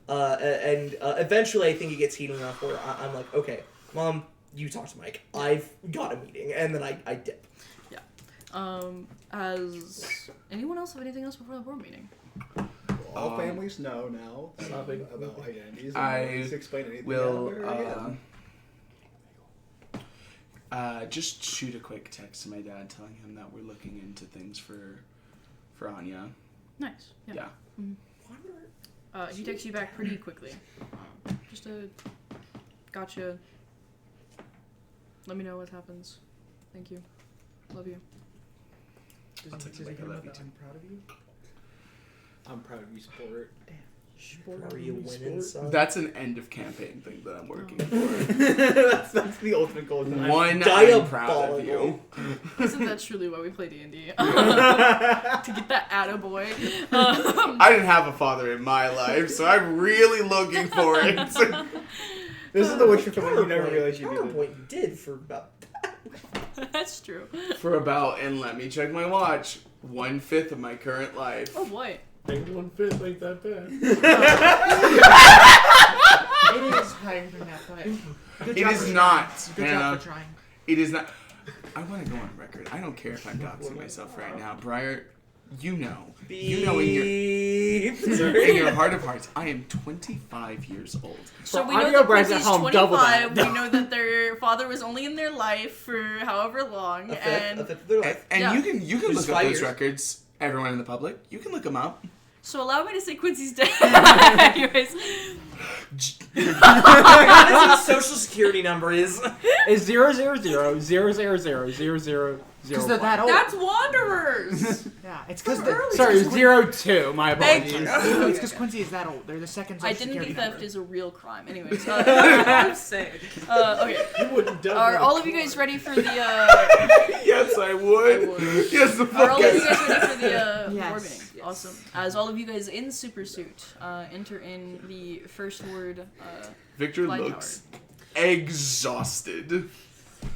Speaker 8: And eventually I think it gets heated enough where I'm like, okay, Mom, you talk to Mike. I've got a meeting. And then I dip.
Speaker 1: Has anyone else have anything else before the board meeting?
Speaker 9: All families know now
Speaker 4: Stopping.
Speaker 9: about identities. And
Speaker 6: I
Speaker 9: no one's explain anything
Speaker 6: will
Speaker 9: ever again.
Speaker 6: just shoot a quick text to my dad telling him that we're looking into things for Anya.
Speaker 1: Nice. Yeah.
Speaker 8: Mm-hmm.
Speaker 1: He texts you back pretty quickly. Just a gotcha. Let me know what happens. Thank you. Love you.
Speaker 5: Does
Speaker 6: I'll
Speaker 5: he
Speaker 6: take
Speaker 5: say
Speaker 6: the
Speaker 5: anything
Speaker 6: love
Speaker 5: about
Speaker 6: you
Speaker 5: that
Speaker 6: too.
Speaker 5: I'm proud of you?
Speaker 9: I'm proud of you, sport.
Speaker 8: Are you winning, son?
Speaker 6: That's an end of campaign thing that I'm working for.
Speaker 9: that's the ultimate goal.
Speaker 6: One, I'm proud of you.
Speaker 1: Isn't that truly why we play D&D? To get that attaboy.
Speaker 6: I didn't have a father in my life, so I'm really looking for it.
Speaker 9: This is the wishing for you never realized you needed.
Speaker 8: Counterpoint, you did for about
Speaker 1: That's true.
Speaker 6: For about, and let me check my watch, 1/5 of my current life.
Speaker 1: Oh boy.
Speaker 4: Ain't 1/5 ain't that bad.
Speaker 5: It is higher than that, but good
Speaker 6: It
Speaker 5: job
Speaker 6: is
Speaker 5: for
Speaker 6: not,
Speaker 5: trying. Good
Speaker 6: Hannah.
Speaker 5: job for trying.
Speaker 6: It is not. I want to go on record. I don't care if I'm doxing myself right now. Briar, you know in your heart of hearts, I am 25 years old.
Speaker 1: So
Speaker 9: For
Speaker 1: we know
Speaker 9: audio
Speaker 1: that
Speaker 9: brags at
Speaker 1: Prince's
Speaker 9: home, double
Speaker 1: 25.
Speaker 9: that.
Speaker 1: We know that their father was only in their life for however long,
Speaker 8: a
Speaker 1: and
Speaker 8: fifth of their life.
Speaker 6: And
Speaker 1: Yeah.
Speaker 6: you can
Speaker 8: There's
Speaker 6: look up
Speaker 8: 5
Speaker 6: those
Speaker 8: years.
Speaker 6: records. Everyone in the public, you can look them up.
Speaker 1: so allow me to say Quincy's dead. Anyways,
Speaker 8: What his social security number is.
Speaker 9: Is 000000000.
Speaker 5: Because they're that old.
Speaker 3: That's Wanderers!
Speaker 5: Yeah, it's because
Speaker 9: Sorry, 02. My
Speaker 3: Thank
Speaker 9: apologies.
Speaker 3: you.
Speaker 5: it's because Quincy is that old. They're the second social
Speaker 1: identity
Speaker 5: security
Speaker 1: theft
Speaker 5: number.
Speaker 1: is a real crime. Anyways,
Speaker 3: I'm sick.
Speaker 1: okay.
Speaker 4: You wouldn't doubt
Speaker 1: Are
Speaker 4: what
Speaker 1: all
Speaker 4: a
Speaker 1: of you guys
Speaker 4: crime.
Speaker 1: ready for the?
Speaker 6: Yes, I would.
Speaker 1: I would.
Speaker 6: Yes, the
Speaker 1: Are
Speaker 6: fuck
Speaker 1: all of you
Speaker 6: yes.
Speaker 1: guys ready for the
Speaker 5: Yes.
Speaker 1: board meeting?
Speaker 3: Yes.
Speaker 1: Awesome. As all of you guys in super suit enter in the first ward.
Speaker 6: Victor
Speaker 1: Fly
Speaker 6: looks exhausted.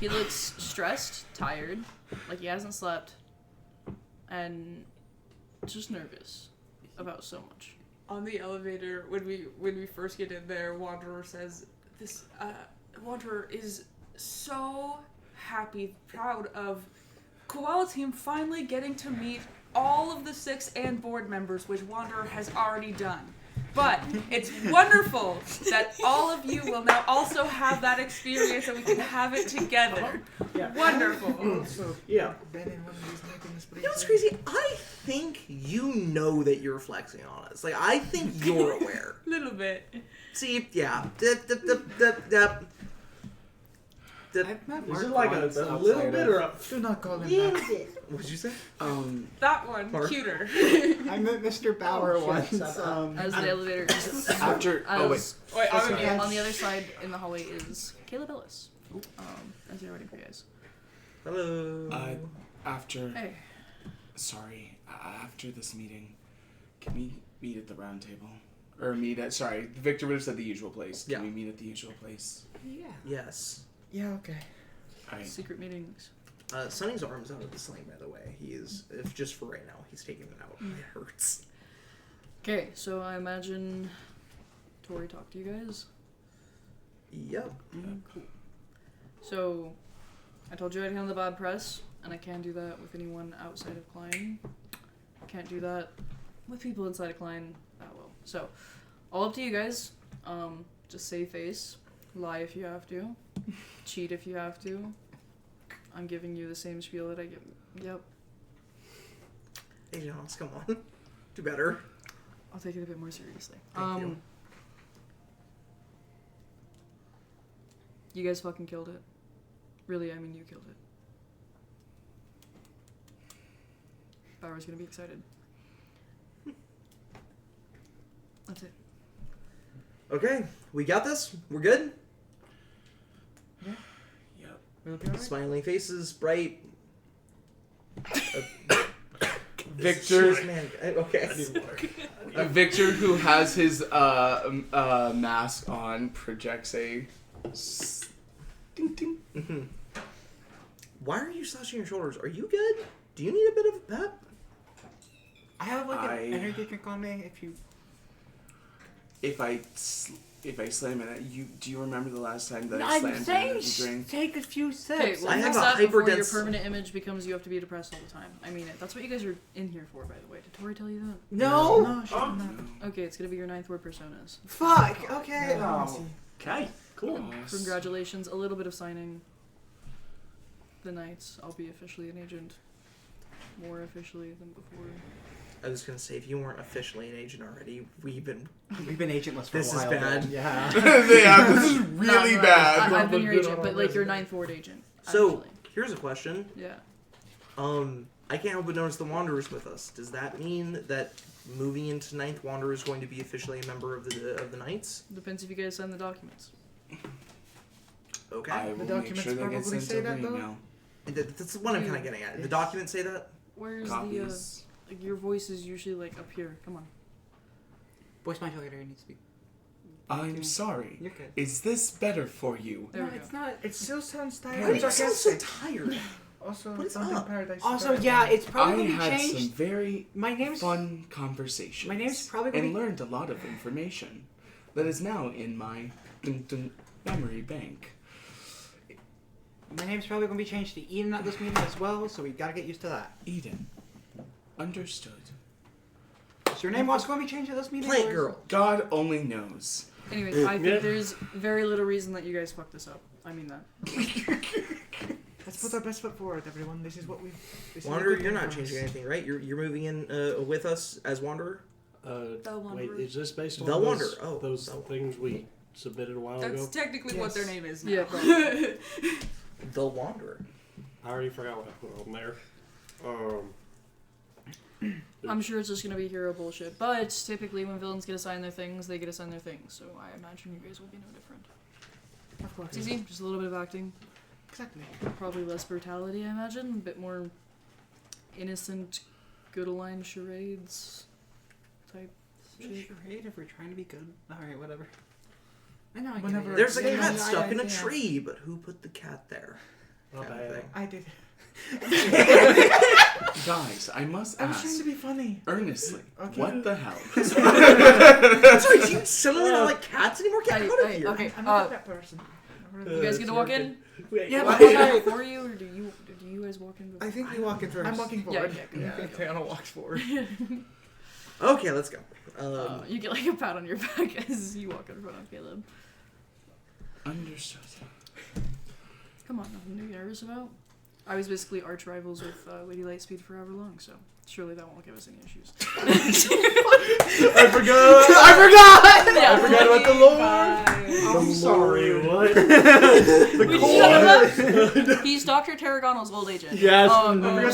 Speaker 1: He looks stressed, tired, like he hasn't slept, and just nervous about so much.
Speaker 3: On the elevator, when we first get in there, Wanderer says, "This Wanderer is so happy, proud of Koala Team finally getting to meet all of the 6 and board members, which Wanderer has already done. But it's wonderful that all of you will now also have that experience and we can have it together.
Speaker 4: Yeah.
Speaker 3: Wonderful."
Speaker 5: So,
Speaker 4: Yeah.
Speaker 5: Ben and one of these meetings,
Speaker 8: You know what's crazy? I think you know that you're flexing on us. Like, I think you're aware.
Speaker 3: Little bit.
Speaker 8: See, yeah.
Speaker 5: I've met
Speaker 4: Is
Speaker 5: Mark
Speaker 4: it like a
Speaker 5: once
Speaker 4: little
Speaker 5: outside
Speaker 4: bit
Speaker 5: of-
Speaker 4: or a...
Speaker 5: Do not call him that.
Speaker 8: What'd you say?
Speaker 3: That one,
Speaker 8: Mark.
Speaker 3: cuter.
Speaker 9: I met Mr. Bauer once.
Speaker 1: As the elevator is
Speaker 6: After, oh wait,
Speaker 3: Wait,
Speaker 1: on the other side in the hallway is Caleb Ellis. As you're waiting for you guys.
Speaker 8: Hello.
Speaker 6: After.
Speaker 1: Hey.
Speaker 6: Sorry. After this meeting, can we meet at the round table? Or meet at. Sorry, Victor would have said the usual place. Can we meet at the usual place?
Speaker 5: Yeah.
Speaker 8: Yes.
Speaker 5: Yeah, okay.
Speaker 6: Alright.
Speaker 1: Secret meetings.
Speaker 8: Sonny's arm's out of the sling, by the way. He is, if just for right now, he's taking it out. It hurts.
Speaker 1: Okay, so I imagine Tori talked to you guys.
Speaker 8: Yep.
Speaker 1: Cool. So, I told you I'd handle the bad press, and I can't do that with anyone outside of Klein. I can't do that with people inside of Klein that well. So, all up to you guys. Just save face. Lie if you have to. Cheat if you have to. I'm giving you the same spiel that I give. Yep.
Speaker 8: Hey, Jones, come on. Do better.
Speaker 1: I'll take it a bit more seriously.
Speaker 8: Thank you.
Speaker 1: You guys fucking killed it. Really, I mean you killed it. Bauer's gonna be excited. That's it.
Speaker 8: Okay, we got this. We're good.
Speaker 6: Yep.
Speaker 5: We'll be alright.
Speaker 8: Smiling faces, bright.
Speaker 6: Victor.
Speaker 8: Jeez, man. Okay.
Speaker 6: Victor, who has his mask on, projects a. Ding ding.
Speaker 8: Mm-hmm. Why are you slouching your shoulders? Are you good? Do you need a bit of a pep?
Speaker 5: I have like an energy drink on me.
Speaker 6: If I slam it at you, do you remember the last time that I
Speaker 5: I'm
Speaker 6: slammed an
Speaker 5: saying
Speaker 6: energy drink?
Speaker 5: take a few
Speaker 1: Okay,
Speaker 5: sips.
Speaker 1: well,
Speaker 8: I
Speaker 1: fix
Speaker 8: have a
Speaker 1: that before your
Speaker 8: hyper-dense-
Speaker 1: permanent image becomes you have to be depressed all the time. I mean it. That's what you guys are in here for, by the way. Did Tori tell you that?
Speaker 5: No.
Speaker 8: No,
Speaker 5: she did not.
Speaker 1: Okay, it's gonna be your 9th ward personas.
Speaker 5: Fuck. Okay.
Speaker 6: No.
Speaker 2: Okay, cool.
Speaker 1: Congratulations. A little bit of signing. The Knights. I'll be officially an agent. More officially than before.
Speaker 8: I was gonna say, if you weren't officially an agent already, we've been
Speaker 9: agentless for
Speaker 8: This
Speaker 9: a
Speaker 8: is
Speaker 9: while.
Speaker 8: bad.
Speaker 9: then. Yeah.
Speaker 6: Yeah, this is really
Speaker 1: No,
Speaker 6: bad.
Speaker 1: I've been your
Speaker 4: Good
Speaker 1: agent,
Speaker 4: on
Speaker 1: but
Speaker 4: our
Speaker 1: like your
Speaker 4: resume.
Speaker 1: 9th ward agent.
Speaker 8: So
Speaker 1: Actually.
Speaker 8: here's a question.
Speaker 1: Yeah.
Speaker 8: I can't help but notice the Wanderer's with us. Does that mean that moving into 9th Wanderer is going to be officially a member of the Knights?
Speaker 1: Depends if you guys sign the documents.
Speaker 8: Okay.
Speaker 6: I will make
Speaker 5: documents
Speaker 6: sure that gets
Speaker 5: probably
Speaker 6: sent
Speaker 5: say
Speaker 6: over
Speaker 5: that, though?
Speaker 6: email.
Speaker 8: That's what I'm kind of getting at. The documents say that?
Speaker 1: Where's
Speaker 6: Copies.
Speaker 1: like your voice is usually like up here. Come on.
Speaker 5: Voice modulator needs to be.
Speaker 6: I'm sorry.
Speaker 5: You're good.
Speaker 6: Is this better for you?
Speaker 1: There
Speaker 5: no,
Speaker 1: we go.
Speaker 5: it's not. It still sounds tired.
Speaker 8: Why do you sound so
Speaker 5: sarcastic.
Speaker 8: tired?
Speaker 5: Also,
Speaker 8: What is
Speaker 5: something
Speaker 8: up?
Speaker 5: paradise.
Speaker 9: Also, yeah, it's
Speaker 6: I
Speaker 9: probably
Speaker 6: had
Speaker 9: changed.
Speaker 6: some very
Speaker 5: My name's
Speaker 6: fun conversations.
Speaker 5: My name's probably gonna
Speaker 6: and
Speaker 5: be-
Speaker 6: learned a lot of information that is now in my memory bank.
Speaker 5: My name's probably gonna be changed to Eden at this meeting as well, so we gotta get used to that.
Speaker 6: Eden. Understood.
Speaker 5: Is your name also gonna be changed at this meeting?
Speaker 8: Plant
Speaker 5: or is-
Speaker 8: girl.
Speaker 6: God only knows.
Speaker 1: Anyways, I think
Speaker 4: Yeah.
Speaker 1: there's very little reason that you guys fucked this up. I mean that.
Speaker 5: Let's put our best foot forward, everyone. This is what we.
Speaker 8: Wanderer, you're not changing anything, right? You're moving in with us as Wanderer?
Speaker 1: The
Speaker 4: Wait,
Speaker 1: Wanderer.
Speaker 4: is this based on
Speaker 8: The
Speaker 4: those,
Speaker 8: Wanderer. Oh,
Speaker 4: those
Speaker 8: the-
Speaker 4: things we submitted a while
Speaker 3: That's
Speaker 4: ago?
Speaker 3: technically what their
Speaker 5: Yes.
Speaker 3: name is now.
Speaker 1: Yeah, probably.
Speaker 8: The Wanderer.
Speaker 4: I already forgot what I put on there.
Speaker 1: I'm sure it's just gonna be hero bullshit. But typically, when villains get assigned their things, they get assigned their things. So I imagine you guys will be no different.
Speaker 5: Of course.
Speaker 1: It's easy, just a little bit of acting.
Speaker 5: Exactly.
Speaker 1: Probably less brutality, I imagine. A bit more innocent, good aligned charades type shit.
Speaker 5: Charade if we're trying to be good. All right, whatever. I know. I get
Speaker 9: Whenever-
Speaker 5: it.
Speaker 8: There's a
Speaker 5: Yeah,
Speaker 8: cat
Speaker 5: no,
Speaker 8: stuck in a
Speaker 5: yeah.
Speaker 8: tree, but who put the cat there?
Speaker 4: Not
Speaker 8: Kind of
Speaker 4: bad.
Speaker 8: thing.
Speaker 5: I did.
Speaker 6: Guys, I must
Speaker 5: I was trying
Speaker 6: ask
Speaker 5: to be funny.
Speaker 6: earnestly,
Speaker 5: Okay.
Speaker 6: what the hell?
Speaker 8: Sorry, do you suddenly not like cats anymore? Get
Speaker 1: Hey,
Speaker 8: out of
Speaker 1: hey,
Speaker 8: here.
Speaker 1: okay.
Speaker 5: I'm not that person.
Speaker 1: You guys get to walk in?
Speaker 4: Wait,
Speaker 5: Yeah,
Speaker 1: Do
Speaker 5: but
Speaker 1: I
Speaker 5: I-
Speaker 1: walk in before you, or do you guys walk in before?
Speaker 9: I think we walk in first.
Speaker 5: I'm walking forward.
Speaker 1: Yeah, good.
Speaker 9: Tana walks forward.
Speaker 8: Okay, let's go.
Speaker 1: You get like a pat on your back as you walk in front of Caleb.
Speaker 6: Understood.
Speaker 1: Come on, nothing to be nervous about. I was basically arch rivals with Lady Lightspeed for however long, so surely that won't give us any issues.
Speaker 6: I forgot!
Speaker 1: Yeah.
Speaker 6: I forgot about the Lord!
Speaker 4: I'm sorry, what?
Speaker 1: We just he's Dr. Tarragano's old agent.
Speaker 9: Yes.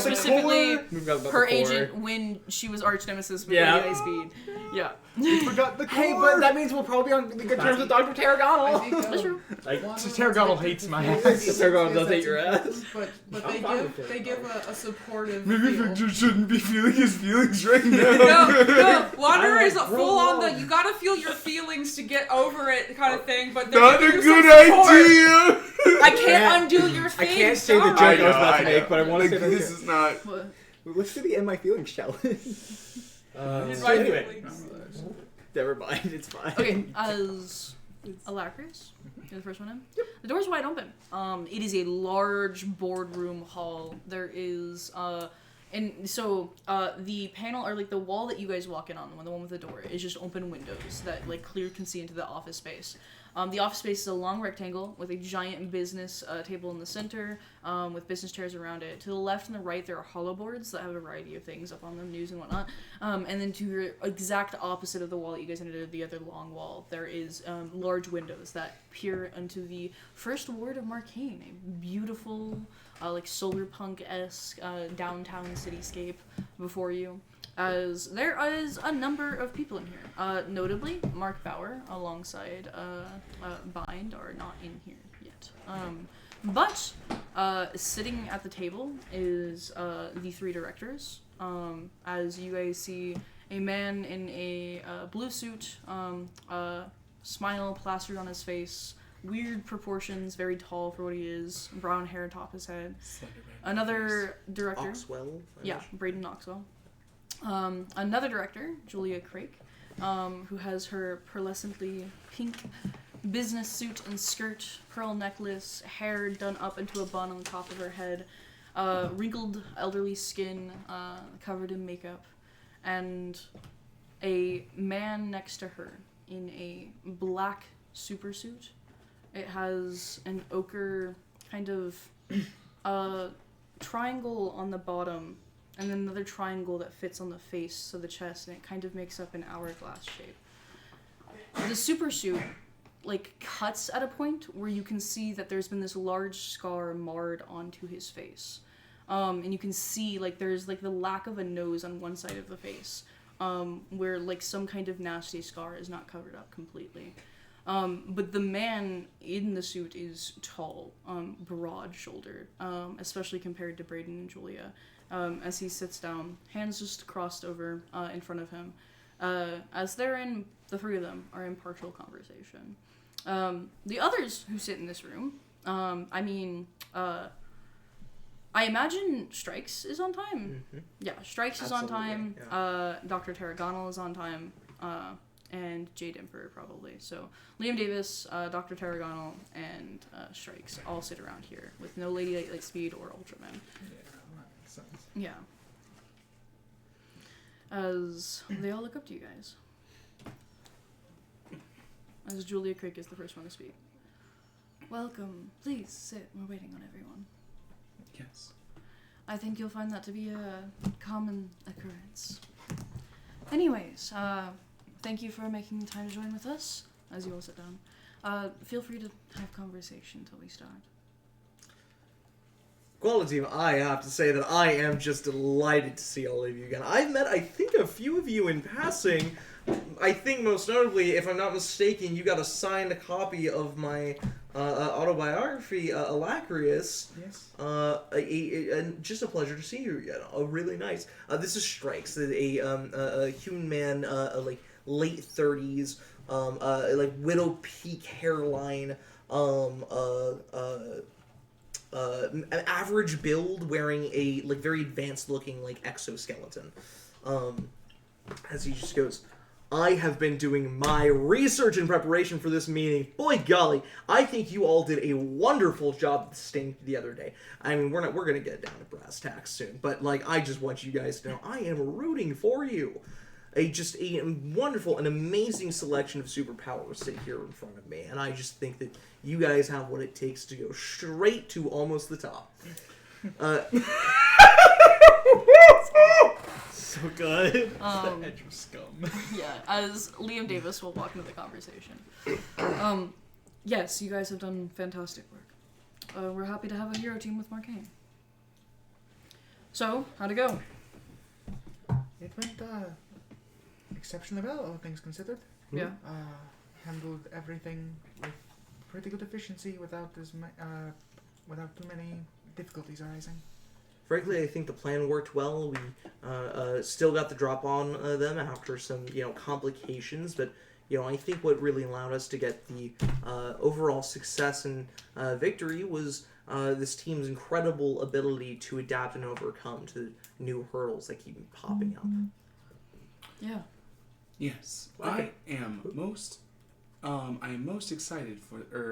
Speaker 1: Specifically,
Speaker 9: We forgot about
Speaker 1: her
Speaker 9: the core.
Speaker 1: agent when she was arch nemesis with
Speaker 9: Yeah.
Speaker 1: Lady High Speed. Yeah.
Speaker 9: We forgot the core. Hey, but that means we'll probably be on good terms with Dr.
Speaker 3: I
Speaker 9: Tarragano.
Speaker 3: think,
Speaker 1: That's true.
Speaker 5: Tarragano hates my ass.
Speaker 9: Tarragano does hate your ass.
Speaker 3: But
Speaker 2: I'm
Speaker 3: they give a supportive
Speaker 6: Maybe
Speaker 3: feel.
Speaker 6: Victor shouldn't be feeling his feelings right now.
Speaker 3: No, Wanderer is full on the you gotta feel your feelings to get over it kind of thing, but they're
Speaker 6: Not a
Speaker 3: giving you
Speaker 6: good
Speaker 3: some support.
Speaker 6: idea.
Speaker 3: I can't undo your
Speaker 9: I
Speaker 3: feelings.
Speaker 9: can't say the
Speaker 3: sorry.
Speaker 9: joke I was
Speaker 6: know,
Speaker 9: about
Speaker 6: I
Speaker 9: to
Speaker 6: know.
Speaker 9: make, but I want to
Speaker 6: Like,
Speaker 9: say
Speaker 6: this is not.
Speaker 9: Let's do the end my feelings challenge.
Speaker 3: His
Speaker 2: So
Speaker 3: right
Speaker 2: anyway,
Speaker 3: feelings.
Speaker 9: Never mind, it's fine.
Speaker 1: Okay, as Alacrius, you're the first one in. Yep. The door's wide open. It is a large boardroom hall. There is and so the panel or like the wall that you guys walk in on, the one with the door, is just open windows that like clear can see into the office space. The office space is a long rectangle with a giant business table in the center, with business chairs around it. To the left and the right, there are hollow boards that have a variety of things up on them, news and whatnot. And then to your exact opposite of the wall that you guys entered, the other long wall, there is large windows that peer into the first ward of Marcainne, a beautiful, like solar punk-esque downtown cityscape before you. As there is a number of people in here, notably Mark Bauer alongside Bind are not in here yet. But sitting at the table is the three directors. As you guys see, a man in a blue suit, smile plastered on his face, weird proportions, very tall for what he is, brown hair atop his head. Another director,
Speaker 8: Oxwell.
Speaker 1: yeah, Braden Knoxwell. Another director, Julia Craik, who has her pearlescently pink business suit and skirt, pearl necklace, hair done up into a bun on the top of her head, wrinkled elderly skin, covered in makeup, and a man next to her in a black supersuit. It has an ochre kind of triangle on the bottom, and then another triangle that fits on the face of the chest, and it kind of makes up an hourglass shape. The supersuit, like, cuts at a point where you can see that there's been this large scar marred onto his face. And you can see, like, there's, like, the lack of a nose on one side of the face, where, like, some kind of nasty scar is not covered up completely. But the man in the suit is tall, broad-shouldered, especially compared to Braden and Julia. As he sits down, hands just crossed over in front of him, as the three of them are in partial conversation. The others who sit in this room, I imagine Strikes is on time.
Speaker 8: Mm-hmm.
Speaker 1: Yeah, Strikes is on time. Yeah. Dr. Tarragano is on time. And Jade Emperor probably. So Liam Davis, Dr. Tarragano, and Strikes all sit around here with no Lady Lightspeed or Ultraman. Yeah. As they all look up to you guys. As Julia Craik is the first one to speak. Welcome. Please sit. We're waiting on everyone.
Speaker 6: Yes.
Speaker 1: I think you'll find that to be a common occurrence. Anyways, thank you for making the time to join with us, as you all sit down. Feel free to have conversation until we start.
Speaker 8: Quality team, I have to say that I am just delighted to see all of you again. I've met, I think, a few of you in passing. I think most notably, if I'm not mistaken, you got a signed copy of my autobiography, Alacrius.
Speaker 5: Yes.
Speaker 8: Just a pleasure to see you again. Really nice. This is Strikes, a human man, like late 30s, like widow peak hairline, an average build, wearing a like very advanced looking like exoskeleton. As he just goes, I have been doing my research in preparation for this meeting. Boy golly, I think you all did a wonderful job at the sting the other day. I mean, we're gonna get down to brass tacks soon, but like I just want you guys to know I am rooting for you. Just a wonderful and amazing selection of superpowers sit here in front of me, and I just think that you guys have what it takes to go straight to almost the top.
Speaker 9: So good.
Speaker 5: Edge of scum.
Speaker 1: Yeah, as Liam Davis will walk into the conversation. Yes, you guys have done fantastic work. We're happy to have a hero team with Marcainne. So, how'd it go?
Speaker 5: It went exceptionally well, all things considered.
Speaker 1: Yeah.
Speaker 5: Handled everything with pretty good efficiency without without too many difficulties arising.
Speaker 7: Frankly, I think the plan worked well. We still got the drop on them after some, complications, but I think what really allowed us to get the overall success and victory was this team's incredible ability to adapt and overcome to new hurdles that keep popping up.
Speaker 1: Yeah.
Speaker 6: Yes,
Speaker 7: Okay.
Speaker 6: I am most excited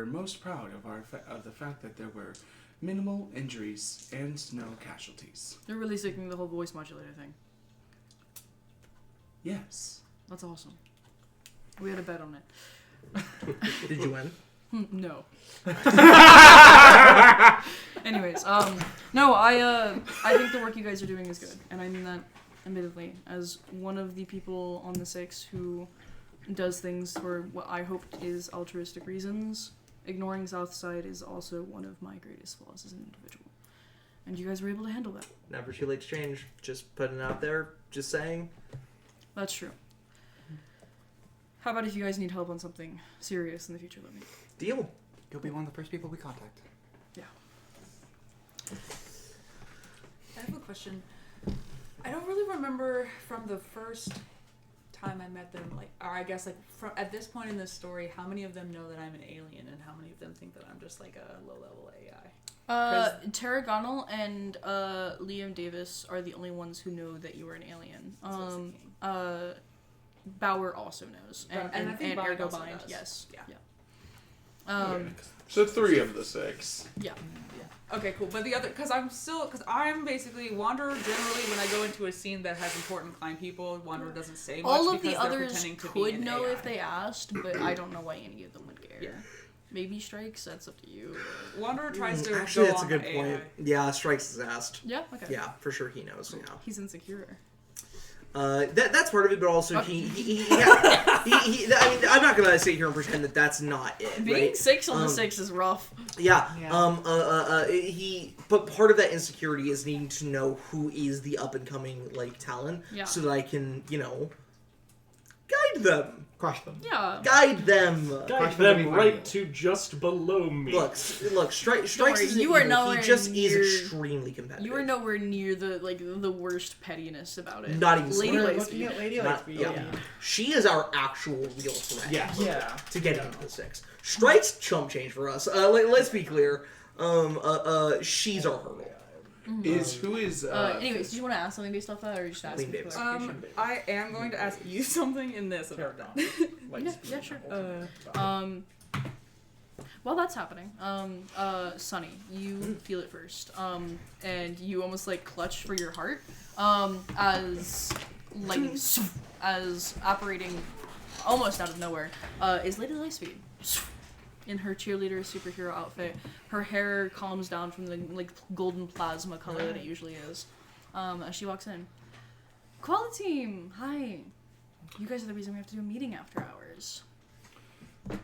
Speaker 6: most proud of the fact that there were minimal injuries and no casualties.
Speaker 1: They're really sticking the whole voice modulator thing.
Speaker 6: Yes.
Speaker 1: That's awesome. We had a bet on it.
Speaker 7: Did you win?
Speaker 1: No. Anyways, no, I think the work you guys are doing is good, and I mean that admittedly as one of the people on the Six who does things for what I hope is altruistic reasons. Ignoring Southside is also one of my greatest flaws as an individual, and you guys were able to handle that.
Speaker 7: Never too late to change. Just putting it out there. Just saying.
Speaker 1: That's true. How about if you guys need help on something serious in the future, let me know.
Speaker 7: Deal.
Speaker 9: You'll be one of the first people we contact.
Speaker 1: Yeah.
Speaker 3: I have a question. I don't really remember from the first time I met them, or I guess from at this point in this story, how many of them know that I'm an alien, and how many of them think that I'm just like a low-level AI?
Speaker 1: Tara Gonell and Liam Davis are the only ones who know that you are an alien. Bauer also knows, and I think Bauer Ergo also Bind, does. Yes, yeah.
Speaker 6: So 3 of the 6.
Speaker 1: Yeah.
Speaker 3: Okay, cool. But the other, because I'm basically Wanderer. Generally, when I go into a scene that has important client people, Wanderer doesn't say much.
Speaker 1: All of
Speaker 3: because
Speaker 1: the others
Speaker 3: pretending to
Speaker 1: could
Speaker 3: be an
Speaker 1: know
Speaker 3: AI.
Speaker 1: if they asked, but I don't know why any of them would care.
Speaker 3: Yeah.
Speaker 1: Maybe Strikes. That's up to you.
Speaker 3: Wanderer tries to
Speaker 7: Actually,
Speaker 3: go
Speaker 7: that's a
Speaker 3: on
Speaker 7: good
Speaker 3: the
Speaker 7: point.
Speaker 3: AI.
Speaker 7: Yeah, Strikes is asked.
Speaker 1: Yeah. Okay.
Speaker 7: Yeah, for sure he knows. Yeah.
Speaker 1: He's insecure.
Speaker 7: That's part of it, but also he I mean, I'm not gonna sit here and pretend that that's not it.
Speaker 1: Being
Speaker 7: right?
Speaker 1: 6 on the 6 is rough.
Speaker 7: Yeah. But part of that insecurity is needing to know who is the up and coming Talon,
Speaker 1: Yeah.
Speaker 7: so that I can guide them.
Speaker 9: Crush them.
Speaker 1: Yeah.
Speaker 7: Guide them.
Speaker 4: Guide them right to just below me.
Speaker 7: Look, Strikes
Speaker 1: worry,
Speaker 7: isn't
Speaker 1: you are
Speaker 7: evil,
Speaker 1: nowhere
Speaker 7: he just
Speaker 1: near-
Speaker 7: is extremely competitive.
Speaker 1: You are nowhere near the worst pettiness about it.
Speaker 7: Not even
Speaker 1: Lady
Speaker 7: slightly.
Speaker 1: Lightspeed.
Speaker 5: Looking at Lady
Speaker 7: Not-
Speaker 5: Lightspeed.
Speaker 7: yeah. She is our actual real threat.
Speaker 4: Yeah.
Speaker 7: To get into the 6. Strikes chump change for us. Let's be clear. She's our hurdle.
Speaker 6: Who is
Speaker 1: Anyways, do you want to ask something based off that, or just ask
Speaker 7: Lean
Speaker 1: me
Speaker 7: Davis.
Speaker 1: clarification?
Speaker 3: I am going to ask you something in this about that.
Speaker 1: Yeah, sure. While that's happening, Sunny, you feel it first, and you almost clutch for your heart, as lightning, as operating almost out of nowhere, is Lady Lightspeed. In her cheerleader superhero outfit, her hair calms down from the golden plasma color that it usually is, as she walks in. Quality team, hi. You guys are the reason we have to do a meeting after hours.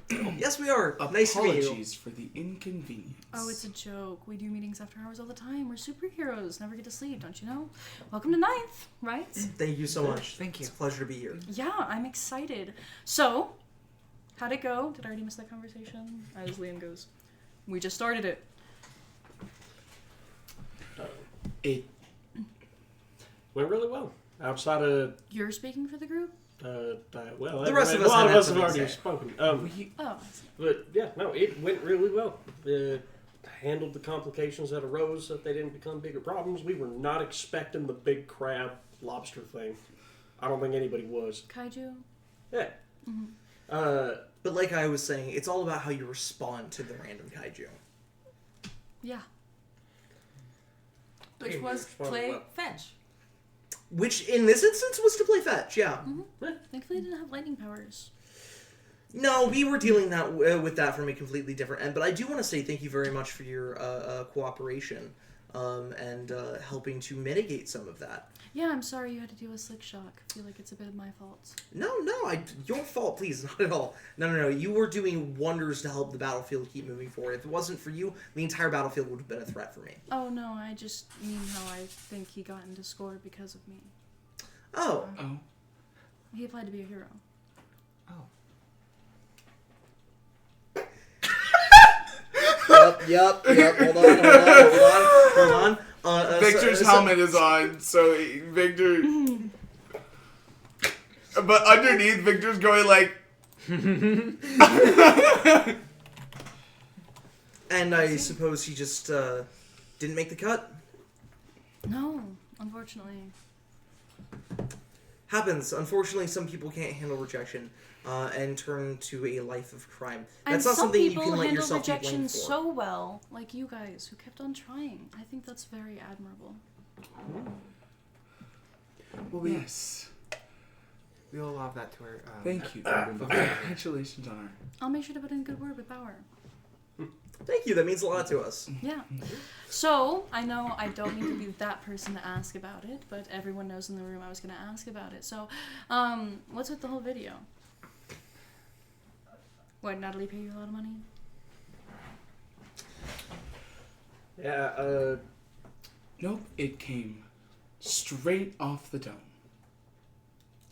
Speaker 7: Yes, we are. Nice to meet you.
Speaker 6: Apologies for the inconvenience.
Speaker 1: Oh, it's a joke. We do meetings after hours all the time. We're superheroes. Never get to sleep, don't you know? Welcome to Ninth, right?
Speaker 7: Thank you so much.
Speaker 5: Thank you.
Speaker 7: It's a pleasure to be here.
Speaker 1: Yeah, I'm excited. So, how'd it go? Did I already miss that conversation? As Liam goes, we just started it.
Speaker 6: It
Speaker 4: Went really well. Outside of
Speaker 1: You're speaking for the group?
Speaker 4: well,
Speaker 7: The rest of
Speaker 4: a
Speaker 7: us
Speaker 4: lot of
Speaker 7: had
Speaker 4: us have
Speaker 7: something to
Speaker 4: already
Speaker 7: say.
Speaker 4: spoken.
Speaker 1: Oh, I see.
Speaker 4: But yeah, no, it went really well. Handled the complications that arose so that they didn't become bigger problems. We were not expecting the big crab lobster thing. I don't think anybody was.
Speaker 1: Kaiju?
Speaker 4: Yeah.
Speaker 1: Mm-hmm.
Speaker 7: But like I was saying, it's all about how you respond to the random kaiju.
Speaker 1: Yeah.
Speaker 3: Which was play fetch.
Speaker 7: Which, in this instance, was to play fetch, yeah.
Speaker 1: Mm-hmm. Thankfully, I didn't have lightning powers.
Speaker 7: No, we were dealing with that from a completely different end. But I do want to say thank you very much for your cooperation. and helping to mitigate some of that.
Speaker 1: Yeah, I'm sorry you had to deal with Slick Shock. I feel like it's a bit of my fault.
Speaker 7: No, your fault, please, not at all. No. You were doing wonders to help the battlefield keep moving forward. If it wasn't for you, the entire battlefield would have been a threat for me.
Speaker 1: Oh, no, I just mean how I think he got into score because of me.
Speaker 7: Oh.
Speaker 1: He applied to be a hero.
Speaker 7: Yep. Hold on.
Speaker 6: Victor's helmet is on, so Victor... But underneath, Victor's going like...
Speaker 7: And I suppose he just didn't make the cut?
Speaker 1: No, unfortunately.
Speaker 7: Happens. Unfortunately, some people can't handle rejection and turn to a life of crime.
Speaker 1: And
Speaker 7: That's not
Speaker 1: some
Speaker 7: something you
Speaker 1: people
Speaker 7: can let
Speaker 1: handle
Speaker 7: yourself be
Speaker 1: rejection
Speaker 7: blamed for.
Speaker 1: so well, like you guys, who kept on trying. I think that's very admirable.
Speaker 6: Well, yes.
Speaker 9: We all love that to our.
Speaker 6: Thank you. Congratulations on our...
Speaker 1: I'll make sure to put in a good word with Bauer.
Speaker 7: Thank you. That means a lot to us.
Speaker 1: Yeah. So, I know I don't need to be that person to ask about it, but everyone knows in the room I was going to ask about it. So, what's with the whole video? What, Natalie pay you a lot of money?
Speaker 2: Yeah,
Speaker 6: Nope, it came straight off the dome.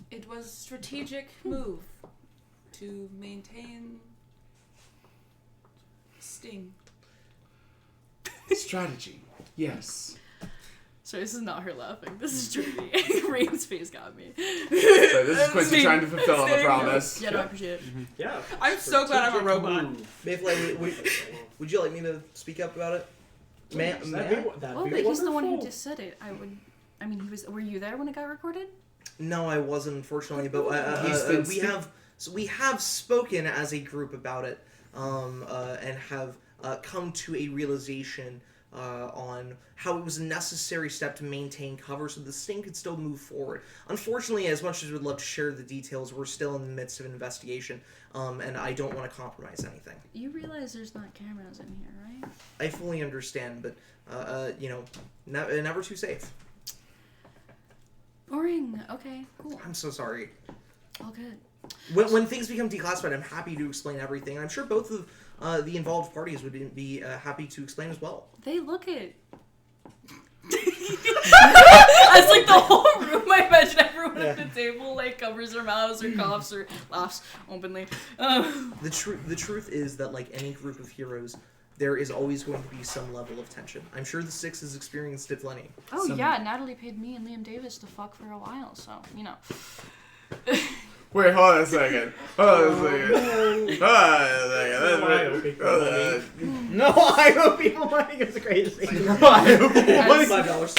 Speaker 3: It was a strategic move to maintain Sting.
Speaker 6: Strategy, yes.
Speaker 1: Sorry, this is not her laughing. This is Trudy. Rain's face got me.
Speaker 6: So this is Quincy trying to fulfill the promise.
Speaker 1: Yeah, no, I appreciate it.
Speaker 2: yeah.
Speaker 3: I'm so glad I'm a
Speaker 2: strategic
Speaker 3: robot.
Speaker 2: move.
Speaker 7: Mayfly, would you like me to speak up about it? May I?
Speaker 2: That'd
Speaker 1: Well,
Speaker 2: be
Speaker 1: but he's the one who
Speaker 2: wonderful.
Speaker 1: just said it. Were you there when it got recorded?
Speaker 7: No, I wasn't, unfortunately. But we have spoken as a group about it, and have come to a realization on how it was a necessary step to maintain cover so the Sting could still move forward. Unfortunately, as much as we'd love to share the details, we're still in the midst of an investigation, and I don't want to compromise anything.
Speaker 1: You realize there's not cameras in here, right?
Speaker 7: I fully understand, but never too safe.
Speaker 1: Boring. Okay, cool.
Speaker 7: I'm so sorry.
Speaker 1: All good.
Speaker 7: When things become declassified, I'm happy to explain everything. I'm sure both of the involved parties would be happy to explain as well.
Speaker 1: They look it. As like the whole room, I imagine everyone at the table like covers their mouths or coughs or laughs openly.
Speaker 7: The truth is that like any group of heroes, there is always going to be some level of tension. I'm sure the Six has experienced it plenty.
Speaker 1: Oh yeah, Natalie paid me and Liam Davis to fuck for a while, so you know.
Speaker 6: Wait, hold on a second.
Speaker 9: No, I hope people money is crazy.
Speaker 7: $5.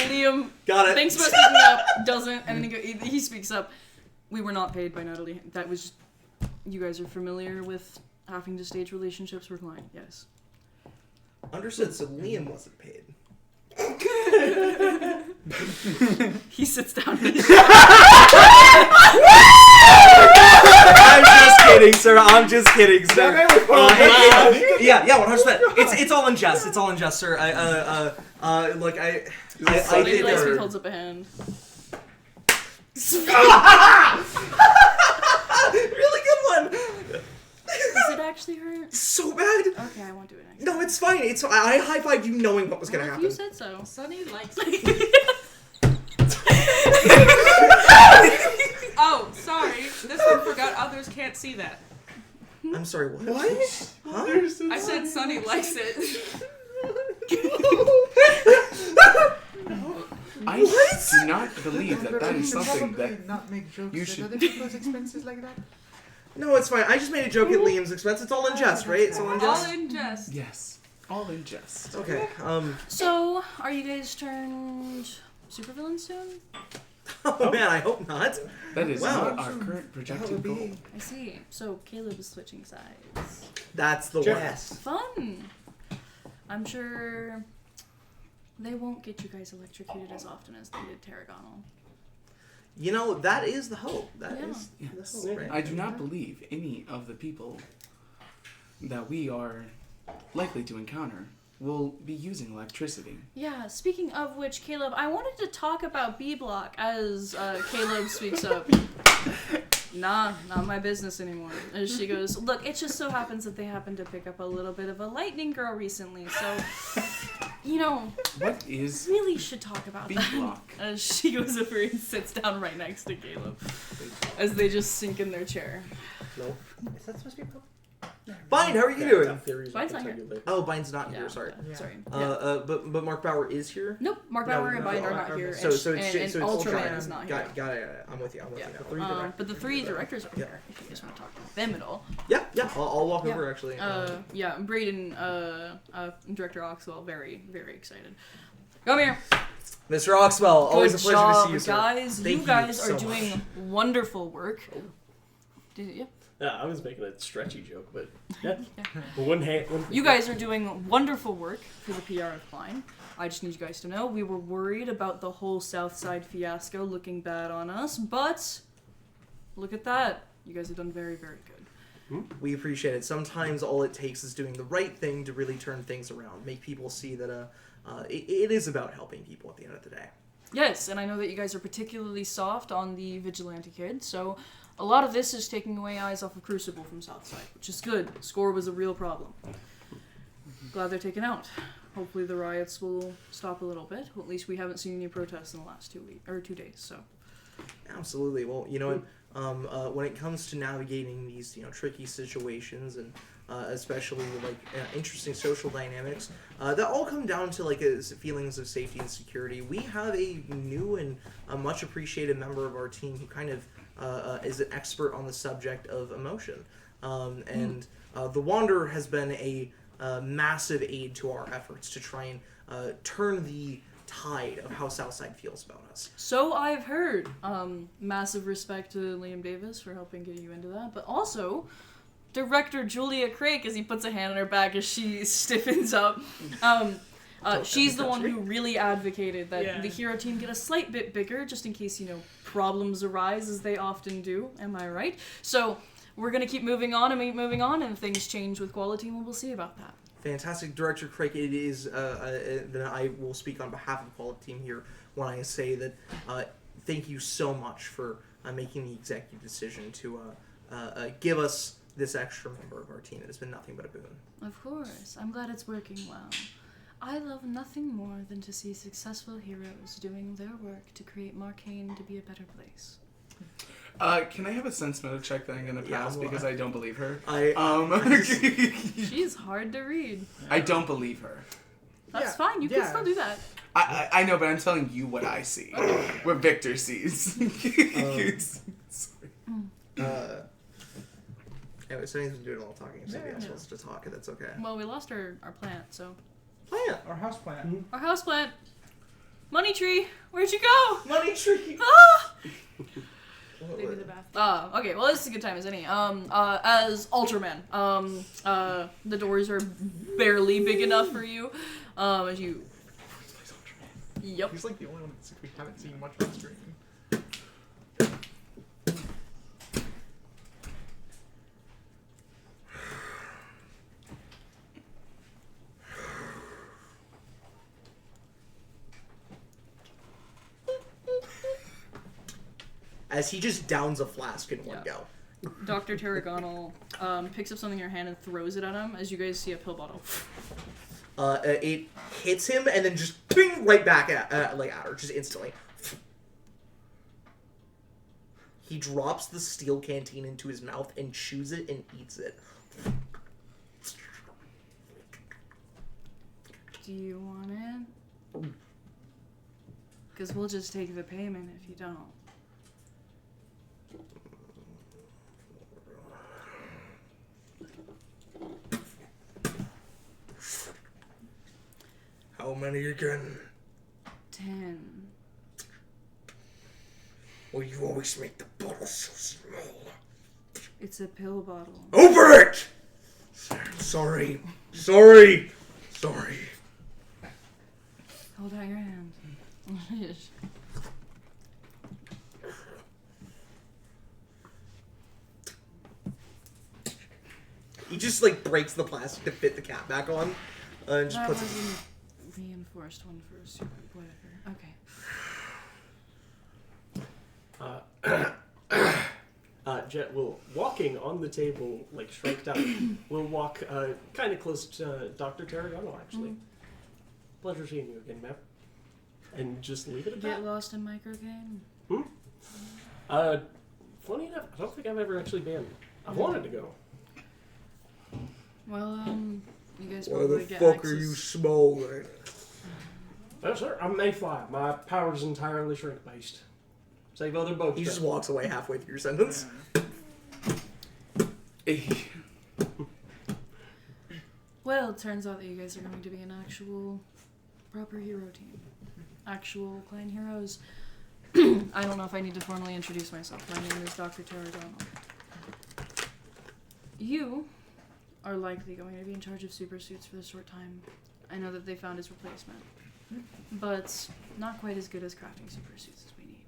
Speaker 1: Liam
Speaker 7: Got it.
Speaker 1: thanks for speaking up. Doesn't, and then he speaks up. We were not paid by Natalie. That was. You guys are familiar with having to stage relationships with lying. Yes.
Speaker 7: Understood. So Liam wasn't paid.
Speaker 1: He sits down.
Speaker 7: I'm just kidding, sir. Yeah, 100%. It's all in jest. It's all in jest, sir. I
Speaker 1: Lady
Speaker 7: think
Speaker 1: Lightspeed holds up a hand.
Speaker 7: really good one.
Speaker 1: Does it actually hurt?
Speaker 7: So bad.
Speaker 1: Okay, I won't do it next
Speaker 7: No, it's fine. I high-fived you knowing what was
Speaker 1: time.
Speaker 7: gonna
Speaker 1: Well,
Speaker 7: happen.
Speaker 1: you said so.
Speaker 3: Sunny likes it. Oh, sorry. This one forgot others can't see that.
Speaker 7: I'm sorry, what? Huh?
Speaker 3: I said Sunny likes it.
Speaker 6: I do not believe that is something that
Speaker 5: not make jokes
Speaker 6: you
Speaker 5: at
Speaker 6: should-
Speaker 5: other people's expenses like that.
Speaker 7: No, it's fine. I just made a joke at Liam's expense. It's all in jest, right? It's all in
Speaker 3: All
Speaker 7: jest.
Speaker 3: in jest.
Speaker 6: yes, all in jest.
Speaker 7: Okay.
Speaker 1: So, are you guys turned supervillains soon?
Speaker 7: Oh man, I hope not.
Speaker 6: That is
Speaker 7: Wow.
Speaker 6: not our current projected goal.
Speaker 1: I see. So Caleb is switching sides.
Speaker 7: That's the one.
Speaker 1: Fun. I'm sure they won't get you guys electrocuted as often as they did Tarragonal.
Speaker 7: You know, that is the hope. That
Speaker 1: Yeah.
Speaker 7: is the
Speaker 6: Yes.
Speaker 7: hope, right?
Speaker 6: I do not believe any of the people that we are likely to encounter will be using electricity.
Speaker 1: Yeah, speaking of which, Caleb, I wanted to talk about B Block as Caleb speaks up. Nah, not my business anymore. As she goes, look, it just so happens that they happened to pick up a little bit of a lightning girl recently, so, you know,
Speaker 6: What is
Speaker 1: really should talk about
Speaker 6: B
Speaker 1: that.
Speaker 6: Block?
Speaker 1: As she goes over and sits down right next to Caleb, as they just sink in their chair.
Speaker 4: No.
Speaker 9: Is that supposed to be public?
Speaker 7: Fine, how are you
Speaker 4: Yeah,
Speaker 7: doing?
Speaker 4: got theories
Speaker 1: Bine's
Speaker 4: I can
Speaker 1: not
Speaker 4: tell you later.
Speaker 7: Oh, Bine's not
Speaker 1: Yeah,
Speaker 7: here. Sorry.
Speaker 5: Yeah.
Speaker 1: Sorry.
Speaker 7: But Mark Bauer is here.
Speaker 1: Nope, Mark
Speaker 7: No,
Speaker 1: Bauer and
Speaker 7: no,
Speaker 1: Bind
Speaker 7: no,
Speaker 1: are not
Speaker 5: no,
Speaker 1: here,
Speaker 5: no.
Speaker 7: So it's
Speaker 1: and Ultraman
Speaker 7: Ultraman.
Speaker 1: is not here.
Speaker 7: Got it. I'm with you.
Speaker 1: Yeah.
Speaker 7: The three directors.
Speaker 1: But the three directors are
Speaker 7: Yeah.
Speaker 1: here, if you guys want to talk to them at all.
Speaker 7: Yeah. I'll walk
Speaker 1: Yeah.
Speaker 7: over actually.
Speaker 1: Yeah, Braden, Director Oxwell, very, very excited. Come here.
Speaker 7: Mr. Oxwell, always
Speaker 1: Good
Speaker 7: a pleasure
Speaker 1: job,
Speaker 7: to see you, sir.
Speaker 1: guys.
Speaker 7: Thank
Speaker 1: You guys
Speaker 7: so
Speaker 1: are doing
Speaker 7: much.
Speaker 1: wonderful work. Did it? Yeah.
Speaker 2: Yeah, I was making a stretchy joke, but yeah. One hand.
Speaker 1: You guys are doing wonderful work for the PR of Klein. I just need you guys to know we were worried about the whole Southside fiasco looking bad on us, but look at that. You guys have done very, very good.
Speaker 7: We appreciate it. Sometimes all it takes is doing the right thing to really turn things around, make people see that it is about helping people at the end of the day.
Speaker 1: Yes, and I know that you guys are particularly soft on the Vigilante Kid, so a lot of this is taking away eyes off of Crucible from Southside, which is good. Score was a real problem. Glad they're taken out. Hopefully the riots will stop a little bit. Well, at least we haven't seen any protests in the last 2 days, so.
Speaker 7: Absolutely. Well, when it comes to navigating these, tricky situations and especially interesting social dynamics, that all come down to feelings of safety and security. We have a new and a much appreciated member of our team who kind of is an expert on the subject of emotion, and the Wanderer has been a massive aid to our efforts to try and turn the tide of how Southside feels about us.
Speaker 1: So I've heard. Massive respect to Liam Davis for helping get you into that, but also Director Julia Craig, as he puts a hand on her back as she stiffens up. She's the one who really advocated that the hero team get a slight bit bigger, just in case, problems arise, as they often do. Am I right? So we're going to keep moving on, and if things change with Quality, we'll see about that.
Speaker 7: Fantastic, Director Craig. It is that I will speak on behalf of the Quality team here when I say that thank you so much for making the executive decision to give us this extra member of our team. It has been nothing but a boon.
Speaker 1: Of course. I'm glad it's working well. I love nothing more than to see successful heroes doing their work to create Marcainne to be a better place.
Speaker 6: Can I have a sense motive check that I'm gonna pass because I don't believe her?
Speaker 1: She's hard to read.
Speaker 6: I don't believe her.
Speaker 1: That's fine. You can still do that.
Speaker 6: I know, but I'm telling you what I see. What Victor sees.
Speaker 7: Anyway, Sunny's been doing all the talking. If somebody else wants to talk, that's okay.
Speaker 1: Well, we lost our plant, so.
Speaker 7: Plant?
Speaker 5: Our house plant.
Speaker 1: Our house plant. Money Tree, where'd you go?
Speaker 7: Money Tree!
Speaker 1: Ah!
Speaker 3: Maybe the bathroom.
Speaker 1: Okay, well, this is a good time as any. As Ultraman, the doors are barely big enough for you. As you. Yep.
Speaker 5: He's like the only one that we haven't seen much on screen.
Speaker 7: As he just downs a flask in one go.
Speaker 1: Dr. Tarragonal picks up something in your hand and throws it at him as you guys see a pill bottle.
Speaker 7: It hits him and then just ping right back at her, just instantly. He drops the steel canteen into his mouth and chews it and eats it.
Speaker 1: Do you want it? Because we'll just take the payment if you don't.
Speaker 8: How many again?
Speaker 1: 10.
Speaker 8: Well, you always make the bottle so small.
Speaker 1: It's a pill bottle.
Speaker 8: Open it! Sorry.
Speaker 1: Hold out your hand.
Speaker 7: He just breaks the plastic to fit the cap back on. And just
Speaker 1: That
Speaker 7: puts
Speaker 1: wasn't reinforced one for super. Whatever. Okay.
Speaker 2: Jet will, walking on the table, like striked out, will walk kind of close to Dr. Tarragano, actually. Pleasure seeing you again, ma'am. And just leave it at
Speaker 1: Get
Speaker 2: that.
Speaker 1: lost in Marcainne.
Speaker 2: Funny enough, I don't think I've ever actually been. I wanted to go.
Speaker 1: Well, you guys
Speaker 8: Why
Speaker 1: probably
Speaker 8: the
Speaker 1: get
Speaker 8: fuck
Speaker 1: access.
Speaker 8: are you smoking?
Speaker 2: No, sir, I'm Mayfly. My power's entirely shrink-based. Save other boats.
Speaker 7: He just walks away halfway through your sentence.
Speaker 1: Well, it turns out that you guys are going to be an actual proper hero team. Actual clan heroes. I don't know if I need to formally introduce myself. My name is Dr. Tarragano. You are likely going to be in charge of super suits for the short time. I know that they found his replacement. But not quite as good as crafting super suits as we need.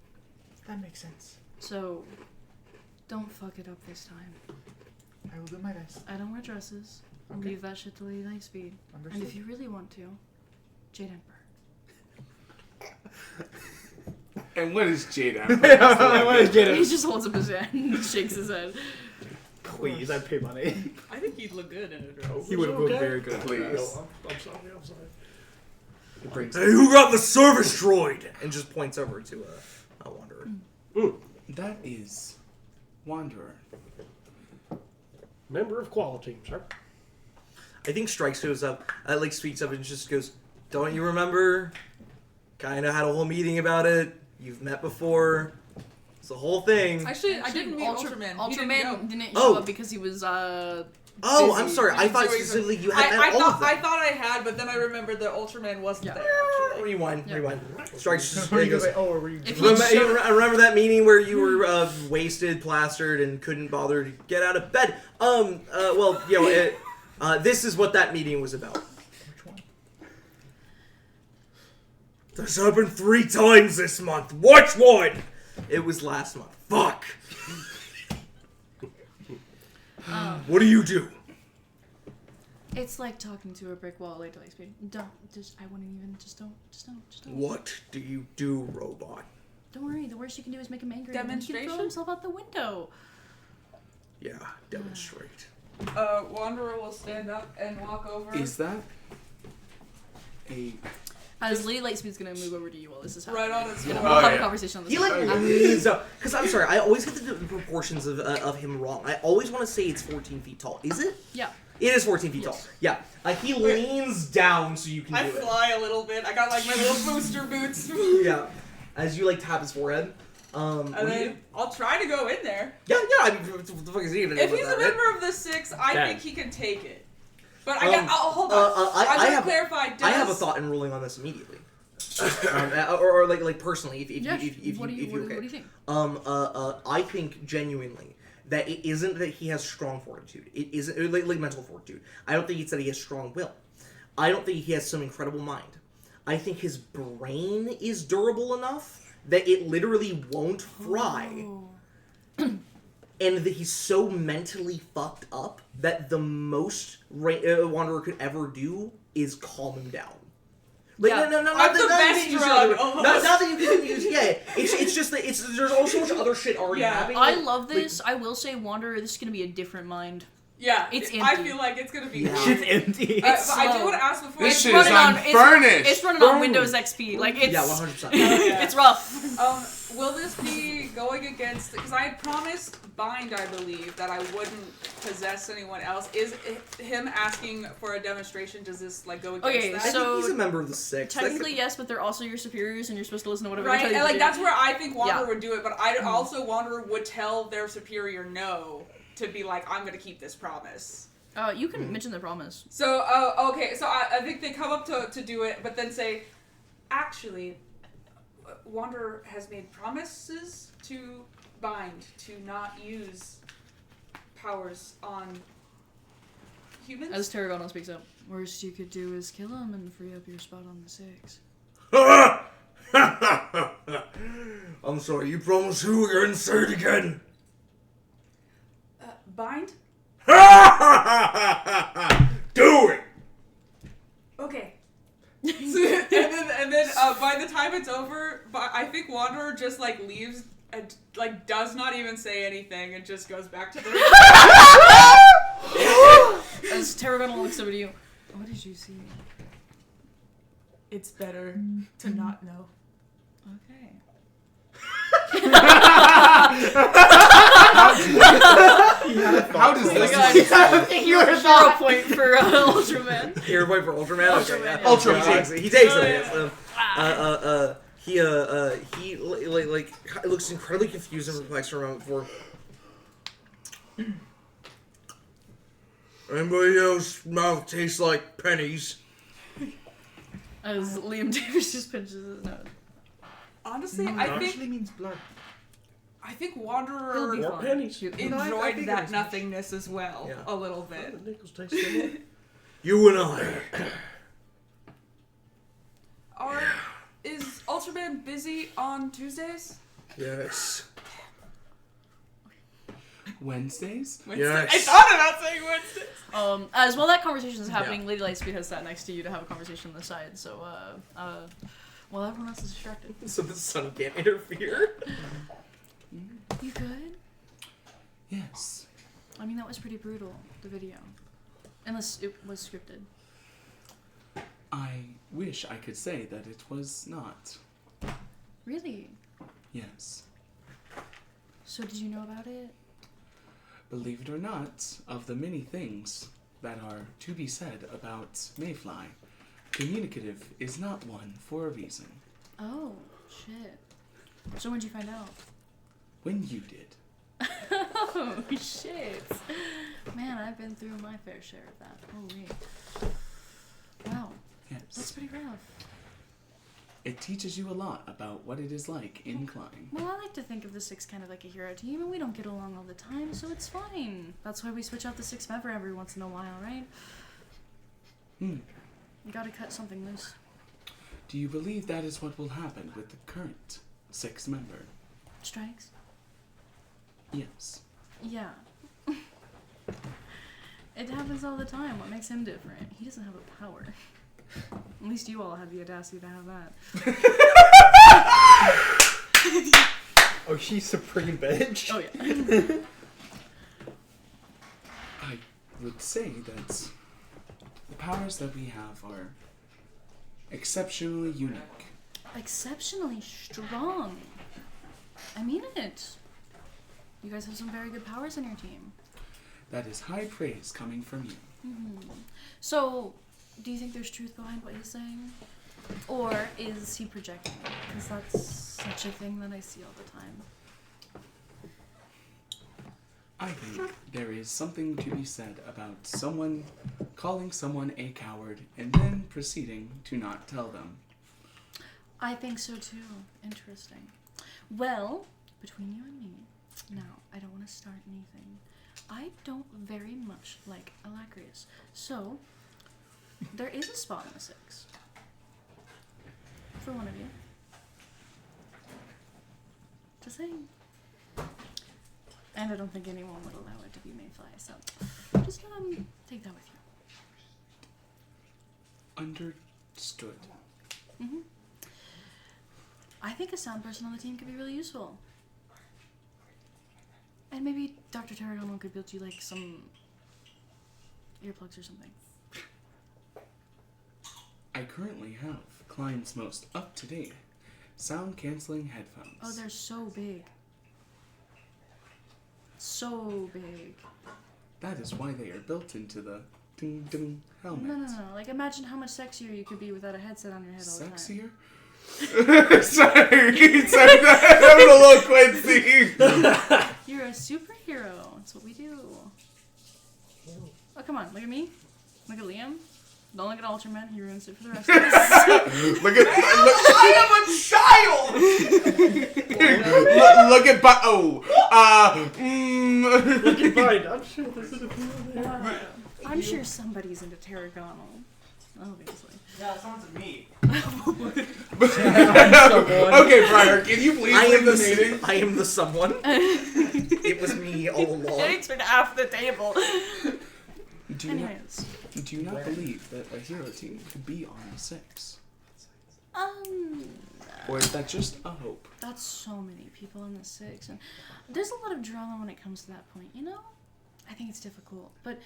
Speaker 5: That makes sense.
Speaker 1: So, don't fuck it up this time.
Speaker 5: I will do my best.
Speaker 1: I don't wear dresses.
Speaker 5: Okay.
Speaker 1: Leave that shit to Lady Lightspeed.
Speaker 5: Understood.
Speaker 1: And if you really want to, Jade Emperor.
Speaker 6: And what is Jade Emperor?
Speaker 9: What is Jade
Speaker 1: He just holds up his hand and shakes his head.
Speaker 9: Please, I'd pay money.
Speaker 3: I think he'd look good in a dress.
Speaker 9: He would have
Speaker 2: Okay.
Speaker 9: looked very good.
Speaker 6: Please.
Speaker 2: No, I'm sorry.
Speaker 9: He brings
Speaker 7: Hey, who got the service droid? And just points over to a wanderer.
Speaker 6: That is Wanderer.
Speaker 2: Member of quality, sir.
Speaker 7: I think Strikes goes up, like speaks up and just goes, "Don't you remember? Kinda had a whole meeting about it. You've met before. It's the whole thing."
Speaker 3: Actually, I didn't meet Ultraman. He didn't go.
Speaker 1: didn't
Speaker 7: Oh.
Speaker 1: show up because he was
Speaker 7: Oh,
Speaker 1: busy.
Speaker 7: I'm sorry. I thought
Speaker 3: Doing
Speaker 7: specifically you
Speaker 3: I,
Speaker 7: had
Speaker 3: I
Speaker 7: all
Speaker 3: thought
Speaker 7: of them.
Speaker 3: I thought I had, but then I remembered that Ultraman wasn't there. Actually.
Speaker 7: Rewind. Strikes just
Speaker 5: Were you
Speaker 7: goes,
Speaker 5: gonna- were you?
Speaker 1: If
Speaker 7: remember that meeting where you were wasted, plastered, and couldn't bother to get out of bed? Well, you know, this is what that meeting was about.
Speaker 5: Which one?
Speaker 7: This happened 3 times this month. Which one? It was last month. Fuck. What do you do?
Speaker 1: It's like talking to a brick wall, Lady Lightspeed. I wouldn't even, just don't.
Speaker 7: What do you do, robot?
Speaker 1: Don't worry, the worst you can do is make him angry and then he can throw
Speaker 3: Demonstration?
Speaker 1: himself out the window.
Speaker 7: Yeah, demonstrate.
Speaker 3: Wanderer will stand up and walk over.
Speaker 6: Is that a...
Speaker 1: As Lady Lightspeed's gonna move over to you while this is happening.
Speaker 3: Right on its
Speaker 1: We'll
Speaker 3: floor.
Speaker 1: have a
Speaker 6: yeah.
Speaker 1: conversation on this.
Speaker 7: He like
Speaker 1: after.
Speaker 7: leans up. Because I'm sorry, I always get the proportions of him wrong. I always want to say it's 14 feet tall. Is it?
Speaker 1: Yeah.
Speaker 7: It is 14 feet tall. Yeah. He leans down so you can
Speaker 3: I
Speaker 7: do it.
Speaker 3: fly a little bit. I got like my little booster boots.
Speaker 7: Yeah. As you like tap his forehead. What
Speaker 3: And
Speaker 7: do you do?
Speaker 3: then I'll try to go in there.
Speaker 7: Yeah. I mean, what the fuck is he even?
Speaker 3: If he's a member of the 6, I
Speaker 2: Okay.
Speaker 3: think he can take it. But hold on.
Speaker 7: I
Speaker 3: I want to
Speaker 7: have-
Speaker 3: clarify.
Speaker 7: I have a thought in ruling on this immediately. Or like personally, if
Speaker 1: Yeah,
Speaker 7: you
Speaker 1: what do you
Speaker 7: okay.
Speaker 1: think?
Speaker 7: I think genuinely that it isn't that he has strong fortitude. It isn't like mental fortitude. I don't think it's that he has strong will. I don't think he has some incredible mind. I think his brain is durable enough that it literally won't fry.
Speaker 1: Oh.
Speaker 7: And that he's so mentally fucked up that the most Wanderer could ever do is calm him down. Like,
Speaker 1: Yeah.
Speaker 7: no,
Speaker 3: I'm the best drug, almost.
Speaker 7: not that you can use. Yeah, it's just that there's also so much other shit already
Speaker 3: Yeah.
Speaker 7: happening.
Speaker 1: I
Speaker 7: like-
Speaker 1: love this. I will say, Wanderer, this is gonna be a different mind.
Speaker 3: Yeah,
Speaker 1: It's
Speaker 3: I
Speaker 1: empty.
Speaker 3: feel like it's gonna be.
Speaker 7: Yeah.
Speaker 9: It's empty.
Speaker 3: But I do
Speaker 1: slow.
Speaker 3: want to ask before.
Speaker 6: This
Speaker 1: It's
Speaker 6: shit
Speaker 1: running
Speaker 6: is
Speaker 1: on-
Speaker 6: unfurnished.
Speaker 1: It's running on
Speaker 6: Boom.
Speaker 1: Windows XP. Like it's
Speaker 7: Yeah, 100%.
Speaker 3: Yeah.
Speaker 1: it's rough.
Speaker 3: Will this be going against? Because I had promised Bind, I believe, that I wouldn't possess anyone else. Is him asking for a demonstration? Does this like go against
Speaker 1: Okay,
Speaker 3: that?
Speaker 7: I
Speaker 1: so-
Speaker 7: think he's a member of the 6. That
Speaker 1: Technically,
Speaker 7: could-
Speaker 1: yes, but they're also your superiors, and you're supposed to listen to whatever
Speaker 3: Right,
Speaker 1: they tell you
Speaker 3: and
Speaker 1: to
Speaker 3: like
Speaker 1: do.
Speaker 3: that's where I think Wanderer
Speaker 1: Yeah.
Speaker 3: would do it, but I also Wanderer would tell their superior no to be like, I'm gonna keep this promise.
Speaker 1: You can mention the promise.
Speaker 3: So, okay, so I think they come up to do it, but then say, actually, Wanderer has made promises to Bind to not use powers on humans.
Speaker 1: As Tarragano speaks up, worst you could do is kill him and free up your spot on the 6.
Speaker 7: I'm sorry, you promised who again? Say it again.
Speaker 3: Bind?
Speaker 7: Do it!
Speaker 3: by the time it's over, I think Wanderer just like leaves and like does not even say anything and just goes back to the.
Speaker 1: As Tarragona looks over to you, what did you see?
Speaker 3: It's better to not know.
Speaker 1: Okay.
Speaker 6: How does this?
Speaker 1: You were 0 point for Ultraman.
Speaker 7: Hero point for Ultraman.
Speaker 1: Ultraman,
Speaker 7: Okay.
Speaker 1: yeah.
Speaker 7: Ultraman. He takes
Speaker 1: Oh,
Speaker 7: it.
Speaker 1: yeah.
Speaker 7: He it looks incredibly confused and perplexed for a moment before. Anybody else's mouth tastes like pennies?
Speaker 1: As Liam Davis just pinches his nose.
Speaker 3: Honestly,
Speaker 5: No,
Speaker 3: I
Speaker 5: it
Speaker 3: think
Speaker 5: actually means blood.
Speaker 3: Wanderer
Speaker 1: He'll be
Speaker 2: More
Speaker 1: fine.
Speaker 2: pennies.
Speaker 3: enjoyed
Speaker 5: figured
Speaker 3: that
Speaker 5: as much.
Speaker 3: nothingness as well,
Speaker 7: Yeah.
Speaker 3: a little bit.
Speaker 2: The nickels taste similar.
Speaker 7: You and I.
Speaker 3: Is Ultraman busy on Tuesdays?
Speaker 7: Yes.
Speaker 6: Wednesdays?
Speaker 7: Yes.
Speaker 3: I thought about saying Wednesdays.
Speaker 1: As while that conversation is happening, Lady Lightspeed has sat next to you to have a conversation on the side, so, while everyone else is distracted.
Speaker 7: So the sun can't interfere.
Speaker 1: You good?
Speaker 6: Yes.
Speaker 1: I mean, that was pretty brutal, the video. Unless it was scripted.
Speaker 6: I wish I could say that it was not.
Speaker 1: Really?
Speaker 6: Yes.
Speaker 1: So did you know about it?
Speaker 6: Believe it or not, of the many things that are to be said about Mayfly, communicative is not one for a reason.
Speaker 1: Oh, shit. So when'd you find out?
Speaker 6: When you did.
Speaker 1: Oh, shit. Man, I've been through my fair share of that. Holy. Wow, that's
Speaker 6: Yes.
Speaker 1: pretty rough.
Speaker 6: It teaches you a lot about what it is like in climbing.
Speaker 1: Well, I like to think of the Six kind of like a hero team, and we don't get along all the time, so it's fine. That's why we switch out the Six member every once in a while, right?
Speaker 6: Hmm.
Speaker 1: You gotta cut something loose.
Speaker 6: Do you believe that is what will happen with the current 6th member?
Speaker 1: Strikes?
Speaker 6: Yes.
Speaker 1: Yeah. It happens all the time. What makes him different? He doesn't have a power. At least you all had the audacity to have that.
Speaker 9: Oh, she's supreme bitch.
Speaker 1: Oh, yeah.
Speaker 6: I would say that the powers that we have are exceptionally unique.
Speaker 1: Exceptionally strong. I mean it. You guys have some very good powers on your team.
Speaker 6: That is high praise coming from you.
Speaker 1: Mm-hmm. So, do you think there's truth behind what he's saying? Or is he projecting? Because that's such a thing that I see all the time.
Speaker 6: I think there is something to be said about someone calling someone a coward and then proceeding to not tell them.
Speaker 1: I think so too. Interesting. Well, between you and me, now, I don't want to start anything. I don't very much like Alacrius. So, there is a spot in the 6. For one of you. Just saying. And I don't think anyone would allow it to be Mayfly, so just take that with you.
Speaker 6: Understood.
Speaker 1: Mm-hmm. I think a sound person on the team could be really useful. And maybe Dr. Tarragona could build you like some earplugs or something.
Speaker 6: I currently have Klein's most up-to-date sound-canceling headphones.
Speaker 1: Oh, they're so big. So big.
Speaker 6: That is why they are built into the ding-ding helmet.
Speaker 1: No. Like, imagine how much sexier you could be without a headset on your head all the time.
Speaker 6: Sexier? Sorry, that. I'm a little Quincy.
Speaker 1: You're a superhero. That's what we do. Oh, come on. Look at me. Look at Liam. Don't look at Ultraman. He ruins it for the rest of us.
Speaker 6: Look at I am a child. Look at
Speaker 2: Look at mine. I'm sure there's an appeal there.
Speaker 1: I'm sure somebody's into Tarragona. Obviously.
Speaker 9: Yeah, it sounds like me.
Speaker 6: Okay, Briar, can you please leave the meeting?
Speaker 7: I am the someone. It was me all along.
Speaker 1: Getting turned half the table.
Speaker 6: Do you not believe that a hero team could be on the 6? Or is that just a hope?
Speaker 1: That's so many people in the 6, and there's a lot of drama when it comes to that point, you know? I think it's difficult, but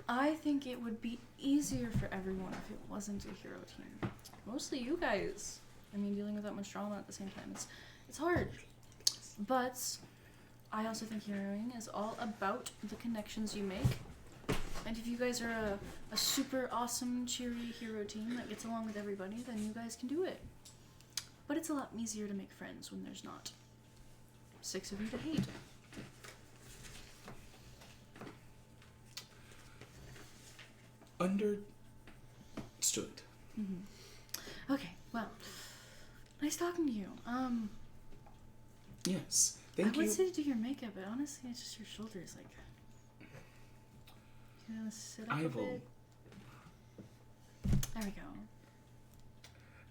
Speaker 1: I think it would be easier for everyone if it wasn't a hero team. Mostly you guys. I mean, dealing with that much drama at the same time, it's hard. But I also think heroing is all about the connections you make. And if you guys are a super awesome, cheery hero team that gets along with everybody, then you guys can do it. But it's a lot easier to make friends when there's not 6 of you to hate.
Speaker 6: Understood.
Speaker 1: Mm-hmm. Okay, well, nice talking to you.
Speaker 6: Yes, thank
Speaker 1: I
Speaker 6: you.
Speaker 1: would say to do your makeup, but honestly, it's just your shoulders. Like, you know, sit up
Speaker 6: I
Speaker 1: a
Speaker 6: will.
Speaker 1: bit. There we go.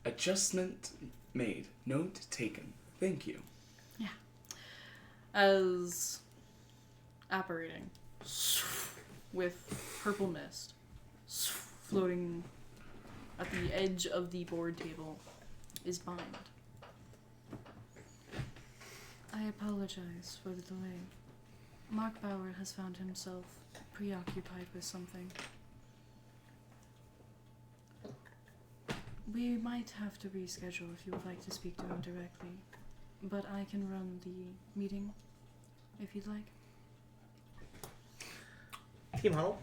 Speaker 6: Adjustment made. Note taken. Thank you.
Speaker 1: Yeah. As apparating with purple mist floating at the edge of the board table is Bind. I apologize for the delay. Mark Bauer has found himself preoccupied with something. We might have to reschedule if you would like to speak to him directly, but I can run the meeting if you'd like.
Speaker 7: Team huddle.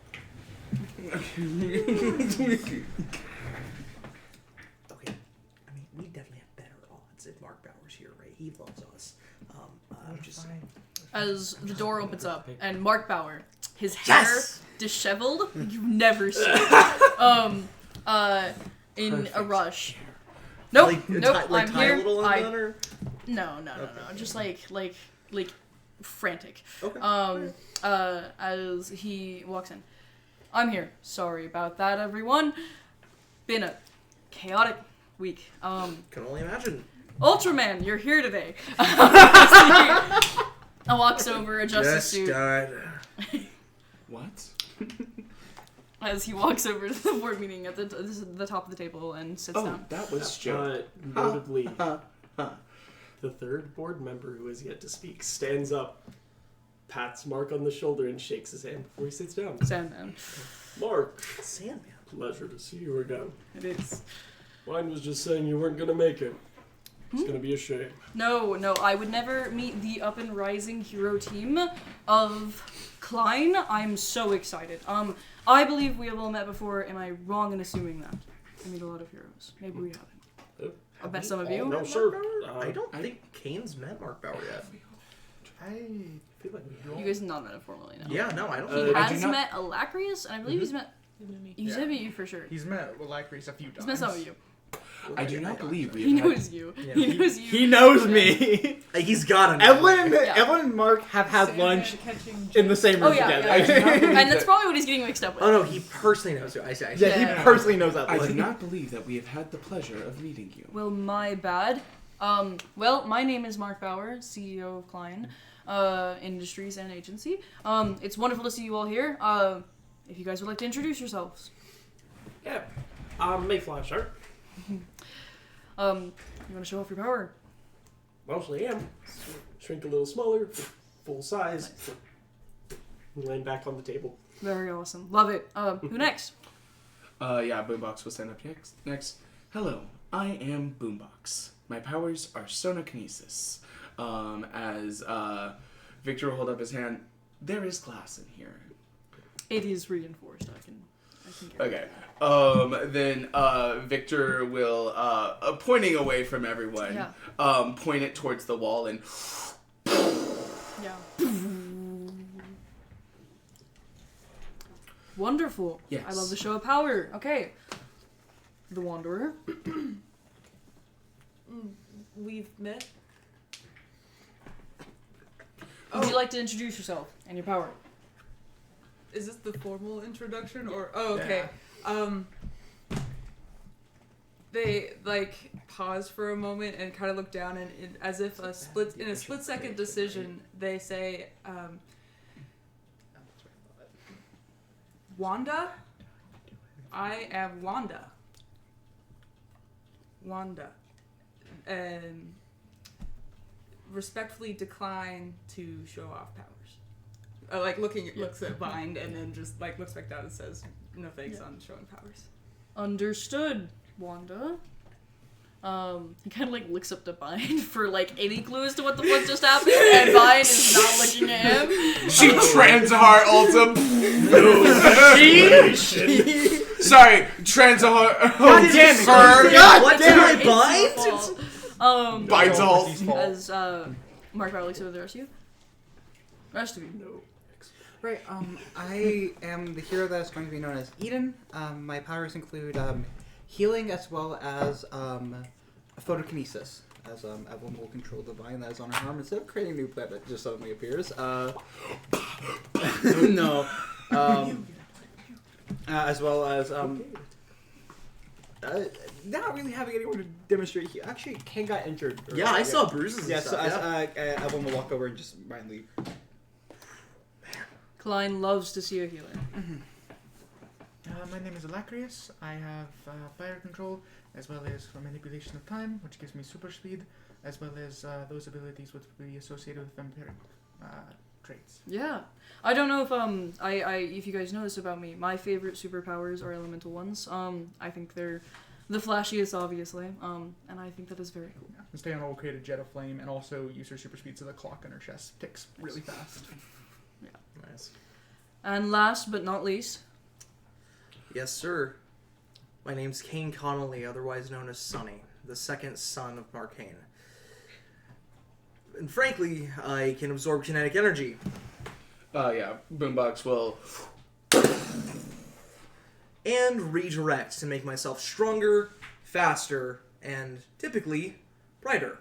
Speaker 7: Okay. I mean, we definitely have better odds if Mark Bauer's here, right? He loves us. Just
Speaker 1: As the door opens up and Mark Bauer, his hair disheveled, you've never seen. In a rush. Nope, nope. I'm here. No. Just like frantic.
Speaker 7: Okay.
Speaker 1: As he walks in, I'm here. Sorry about that, everyone. Been a chaotic week.
Speaker 7: Can only imagine.
Speaker 1: Ultraman, you're here today. I walks over, adjusts his suit.
Speaker 6: What?
Speaker 1: As he walks over to the board meeting at the top of the table and sits down.
Speaker 6: That was Joe.
Speaker 2: Notably, the third board member who has yet to speak stands up, pats Mark on the shoulder, and shakes his hand before he sits down.
Speaker 1: Sandman.
Speaker 2: Mark,
Speaker 7: Sandman.
Speaker 2: pleasure to see you again.
Speaker 1: It is.
Speaker 2: Mine was just saying you weren't gonna make it. It's gonna be a shame.
Speaker 1: No, I would never meet the up and rising hero team of Klein. I'm so excited. I believe we have all met before. Am I wrong in assuming that? I meet a lot of heroes. Maybe we haven't. I'll bet some of you.
Speaker 2: No, sir.
Speaker 7: I don't think Kane's met Mark Bauer yet.
Speaker 5: I feel like we
Speaker 1: You guys not met him formally, no.
Speaker 7: Yeah, no, I don't
Speaker 1: He
Speaker 7: think
Speaker 1: has met Alacrius, and I believe he's met. He's met you for sure.
Speaker 5: He's met Alacrius a few times.
Speaker 1: He's met some of you.
Speaker 6: I do not believe we
Speaker 1: He
Speaker 6: have
Speaker 1: knows you.
Speaker 7: Yeah.
Speaker 1: He knows you.
Speaker 9: He knows me.
Speaker 7: He's got to know.
Speaker 9: Evelyn and Mark have had
Speaker 3: Sandman
Speaker 9: lunch
Speaker 3: catching
Speaker 9: in the same room
Speaker 1: yeah,
Speaker 9: together.
Speaker 6: I do not believe
Speaker 1: And that's probably what he's getting mixed up with.
Speaker 7: Oh no, he personally knows you. I see.
Speaker 9: Yeah, he personally knows
Speaker 6: I
Speaker 9: Evelyn.
Speaker 6: do not believe that we have had the pleasure of meeting you.
Speaker 1: Well, my bad. Well, my name is Mark Bauer, CEO of Klein Industries and Agency. It's wonderful to see you all here. If you guys would like to introduce yourselves.
Speaker 2: Yeah, I'm Mayfly, sir.
Speaker 1: You want to show off your power?
Speaker 2: Mostly am. Shrink a little smaller, full size. Laying back on the table.
Speaker 1: Very awesome. Love it. Who next?
Speaker 6: Yeah, Boombox will stand up next. Hello, I am Boombox. My powers are sonokinesis. As Victor will hold up his hand, there is glass in here.
Speaker 1: It is reinforced. I can
Speaker 6: Okay. Then Victor will, pointing away from everyone, point it towards the wall and.
Speaker 1: Yeah. Wonderful.
Speaker 6: Yes.
Speaker 1: I love the show of power. Okay. The Wanderer.
Speaker 3: We've met.
Speaker 1: Would you like to introduce yourself and your power?
Speaker 3: Is this the formal introduction or? Oh, okay. They like pause for a moment and kind of look down and as if in a split-second decision, they say, "Wanda, I am Wanda. Wanda." respectfully decline to show off powers. Looks at Bind and then just looks back down and says, "No thanks on showing powers."
Speaker 1: Understood, Wanda. He kind of looks up to Bind for any clues to what the fuck just happened, and Bind is not looking at him.
Speaker 6: She Transahar ultim. Sorry, Transahar.
Speaker 7: God damn it! What did I bind?
Speaker 6: Bind's ult.
Speaker 1: As Mark Bauer looks over the rest of you. Rest of you.
Speaker 2: No.
Speaker 9: Right, I am the hero that is going to be known as Eden. My powers include healing as well as photokinesis, as Evelyn will control the vine that is on her arm instead of creating a new plant that just suddenly appears. No. As well as not really having anyone to demonstrate. Actually, Ken got injured.
Speaker 7: Yeah, I saw bruises.
Speaker 9: Yeah,
Speaker 7: and
Speaker 9: so
Speaker 7: stuff,
Speaker 9: Evelyn will walk over and just mildly.
Speaker 1: Klein loves to see a healer.
Speaker 5: My name is Alacrius. I have fire control, as well as for manipulation of time, which gives me super speed, as well as those abilities which would be associated with vampiric traits.
Speaker 1: Yeah. I don't know if if you guys know this about me, my favorite superpowers are elemental ones. I think they're the flashiest, obviously. And I think that is very cool.
Speaker 5: Yeah. And stay on a located jet of flame, and also use her super speed so the clock on her chest ticks really fast.
Speaker 1: Yeah.
Speaker 7: Nice.
Speaker 1: And last but not least,
Speaker 8: Yes, sir. My name's Kane Connolly, otherwise known as Sonny, the second son of Marcainne. And frankly, I can absorb kinetic energy.
Speaker 6: Yeah, Boombox will.
Speaker 8: And redirect to make myself stronger, faster, and typically brighter.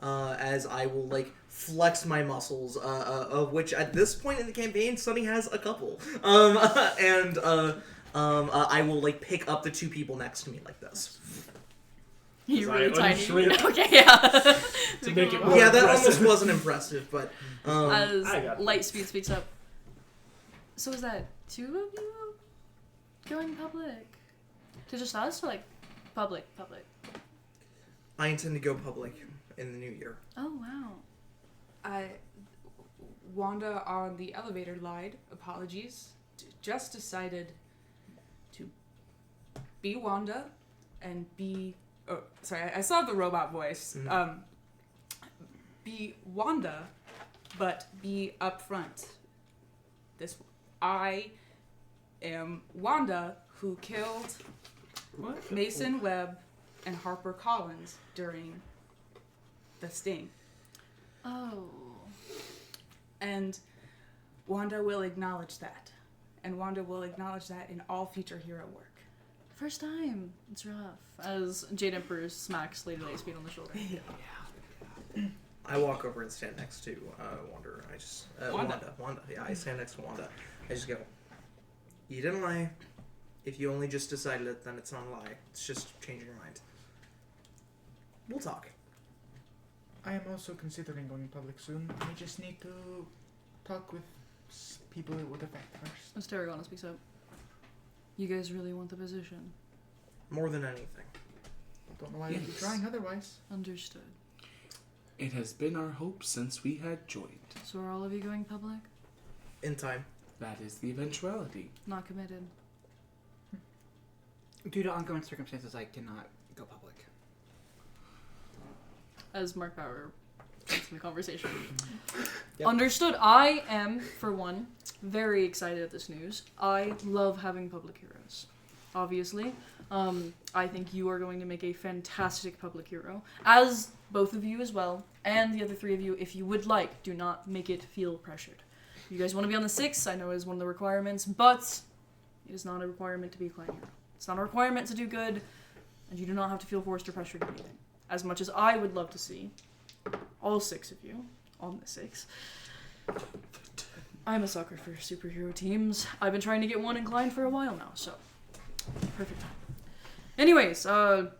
Speaker 8: As I will, flex my muscles, of which at this point in the campaign, Sonny has a couple. I will, pick up the two people next to me like this.
Speaker 1: you're really tiny.
Speaker 2: unshrink
Speaker 1: Okay, yeah.
Speaker 2: to make it more
Speaker 8: Yeah, that
Speaker 2: impressive.
Speaker 8: almost wasn't impressive, but...
Speaker 1: As
Speaker 2: I got
Speaker 1: Lightspeed speaks up. So is that two of you going public? To just us or public?
Speaker 8: I intend to go public in the new year.
Speaker 1: Oh wow.
Speaker 3: Wanda on the elevator lied. Apologies. Just decided to be Wanda and be... Oh, sorry, I saw the robot voice.
Speaker 8: Mm-hmm.
Speaker 3: Be Wanda, but be upfront. I am Wanda, who killed Mason Webb and Harper Collins during the sting.
Speaker 1: Oh.
Speaker 3: And Wanda will acknowledge that. And Wanda will acknowledge that in all future hero work.
Speaker 1: First time. It's rough. As Jade Emperor smacks Lady Lightspeed on the shoulder.
Speaker 8: I walk over and stand next to Wanda. I just... Wanda. Yeah, I stand next to Wanda. I just go, you didn't lie. If you only just decided it, then it's not a lie. It's just changing your mind. We'll talk.
Speaker 5: I am also considering going public soon. I just need to talk with people it would affect first.
Speaker 1: As Tarragona speaks up. You guys really want the position?
Speaker 8: More than anything.
Speaker 5: Don't know why you'd be trying otherwise.
Speaker 1: Understood.
Speaker 6: It has been our hope since we had joined.
Speaker 1: So are all of you going public?
Speaker 8: In time.
Speaker 6: That is the eventuality.
Speaker 1: Not committed.
Speaker 9: Due to ongoing circumstances, I cannot go public.
Speaker 1: As Mark Bauer gets in the conversation.
Speaker 9: Yep.
Speaker 1: Understood. I am, for one, very excited at this news. I love having public heroes. Obviously. I think you are going to make a fantastic public hero. As both of you as well, and the other three of you, if you would like, do not make it feel pressured. You guys want to be on the 6, I know is one of the requirements, but it is not a requirement to be a clan hero. It's not a requirement to do good, and you do not have to feel forced or pressured to do anything. As much as I would love to see all 6 of you on the 6. I'm a sucker for superhero teams. I've been trying to get one inclined for a while now, so perfect time. Anyways, so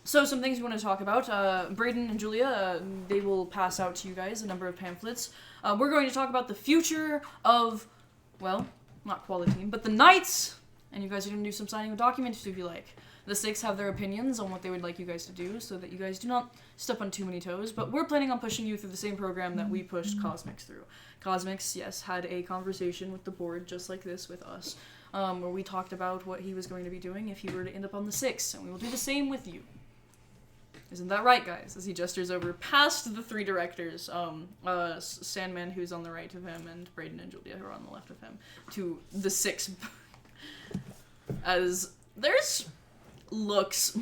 Speaker 1: some things we want to talk about. Braden and Julia, they will pass out to you guys a number of pamphlets. We're going to talk about the future of, well, not Quality Team, but the Knights and you guys are going to do some signing of documents if you like. The Six have their opinions on what they would like you guys to do, so that you guys do not step on too many toes, but we're planning on pushing you through the same program that we pushed Cosmics through. Cosmics, yes, had a conversation with the board just like this with us, where we talked about what he was going to be doing if he were to end up on the Six, and we will do the same with you. Isn't that right, guys? As he gestures over past the three directors, Sandman, who's on the right of him, and Brayden and Julia, who are on the left of him, to the Six. As there's looks.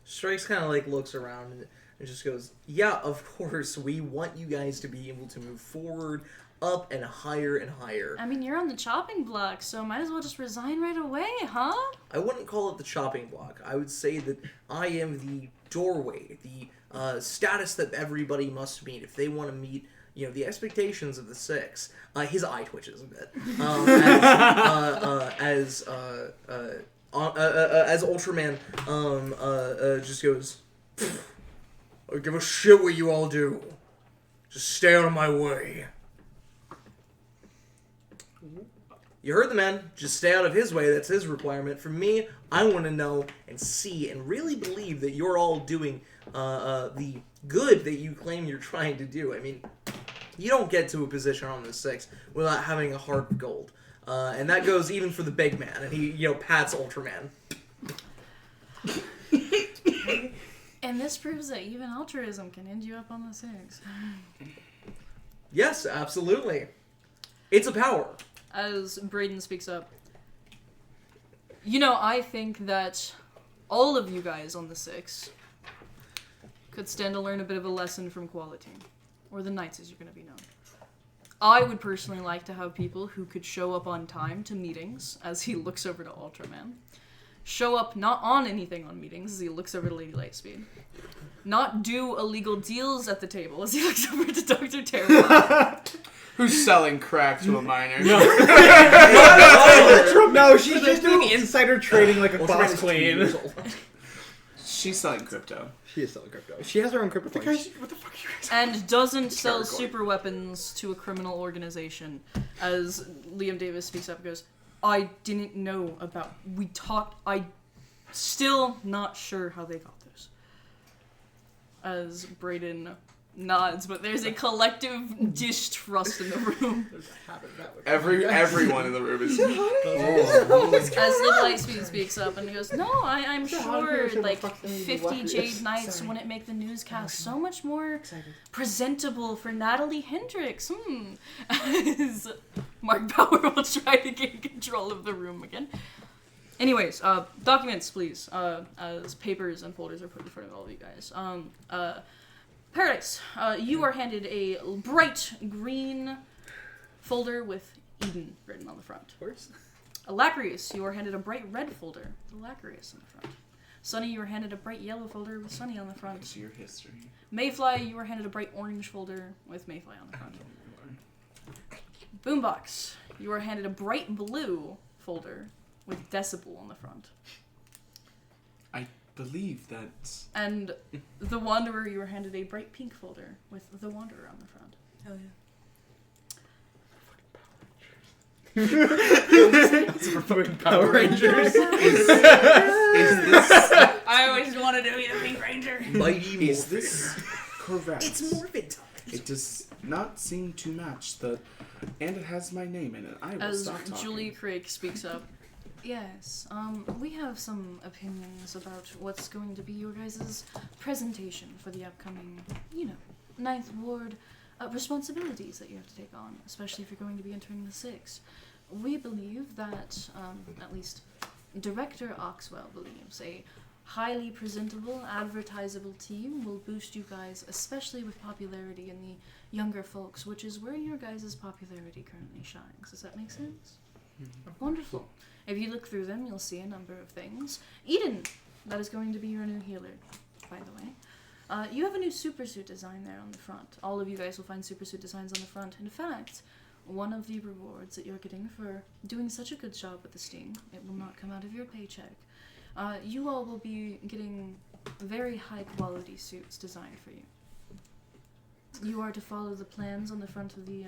Speaker 7: Strikes kind of like looks around and just goes, yeah, of course, we want you guys to be able to move forward, up and higher and higher.
Speaker 1: I mean, you're on the chopping block, so might as well just resign right away, huh?
Speaker 7: I wouldn't call it the chopping block. I would say that I am the doorway, the status that everybody must meet if they want to meet, you know, the expectations of the Six. His eye twitches a bit. As Ultraman just goes, I don't give a shit what you all do. Just stay out of my way. You heard the man. Just stay out of his way. That's his requirement. For me, I want to know and see and really believe that you're all doing the good that you claim you're trying to do. I mean, you don't get to a position on the Six without having a heart of gold. And that goes even for the big man. And he, you know, pats Ultraman.
Speaker 1: And this proves that even altruism can end you up on the Six.
Speaker 7: Yes, absolutely. It's a power.
Speaker 1: As Brayden speaks up, you know, I think that all of you guys on the Six could stand to learn a bit of a lesson from Quality, or the Knights as you're going to be known. I would personally like to have people who could show up on time to meetings, as he looks over to Ultraman. Show up not on anything on meetings, as he looks over to Lady Lightspeed. Not do illegal deals at the table, as he looks over to Dr. Terror.
Speaker 6: Who's selling crack to a minor?
Speaker 9: No, she's just doing insider trading like a boss queen.
Speaker 6: She's selling crypto.
Speaker 9: She is selling crypto. She has her own crypto coins.
Speaker 6: What the fuck are you guys
Speaker 1: And doesn't sell super weapons to a criminal organization. As Liam Davis speaks up and goes, I didn't know about... We talked... I still not sure how they got this. As Brayden nods, but there's a collective distrust in the room.
Speaker 6: Everyone in the room is...
Speaker 1: As Liv Lightspeed speaks up and he goes, no, I'm sure like 50 Jade Knights wouldn't make the newscast so much more presentable for Natalie Hendricks. As Mark Bauer will try to gain control of the room again. Anyways, documents, please, as papers and folders are put in front of all of you guys. Paradise, you are handed a bright green folder with Eden written on the front.
Speaker 9: Of course.
Speaker 1: Alacrius, you are handed a bright red folder with Alacrius on the front. Sunny, you are handed a bright yellow folder with Sunny on the front.
Speaker 6: It's your history.
Speaker 1: Mayfly, you are handed a bright orange folder with Mayfly on the front. Boombox, you are handed a bright blue folder with Decibel on the front.
Speaker 6: I believe that...
Speaker 1: And the Wanderer, you were handed a bright pink folder with the Wanderer on the front.
Speaker 3: Hell yeah.
Speaker 9: Fucking Power Rangers.
Speaker 6: Is this...
Speaker 3: I always wanted to be a Pink Ranger.
Speaker 7: Mighty
Speaker 6: Is this correct?
Speaker 7: It's Morphin time.
Speaker 6: It does not seem to match the... And it has my name in it. I will
Speaker 1: As
Speaker 6: stop talking.
Speaker 1: Julie Craig speaks up, yes, we have some opinions about what's going to be your guys' presentation for the upcoming, you know, 9th Ward responsibilities that you have to take on, especially if you're going to be entering the 6. We believe that, at least Director Oxwell believes, a highly presentable, advertisable team will boost you guys, especially with popularity in the younger folks, which is where your guys' popularity currently shines. Does that make sense? Wonderful. If you look through them, you'll see a number of things. Eden, that is going to be your new healer, by the way. You have a new supersuit design there on the front. All of you guys will find supersuit designs on the front. In fact, one of the rewards that you're getting for doing such a good job with the Sting, it will not come out of your paycheck. You all will be getting very high quality suits designed for you. You are to follow the plans on the front of the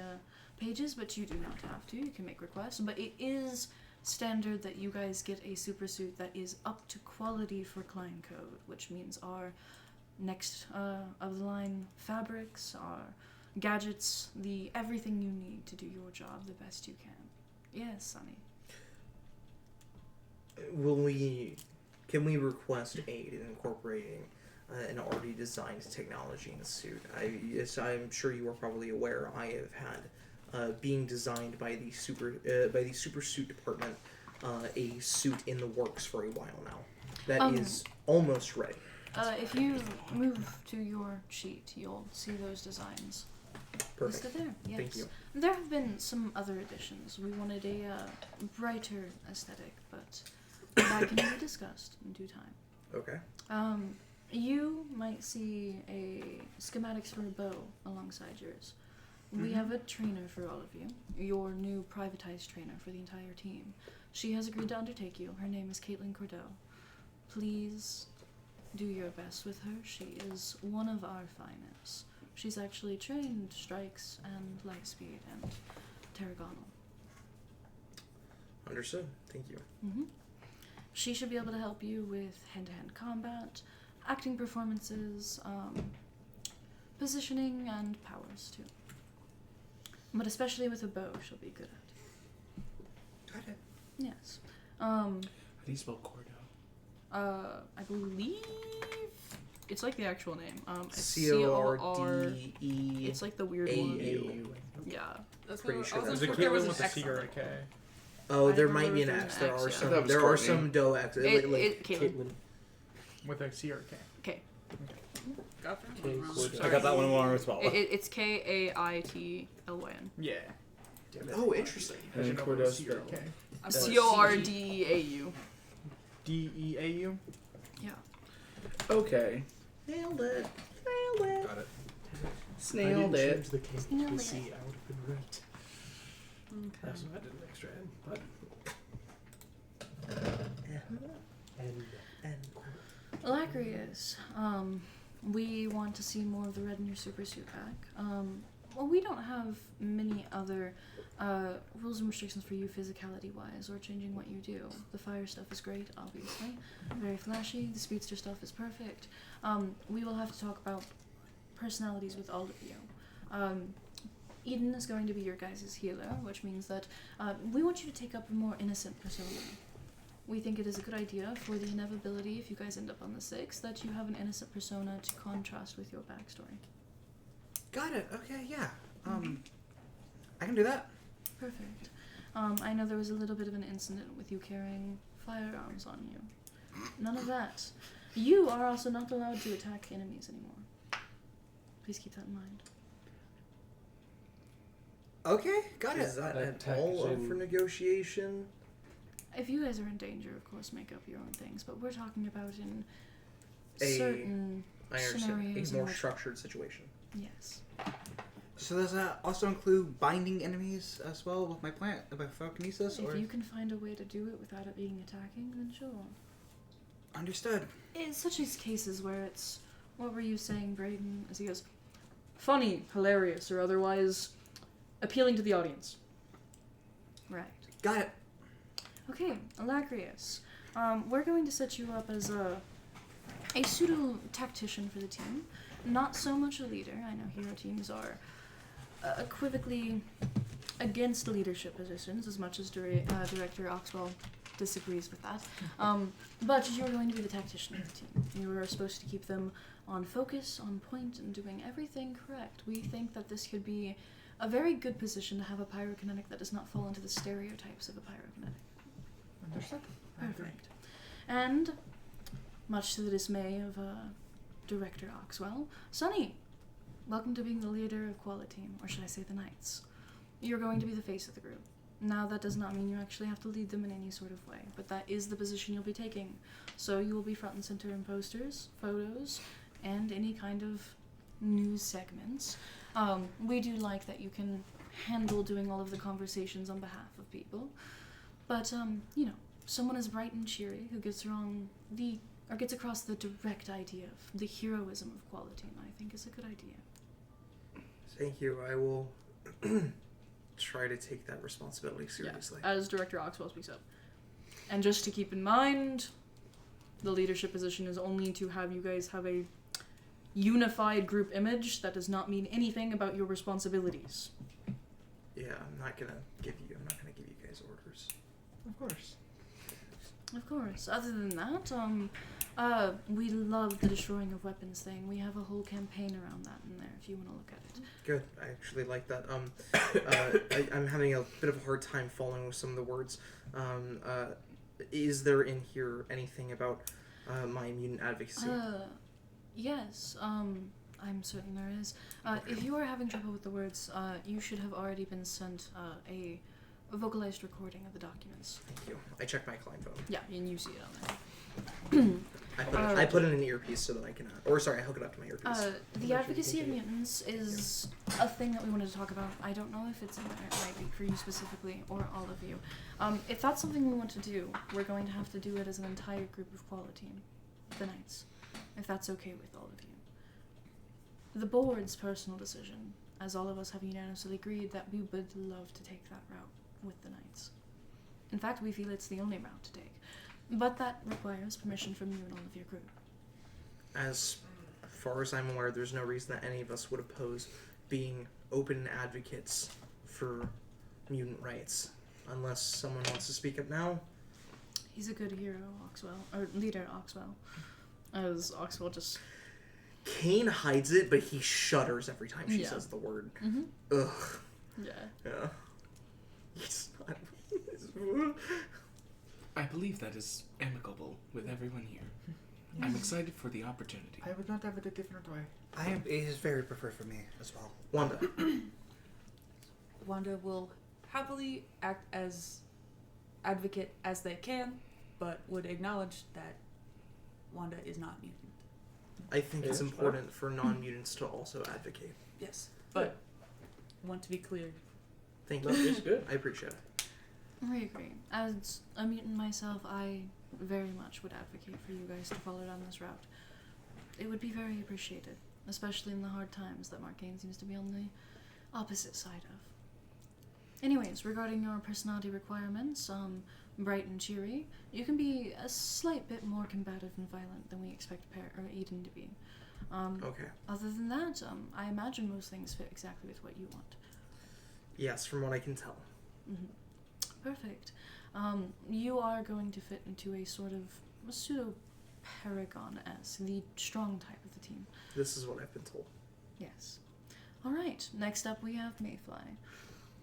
Speaker 1: pages, but you do not have to. You can make requests, but it is standard that you guys get a super suit that is up to quality for Klein Code, which means our next of the line fabrics, our gadgets, everything you need to do your job the best you can. Yes, Sonny.
Speaker 8: Can we request aid in incorporating an already designed technology in the suit? I'm sure you are probably aware. I have had being designed by the super suit department a suit in the works for a while now. That is almost ready.
Speaker 1: If you move to your sheet, you'll see those designs.
Speaker 8: Perfect.
Speaker 1: Listed there. Yes.
Speaker 8: Thank you.
Speaker 1: There have been some other additions. We wanted a brighter aesthetic, but that can be discussed in due time.
Speaker 8: Okay.
Speaker 1: You might see schematics for a bow alongside yours. We have a trainer for all of you. Your new privatized trainer for the entire team. She has agreed to undertake you. Her name is Caitlin Cordeau. Please do your best with her. She is one of our finest. She's actually trained strikes and lightspeed and Terragonal.
Speaker 8: Understood. Thank you.
Speaker 1: Mm-hmm. She should be able to help you with hand-to-hand combat, acting performances, positioning, and powers too. But especially with a bow, she'll be good at.
Speaker 8: Got it.
Speaker 1: Yes.
Speaker 6: How do you spell Cordo?
Speaker 1: I believe it's like the actual name.
Speaker 8: CORDE.
Speaker 1: It's like the weird one. Yeah.
Speaker 3: That's
Speaker 8: Pretty
Speaker 3: what
Speaker 8: sure
Speaker 3: I was
Speaker 8: that's
Speaker 3: looking
Speaker 5: Is
Speaker 3: for.
Speaker 5: it
Speaker 3: There was
Speaker 5: Caitlin
Speaker 3: an
Speaker 5: with a
Speaker 3: X
Speaker 5: C
Speaker 3: on
Speaker 5: or a
Speaker 3: it.
Speaker 5: K?
Speaker 8: Oh,
Speaker 1: I
Speaker 8: there
Speaker 1: don't
Speaker 8: might
Speaker 1: know
Speaker 8: be
Speaker 1: if
Speaker 8: an
Speaker 1: there's
Speaker 8: X.
Speaker 1: an
Speaker 8: There
Speaker 1: X,
Speaker 8: are
Speaker 1: yeah.
Speaker 8: some.
Speaker 6: That was
Speaker 8: There are
Speaker 6: Courtney.
Speaker 8: some Doe X's.
Speaker 1: Caitlin.
Speaker 5: With a C or a K?
Speaker 1: Okay.
Speaker 3: Got that
Speaker 2: King
Speaker 3: one
Speaker 2: Cordeau.
Speaker 3: wrong.
Speaker 10: I got that one wrong as well.
Speaker 1: It's Kaitlyn.
Speaker 5: Yeah.
Speaker 8: Oh, interesting.
Speaker 5: I should know if it was C or a K.
Speaker 3: I put
Speaker 1: CORDEAU.
Speaker 5: DEAU?
Speaker 1: Yeah.
Speaker 6: Okay.
Speaker 8: Nailed it. Nailed it.
Speaker 5: Got it.
Speaker 6: Snailed
Speaker 2: I didn't
Speaker 6: it.
Speaker 2: change the K to
Speaker 1: Nailed
Speaker 2: the C.
Speaker 1: it.
Speaker 2: I would have been right.
Speaker 3: Okay.
Speaker 2: That's why I did an extra N. But
Speaker 1: Lacrius, we want to see more of the red in your super suit back. Well, we don't have many other rules and restrictions for you physicality-wise or changing what you do. The fire stuff is great, obviously. Very flashy. The speedster stuff is perfect. We will have to talk about personalities with all of you. Eden is going to be your guys' healer, which means that we want you to take up a more innocent persona. We think it is a good idea for the inevitability, if you guys end up on the 6th, that you have an innocent persona to contrast with your backstory.
Speaker 5: Got it. Okay, yeah. I can do that.
Speaker 1: Perfect. I know there was a little bit of an incident with you carrying firearms on you. None of that. You are also not allowed to attack enemies anymore. Please keep that in mind.
Speaker 5: Okay, got
Speaker 8: Is
Speaker 5: it.
Speaker 8: that
Speaker 2: That
Speaker 8: at all up
Speaker 2: packaging-
Speaker 8: for negotiation?
Speaker 1: If you guys are in danger, of course, make up your own things, but we're talking about in
Speaker 8: A-
Speaker 1: certain
Speaker 8: I understand.
Speaker 1: scenarios
Speaker 8: A
Speaker 1: in
Speaker 8: more
Speaker 1: which-
Speaker 8: structured situation.
Speaker 1: Yes.
Speaker 5: So does that also include binding enemies as well with my plant, by telekinesis, or?
Speaker 1: If you can find a way to do it without it being attacking, then sure.
Speaker 5: Understood.
Speaker 1: It's such as cases where it's, what were you saying, Brayden? As he goes, funny, hilarious, or otherwise appealing to the audience. Right.
Speaker 5: Got it.
Speaker 1: Okay, Alacrius. We're going to set you up as a pseudo-tactician for the team. Not so much a leader. I know hero teams are equivocally against leadership positions, as much as Director Oxwell disagrees with that. But you're going to be the tactician of the team. You are supposed to keep them on focus, on point, and doing everything correct. We think that this could be a very good position to have a pyrokinetic that does not fall into the stereotypes of a pyrokinetic.
Speaker 5: Understood.
Speaker 1: Perfect. And, much to the dismay of Director Oxwell, Sunny, welcome to being the leader of Quality Team, or should I say the Knights. You're going to be the face of the group. Now, that does not mean you actually have to lead them in any sort of way, but that is the position you'll be taking. So you will be front and center in posters, photos, and any kind of news segments. We do like that you can handle doing all of the conversations on behalf of people. But, someone as bright and cheery who gets across the direct idea of the heroism of Quality, I think is a good idea.
Speaker 8: Thank you. I will try to take that responsibility seriously.
Speaker 1: As Director Oxwell speaks up. And just to keep in mind, the leadership position is only to have you guys have a unified group image. That does not mean anything about your responsibilities.
Speaker 8: Yeah, I'm not gonna give you guys orders.
Speaker 5: Of course.
Speaker 1: Of course. Other than that, we love the destroying of weapons thing. We have a whole campaign around that in there if you want to look at it.
Speaker 8: Good. I actually like that. I'm having a bit of a hard time following with some of the words. Is there in here anything about my mutant advocacy?
Speaker 1: Yes. I'm certain there is. If you are having trouble with the words, you should have already been sent a vocalized recording of the documents.
Speaker 8: Thank you. I checked my client phone.
Speaker 1: Yeah, and you see it on there.
Speaker 8: I put in an earpiece so that I can, I hook it up to my earpiece.
Speaker 1: The advocacy of mutants is a thing that we wanted to talk about. I don't know if it's in there. It might be for you specifically, or all of you. If that's something we want to do, we're going to have to do it as an entire group of quality, the Knights. If that's okay with all of you. The board's personal decision, as all of us have unanimously agreed that we would love to take that route with the Knights. In fact, we feel it's the only route to take. But that requires permission from you and all of your group.
Speaker 8: As far as I'm aware, there's no reason that any of us would oppose being open advocates for mutant rights. Unless someone wants to speak up now.
Speaker 1: He's a good hero, Oxwell. Or leader, Oxwell. As Oxwell just...
Speaker 8: Kane hides it, but he shudders every time she says the word.
Speaker 1: Mm-hmm.
Speaker 8: Ugh.
Speaker 1: Yeah.
Speaker 8: He's not...
Speaker 6: I believe that is amicable with everyone here. I'm excited for the opportunity.
Speaker 5: I would not have it a different way.
Speaker 9: It is very preferred for me as well.
Speaker 8: Wanda.
Speaker 3: Wanda will happily act as advocate as they can, but would acknowledge that Wanda is not mutant.
Speaker 8: I think it's important for non-mutants to also advocate.
Speaker 3: Yes, but want to be clear.
Speaker 8: Thank you.
Speaker 4: It's good.
Speaker 8: I appreciate it.
Speaker 1: I agree. As a mutant myself, I very much would advocate for you guys to follow down this route. It would be very appreciated, especially in the hard times that Marcainne seems to be on the opposite side of. Anyways, regarding your personality requirements, bright and cheery, you can be a slight bit more combative and violent than we expect Eden to be.
Speaker 8: Okay.
Speaker 1: Other than that, I imagine most things fit exactly with what you want.
Speaker 8: Yes, from what I can tell.
Speaker 1: Mm-hmm. Perfect. You are going to fit into a sort of pseudo-paragon-esque, the strong type of the team.
Speaker 8: This is what I've been told.
Speaker 1: Yes. Alright, next up we have Mayfly.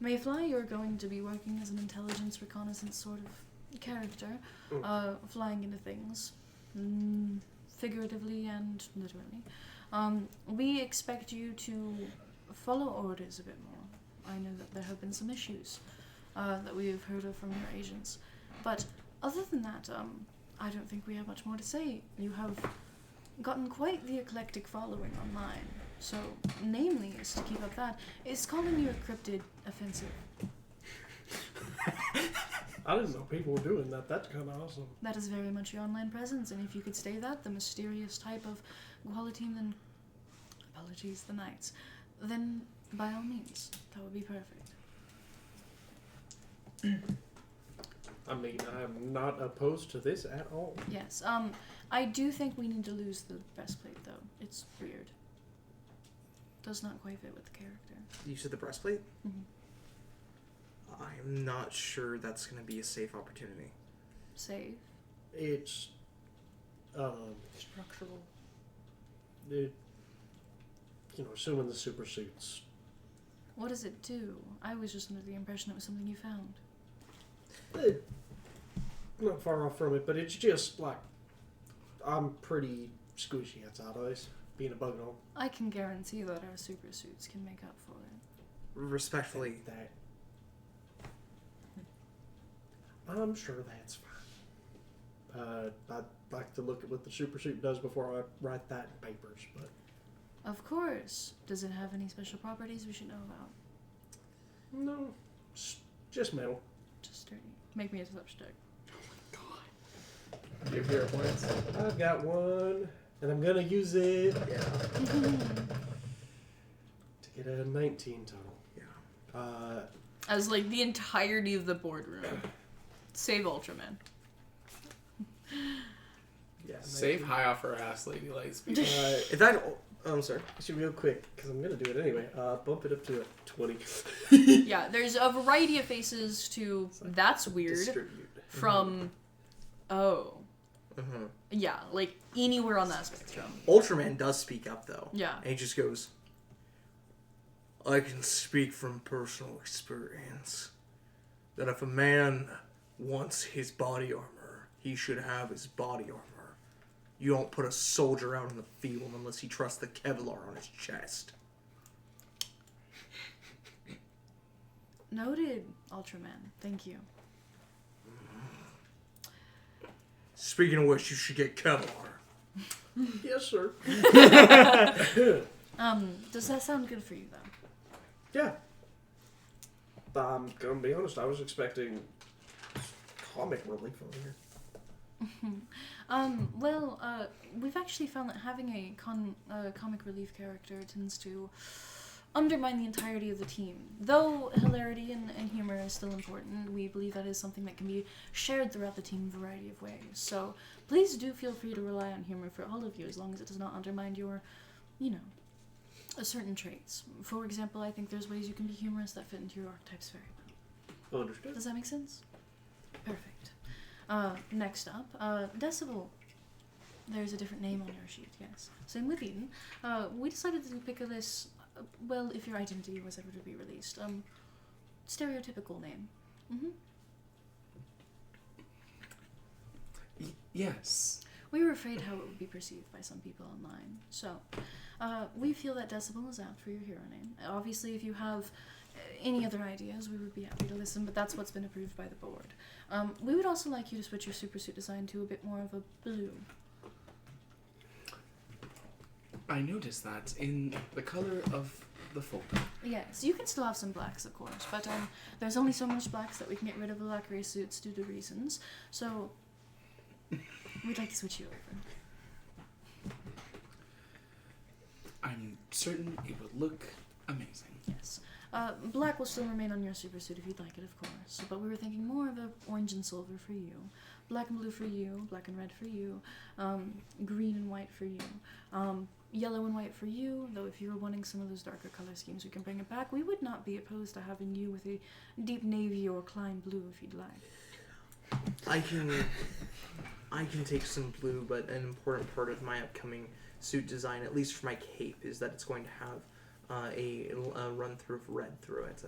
Speaker 1: Mayfly, you're going to be working as an intelligence reconnaissance sort of character, flying into things, figuratively and literally. We expect you to follow orders a bit more. I know that there have been some issues that we have heard of from your agents. But other than that, I don't think we have much more to say. You have gotten quite the eclectic following online. So, namely, is to keep up that, is calling you a cryptid offensive.
Speaker 4: I didn't know people were doing that. That's kind of awesome.
Speaker 1: That is very much your online presence, and if you could stay that, the mysterious type of quality, then, apologies, the Knights, then by all means, that would be perfect.
Speaker 4: I mean, I'm not opposed to this at all.
Speaker 1: Yes, I do think we need to lose the breastplate, though. It's weird. Does not quite fit with the character.
Speaker 8: You said the breastplate?
Speaker 1: Mm-hmm.
Speaker 8: I'm not sure that's going to be a safe opportunity.
Speaker 1: Safe?
Speaker 4: It's,
Speaker 1: Structural.
Speaker 4: Assuming the super suits.
Speaker 1: What does it do? I was just under the impression it was something you found.
Speaker 4: Not far off from it, but it's just like I'm pretty squishy outside eyes, being a bug and all.
Speaker 1: I can guarantee that our super suits can make up for it.
Speaker 8: Respectfully.
Speaker 4: That. I'm sure that's fine. I'd like to look at what the super suit does before I write that in papers, but...
Speaker 1: Of course. Does it have any special properties we should know about?
Speaker 4: No, just metal.
Speaker 1: Just sturdy. Make me a touch check.
Speaker 2: Your hero points.
Speaker 4: I've got one, and I'm gonna use it
Speaker 8: Yeah.
Speaker 4: to get a 19 total.
Speaker 8: Yeah.
Speaker 1: As like the entirety of the boardroom. Save Ultraman.
Speaker 4: Yeah.
Speaker 6: Save high off her ass, Lady Lightspeed.
Speaker 8: If that, I'm sorry.
Speaker 4: Actually, real quick, because I'm gonna do it anyway. Bump it up to a 20.
Speaker 1: Yeah, there's a variety of faces to that's weird
Speaker 4: Distribute.
Speaker 1: from oh.
Speaker 8: Mm-hmm.
Speaker 1: Yeah, like anywhere on that spectrum.
Speaker 8: Ultraman does speak up though.
Speaker 1: Yeah.
Speaker 8: And he just goes, I can speak from personal experience that if a man wants his body armor, he should have his body armor. You don't put a soldier out in the field unless he trusts the Kevlar on his chest.
Speaker 1: Noted, Ultraman. Thank you.
Speaker 8: Speaking of which, you should get Kevlar.
Speaker 4: Yes, sir.
Speaker 1: Does that sound good for you though?
Speaker 4: Yeah. I'm gonna be honest. I was expecting comic relief over here.
Speaker 1: We've actually found that having a comic relief character tends to undermine the entirety of the team. Though hilarity and humor is still important, we believe that is something that can be shared throughout the team in a variety of ways. So please do feel free to rely on humor for all of you, as long as it does not undermine your, certain traits. For example, I think there's ways you can be humorous that fit into your archetypes very well.
Speaker 4: Understood.
Speaker 1: Does that make sense? Perfect. Next up, Decibel. There's a different name on your sheet, yes. Same with Eden. We decided to pick a list, if your identity was ever to be released, stereotypical name. Mm-hmm.
Speaker 6: Yes.
Speaker 1: We were afraid how it would be perceived by some people online, so we feel that Decibel is apt for your hero name. Obviously, if you have any other ideas, we would be happy to listen, but that's what's been approved by the board. We would also like you to switch your supersuit design to a bit more of a blue.
Speaker 6: I noticed that in the color of the folder.
Speaker 1: Yes, you can still have some blacks, of course, but there's only so much blacks that we can get rid of the lacquer suits due to reasons, so we'd like to switch you over.
Speaker 6: I'm certain it would look amazing.
Speaker 1: Yes. Black will still remain on your supersuit if you'd like it, of course, but we were thinking more of a orange and silver for you, black and blue for you, black and red for you, green and white for you, yellow and white for you, though if you were wanting some of those darker color schemes, we can bring it back. We would not be opposed to having you with a deep navy or Klein blue if you'd like.
Speaker 8: I can take some blue, but an important part of my upcoming suit design, at least for my cape, is that it's going to have a run through of red through it,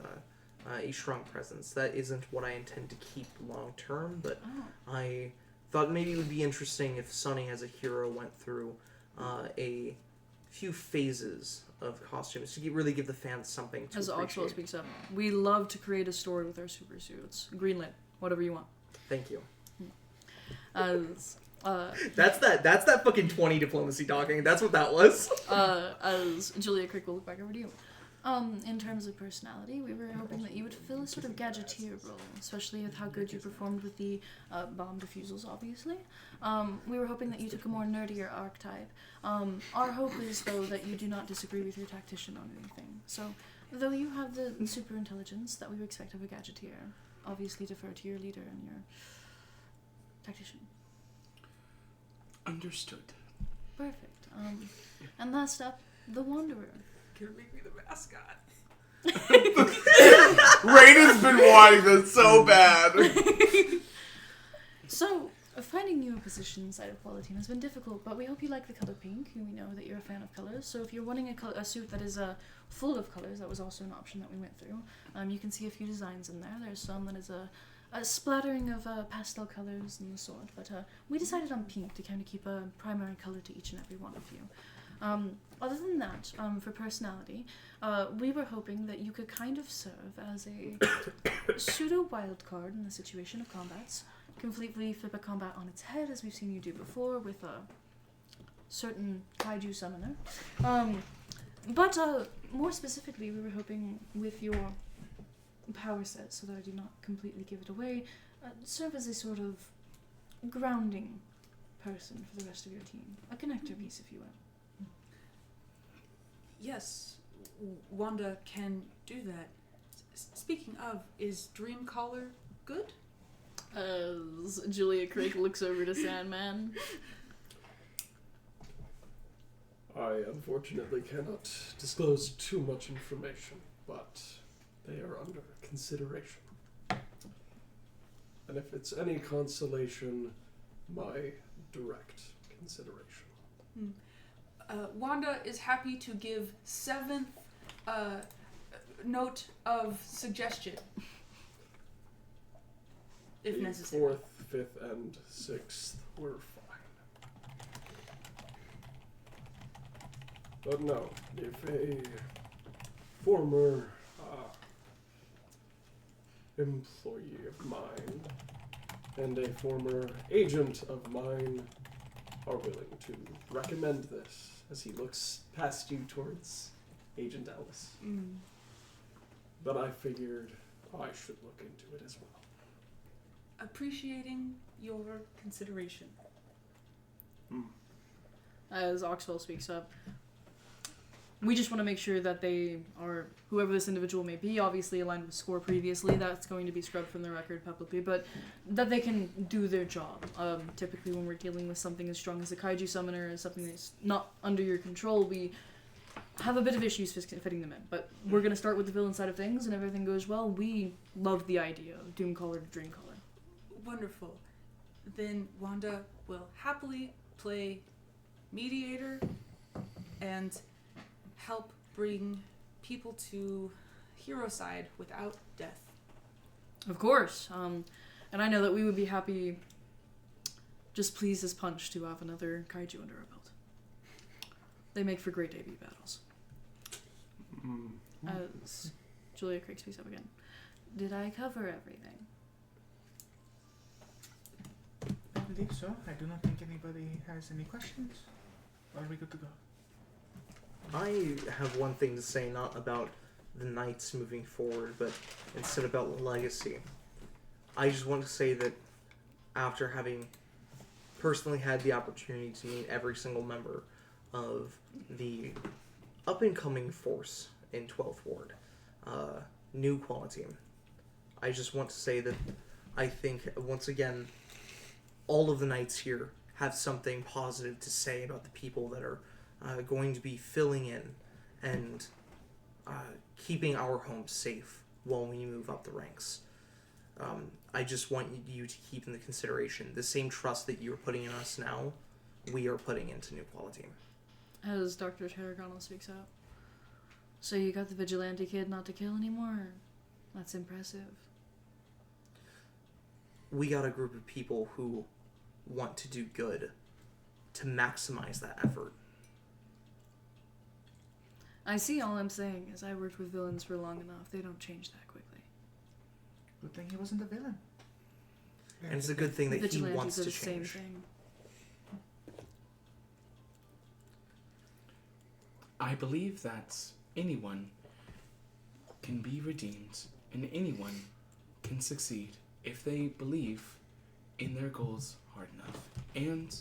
Speaker 8: a shrunk presence. That isn't what I intend to keep long term, but I thought maybe it would be interesting if Sunny as a hero went through a few phases of costumes to really give the fans something to appreciate.
Speaker 1: As Oxwell speaks up, we love to create a story with our supersuits. Greenlit, whatever you want.
Speaker 8: Thank you.
Speaker 1: As
Speaker 8: that's that fucking 20 diplomacy talking. That's what that was.
Speaker 1: as Julia Crick will look back over to you. In terms of personality, we were hoping that you would fill a sort of gadgeteer role, especially with how good you performed with the bomb defusals, obviously. We were hoping that you took a more nerdier archetype. Our hope is, though, that you do not disagree with your tactician on anything. So, though you have the super intelligence that we would expect of a gadgeteer, obviously defer to your leader and your tactician.
Speaker 6: Understood.
Speaker 1: Perfect. And last up, the Wanderer.
Speaker 3: Gonna make me the mascot.
Speaker 6: Raina's been wanting this so bad.
Speaker 1: So, finding you a position inside of Quality Team has been difficult, but we hope you like the color pink, and we know that you're a fan of colors. So if you're wanting a suit that is full of colors, that was also an option that we went through. You can see a few designs in there. There's some that is a splattering of pastel colors and the sort, but we decided on pink to kind of keep a primary color to each and every one of you. Other than that, for personality, we were hoping that you could kind of serve as a pseudo wildcard in the situation of combats, completely flip a combat on its head, as we've seen you do before with a certain kaiju summoner. But more specifically, we were hoping with your power set, so that I do not completely give it away, serve as a sort of grounding person for the rest of your team. A connector piece, if you will.
Speaker 3: Yes, Wanda can do that. Speaking of, is Dreamcaller good?
Speaker 1: As Julia Craig looks over to Sandman.
Speaker 2: I unfortunately cannot disclose too much information, but they are under consideration. And if it's any consolation, my direct consideration.
Speaker 3: Wanda is happy to give 7th note of suggestion. If
Speaker 2: The
Speaker 3: necessary.
Speaker 2: 4th, 5th, and 6th were fine. But no, if a former employee of mine and a former agent of mine are willing to recommend this, as he looks past you towards Agent Ellis. But I figured I should look into it as well.
Speaker 3: Appreciating your consideration.
Speaker 1: As Oxwell speaks up, we just want to make sure that they are, whoever this individual may be, obviously aligned with SCORE previously, that's going to be scrubbed from the record publicly, but that they can do their job. Typically when we're dealing with something as strong as a kaiju summoner, as something that's not under your control, we have a bit of issues fitting them in. But we're going to start with the villain side of things, and if everything goes well, we love the idea of Doomcaller to Dreamcaller.
Speaker 3: Wonderful. Then Wanda will happily play mediator and help bring people to hero side without death.
Speaker 1: Of course. And I know that we would be happy, just pleased as punch, to have another kaiju under our belt. They make for great debut battles. As Julia Craig speaks up again. Did I cover everything?
Speaker 5: I believe so. I do not think anybody has any questions. Are we good to go?
Speaker 8: I have one thing to say, not about the Knights moving forward, but instead about legacy. I just want to say that after having personally had the opportunity to meet every single member of the up-and-coming force in 12th Ward, new quality, I just want to say that I think, once again, all of the Knights here have something positive to say about the people that are going to be filling in and keeping our home safe while we move up the ranks. I just want you to keep in the consideration the same trust that you're putting in us now, we are putting into New Quality.
Speaker 1: As Dr. Tarragona speaks out. So you got the vigilante kid not to kill anymore? That's impressive.
Speaker 8: We got a group of people who want to do good to maximize that effort.
Speaker 1: I see. All I'm saying is I worked with villains for long enough. They don't change that quickly.
Speaker 5: Good thing he wasn't a villain.
Speaker 8: And it's a good thing that he
Speaker 1: Vigilantes
Speaker 8: wants
Speaker 1: are
Speaker 8: to
Speaker 1: the same
Speaker 8: change.
Speaker 1: thing.
Speaker 6: I believe that anyone can be redeemed and anyone can succeed if they believe in their goals hard enough. And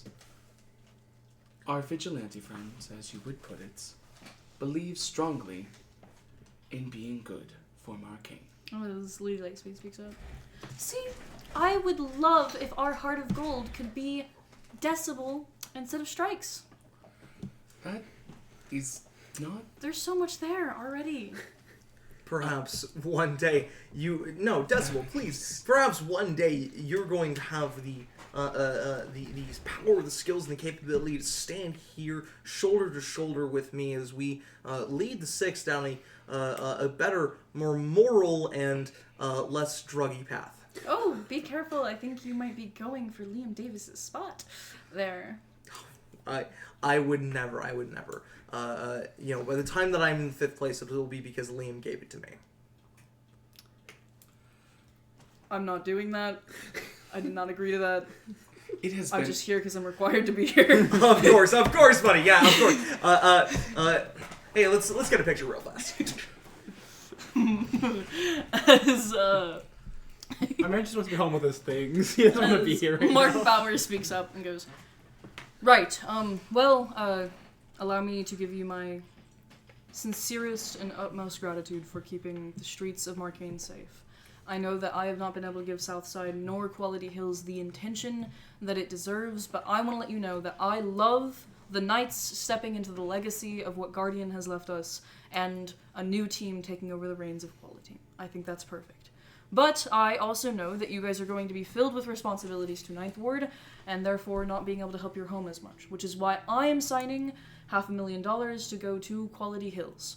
Speaker 6: our vigilante friends, as you would put it, believe strongly in being good for Marcainne.
Speaker 1: Oh, as Lady Lightspeed speaks up. See, I would love if our Heart of Gold could be Decibel instead of Strikes.
Speaker 6: That is not...
Speaker 1: There's so much there already.
Speaker 8: Perhaps one day Decibel, please. Perhaps one day you're going to have the power, the skills, and the capability to stand here shoulder to shoulder with me as we lead the Six down a better, more moral, and less druggy path.
Speaker 1: Oh, be careful. I think you might be going for Liam Davis's spot there.
Speaker 8: I would never. By the time that I'm in 5th place, it will be because Liam gave it to me.
Speaker 1: I'm not doing that. I did not agree to that.
Speaker 6: It has
Speaker 1: I'm
Speaker 6: been...
Speaker 1: just here because I'm required to be here.
Speaker 8: Of course, buddy. Yeah, of course. Hey, let's get a picture real fast.
Speaker 1: As
Speaker 9: My man just wants to be home with his things. He doesn't want to be here right
Speaker 1: Mark
Speaker 9: now.
Speaker 1: Bowers speaks up and goes, right, allow me to give you my sincerest and utmost gratitude for keeping the streets of Marcainne safe. I know that I have not been able to give Southside nor Quality Hills the intention that it deserves, but I want to let you know that I love the Knights stepping into the legacy of what Guardian has left us, and a new team taking over the reins of Quality. I think that's perfect. But I also know that you guys are going to be filled with responsibilities to Ninth Ward, and therefore not being able to help your home as much, which is why I am signing $500,000 to go to Quality Hills.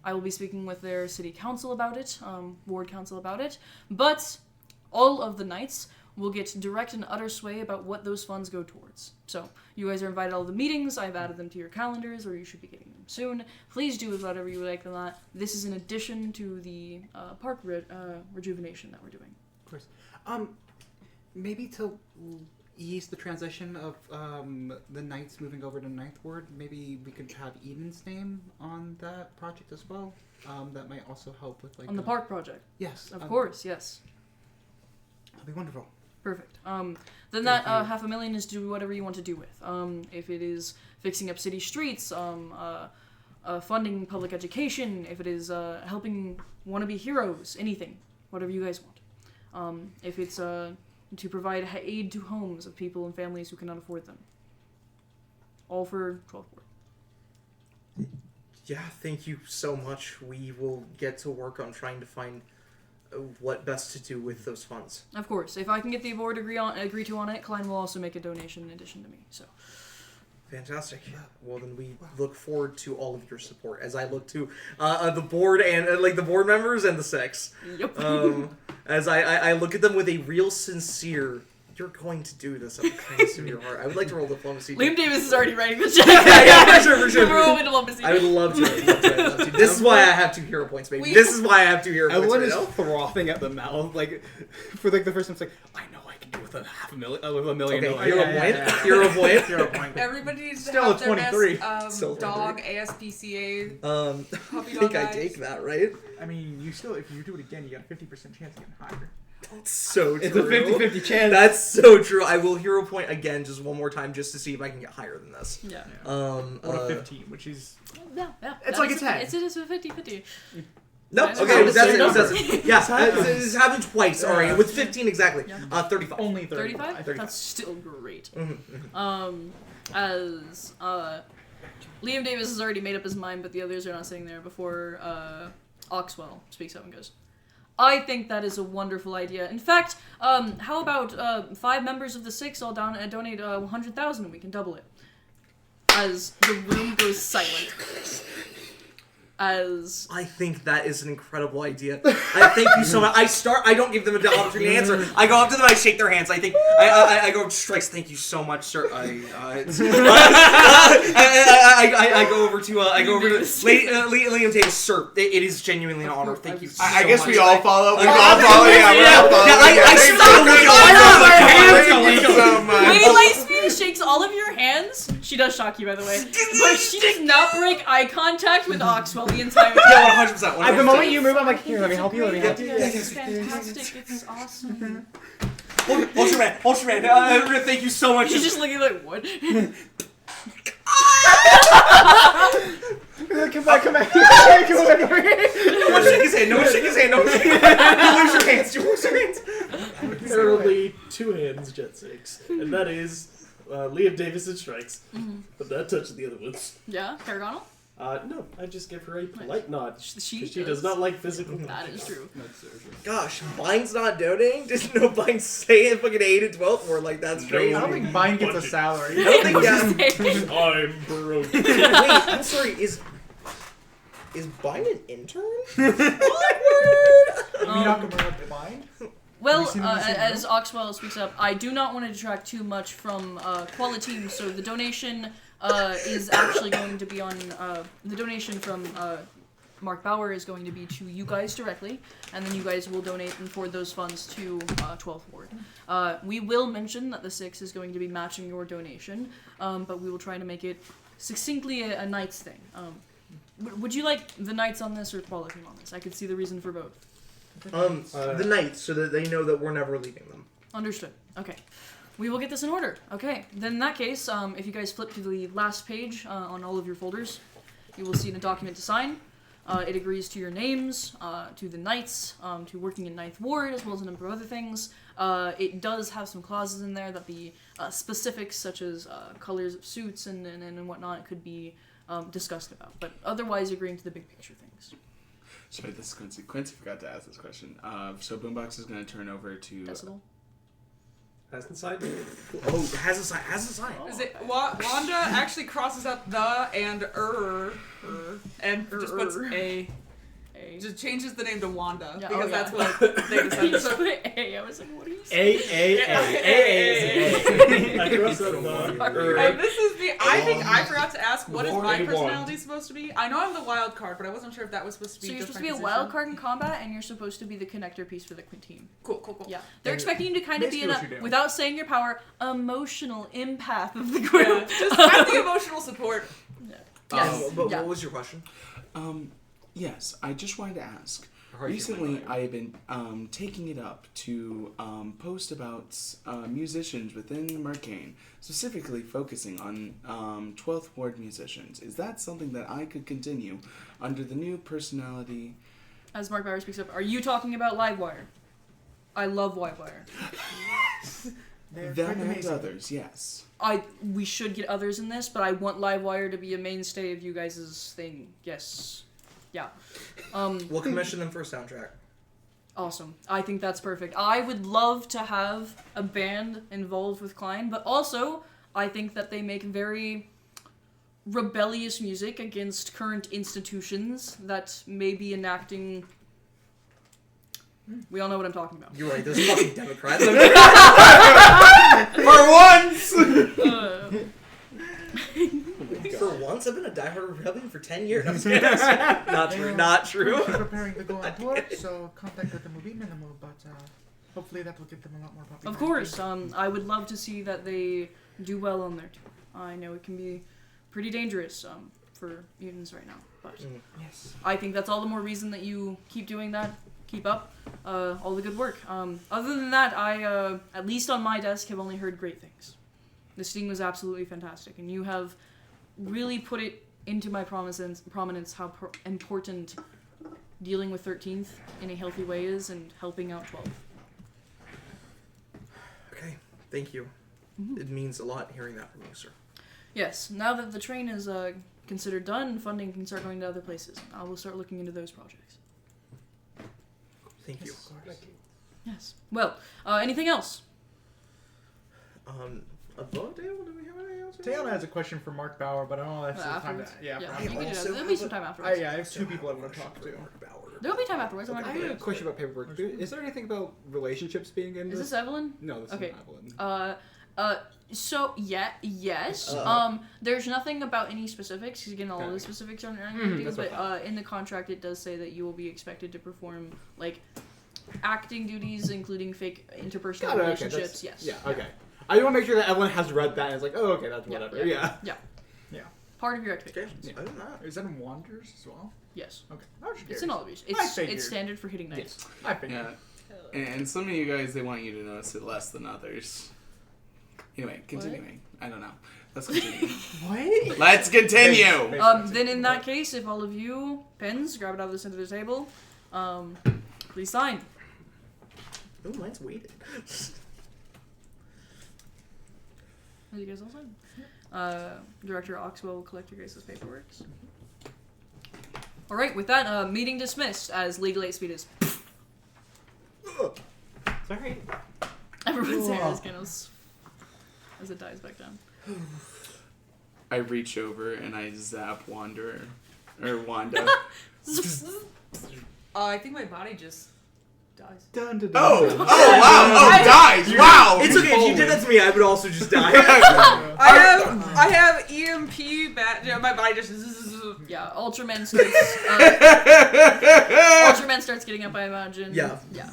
Speaker 1: I will be speaking with their city council about it, ward council about it, but all of the Knights will get direct and utter sway about what those funds go towards. So, you guys are invited to all the meetings, I've added them to your calendars, or you should be getting them soon. Please do whatever you like on that. This is in addition to the park rejuvenation that we're doing.
Speaker 5: Of course. Maybe to ease the transition of the Knights moving over to Ninth Ward, maybe we could have Eden's name on that project as well. That might also help with
Speaker 1: on the park project.
Speaker 5: Yes.
Speaker 1: Of course, yes.
Speaker 5: That'd be wonderful.
Speaker 1: Perfect. Then that $500,000 is do whatever you want to do with. If it is fixing up city streets, funding public education, if it is helping wannabe heroes, anything, whatever you guys want. If it's to provide aid to homes of people and families who cannot afford them. All for 12th Ward.
Speaker 8: Yeah, thank you so much. We will get to work on trying to find what best to do with those funds.
Speaker 1: Of course. If I can get the board agree to on it, Klein will also make a donation in addition to me. So.
Speaker 8: Fantastic. Well, then we look forward to all of your support as I look to the board and like the board members and the Six.
Speaker 1: Yep.
Speaker 8: As I look at them with a real sincere, you're going to do this out of the kindness of your heart. I would like to roll diplomacy.
Speaker 1: Liam Davis is already writing this check.
Speaker 8: yeah, for sure.
Speaker 1: Roll diplomacy.
Speaker 8: I would love to. This is why I have 2 hero points, baby. This is why I have 2 hero points.
Speaker 9: Everyone is frothing at the mouth, like for like the first time. It's like, I know I can do with with $1 million.
Speaker 8: Okay, hero point.
Speaker 9: Hero point.
Speaker 3: Everybody needs to
Speaker 5: Still
Speaker 3: have
Speaker 5: a
Speaker 3: their
Speaker 5: 23.
Speaker 3: best
Speaker 8: Still
Speaker 3: dog ASPCA.
Speaker 8: I
Speaker 3: Puppy
Speaker 8: think
Speaker 3: dog
Speaker 8: I
Speaker 3: eyes.
Speaker 8: take that, right?
Speaker 5: I mean, you still, if you do it again, you got a 50% chance of getting higher.
Speaker 8: That's so true.
Speaker 9: It's a 50-50 chance.
Speaker 8: That's so true. I will hero point again just one more time just to see if I can get higher than this.
Speaker 1: Yeah.
Speaker 5: Or a 15, which is...
Speaker 1: Yeah.
Speaker 5: It's like a 10.
Speaker 1: It's a 50-50.
Speaker 8: No,
Speaker 1: Nice.
Speaker 8: okay,
Speaker 1: It's
Speaker 8: that's
Speaker 1: the
Speaker 8: it.
Speaker 1: same
Speaker 8: That's it. Yeah, it's happened twice already. With 15 exactly.
Speaker 1: Yeah.
Speaker 8: 35.
Speaker 5: Only
Speaker 1: 35?
Speaker 5: 35.
Speaker 1: That's still great.
Speaker 8: Mm-hmm.
Speaker 1: As Liam Davis has already made up his mind, but the others are not sitting there before Oxwell speaks up and goes, I think that is a wonderful idea. In fact, how about 5 members of the 6 all donate 100,000 and we can double it? As the room goes silent. As
Speaker 8: I think that is an incredible idea. I thank you so much. I don't give them an opportunity to answer. I go up to them, I shake their hands. I think, I go, Strikes, thank you so much, sir. I go over to, Liam Davis, sir. It is genuinely an honor. Thank you so much.
Speaker 6: I guess we all follow. We
Speaker 8: Yeah,
Speaker 6: all follow. Yeah, we all follow.
Speaker 8: Thank you so much.
Speaker 1: Way Lightspeed shakes all of your hands. She does shock you, by the way. But she does not break eye contact with Oxwell the entire time.
Speaker 8: Yeah, 100%.
Speaker 5: At the moment you move, I'm like, here, let me help you, let me help you.
Speaker 1: It's fantastic. It's awesome.
Speaker 8: Hold your man. Thank you so much.
Speaker 1: She's just looking like, what?
Speaker 5: Come back.
Speaker 8: No one shake his hand. You lose your hands.
Speaker 4: Literally 2 hands, Jet 6. And that is Liam Davis and Strikes. But not touching the other ones.
Speaker 1: Yeah, Paragonal?
Speaker 4: No, I just give her a polite nod.
Speaker 1: She
Speaker 4: does not like physical
Speaker 1: That is true.
Speaker 8: Gosh, Bine's not donating? Didn't know Bine stay in fucking 8 and 12th ward. Like, that's crazy.
Speaker 5: I don't think Vine gets a salary.
Speaker 8: I don't think
Speaker 4: I'm broke.
Speaker 8: Wait, I'm sorry, is Bine an intern? Awkward!
Speaker 5: Nakamura Vine?
Speaker 1: Well,
Speaker 5: Have you seen him in the same
Speaker 1: as Oxwell speaks up, I do not want to detract too much from Quality, so the donation is actually going to be on, the donation from Mark Bauer is going to be to you guys directly, and then you guys will donate and forward those funds to 12th Ward. We will mention that the 6 is going to be matching your donation, but we will try to make it succinctly a Knights thing. Would you like the Knights on this or Quality on this? I could see the reason for both.
Speaker 8: The Knights, so that they know that we're never leaving them.
Speaker 1: Understood. Okay. We will get this in order. Okay. Then in that case, if you guys flip to the last page on all of your folders, you will see a document to sign. It agrees to your names, to the knights, to working in 9th Ward, as well as a number of other things. It does have some clauses in there that the specifics, such as colors of suits and whatnot, could be discussed about. But otherwise, agreeing to the big picture things.
Speaker 6: Sorry, this is Quincy. Quincy forgot to ask this question. So Boombox is going to turn over to...
Speaker 1: Decibel?
Speaker 2: Has inside.
Speaker 7: Oh, has a sign.
Speaker 3: Is it Wanda actually crosses out the and and just puts A. Just changes the name to Wanda because that's what they decided.
Speaker 1: So put A. I was like, what are you
Speaker 4: A. Across the
Speaker 3: And this is me. I think I forgot to ask, what is my personality supposed to be? I know I'm the wild card, but I wasn't sure if that was supposed to be.
Speaker 1: So you're
Speaker 3: just
Speaker 1: supposed to be a wild card in combat, and you're supposed to be the connector piece for the team.
Speaker 3: Cool.
Speaker 1: Yeah, they're expecting you to kind of be
Speaker 5: basically
Speaker 1: without saying your power, emotional empath of the group.
Speaker 3: Yeah, just I'm the emotional support.
Speaker 1: Yes.
Speaker 7: But
Speaker 1: Yeah.
Speaker 7: what was your question?
Speaker 6: Yes, I just wanted to ask. Recently, I have been taking it up to post about musicians within Marcainne, specifically focusing on 12th Ward musicians. Is that something that I could continue under the new personality?
Speaker 1: As Mark Bauer speaks up, are you talking about Livewire? I love Livewire.
Speaker 6: Them and others, yes.
Speaker 1: We should get others in this, but I want Livewire to be a mainstay of you guys' thing. Yes. Yeah.
Speaker 7: We'll commission them for a soundtrack.
Speaker 1: Awesome. I think that's perfect. I would love to have a band involved with Klein, but also I think that they make very rebellious music against current institutions that may be enacting... We all know what I'm talking about.
Speaker 7: You're right, those fucking Democrats.
Speaker 6: For once!
Speaker 7: For once, I've been a diehard Rebellion for 10 years. No, not true.
Speaker 5: We're preparing to go on tour, so contact with them will be minimal, but hopefully that will get them a lot more popularity.
Speaker 1: Of course. I would love to see that they do well on their tour. I know it can be pretty dangerous for mutants right now, but
Speaker 5: Yes.
Speaker 1: I think that's all the more reason that you keep doing that. Keep up all the good work. Other than that, I, at least on my desk, have only heard great things. The sting was absolutely fantastic, and you have really put it into my prominence how important dealing with 13th in a healthy way is and helping out 12th.
Speaker 7: Okay, thank you.
Speaker 1: Mm-hmm.
Speaker 7: It means a lot hearing that from you, sir.
Speaker 1: Yes, now that the train is considered done, funding can start going to other places. I will start looking into those projects.
Speaker 7: Thank you.
Speaker 1: Yes. Well, anything else?
Speaker 7: Above Dale, do we have anything else?
Speaker 5: Taylor has a question for Mark Bauer, but I don't know if that's the time to...
Speaker 1: Afterwards?
Speaker 5: Yeah,
Speaker 1: You
Speaker 5: probably.
Speaker 1: can do that.
Speaker 7: also
Speaker 1: There'll be
Speaker 7: have
Speaker 1: some
Speaker 7: a-
Speaker 1: time afterwards.
Speaker 5: I have two people I want to talk to.
Speaker 1: There'll be time afterwards. I'm not
Speaker 9: I
Speaker 1: gonna
Speaker 9: have
Speaker 1: do
Speaker 9: a
Speaker 1: it.
Speaker 9: question about paperwork. Is there anything about relationships being in
Speaker 1: Is
Speaker 9: this?
Speaker 1: this Evelyn?
Speaker 9: No, this
Speaker 1: Okay.
Speaker 9: is Evelyn.
Speaker 1: So yes. There's nothing about any specifics, because again, all
Speaker 9: Okay.
Speaker 1: the specifics aren't going to
Speaker 9: that's
Speaker 1: do,
Speaker 9: what
Speaker 1: but in the contract it does say that you will be expected to perform, like, acting duties, including fake interpersonal
Speaker 9: Got it, okay,
Speaker 1: relationships,
Speaker 9: that's-
Speaker 1: yes.
Speaker 9: Yeah, okay. I want to make sure that Evelyn has read that and is like, oh, okay, that's whatever. Yeah.
Speaker 1: Part of your
Speaker 7: Okay,
Speaker 1: expectations.
Speaker 7: other than that.
Speaker 5: Is that in Wanderers as well?
Speaker 1: Yes.
Speaker 5: Okay. I was just
Speaker 1: It's
Speaker 5: curious.
Speaker 1: in all of these.
Speaker 5: I
Speaker 1: It's
Speaker 5: figured.
Speaker 1: standard for hitting knights.
Speaker 5: I figured.
Speaker 6: Yeah. And some of you guys, they want you to notice it less than others. Anyway, continuing. I don't know. Let's continue.
Speaker 5: What?
Speaker 6: Let's continue!
Speaker 1: Then in that case, if all of you, pens, grab it out of the center of the table, please sign.
Speaker 7: Oh, mine's weighted.
Speaker 1: As you guys all sign. Director Oxwell will collect your guys' paperwork. Alright, with that, meeting dismissed as legal 8 speed is.
Speaker 9: Sorry.
Speaker 1: Everyone's hair is kind of as it dies back down.
Speaker 6: I reach over and I zap Wanda.
Speaker 3: I think my body just dies.
Speaker 5: Dun, dun, dun,
Speaker 6: Oh!
Speaker 5: dun.
Speaker 6: Oh, wow! Oh, dies! Wow!
Speaker 7: It's okay, if you did that to me, I would also just die.
Speaker 3: I have EMP my body just
Speaker 1: Yeah, Ultraman starts. Ultraman starts getting up, I imagine.
Speaker 7: Yeah.
Speaker 1: Yeah.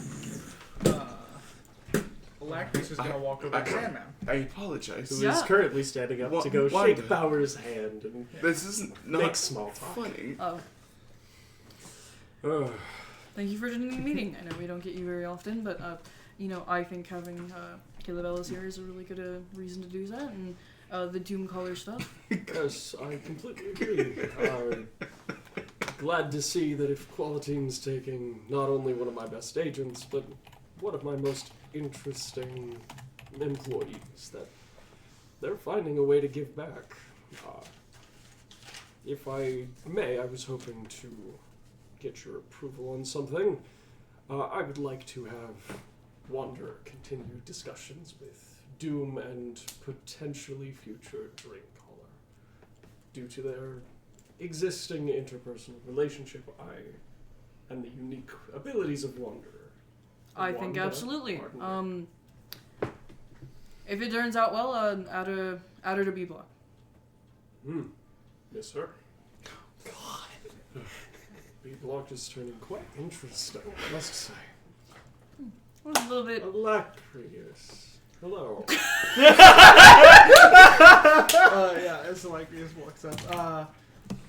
Speaker 5: Lactus is gonna walk over to Sandman.
Speaker 6: I apologize.
Speaker 4: Who
Speaker 1: Yeah.
Speaker 4: is currently standing up to go
Speaker 6: Wanda.
Speaker 4: shake Bauer's hand and
Speaker 6: This is not
Speaker 4: make small talk.
Speaker 6: funny.
Speaker 1: Oh. Thank you for attending the meeting. I know we don't get you very often, but I think having Caleb Ellis here is a really good reason to do that, and the Doom Caller stuff.
Speaker 4: Yes, I completely agree.
Speaker 10: glad to see that if Qualitine's taking not only one of my best agents, but one of my most interesting employees, that they're finding a way to give back. If I may, I was hoping to get your approval on something. I would like to have Wander continue discussions with Doom and potentially future Dreamcaller. Due to their existing interpersonal relationship, and the unique abilities of Wander.
Speaker 1: I think absolutely. If it turns out well, add her to B block.
Speaker 10: Yes, sir. God. B block is turning quite interesting, I must say.
Speaker 1: A little bit.
Speaker 10: Alacrius. Hello.
Speaker 5: Yeah, as Alacrius walks up.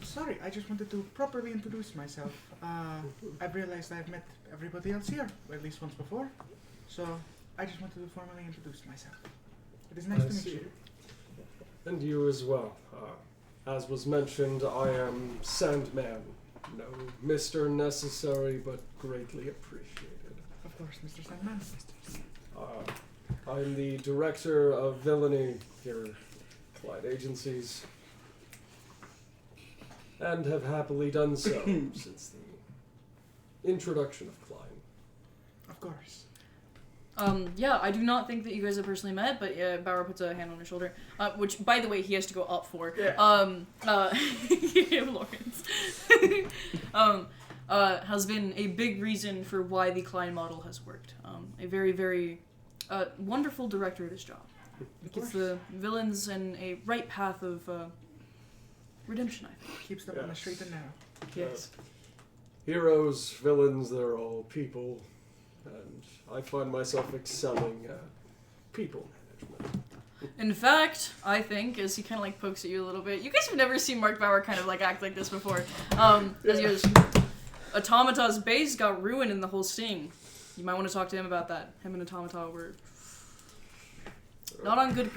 Speaker 5: Sorry, I just wanted to properly introduce myself. I've realized I've met everybody else here, or at least once before. So, I just wanted to formally introduce myself. It is nice to meet you.
Speaker 10: And you as well. As was mentioned, I am Sandman. No Mr. Necessary, but greatly appreciated.
Speaker 5: Of course, Mr. Sandman.
Speaker 10: I'm the Director of Villainy here at Clyde Agencies, and have happily done so since the introduction of Clyde.
Speaker 5: Of course.
Speaker 1: Yeah, I do not think that you guys have personally met, but Bauer puts a hand on his shoulder, which, by the way, he has to go up for.
Speaker 10: Yeah.
Speaker 1: Lawrence. Has been a big reason for why the Klein model has worked. A very, very wonderful director of his job. It gives the villains in a right path of redemption, I think.
Speaker 5: Keeps them on the straight and narrow.
Speaker 1: Yes.
Speaker 10: Heroes, villains, they're all people. And I find myself excelling at people management.
Speaker 1: In fact, I think, as he kind of like pokes at you a little bit, you guys have never seen Mark Bauer kind of like act like this before. As he goes, Automata's base got ruined in the whole sting. You might want to talk to him about that. Him and Automata were not on good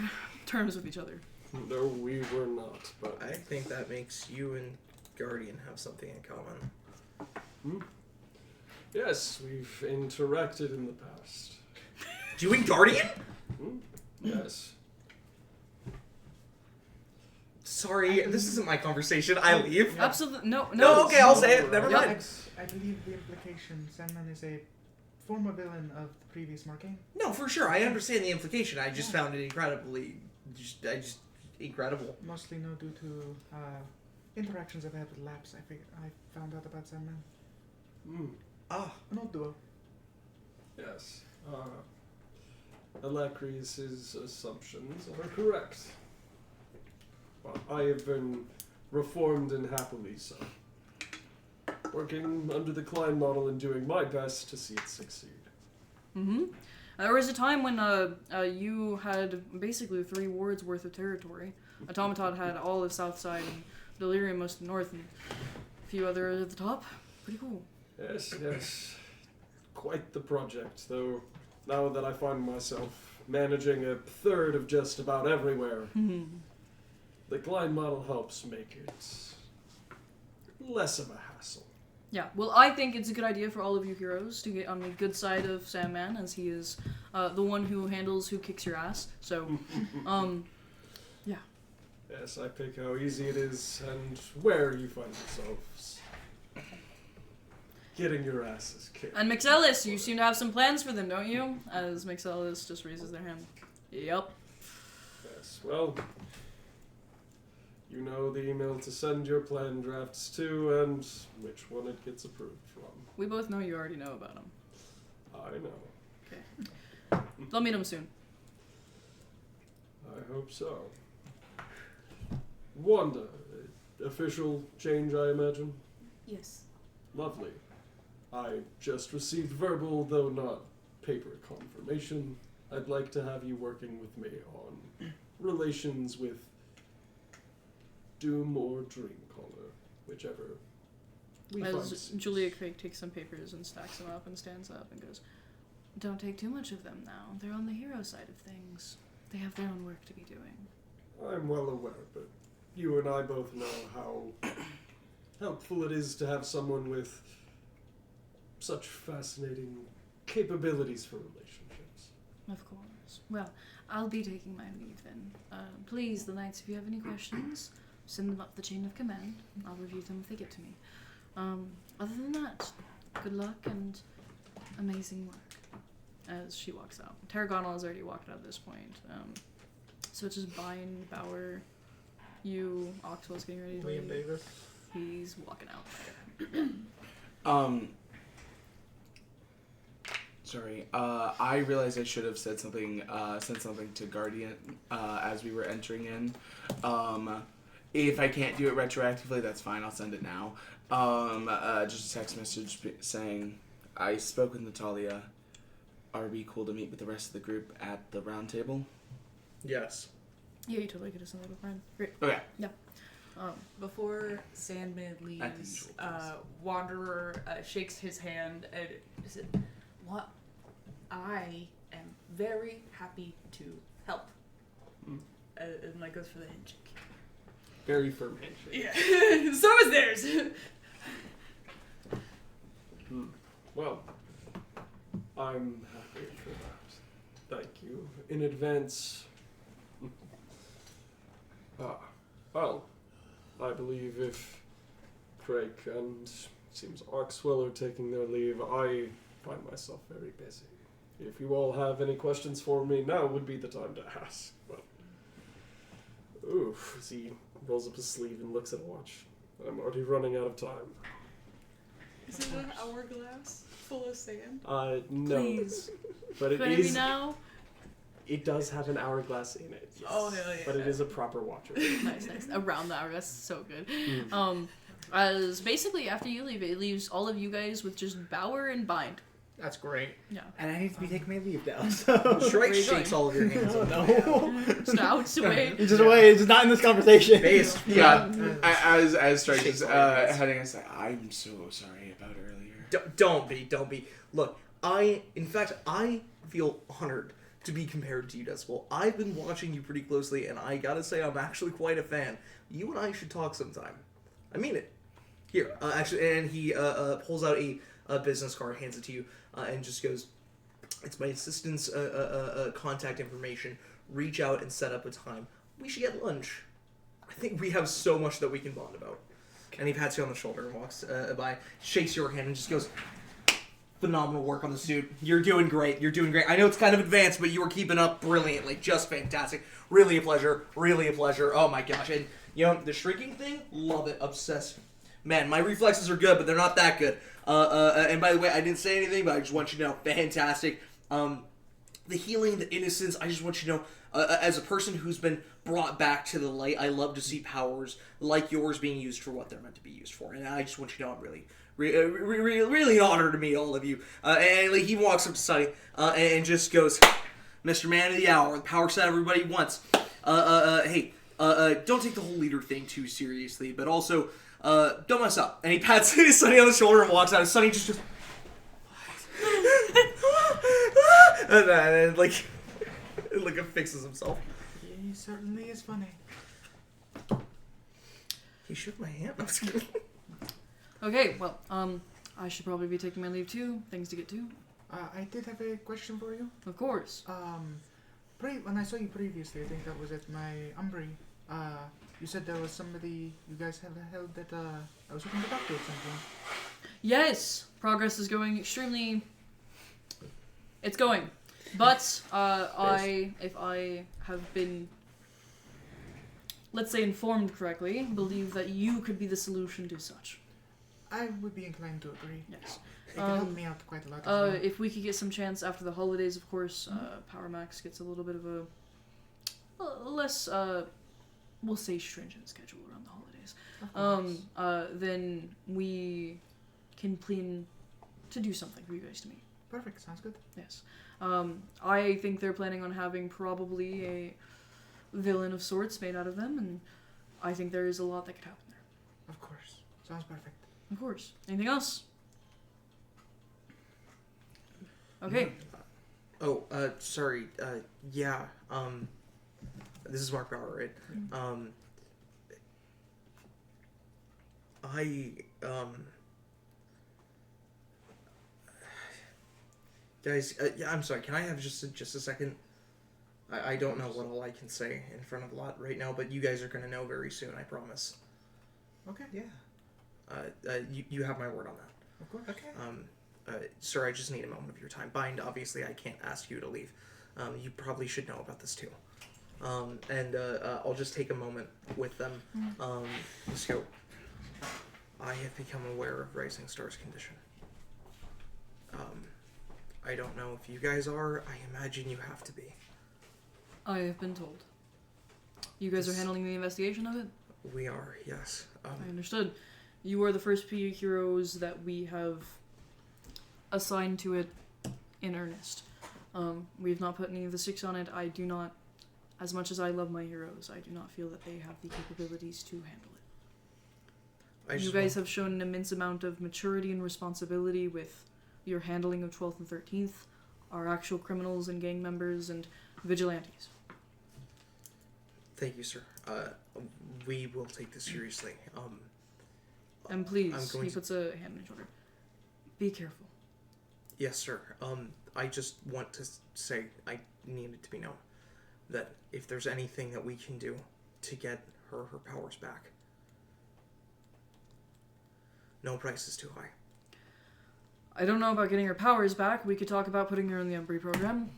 Speaker 1: terms with each other.
Speaker 10: No, we were not, but
Speaker 8: I think that makes you and Guardian have something in common.
Speaker 10: Yes, we've interacted in the past.
Speaker 8: You and Guardian?
Speaker 10: Yes.
Speaker 8: Sorry, this isn't my conversation. I leave.
Speaker 1: Absolutely. No.
Speaker 8: No, okay, I'll say it. Never mind.
Speaker 5: I believe the implication, Sandman is a former villain of the previous Marcainne.
Speaker 8: No, for sure. I understand the implication. I just found it incredibly, incredible.
Speaker 5: Mostly no due to interactions I've had with Labs. I found out about Sandman. An old duo.
Speaker 10: Yes. Alacrius' assumptions are correct. But I have been reformed and happily so. Working under the Klein model and doing my best to see it succeed.
Speaker 1: There was a time when you had basically 3 wards worth of territory. Automaton had all of South Side and Delirium most of the north and a few other at the top. Pretty cool.
Speaker 10: Yes. Quite the project, though now that I find myself managing a third of just about everywhere, the Klein model helps make it less of a hassle.
Speaker 1: Yeah, well, I think it's a good idea for all of you heroes to get on the good side of Sandman, as he is the one who handles who kicks your ass. So, yeah.
Speaker 10: Yes, I pick how easy it is and where you find yourselves getting your asses kicked.
Speaker 1: And Mixelis, you seem to have some plans for them, don't you? As Mixelis just raises their hand. Yep.
Speaker 10: Yes, well, you know the email to send your plan drafts to and which one it gets approved from.
Speaker 1: We both know you already know about them.
Speaker 10: I know.
Speaker 1: Okay. They'll meet him soon.
Speaker 10: I hope so. Wanda, official change, I imagine?
Speaker 11: Yes.
Speaker 10: Lovely. I just received verbal, though not paper confirmation. I'd like to have you working with me on relations with Doom or Dreamcaller, whichever we find
Speaker 1: As
Speaker 10: suits.
Speaker 1: Julia Craig takes some papers and stacks them up and stands up and goes, "Don't take too much of them now. They're on the hero side of things. They have their own work to be doing."
Speaker 10: I'm well aware, but you and I both know how helpful it is to have someone with such fascinating capabilities for relationships.
Speaker 1: Of course. Well, I'll be taking my leave then. Please, the knights, if you have any questions, send them up the chain of command. I'll review them if they get to me. Other than that, good luck and amazing work. As she walks out. Tarragonal has already walked out at this point. So it's just Bind, Bauer, you, Oxwell's getting ready to
Speaker 5: William
Speaker 1: leave.
Speaker 5: Davis.
Speaker 1: He's walking out.
Speaker 6: Sorry. I realized I should have said something to Guardian as we were entering in. If I can't do it retroactively, that's fine. I'll send it now. Just a text message saying, I spoke with Natalia. Are we cool to meet with the rest of the group at the round table?
Speaker 8: Yes.
Speaker 1: Yeah, you totally could have sent that to Brian. Great.
Speaker 6: Okay.
Speaker 1: Yeah.
Speaker 3: Before Sandman leaves, Wanderer shakes his hand and said, "What? I am very happy to help." And like goes for the handshake.
Speaker 10: Very firm handshake.
Speaker 3: Yeah. So is theirs.
Speaker 10: Well, I'm happy for that. Thank you in advance. Well, I believe if Craig and seems Arkswell are taking their leave, I find myself very busy. If you all have any questions for me, now would be the time to ask. But, as he rolls up his sleeve and looks at a watch. I'm already running out of time.
Speaker 3: Is it an hourglass full of sand?
Speaker 10: No.
Speaker 1: Please.
Speaker 10: But it
Speaker 1: Maybe
Speaker 10: is.
Speaker 1: now?
Speaker 10: It does have an hourglass in it. Yes.
Speaker 3: Oh, hell yeah.
Speaker 10: But it is a proper watcher.
Speaker 1: Nice. Around the hourglass. So good. As basically after you leave, it leaves all of you guys with just Bauer and Bind.
Speaker 5: That's great.
Speaker 1: Yeah.
Speaker 9: And I need to be taking my leave now, so...
Speaker 7: Shrike
Speaker 1: you
Speaker 7: shakes
Speaker 1: going?
Speaker 7: all of your hands.
Speaker 9: Oh, no.
Speaker 1: Just out away.
Speaker 9: It's just away. It's just not in this conversation.
Speaker 7: Based.
Speaker 6: Yeah. As Strike
Speaker 7: Shakes
Speaker 6: is
Speaker 7: all your hands.
Speaker 6: heading aside, I'm so sorry about earlier.
Speaker 7: Don't be. Look, in fact, I feel honored to be compared to you, Decibel. I've been watching you pretty closely, and I gotta say I'm actually quite a fan. You and I should talk sometime. I mean it. Here, actually, and he pulls out a business card, hands it to you, and just goes, "It's my assistant's contact information. Reach out and set up a time. We should get lunch. I think we have so much that we can bond about." And he pats you on the shoulder and walks by, shakes your hand, and just goes, "Phenomenal work on the suit. You're doing great. I know it's kind of advanced, but you were keeping up brilliantly. Just fantastic. Really a pleasure. Oh my gosh. And, the shrinking thing, love it. Obsessed. Man, my reflexes are good, but they're not that good. And by the way, I didn't say anything, but I just want you to know, fantastic. The healing, the innocence, I just want you to know, as a person who's been brought back to the light, I love to see powers like yours being used for what they're meant to be used for. And I just want you to know I'm really an honor to meet all of you." And he walks up to Sonny and just goes, "Mr. Man of the Hour, the power set everybody wants. Hey, don't take the whole leader thing too seriously, but also, don't mess up." And he pats Sonny on the shoulder and walks out, and Sonny just and then, like fixes himself.
Speaker 5: He certainly is funny.
Speaker 7: He shook my hand. I'm just kidding.
Speaker 1: Okay, well, I should probably be taking my leave too. Things to get to.
Speaker 5: I did have a question for you.
Speaker 1: Of course.
Speaker 5: When I saw you previously, I think that was at my Umbry. You said there was somebody you guys had held that I was hoping to talk to at some point.
Speaker 1: Yes, progress is going extremely. It's going, but if I have been, let's say, informed correctly, believe that you could be the solution to such.
Speaker 5: I would be inclined to agree.
Speaker 1: Yes.
Speaker 5: It could help me out quite a lot as well.
Speaker 1: If we could get some chance after the holidays, of course, Power Max gets a little bit of a less, we'll say, stringent schedule around the holidays. Then we can plan to do something for you guys to meet.
Speaker 5: Perfect. Sounds good.
Speaker 1: Yes. I think they're planning on having probably a villain of sorts made out of them, and I think there is a lot that could happen there.
Speaker 5: Of course. Sounds perfect.
Speaker 1: Of course. Anything else? Okay.
Speaker 7: Oh, sorry. Yeah. This is Mark Bauer, right?
Speaker 8: Guys, yeah, I'm sorry. Can I have just a second? I don't know what all I can say in front of a lot right now, but you guys are gonna know very soon. I promise.
Speaker 5: Okay.
Speaker 9: Yeah.
Speaker 8: You have my word on that.
Speaker 5: Of course.
Speaker 9: Okay.
Speaker 8: Sir, I just need a moment of your time. Bind, obviously, I can't ask you to leave. You probably should know about this too. I'll just take a moment with them. Let's go. I have become aware of Rising Star's condition. I don't know if you guys are. I imagine you have to be.
Speaker 1: I have been told. You guys are handling the investigation of it?
Speaker 8: We are, yes.
Speaker 1: I understood. You are the first PU heroes that we have assigned to it in earnest. We have not put any of the sticks on it. I do not, as much as I love my heroes, I do not feel that they have the capabilities to handle it. You guys have shown an immense amount of maturity and responsibility with your handling of 12th and 13th, our actual criminals and gang members and vigilantes.
Speaker 8: Thank you, sir. We will take this seriously.
Speaker 1: And please, he puts a hand on his shoulder. Be careful.
Speaker 8: Yes, sir. I just want to say, I need it to be known that if there's anything that we can do to get her powers back, no price is too high.
Speaker 1: I don't know about getting her powers back. We could talk about putting her in the Embry program.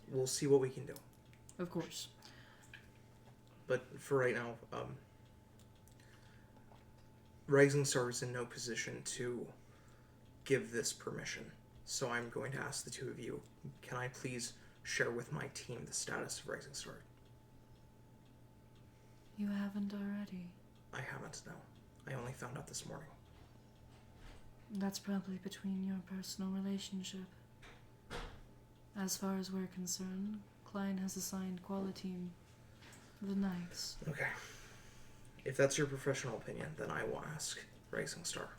Speaker 8: We'll see what we can do.
Speaker 1: Of course.
Speaker 8: But for right now, Rising Star is in no position to give this permission. So I'm going to ask the two of you, can I please share with my team the status of Rising Star?
Speaker 1: You haven't already.
Speaker 8: I haven't, no. I only found out this morning.
Speaker 1: That's probably between your personal relationship. As far as we're concerned, Klein has assigned Quality the Knights.
Speaker 8: Okay. If that's your professional opinion, then I will ask Rising Star.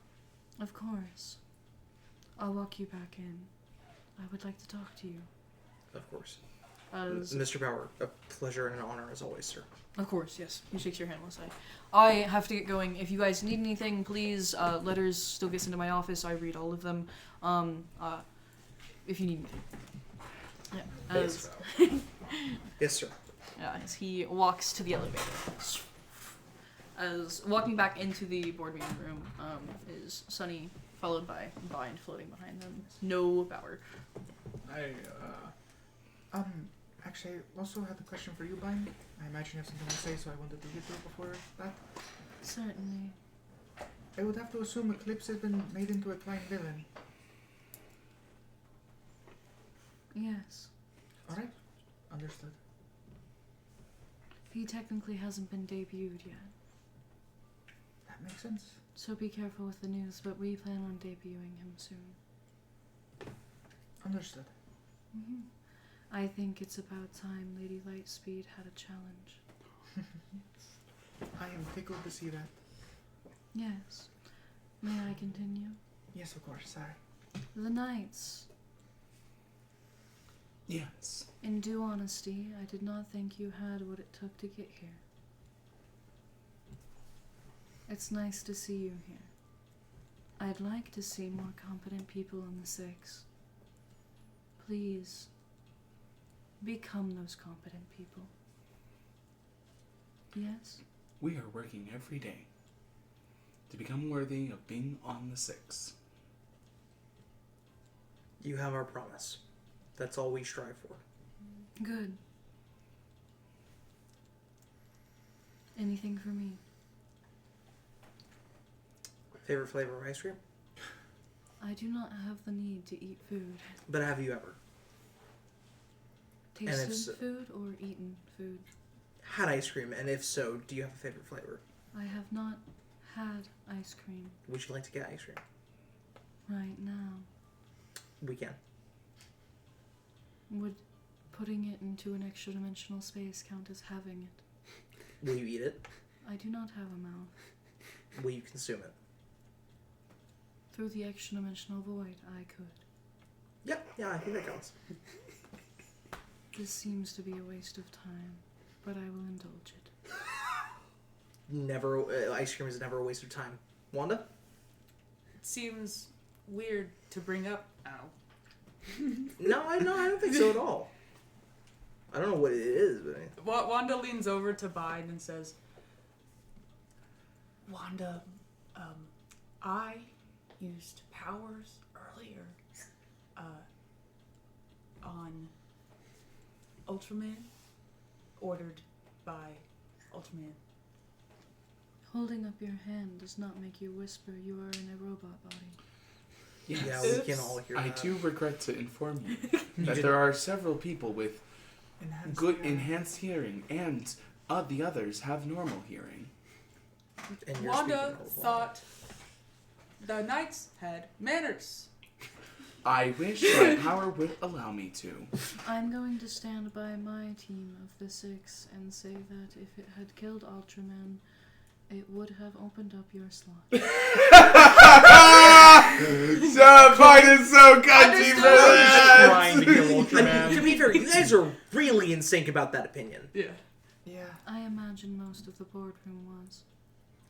Speaker 1: Of course. I'll walk you back in. I would like to talk to you.
Speaker 8: Of course.
Speaker 1: Mr.
Speaker 8: Power, a pleasure and an honor as always, sir.
Speaker 1: Of course, yes. He shakes your hand one side. I have to get going. If you guys need anything, please, letters still gets into my office. I read all of them. If you need anything. Yeah.
Speaker 8: Yes, sir.
Speaker 1: As he walks to the elevator. As walking back into the board meeting room is Sunny, followed by Bind floating behind them. No power.
Speaker 5: Actually, I also had a question for you, Bind. I imagine you have something to say, so I wanted to get to it before that.
Speaker 1: Certainly.
Speaker 5: I would have to assume Eclipse has been made into a Klein villain.
Speaker 1: Yes.
Speaker 5: Alright. Understood.
Speaker 1: He technically hasn't been debuted yet.
Speaker 5: That makes sense.
Speaker 1: So be careful with the news, but we plan on debuting him soon.
Speaker 5: Understood.
Speaker 1: Mm-hmm. I think it's about time Lady Lightspeed had a challenge.
Speaker 5: I am tickled to see that.
Speaker 1: Yes. May I continue?
Speaker 5: Yes, of course. Sorry.
Speaker 1: The Knights.
Speaker 6: Yes.
Speaker 1: In due honesty, I did not think you had what it took to get here. It's nice to see you here. I'd like to see more competent people in the Six. Please, become those competent people. Yes?
Speaker 6: We are working every day to become worthy of being on the Six.
Speaker 8: You have our promise. That's all we strive for.
Speaker 1: Good. Anything for me?
Speaker 8: Favorite flavor of ice cream?
Speaker 1: I do not have the need to eat food.
Speaker 8: But have you ever
Speaker 1: Tasted food or eaten food?
Speaker 8: had ice cream? And if so, do you have a favorite flavor?
Speaker 1: I have not had ice cream
Speaker 8: Would you like to get ice cream?
Speaker 1: right now.
Speaker 8: We can.
Speaker 1: Would putting it into an extra dimensional space count as having it?
Speaker 8: Will you eat it?
Speaker 1: I do not have a mouth.
Speaker 8: Will you consume it?
Speaker 1: Through the extra dimensional void, I could.
Speaker 8: Yeah, I think that counts.
Speaker 1: This seems to be a waste of time. but I will indulge it.
Speaker 8: Never, ice cream is never a waste of time. Wanda?
Speaker 3: It seems weird to bring up now.
Speaker 8: No, I don't think so at all. I don't know what it is, but
Speaker 3: Wanda leans over to Bide and says, Wanda, I used powers earlier on Ultraman, ordered by Ultraman.
Speaker 1: Holding up your hand does not make you whisper you are in a robot body.
Speaker 6: Yes.
Speaker 8: yeah, we can all hear that.
Speaker 6: I do regret to inform you that there are several people with enhanced hearing, and the others have normal hearing.
Speaker 8: And you're
Speaker 3: Wanda
Speaker 8: speaking
Speaker 3: thought the knights had manners.
Speaker 6: I wish my power would allow me to.
Speaker 1: I'm going to stand by my team of the 6 and say that if it had killed Ultraman, it would have opened up your slot.
Speaker 6: So Biden is so cunty for that.
Speaker 7: Trying to kill Ultraman. To be fair, you guys are really in sync about that opinion.
Speaker 3: Yeah.
Speaker 5: Yeah.
Speaker 1: I imagine most of the boardroom was.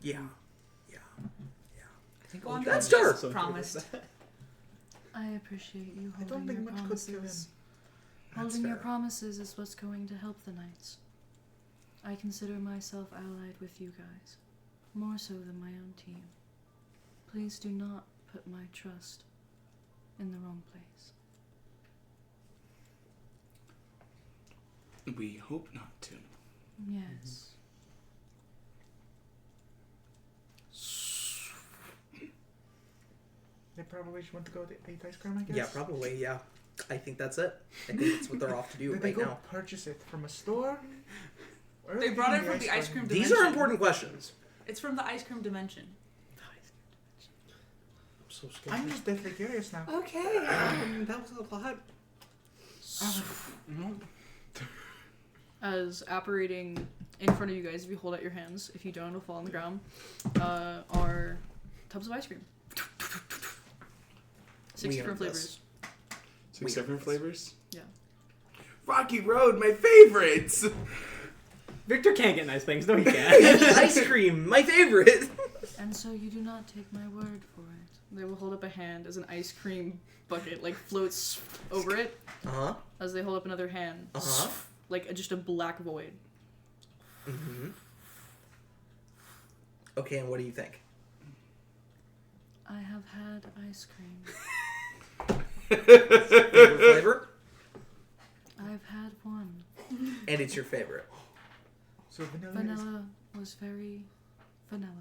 Speaker 8: Yeah.
Speaker 9: I think
Speaker 3: Wanda
Speaker 8: That's
Speaker 3: just
Speaker 8: dark.
Speaker 3: promised.
Speaker 1: I appreciate you
Speaker 5: I don't
Speaker 1: holding
Speaker 5: think
Speaker 1: your
Speaker 5: much could kill him.
Speaker 1: promises.
Speaker 8: That's
Speaker 1: Holding your
Speaker 8: fair.
Speaker 1: promises is what's going to help the knights. I consider myself allied with you guys, more so than my own team. Please do not put my trust in the wrong place.
Speaker 6: We hope not to.
Speaker 1: Yes.
Speaker 5: They probably just want to go to eat ice cream, I guess.
Speaker 8: Yeah, probably, yeah. I think that's it. I think that's what they're off to do
Speaker 5: Did they
Speaker 8: right
Speaker 5: go
Speaker 8: now.
Speaker 5: purchase it from a store? Where are
Speaker 3: They brought it
Speaker 5: getting
Speaker 3: from the ice cream
Speaker 8: These
Speaker 3: dimension.
Speaker 8: are important questions.
Speaker 3: It's from the ice cream dimension.
Speaker 10: I'm so scared.
Speaker 5: I'm just deathly curious now.
Speaker 9: Okay, that was a lot.
Speaker 1: As apparating in front of you guys, if you hold out your hands, if you don't, it'll fall on the ground, are tubs of ice cream. 6
Speaker 8: We
Speaker 1: different
Speaker 8: earned
Speaker 1: flavors.
Speaker 8: this.
Speaker 6: 6 different flavors?
Speaker 1: Yeah.
Speaker 6: Rocky Road, my favorites!
Speaker 9: Victor can't get nice things. No, he can't.
Speaker 8: Ice cream, my favorite.
Speaker 1: And so you do not take my word for it. They will hold up a hand as an ice cream bucket floats over it.
Speaker 8: Uh-huh.
Speaker 1: As they hold up another hand,
Speaker 8: Uh-huh.
Speaker 1: just a black void.
Speaker 8: Mm-hmm. Okay, and what do you think?
Speaker 1: I have had ice cream.
Speaker 8: Favorite flavor?
Speaker 1: I've had one.
Speaker 8: And it's your favorite.
Speaker 5: So vanilla,
Speaker 1: Vanilla was very vanilla.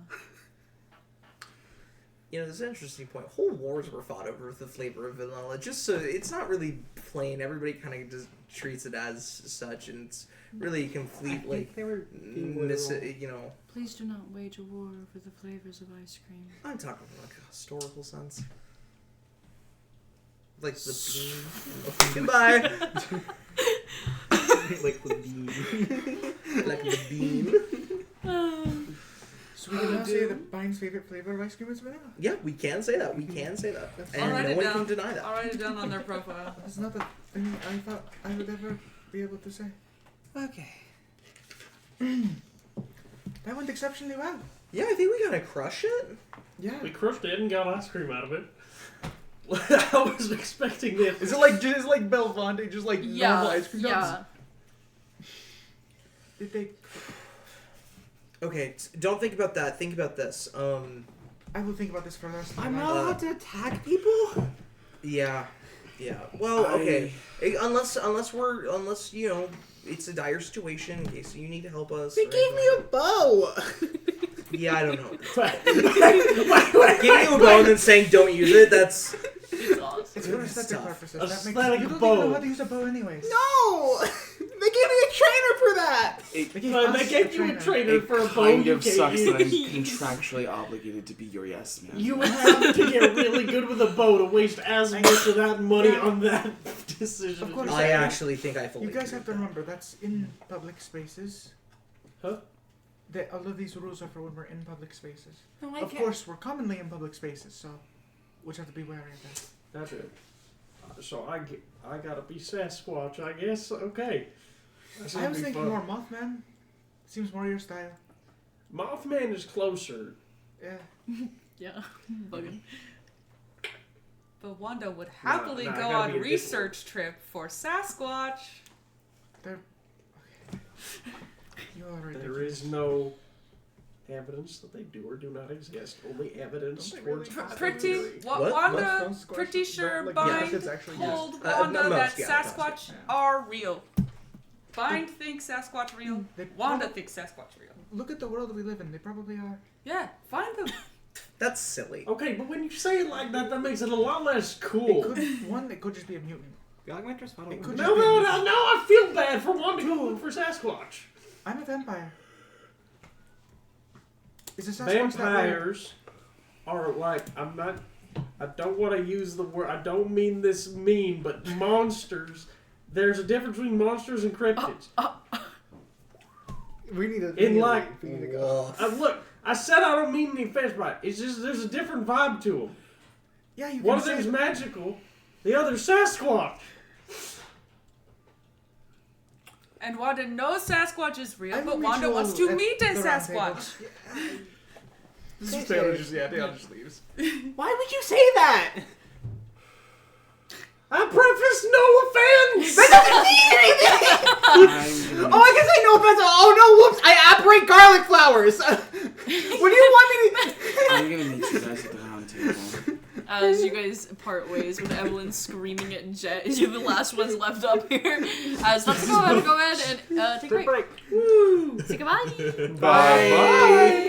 Speaker 8: You know, there's an interesting point. Whole wars were fought over the flavor of vanilla. Just so it's not really plain. Everybody kind of just treats it as such, and it's really a complete
Speaker 9: they were
Speaker 8: you know.
Speaker 1: Please do not wage a war over the flavors of ice cream.
Speaker 8: I'm talking from like a historical sense. Like the bean. Goodbye.
Speaker 9: like the bean.
Speaker 8: Like the bean.
Speaker 5: So we can now say that Bine's favorite flavor of ice cream is vanilla.
Speaker 8: Yeah, we can say that. We can say that.
Speaker 3: I'll
Speaker 8: And
Speaker 3: write
Speaker 8: no
Speaker 3: it
Speaker 8: one
Speaker 3: down.
Speaker 8: can deny that.
Speaker 3: I'll write it down on their profile.
Speaker 5: It's not a thing I thought I would ever be able to say.
Speaker 9: Okay.
Speaker 5: That went exceptionally well.
Speaker 8: Yeah, I think we gotta crush it.
Speaker 5: Yeah.
Speaker 10: We crushed it and got ice cream out of it. I was expecting it.
Speaker 7: Is it like just like Belvante, just like normal ice cream tubs?
Speaker 1: Yeah.
Speaker 5: Did they?
Speaker 8: Okay, don't think about that. Think about this.
Speaker 5: I will think about this for the rest of my
Speaker 9: I'm
Speaker 5: life.
Speaker 9: not allowed to attack people?
Speaker 8: Yeah. Well, okay. Unless you know, it's a dire situation in case you need to help us.
Speaker 9: They
Speaker 8: or
Speaker 9: gave me
Speaker 8: anything
Speaker 9: a bow!
Speaker 8: Yeah, I don't know.
Speaker 10: Wait.
Speaker 8: Giving you a bow and then saying don't use it, that's...
Speaker 1: It's awesome.
Speaker 5: It's for
Speaker 8: It's
Speaker 5: aesthetic
Speaker 8: tough.
Speaker 5: purposes.
Speaker 10: Aesthetic
Speaker 5: that makes, you don't
Speaker 10: bow.
Speaker 5: even know how to use a bow anyways.
Speaker 9: No! They gave me a trainer for that!
Speaker 5: They gave
Speaker 10: But
Speaker 5: us
Speaker 10: they gave you a trainer
Speaker 6: It
Speaker 10: for a bow
Speaker 6: kind
Speaker 10: you
Speaker 6: of
Speaker 10: can't
Speaker 6: sucks that I'm
Speaker 10: use.
Speaker 6: contractually obligated to be your yes man.
Speaker 10: You have to get really good with a bow to waste as much of that money on that decision.
Speaker 5: Of
Speaker 10: as
Speaker 5: course.
Speaker 10: you
Speaker 8: I
Speaker 10: can.
Speaker 8: actually think I fully
Speaker 5: You guys
Speaker 8: agree
Speaker 5: have to
Speaker 8: with that.
Speaker 5: remember that's in public spaces.
Speaker 10: Huh?
Speaker 5: That all of these rules are for when we're in public spaces.
Speaker 3: No, I
Speaker 5: Of
Speaker 3: can't.
Speaker 5: course, we're commonly in public spaces, so we just have to be wary of that.
Speaker 10: That's it. So I gotta be Sasquatch, I guess. Okay.
Speaker 5: I was thinking more Mothman. Seems more your style.
Speaker 10: Mothman is closer.
Speaker 5: Yeah.
Speaker 1: Yeah. Bugging.
Speaker 3: But Wanda would happily go on research trip for Sasquatch.
Speaker 5: You are right.
Speaker 10: There is no evidence that they do or do not exist. Only evidence towards
Speaker 3: Wanda, pretty sure Bind told Wanda that Sasquatch are real. Bind thinks Sasquatch real. Wanda thinks Sasquatch real.
Speaker 5: Look at the world we live in. They probably are.
Speaker 3: Yeah, find them.
Speaker 7: That's silly.
Speaker 10: Okay, but when you say it like that, that makes it a lot less cool.
Speaker 5: It could just be a mutant.
Speaker 9: No,
Speaker 10: I feel bad for wanting to look for Sasquatch.
Speaker 5: I'm a vampire. Is a Sasquatch
Speaker 10: Vampires are like, I don't want to use the word, I don't mean this mean, but monsters, there's a difference between monsters and cryptids.
Speaker 9: We need to
Speaker 10: go. Look, I said I don't mean any offense by it. It's just there's a different vibe to them.
Speaker 5: Yeah, you
Speaker 10: one of them's magical, the other's Sasquatch.
Speaker 3: And Wanda knows Sasquatch is real, but Wanda wants to meet a Sasquatch.
Speaker 5: This is Taylor just leaves.
Speaker 9: Why would you say that?
Speaker 10: I preface no offense!
Speaker 9: That doesn't mean anything! Oh, I can say no offense. Oh no, whoops! I apparate garlic flowers! What do you want me to...
Speaker 6: I'm gonna meet you guys at the round table.
Speaker 1: As you guys part ways with Evelyn screaming at Jet, you're the last ones left up here. As let's go ahead and take a break.
Speaker 10: Woo!
Speaker 1: Say goodbye.
Speaker 10: Bye. Bye.